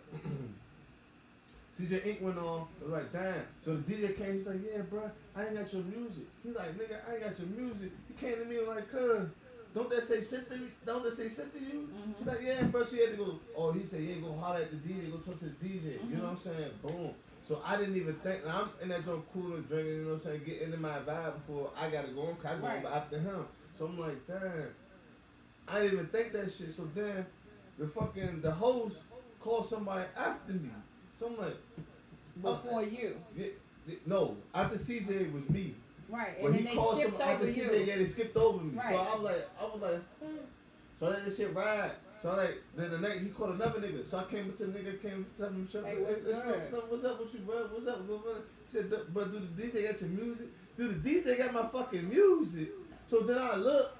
CJ Inc. went on, it was like, damn. So the DJ came, he's like, yeah, bro, I ain't got your music. He's like, nigga, I ain't got your music. He came to me like, cuz, don't that say sent to you? Don't that say sent to you? He's like, yeah, bro, she had to go, oh, he said, yeah, go holler at the DJ, go talk to the DJ. You know what I'm saying? Boom. So I didn't even think, I'm in that joint cooler drinking, you know what I'm saying, get into my vibe before I gotta go on, 'cause I go on after him. So I'm like, damn, I didn't even think that shit. So then the host called somebody after me. So I'm like, Before you. no, after CJ was me. Right. But And he then called they skipped some after over CJ, you. yeah, they skipped over me. Right. So I was like, so I let this shit ride. So I like, then the next, he called another nigga. So I came to the nigga, came to him, shut Hey, up. what's good? What's up with you, bro? What's up? He said, bro, do the DJ got your music? Dude, the DJ got my fucking music. So then I look,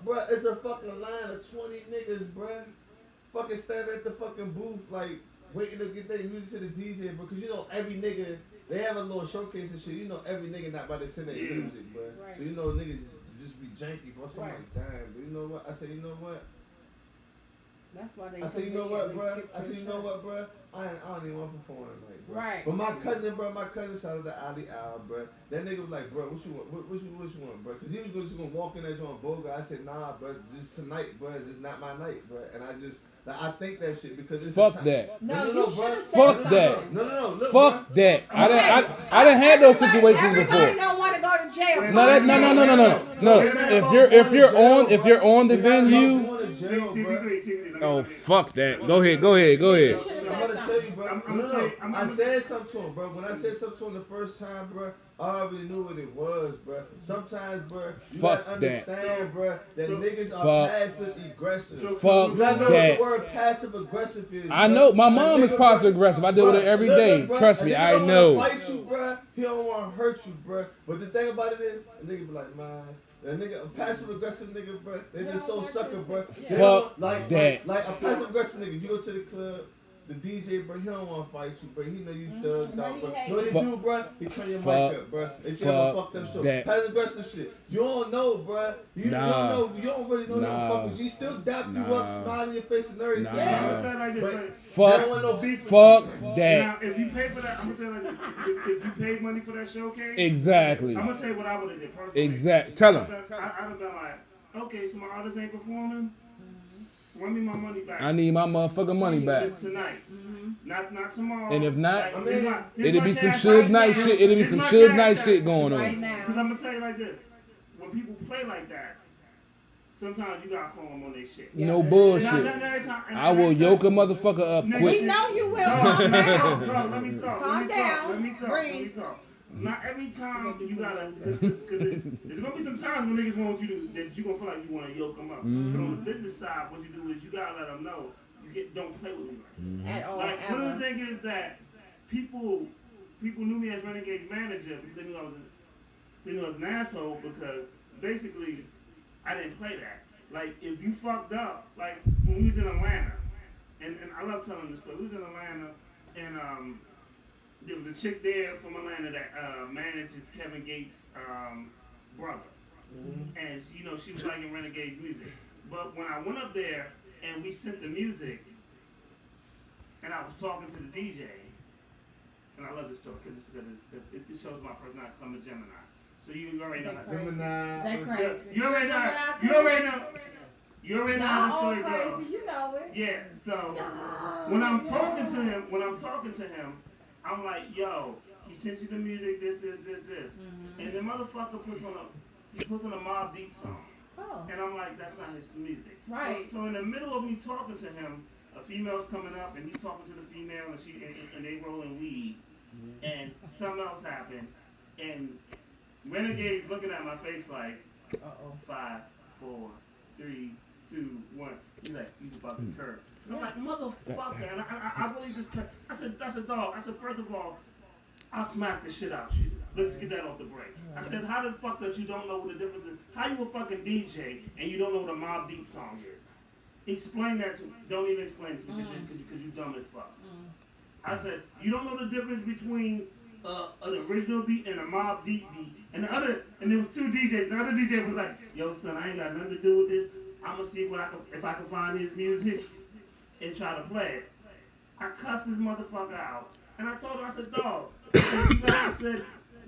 bro, it's a fucking line of 20 niggas, bro. Fucking standing at the fucking booth, like, waiting to get their music to the DJ, bro. Because you know, every nigga, they have a little showcase and shit. You know, every nigga not about to send their music, bro. Right. So you know, niggas just be janky, bro. So I'm Right. like, damn, but you know what? I said, you know what? That's why they I said, you know what, bro? skipped I said, your you know show. what, bro? I don't even want to perform tonight, bro. Right. But my cousin, shout out to Ali Al, bro. That nigga was like, bro, what you want? What you want, bro? Because he was just gonna walk in that joint boga. I said, nah, bro, just tonight, bro. It's just not my night, bro. And I just, like, I think that shit because it's Fuck a time. that. No, you bro. should have said Fuck something. that. No. Look, Fuck bro. that. I done had those situations Everybody before. don't want to go to jail. No. If you're on the venue. Going to jail, bro. CP3. Oh, fuck that. Go ahead. You should I'm have gonna said tell something. you, bro. I'm No. tell you, I'm- I said something to him, bro. When I said something to him the first time, bro, I already knew what it was, bro. Sometimes, bro, you Fuck gotta that. understand, bro, that So- niggas are Fuck. passive aggressive. Fuck You gotta know that. what the word passive aggressive is. I bro. know. My A mom is nigga, passive bro, aggressive. I deal with it every look, day. bro, Trust a me, nigga I don't know. wanna fight you, bro. He don't want to hurt you, bro. But the thing about it is, a nigga be like, man. A nigga, a passive aggressive nigga, bro. They just so sucker, bro. They don't- Fuck like that. Like a passive aggressive nigga. You go to the club, the DJ, bro. He don't want to fight you, bro. He know you thugged out, bro. You know what he Fuck- do, bro? He turn your fuck mic up, bro. They tell him fuck them shit. that. Passive aggressive shit. You don't know, bro. You Nah. don't know. You don't really know them Nah. fuckers. You still dap you Nah. up, smile in your face and everything. Nah. bro. I'm gonna tell you like this, But like, they don't want no Fuck. beef with Fuck you, bro. that. now, if you pay for that, I'm gonna tell you like this. If you paid money for that showcase, Exactly. I'm gonna tell you what I would have did personally. Exact. Tell him. I'd have been like, okay, so my artist ain't performing. Run me my money back. I need my motherfucking money back. Tonight, not tomorrow. And if not, Like, I mean, here's my It'll be some cash Suge app. Knight shit. It'll be Here's some my Suge cash Knight app. shit going Right on. now. Because I'm gonna tell you like this: when people play like that, sometimes you gotta call them on their shit. No Not bullshit. every time- I will every yoke a time- motherfucker up Nigga, We quick. know you will. No, Calm down. no, let me talk. Calm let me down. Talk, let me talk. Breathe. Let me talk. not every time you gotta, because there's gonna be some times when niggas want you to, that you gonna feel like you wanna yoke them up. But on the business side, what you do is you gotta let them know, don't play with me like that. At all, Like, ever. one of the things is that people knew me as Renegade's manager because they knew I was an asshole because basically I didn't play that. Like, if you fucked up, like when we was in Atlanta, and I love telling this story. We was in Atlanta, and there was a chick there from Atlanta that manages Kevin Gates' brother, and she was liking Renegade's music. But when I went up there and we sent the music, and I was talking to the DJ, and I love this story because it shows my personality. I'm a Gemini, so you already know. That crazy. You already know. You already know how the story goes. Crazy, you know it. Yeah. So when I'm talking to him, I'm like, yo, he sent you the music, this, and the motherfucker puts on a Mobb Deep song. Oh. And I'm like, that's not his music. Right. So in the middle of me talking to him, a female's coming up and he's talking to the female and they rolling weed, and something else happened, and Renegade's looking at my face like, 5, 4, 3, 2, 1. He's like, he's about to curve. I'm like, motherfucker, and I really just cut. I said, dog. I said, first of all, I'll smack the shit out you. Let's get that off the break. I said, how the fuck that you don't know what the difference is? How you a fucking DJ and you don't know what a Mobb Deep song is? Explain that to me. Don't even explain it to me because you dumb as fuck. I said, you don't know the difference between an original beat and a Mobb Deep beat. And there was 2 DJs. The other DJ was like, yo son, I ain't got nothing to do with this. I'm gonna see if I can find his music and try to play it. I cussed this motherfucker out. And I told her, I said, dog, I said,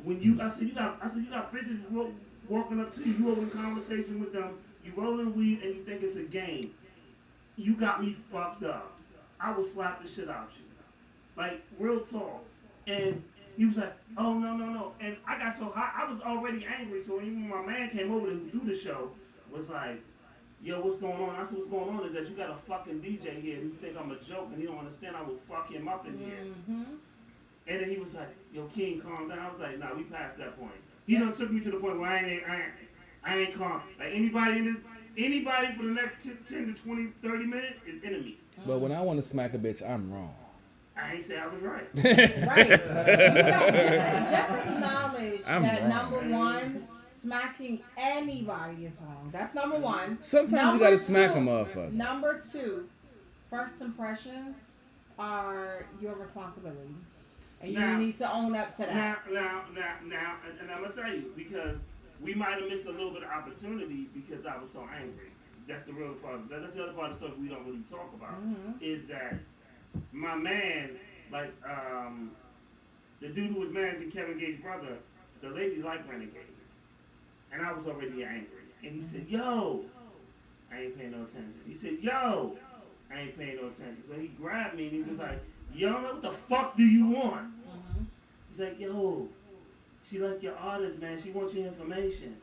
you got bitches walking up to you, you in conversation with them, you rolling weed and you think it's a game. You got me fucked up. I will slap the shit out you. Like, real talk. And he was like, oh, no. And I got so hot, I was already angry. So even when my man came over to do the show, was like, yo, what's going on? I said, what's going on is that you got a fucking DJ here who think I'm a joke and he don't understand I will fuck him up in here. And then he was like, yo, King, calm down. I was like, nah, we passed that point. He done took me to the point where I ain't calm. Like, anybody for the next 10 to 20, 30 minutes is enemy. But when I want to smack a bitch, I'm wrong. I ain't say I was right. Right. Just acknowledge that wrong. number one, smacking anybody is wrong. That's number one. Sometimes you gotta smack a motherfucker. Number 2, first impressions are your responsibility. And you need to own up to that. Now, and I'm gonna tell you, because we might have missed a little bit of opportunity because I was so angry. That's the real part. That's the other part of the stuff we don't really talk about. Is that my man, like the dude who was managing Kevin Gates' brother, the lady liked Renegade, and I was already angry. And he said, "Yo, I ain't paying no attention." He said, "Yo, I ain't paying no attention." So he grabbed me and he was like, "Yo, what the fuck do you want?" He's like, "Yo, she like your artist, man. She wants your information."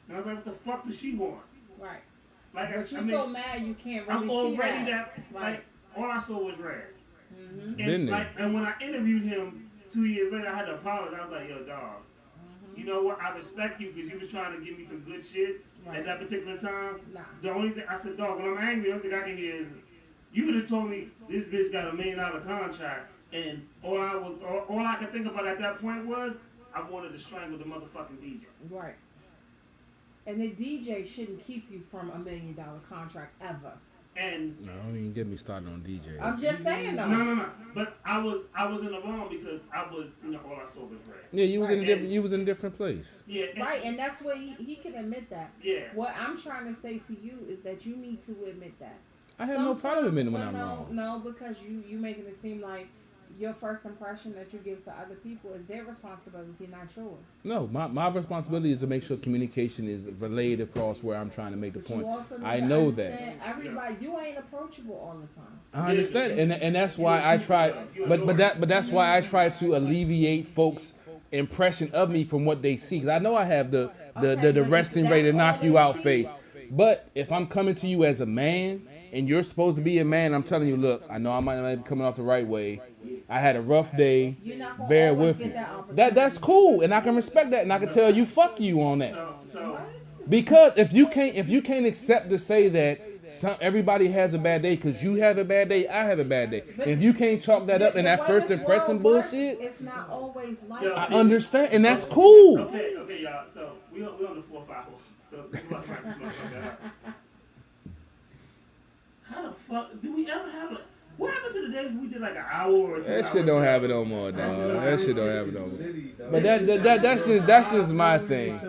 And I was like, "What the fuck does she want?" Right. Like, But you're so mad you can't really I'm see already that. like, all I saw was red. Been there. And when I interviewed him 2 years later, I had to apologize. I was like, yo, dog, you know what? I respect you because you was trying to give me some good shit at that particular time. Nah. The only thing, I said, dog, when I'm angry, the only thing I can hear is, you could have told me this bitch got $1 million contract, and all I could think about at that point was, I wanted to strangle the motherfucking DJ. Right. And the DJ shouldn't keep you from $1 million contract ever. And No, don't even get me started on DJ. I'm just saying though. no. But I was in the wrong because I was, all I saw was red. Yeah, you was Right. in a different place. Yeah. Right, and that's what he can admit that. Yeah. What I'm trying to say to you is that you need to admit that. I have no problem admitting when Sometimes- I'm but wrong. No, because you making it seem like your first impression that you give to other people is their responsibility, not yours. No, my responsibility is to make sure communication is relayed across where I'm trying to make the But you point. also need I to know understand everybody. You ain't approachable all the time. I understand, and that's why I try. But that's why I try to alleviate folks' impression of me from what they see. 'Cause I know I have the Okay, but resting if ready to that's knock all you they out see- face. But if I'm coming to you as a man and you're supposed to be a man, I'm telling you, look, I know I might not be coming off the right way. I had a rough day. You're not gonna Bear always with get me. that opportunity. That's cool, and I can respect that, and I can tell you fuck you on that. So Because if you can't accept to say that everybody has a bad day because you have a bad day, I have a bad day. And if you can't chalk that up in that The way first this impression world works, bullshit, it's not always like Yo, that. I understand, and that's cool. okay, y'all. So we on the 4-5. So we about to wrap this motherfucker up. How the fuck do we ever have a? What happened to the days we did like an hour or 2 hours? That shit don't have it no more, dog. That shit don't have it no more. But that's just my thing.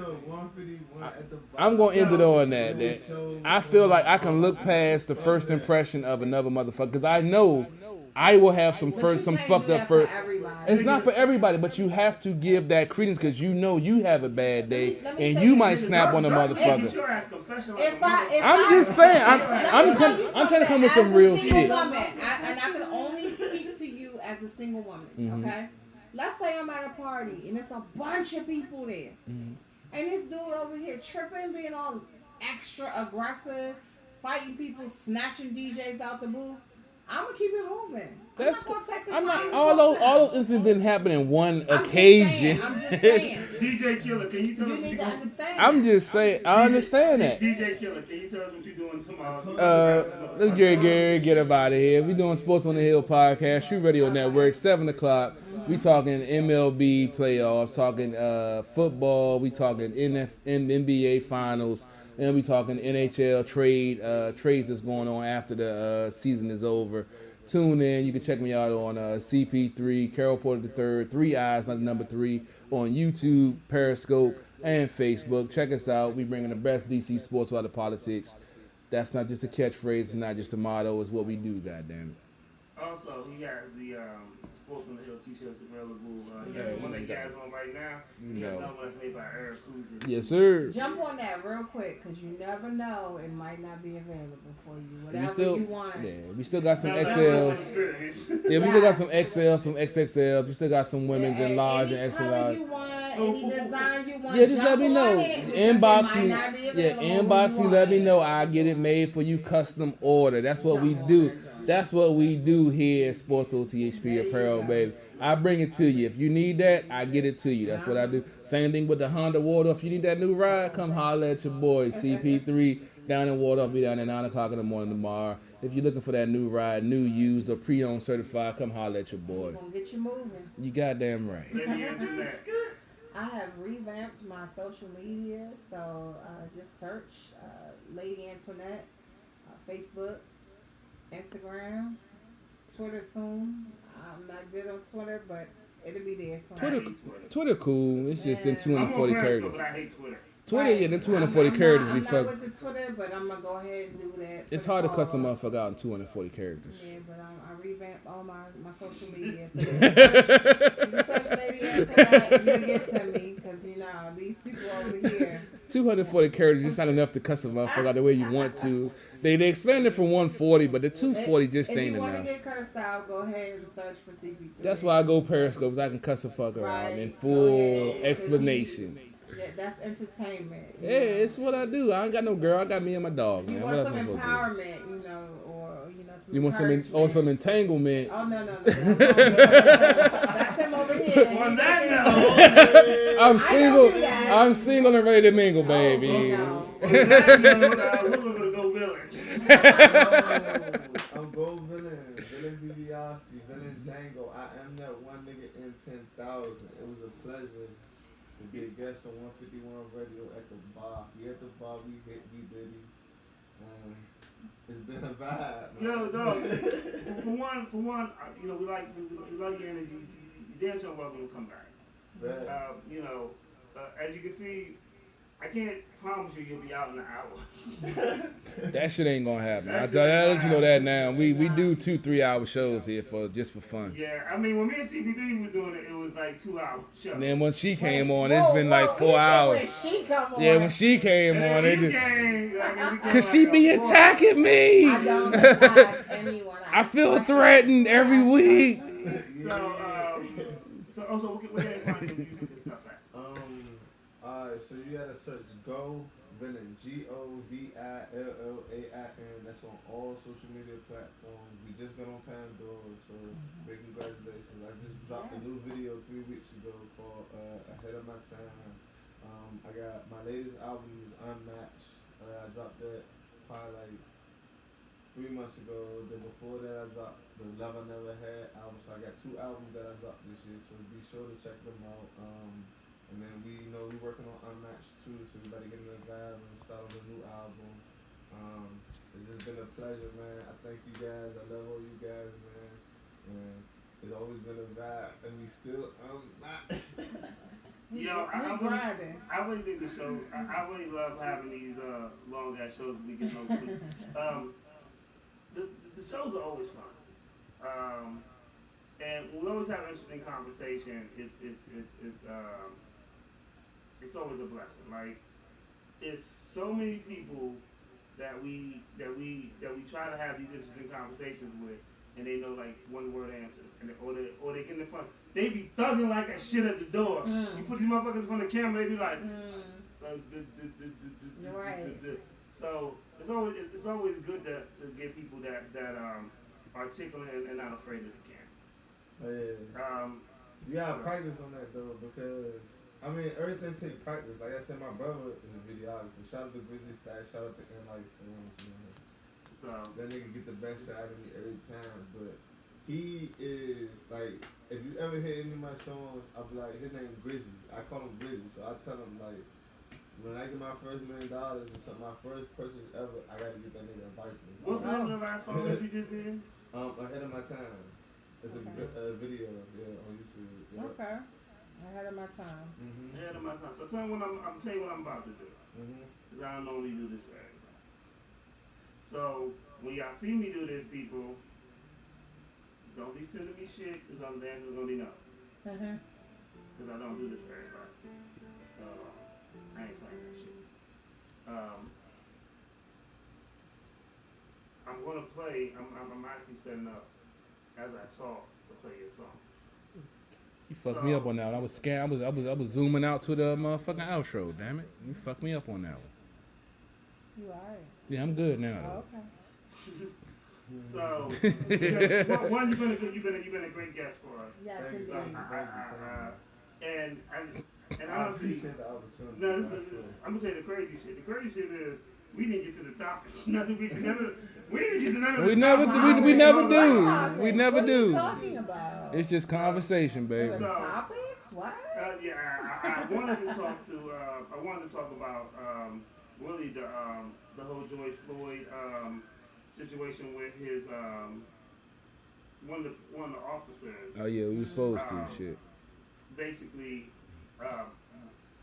I'm gonna end it on that. I feel like I can look past the first impression of another motherfucker because I know I will have some But you can't fucked do up that first. for everybody. It's not for everybody, but you have to give that credence because you know you have a bad day Let me and say you this. might snap on a Get motherfucker. your ass confessional. If I'm just saying. I'm trying to come with some real shit. Woman, and I can only speak to you as a single woman, okay? Let's say I'm at a party and there's a bunch of people there, and this dude over here tripping, being all extra aggressive, fighting people, snatching DJs out the booth. I'm gonna keep it moving. That's I'm not gonna take the I'm time not to all talk those to all him. those incidents didn't happen in one I'm just occasion. saying, I'm just saying. DJ Killer, can you tell You us what need you to doing? understand. I'm just saying. I understand that. DJ Killer, can you tell us what you're doing tomorrow? Let's get up out of here. We doing Sports on the Hill podcast, Shoe Radio Network, 7:00. We talking MLB playoffs, talking football. We talking NBA finals, and we talking NHL trades that's going on after the season is over. Tune in. You can check me out on CP3, Carol Porter III, 3 Eyes on number 3 on YouTube, Periscope, and Facebook. Check us out. We bringing the best DC sports out of politics. That's not just a catchphrase. It's not just a motto. It's what we do, goddammit. Also, he has the Sports on the Hill t-shirts available. He has one that he has on right now. He has another one that's made by Eric Kuzin. Yes, sir. Jump on that real quick, because you never know. It might not be available for you. Whatever still, you want. Yeah, we still got some Now, that's XLs. experience. Yeah, we still got some XLs, some XXLs. We still got some women's in large and any extra color large. you want, any design you want, Yeah, just jump let me on know. it, because Inbox it might me. not be Yeah, available when inbox you me. Let me want know. it. I'll get it made for you, custom order. That's what we Jump on do. it, John. That's what we do here at Sports OTHP There you Apparel, go. baby. I bring it to you. If you need that, I get it to you. That's what I do. Same thing with the Honda Waldorf. If you need that new ride, come holler at your boy CP3 down in Waldorf. Be down at 9 o'clock in the morning tomorrow. If you're looking for that new ride, new used or pre-owned certified, come holler at your boy. We're gonna get you moving. You goddamn right. Lady Internet. I have revamped my social media, so just search Lady Antoinette, Facebook, Instagram, Twitter soon. I'm not good on Twitter, but it'll be there soon. Twitter cool. It's just them Yeah. 240 I'm on characters. Periscope, but I hate Twitter. Twitter, yeah, them 240 characters be I'm not fuck. with the Twitter, but I'm gonna go ahead and do that. It's for hard to the cuss a cause. motherfucker out in 240 characters. Yeah, but I revamped all my social media. So you can search Lady Antoinette, you'll get to me, because you know these people over here. 240 characters is not enough to cuss a motherfucker out the way you want to. They expanded from 140, but the 240 just If ain't you want to enough. get cursed out, go ahead and search for CP3. That's why I go Periscope, so I can cuss a fucker out Right. in Go full ahead, 'cause explanation. Yeah, that's entertainment. you Yeah, know. it's what I do. I ain't got no girl. I got me and my dog, You man. want What some else am I supposed to empowerment, or some. do? You want some encouragement. some entanglement? Oh no. That's him over here. On that note, I'm single. do that. I'm single and ready to mingle, Oh, baby. no. on that note, we're gonna go villain. I'm Gold Villain, Villain DiBiase, Villain Django. I am that one nigga in 10,000. It was a pleasure to be a guest on 151 Radio at the bar. We at the bar, we hit B Diddy. It's been a vibe, man. Yo, dog. For one, you know, we like your energy. You damn sure welcome to come back. Man. You know, as you can see, I can't promise you'll be out in an hour. That shit ain't gonna happen. That I shit tell ain't you gonna know that now. We do 2-3 hour shows here just for fun. Yeah, I mean, when me and CP3 was doing it, it was like 2 hours show. And then when she came on, it's been like 4 hours. When she come on. Yeah, when she came And on, then it we just, came, cause she be attacking me. I don't attack anyone. I feel threatened every week. So what can they find your music and stuff at? Alright, so you gotta search Go Villain, GOVILLAIN. That's on all social media platforms. We just got on Pandora, so big congratulations. I just dropped a new video 3 weeks ago called Ahead of My Time. I got my latest album is Unmatched. I dropped that probably like 3 months ago. Then before that, I dropped the Love I Never Had album. So I got 2 albums that I dropped this year. So be sure to check them out. And then we working on Unmatched too. So we better get in the vibe and start on a new album. It's just been a pleasure, man. I thank you guys. I love all you guys, man. And it's always been a vibe, and we still unmatched. Yo, I really think the show. I really love having these long ass shows. We get no sleep. The shows are always fun, and we always have interesting conversation. It's always a blessing. Like, it's so many people that we try to have these interesting conversations with, and they know like one word answer, and or they get in front. They be thugging like a shit at the door. You put these motherfuckers in front of the camera, they be like, right. So it's always good to get people that articulate and not afraid of the camera. You gotta practice on that though, because I mean everything takes practice. Like I said, my brother is a videographer. Shout out to Grizzly Stash, shout out to Life Films, man. So that nigga get the best out of me every time. But he is like, if you ever hear any of my songs, I'll be like, his name Grizzly. I call him Grizzly, so I tell him like, when I get my first $1 million or something, my first purchase ever, I gotta get that nigga a bike. What's the name of the last song that you just did? Ahead of My Time. It's a video, on YouTube. Yeah. Okay. Ahead of my time. Ahead of my time. So tell me I'm tell you what I'm about to do. Because I don't normally do this for everybody. So when y'all see me do this, people, don't be sending me shit because the answer's gonna be no. Because I don't do this for everybody. I ain't playing that shit. I'm gonna play. I'm actually setting up as I talk to play your song. You fucked me up on that one. I was scared. I was zooming out to the motherfucking outro. Damn it! You fucked me up on that one. You alright? Yeah, I'm good now. Oh, Okay. So, one, you've been a great guest for us. Yes, indeed. And I honestly, appreciate the opportunity. no, I'm gonna tell you the crazy shit. The crazy shit is we didn't get to the topics. Nothing we never. We didn't get to none of the topics. We never do. We never what do. What are you talking about? It's just conversation, baby. There was topics? What? I wanted to talk about really the whole George Floyd situation with his one of the officers. Oh yeah, we were supposed to shit. Basically,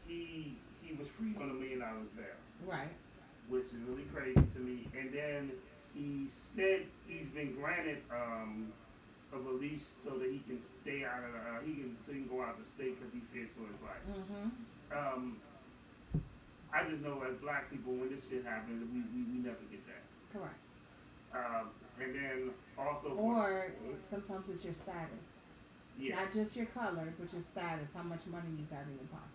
he was freed on $1 million bail. Right. Which is really crazy to me. And then he said he's been granted a release so that he can stay out of he can go out of the state because he fears for his life. I just know as black people, when this shit happens, we never get that. Correct. And then also sometimes it's your status. Yeah. Not just your color, but your status, how much money you got in your pocket.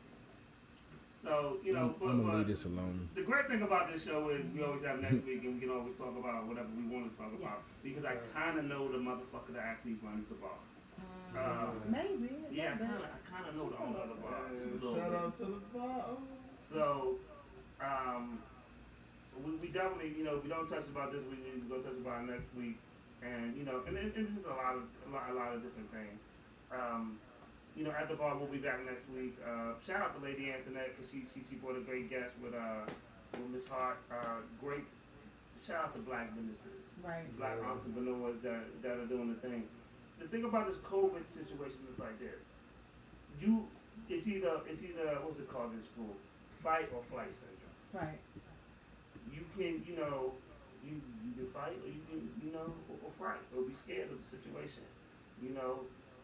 So, I'm gonna leave this alone. The great thing about this show is we always have next week and we can always talk about whatever we want to talk about because I kind of know the motherfucker that actually runs the bar. Maybe. Yeah, I kind of know the owner of the bar. Just a little Shout bit. out to the bar. So, we definitely, we don't touch about this week. We're gonna touch about it next week, and and this is a lot of different things. At the bar, we'll be back next week. Shout out to Lady Antoinette because she brought a great guest with Miss Hart. Great. Shout out to black businesses, right? Black entrepreneurs that are doing the thing. The thing about this COVID situation is like this. It's either what's it called in school? Fight or flight syndrome. Right. You can you can fight or you can or fight or be scared of the situation.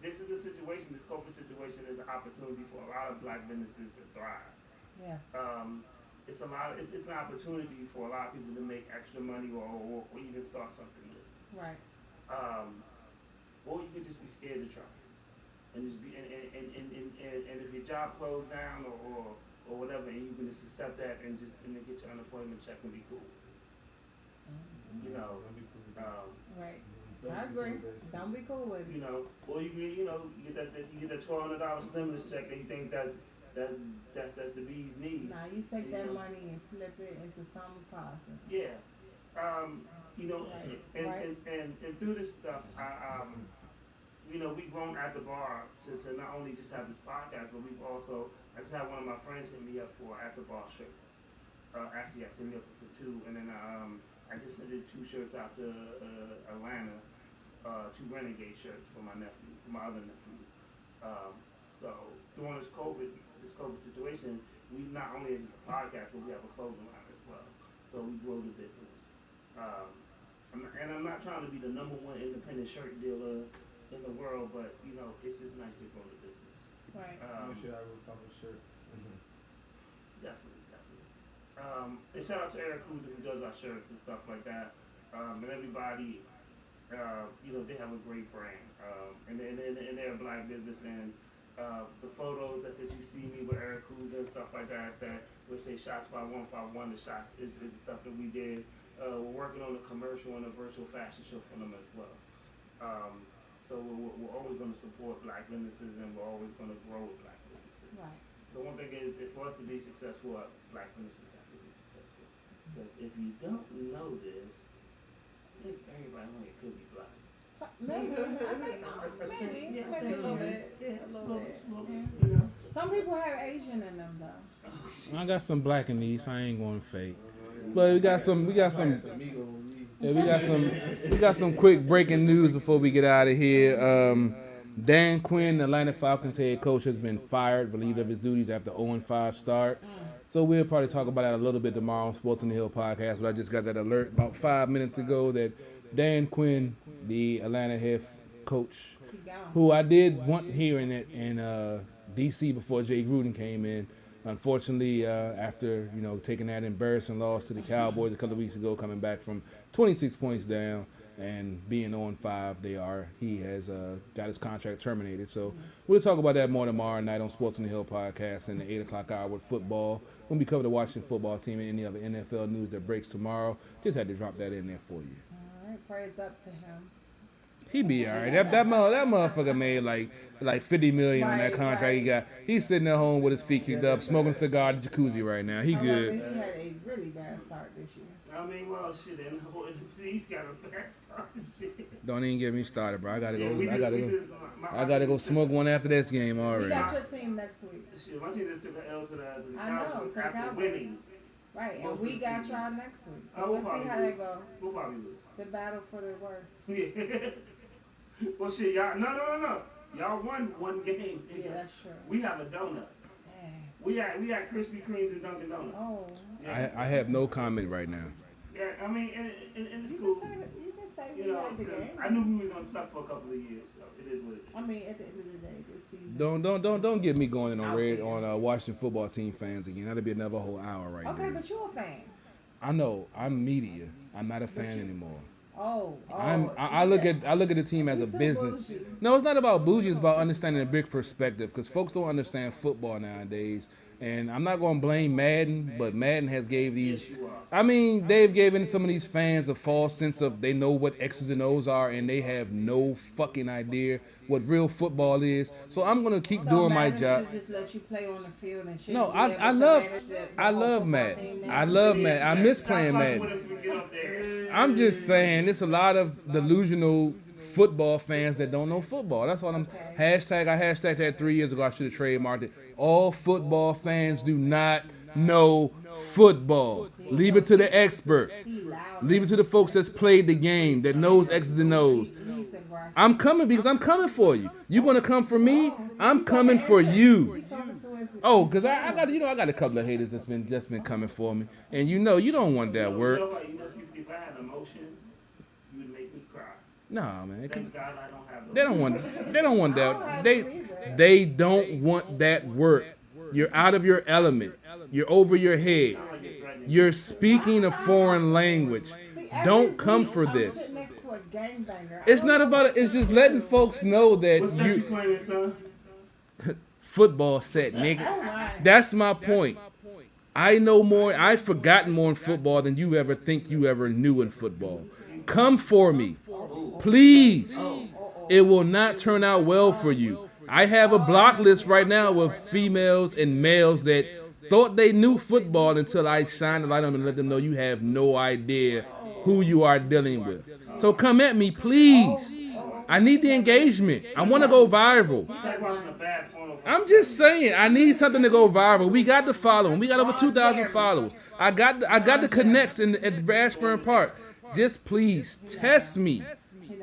This is a situation. This COVID situation is an opportunity for a lot of black businesses to thrive. Yes. It's an opportunity for a lot of people to make extra money or even start something new. Right. Or you could just be scared to try. And just be and if your job closed down or or whatever, and you can just accept that and then get your unemployment check and be cool. You know, Right. Don't I be agree. cool with that. Don't be cool with you it. know, or you get that $1,200 stimulus check and you think that's the bee's knees. Nah, you take You that know? money and flip it into something positive. Yeah. You know, Right. and through this stuff, you know, we've grown at the bar to not only just have this podcast, but we've also, I just had one of my friends hit me up for at the bar shirt. Actually, I sent me up for 2, and then I just sent 2 shirts out to Atlanta, 2 Renegade shirts for my nephew, for my other nephew. So during this COVID situation, we not only are just a podcast, but we have a clothing line as well. So we grow the business. I'm not trying to be the #1 independent shirt dealer in the world, but you know, it's just nice to grow the business. Right. Make sure I have a couple shirt. Definitely. And shout out to Eric Cruiser who does our shirts and stuff like that. And everybody, you know, they have a great brand. And they're a black business, and the photos that you see me with Eric Cruiser and stuff like that we say Shots by 151, the shots is the stuff that we did. We're working on a commercial and a virtual fashion show for them as well. So we're always going to support black businesses, and we're always going to grow with black businesses. Right. The one thing is, for us to be successful, black businesses have to be successful. Because if you don't know this, I think everybody on here could be black. Maybe. I think maybe. Yeah, Maybe a little bit. Yeah, A little bit. you know. Some people have Asian in them though. I got some black in these. I ain't going fake. But we got some. Yeah, we got some quick breaking news before we get out of here. Dan Quinn, the Atlanta Falcons head coach, has been fired, relieved of his duties after 0-5 start. So we'll probably talk about that a little bit tomorrow on Sports on the Hill podcast. But I just got that alert about 5 minutes ago that Dan Quinn, the Atlanta head coach, who I did want here in D.C. before Jay Gruden came in. Unfortunately, after taking that embarrassing loss to the Cowboys a couple of weeks ago, coming back from 26 points down and being 0-5, he has got his contract terminated. So we'll talk about that more tomorrow night on Sports on the Hill podcast in the 8 o'clock hour with football. When we cover the Washington football team and any other NFL news that breaks tomorrow, just had to drop that in there for you. All right, praise up to him. He be all right. That motherfucker made like $50 million on that contract Right. he got. He's sitting at home with his feet kicked up, smoking a cigar at the jacuzzi right now. He However, good. he had a really bad start this year. I mean, well, shit, and he's got a bad start and shit. Don't even get me started, bro. I gotta Shit, I gotta go smoke one after this game We already. got your team next week. Shit, my team just took an L to the I know, Cowboys to the after Cowboys. winning. Right, Most and of we the got season. y'all next week. So Oh, we'll probably see how lose. that go. We'll probably lose. The battle for the worst. Yeah. Well, shit, y'all. No. Y'all won one game. Yeah, that's true. We have a donut. Dang. We had Krispy Kremes and Dunkin' Donuts. Oh. Yeah. I have no comment right now. Yeah, I mean, and it's You cool. can say we You know, had the 'cause game. I knew we were gonna suck for a couple of years, so it is what it is. I mean, at the end of the day, this season. Don't get me going Out there. on Washington football team fans again. That'll be another whole hour right Okay, there. but you're a fan. I know. I'm media. I'm not a But fan you- anymore. I I look at the team as a You too business. bougie. No, it's not about bougie. It's about understanding the big perspective. Because folks don't understand football nowadays. And I'm not going to blame Madden, but Madden has gave these. Yes, you are. I mean, they've given some of these fans a false sense of they know what X's and O's are, and they have no fucking idea what real football is. So I'm going to keep So doing my Madden job. should just let you play on the field and shit. No, You I have love disadvantage that the I whole love football Madden. team now. I love Madden. I miss Stop playing fucking Madden. with us when we get up there. I'm just saying, it's a lot of delusional football fans that don't know football. That's what I'm. Okay. I hashtagged that 3 years ago. I should have trademarked it. All football fans do not know football. Leave it to the experts. He loud. Leave it to the folks that's played the game, that knows X's and O's. He's aggressive. I'm coming because I'm coming for you. You gonna come for me? I'm coming for you. He's talking to his- Oh, because I got a couple of haters that's been coming for me, and you don't want that word. If I had emotions, you would make me cry. Nah, man. Thank God I don't have those. They don't want I don't that. have They them either. they don't want that work. You're out of your element. You're over your head. Sound like you're threatening. You're speaking a foreign language. See, every Don't come week for I'm this. sitting next to a gangbanger. It's not about it. It's just letting folks know that What sex you you claiming, son? football set, nigga. Oh my. That's my point. I know more. I've forgotten more in football than you ever think you ever knew in football. Come for me, please. It will not turn out well for you. I have a block list right now with females and males that thought they knew football until I shined the light on them and let them know you have no idea who you are dealing with. So come at me, please. I need the engagement. I want to go viral. I'm just saying, I need something to go viral. We got the following. We got over 2,000 followers. I got the connects at Ashburn Park. Just please test me.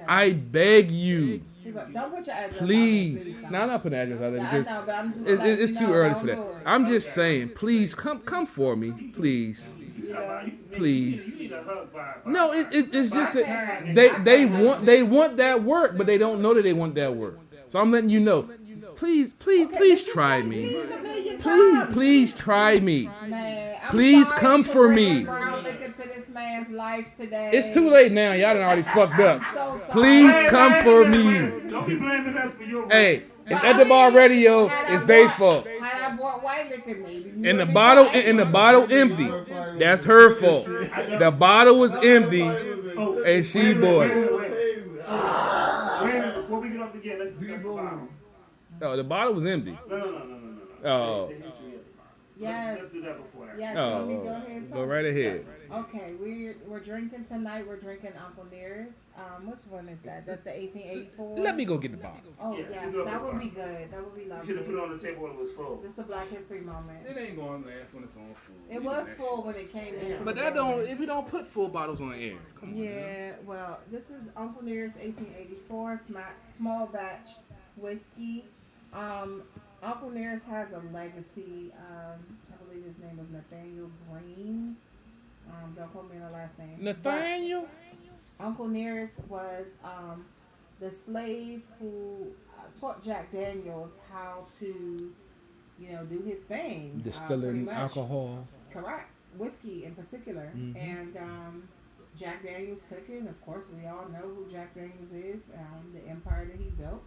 I beg you. Don't put your address Please. out there, No, I'm not putting address out there I because know, but I'm just it's too early for that. Don't do it. I'm just saying, please come for me, please. Please. You need a hug by. No, it's just that they want that work, but they don't know that they want that work. So I'm letting you know. Please try me. Please try me. Man, I'm Please sorry come for me. Brown look into this man's life today. It's too late now. Y'all done already fucked up. I'm so sorry. Please come for me. Don't be blaming us for your Hey, rights. it's at the bar radio. It's their fault. Had I bought white liquor, maybe. And the bottle empty. That's her fault. The bottle was empty, and she bought it. Wait a minute, before we get off the game, let's discuss the bottle. Oh, the bottle was empty. No. Oh. The history of the bottle. So Yes. let's do that before that. Yes, Oh, let me go ahead and go talk. right ahead. Okay, we're drinking tonight. We're drinking Uncle Nearest. Which one is that? That's the 1884. Let me go get the bottle. Oh Yeah, yes, you go that for would it. be good. That would be You lovely. should have put it on the table when it was full. This is a Black History moment. It ain't going to last when it's on food. It was full when it came in. But that don't. If we don't put full bottles on air, come on. Yeah, well, this is Uncle Nearest 1884 small batch whiskey. Uncle Nearest has a legacy. I believe his name was Nathaniel Green. Don't quote me on the last name. Nathaniel. But Uncle Nearest was the slave who taught Jack Daniels how to, do his thing. pretty Distilling much. alcohol. Correct. Whiskey in particular. Mhm. And Jack Daniels took it. And of course, we all know who Jack Daniels is, the empire that he built.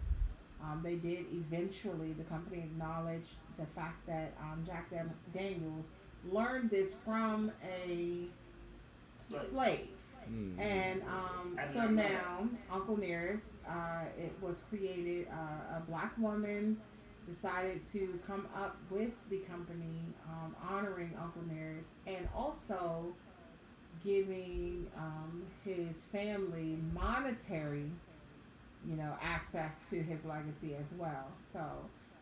They did eventually, the company acknowledged the fact that Jack Daniels learned this from a slave. Mm. And so now, Uncle Nearest, it was created, a black woman decided to come up with the company, honoring Uncle Nearest, and also giving his family monetary, access to his legacy as well. So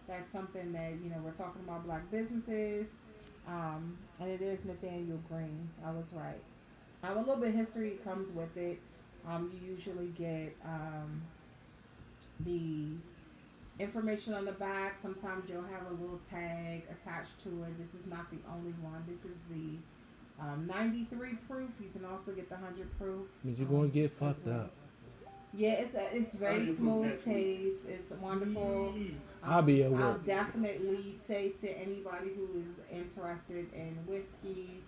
that's something that, we're talking about black businesses, and it is Nathaniel Green. I was right. A little bit of history comes with it. You usually get the information on the back. Sometimes you'll have a little tag attached to it. This is not the only one. This is the 93 proof. You can also get the 100 proof. But you're going to get fucked up. Yeah, it's very smooth taste. It's wonderful. I'll be at I'll work. definitely say to anybody who is interested in whiskey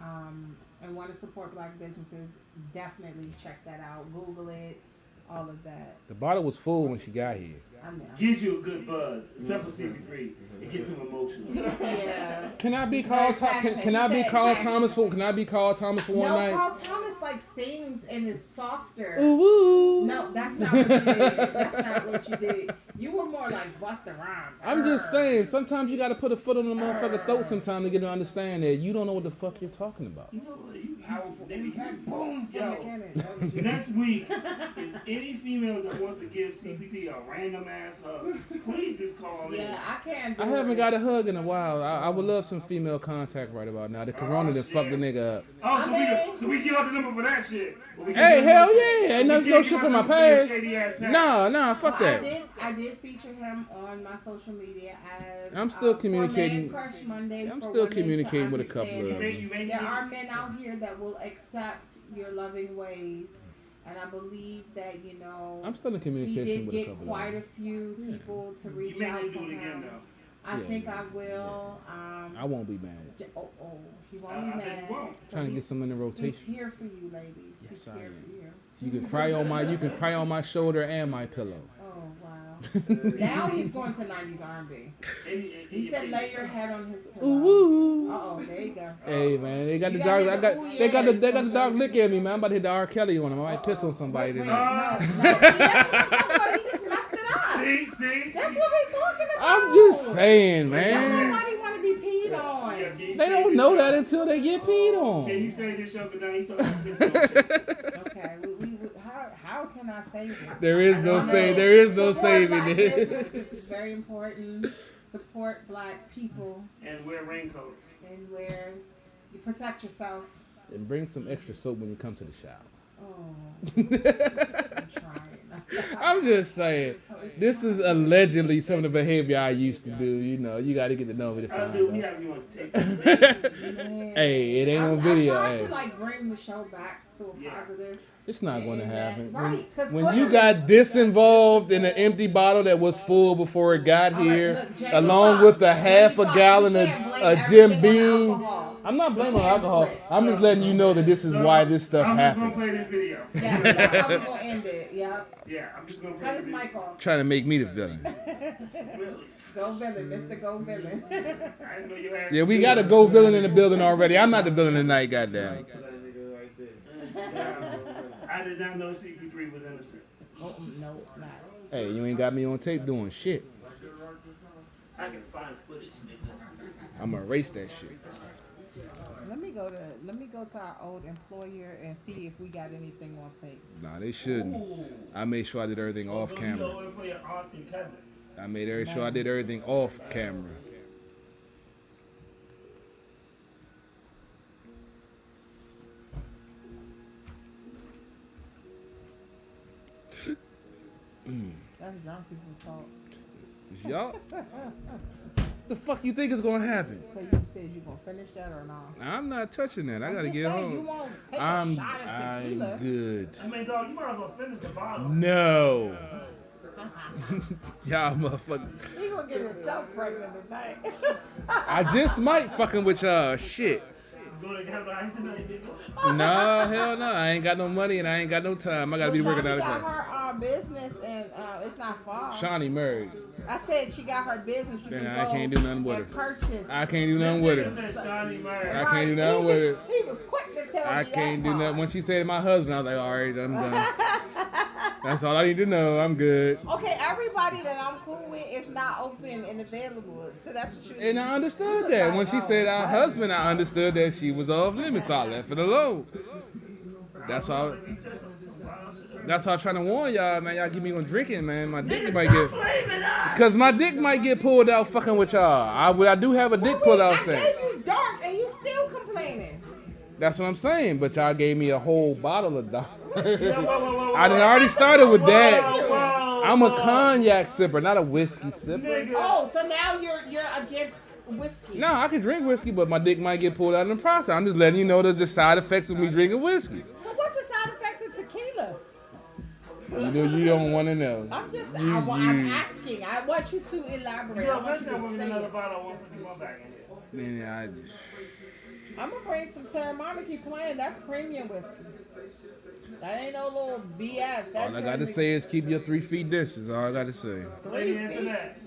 and want to support black businesses, definitely check that out. Google it, all of that. The bottle was full when she got here. I know. Gives you a good buzz, except for CP3. It gets him emotional. Yeah. Can I be He's called? very passionate. Can I He be said called passionate. Thomas for? Can I be called Thomas for one No, night? Carl Thomas sings and is softer. Ooh. No, that's not what you did. That's not what you did. You were more like Busta Rhymes. I'm just saying, sometimes you gotta put a foot on the motherfucker's throat sometimes to get him to understand that you don't know what the fuck you're talking about. You know what? You Powerful They be impact. Boom from the Yo, cannon. next week, if any female that wants to give CPT a random ass hug, please just call in. Yeah, I can't. Do I haven't it. got a hug in a while. I would love some female contact right about now. The corona done fucked the nigga up. Oh, so, I so we give out the number for that shit. But we Hey, can't give hell out the- yeah! Ain't we nothing can't no give shit out from the my past. shady-ass pack. Nah, fuck Well, that. I did feature him on my social media as I'm still for communicating- Man Crush Monday. I'm for still women to communicating with a couple understand of You made There are men out here that will accept your loving ways, and I believe that I'm still in he communication did with a get couple quite of a few people to You reach may out need to to do it again him. though. I Yeah, think yeah, I will. I won't be mad. He won't I be bet mad. he won't. So Trying to get he's- some in the He's rotation. here for you, ladies. Yes, He's I here am. for you. You can cry on my shoulder and my pillow. Oh wow. Now he's going to 90s R&B. He said, "Lay your head on his pillow." Ooh. Oh, there you go. Hey man, they got You the gotta dark. hit I the got ooh, they got yeah. the dark lick at me, man. I'm about to hit the R. Kelly on him. I might piss on somebody Wait, tonight. no. See, that's what I'm talking about. He just messed it up. See? That's what we're talking about. I'm just saying, Don't man. nobody want to be peed on. Yeah, can you They say don't this know show? that until they get peed Can on. you say this show? Because now he's talking about this. Okay, how can I save it? There is no save. There is no Support saving black it. businesses is very important. Support black people And wear raincoats. and where you protect yourself. And bring some extra soap when you come to the shower. Oh, I'm trying. I'm just saying. This is allegedly some of the behavior I used to do. You know, you got to get to know me to find Dude, we out. have you on tape. Man. Hey, it ain't on I video. tried Hey. to like bring the show back to a Yeah. positive. It's not going to happen. Right, 'cause When you clearly- got disinvolved in an empty bottle that was full before it got All right, here, look, Jamie along Foxx, with a half a Jamie Foxx, gallon you of can't blame Jim everything on Beam. alcohol. I'm not blaming You can't alcohol. do it. I'm just letting you know that this is why this stuff I'm just going to happens. play this video. Yeah, that's how we're gonna end it. Yeah, Yeah, I'm just going to play cut this his video. mic off. Trying to make me the villain. Really? Go villain, Mr. Go villain. I didn't know your ass. Yeah, we got a go villain in the building already. I'm not the villain tonight, goddamn. To that nigga right there. Yeah. I did not know CP3 was innocent. Oh no, not. Hey, you ain't got me on tape doing shit. I can find footage, nigga. I'm gonna erase that shit. Let me go to our old employer and see if we got anything on tape. Nah, they shouldn't. Ooh. I made sure I did everything off You camera. go and play your aunt and cousin. I made sure I did everything off camera. That's drunk people's fault. Y'all, the fuck you think is gonna happen? So you said you gonna finish that or not? I'm not touching that. I gotta I'm just get saying, You home. won't take I'm a shot of tequila. good. I mean, dog, you might as well finish the bottle. No. Y'all motherfuckers. He gonna get himself pregnant tonight. I just might fucking with y'all. Shit. Go to have ice and nothing. No, hell no. I ain't got no money and I ain't got no time. I gotta be working out of got here. her business and it's not far. Shawnee married. I said she got her business. You Then can I go can't do nothing with and her. purchase. I can't do nothing with her. Shawnee Murray. I can't do nothing with it. He was quick to tell I me can't that do nothing. part. When she said my husband, I was like, all right, I'm done. That's all I need to know. I'm good. Okay, everybody that I'm cool with is not open and available. So that's what you And I understood that. When she said our husband, I understood that she was off limits. So I left it alone. That's why. That's why I'm trying to warn y'all, man. Y'all keep me on drinking, man. My dick might get, cause my dick might get pulled out fucking with y'all. I do have a dick pull out I thing. gave you dark and you still complaining. That's what I'm saying. But y'all gave me a whole bottle of dark. Whoa, whoa. I done already started with that. Whoa, I'm a cognac sipper, not a whiskey sipper. nigga. Oh, so now you're against whiskey. No, I can drink whiskey, but my dick might get pulled out in the process. I'm just letting you know the side effects of me drinking whiskey. So what's the side effects of tequila? You don't want to know. I'm just You- I'm you- asking. I want you to elaborate. Yo, I want let's you have to say another it. bottle of 151 back in here. Man, I'm gonna bring some Terramana. Keep playing. That's premium whiskey. That ain't no little BS. That's all I got to say is keep your 3 feet distance. All I got to say. Lady Antoinette,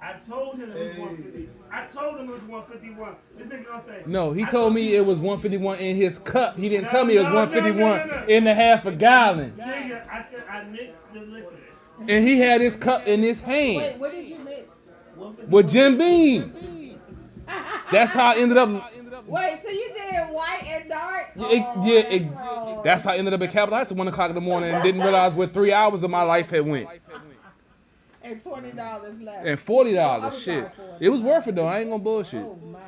I told him it was 150. I told him it was 151. This nigga gonna say. No, he I told thought me you- it was 151 in his cup. He didn't No, tell me it was no, 151 no. in the half a gallon. Nigga, I said I mixed the liquors. And he had his cup in his hand Wait, what did you mix? 151. with Jim Beam. That's how I ended up. Wait, so you did white and dark? That's how I ended up at Capitol Heights at 1 o'clock in the morning and didn't realize what 3 hours of my life had went. And $20 left. And $40. I'm Shit. sorry for it. It was worth it though. I ain't gonna bullshit. Oh my.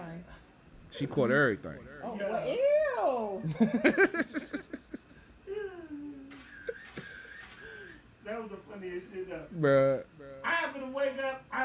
She caught everything. Oh, well, ew. That was the funniest shit though. Bruh. I happened to wake up.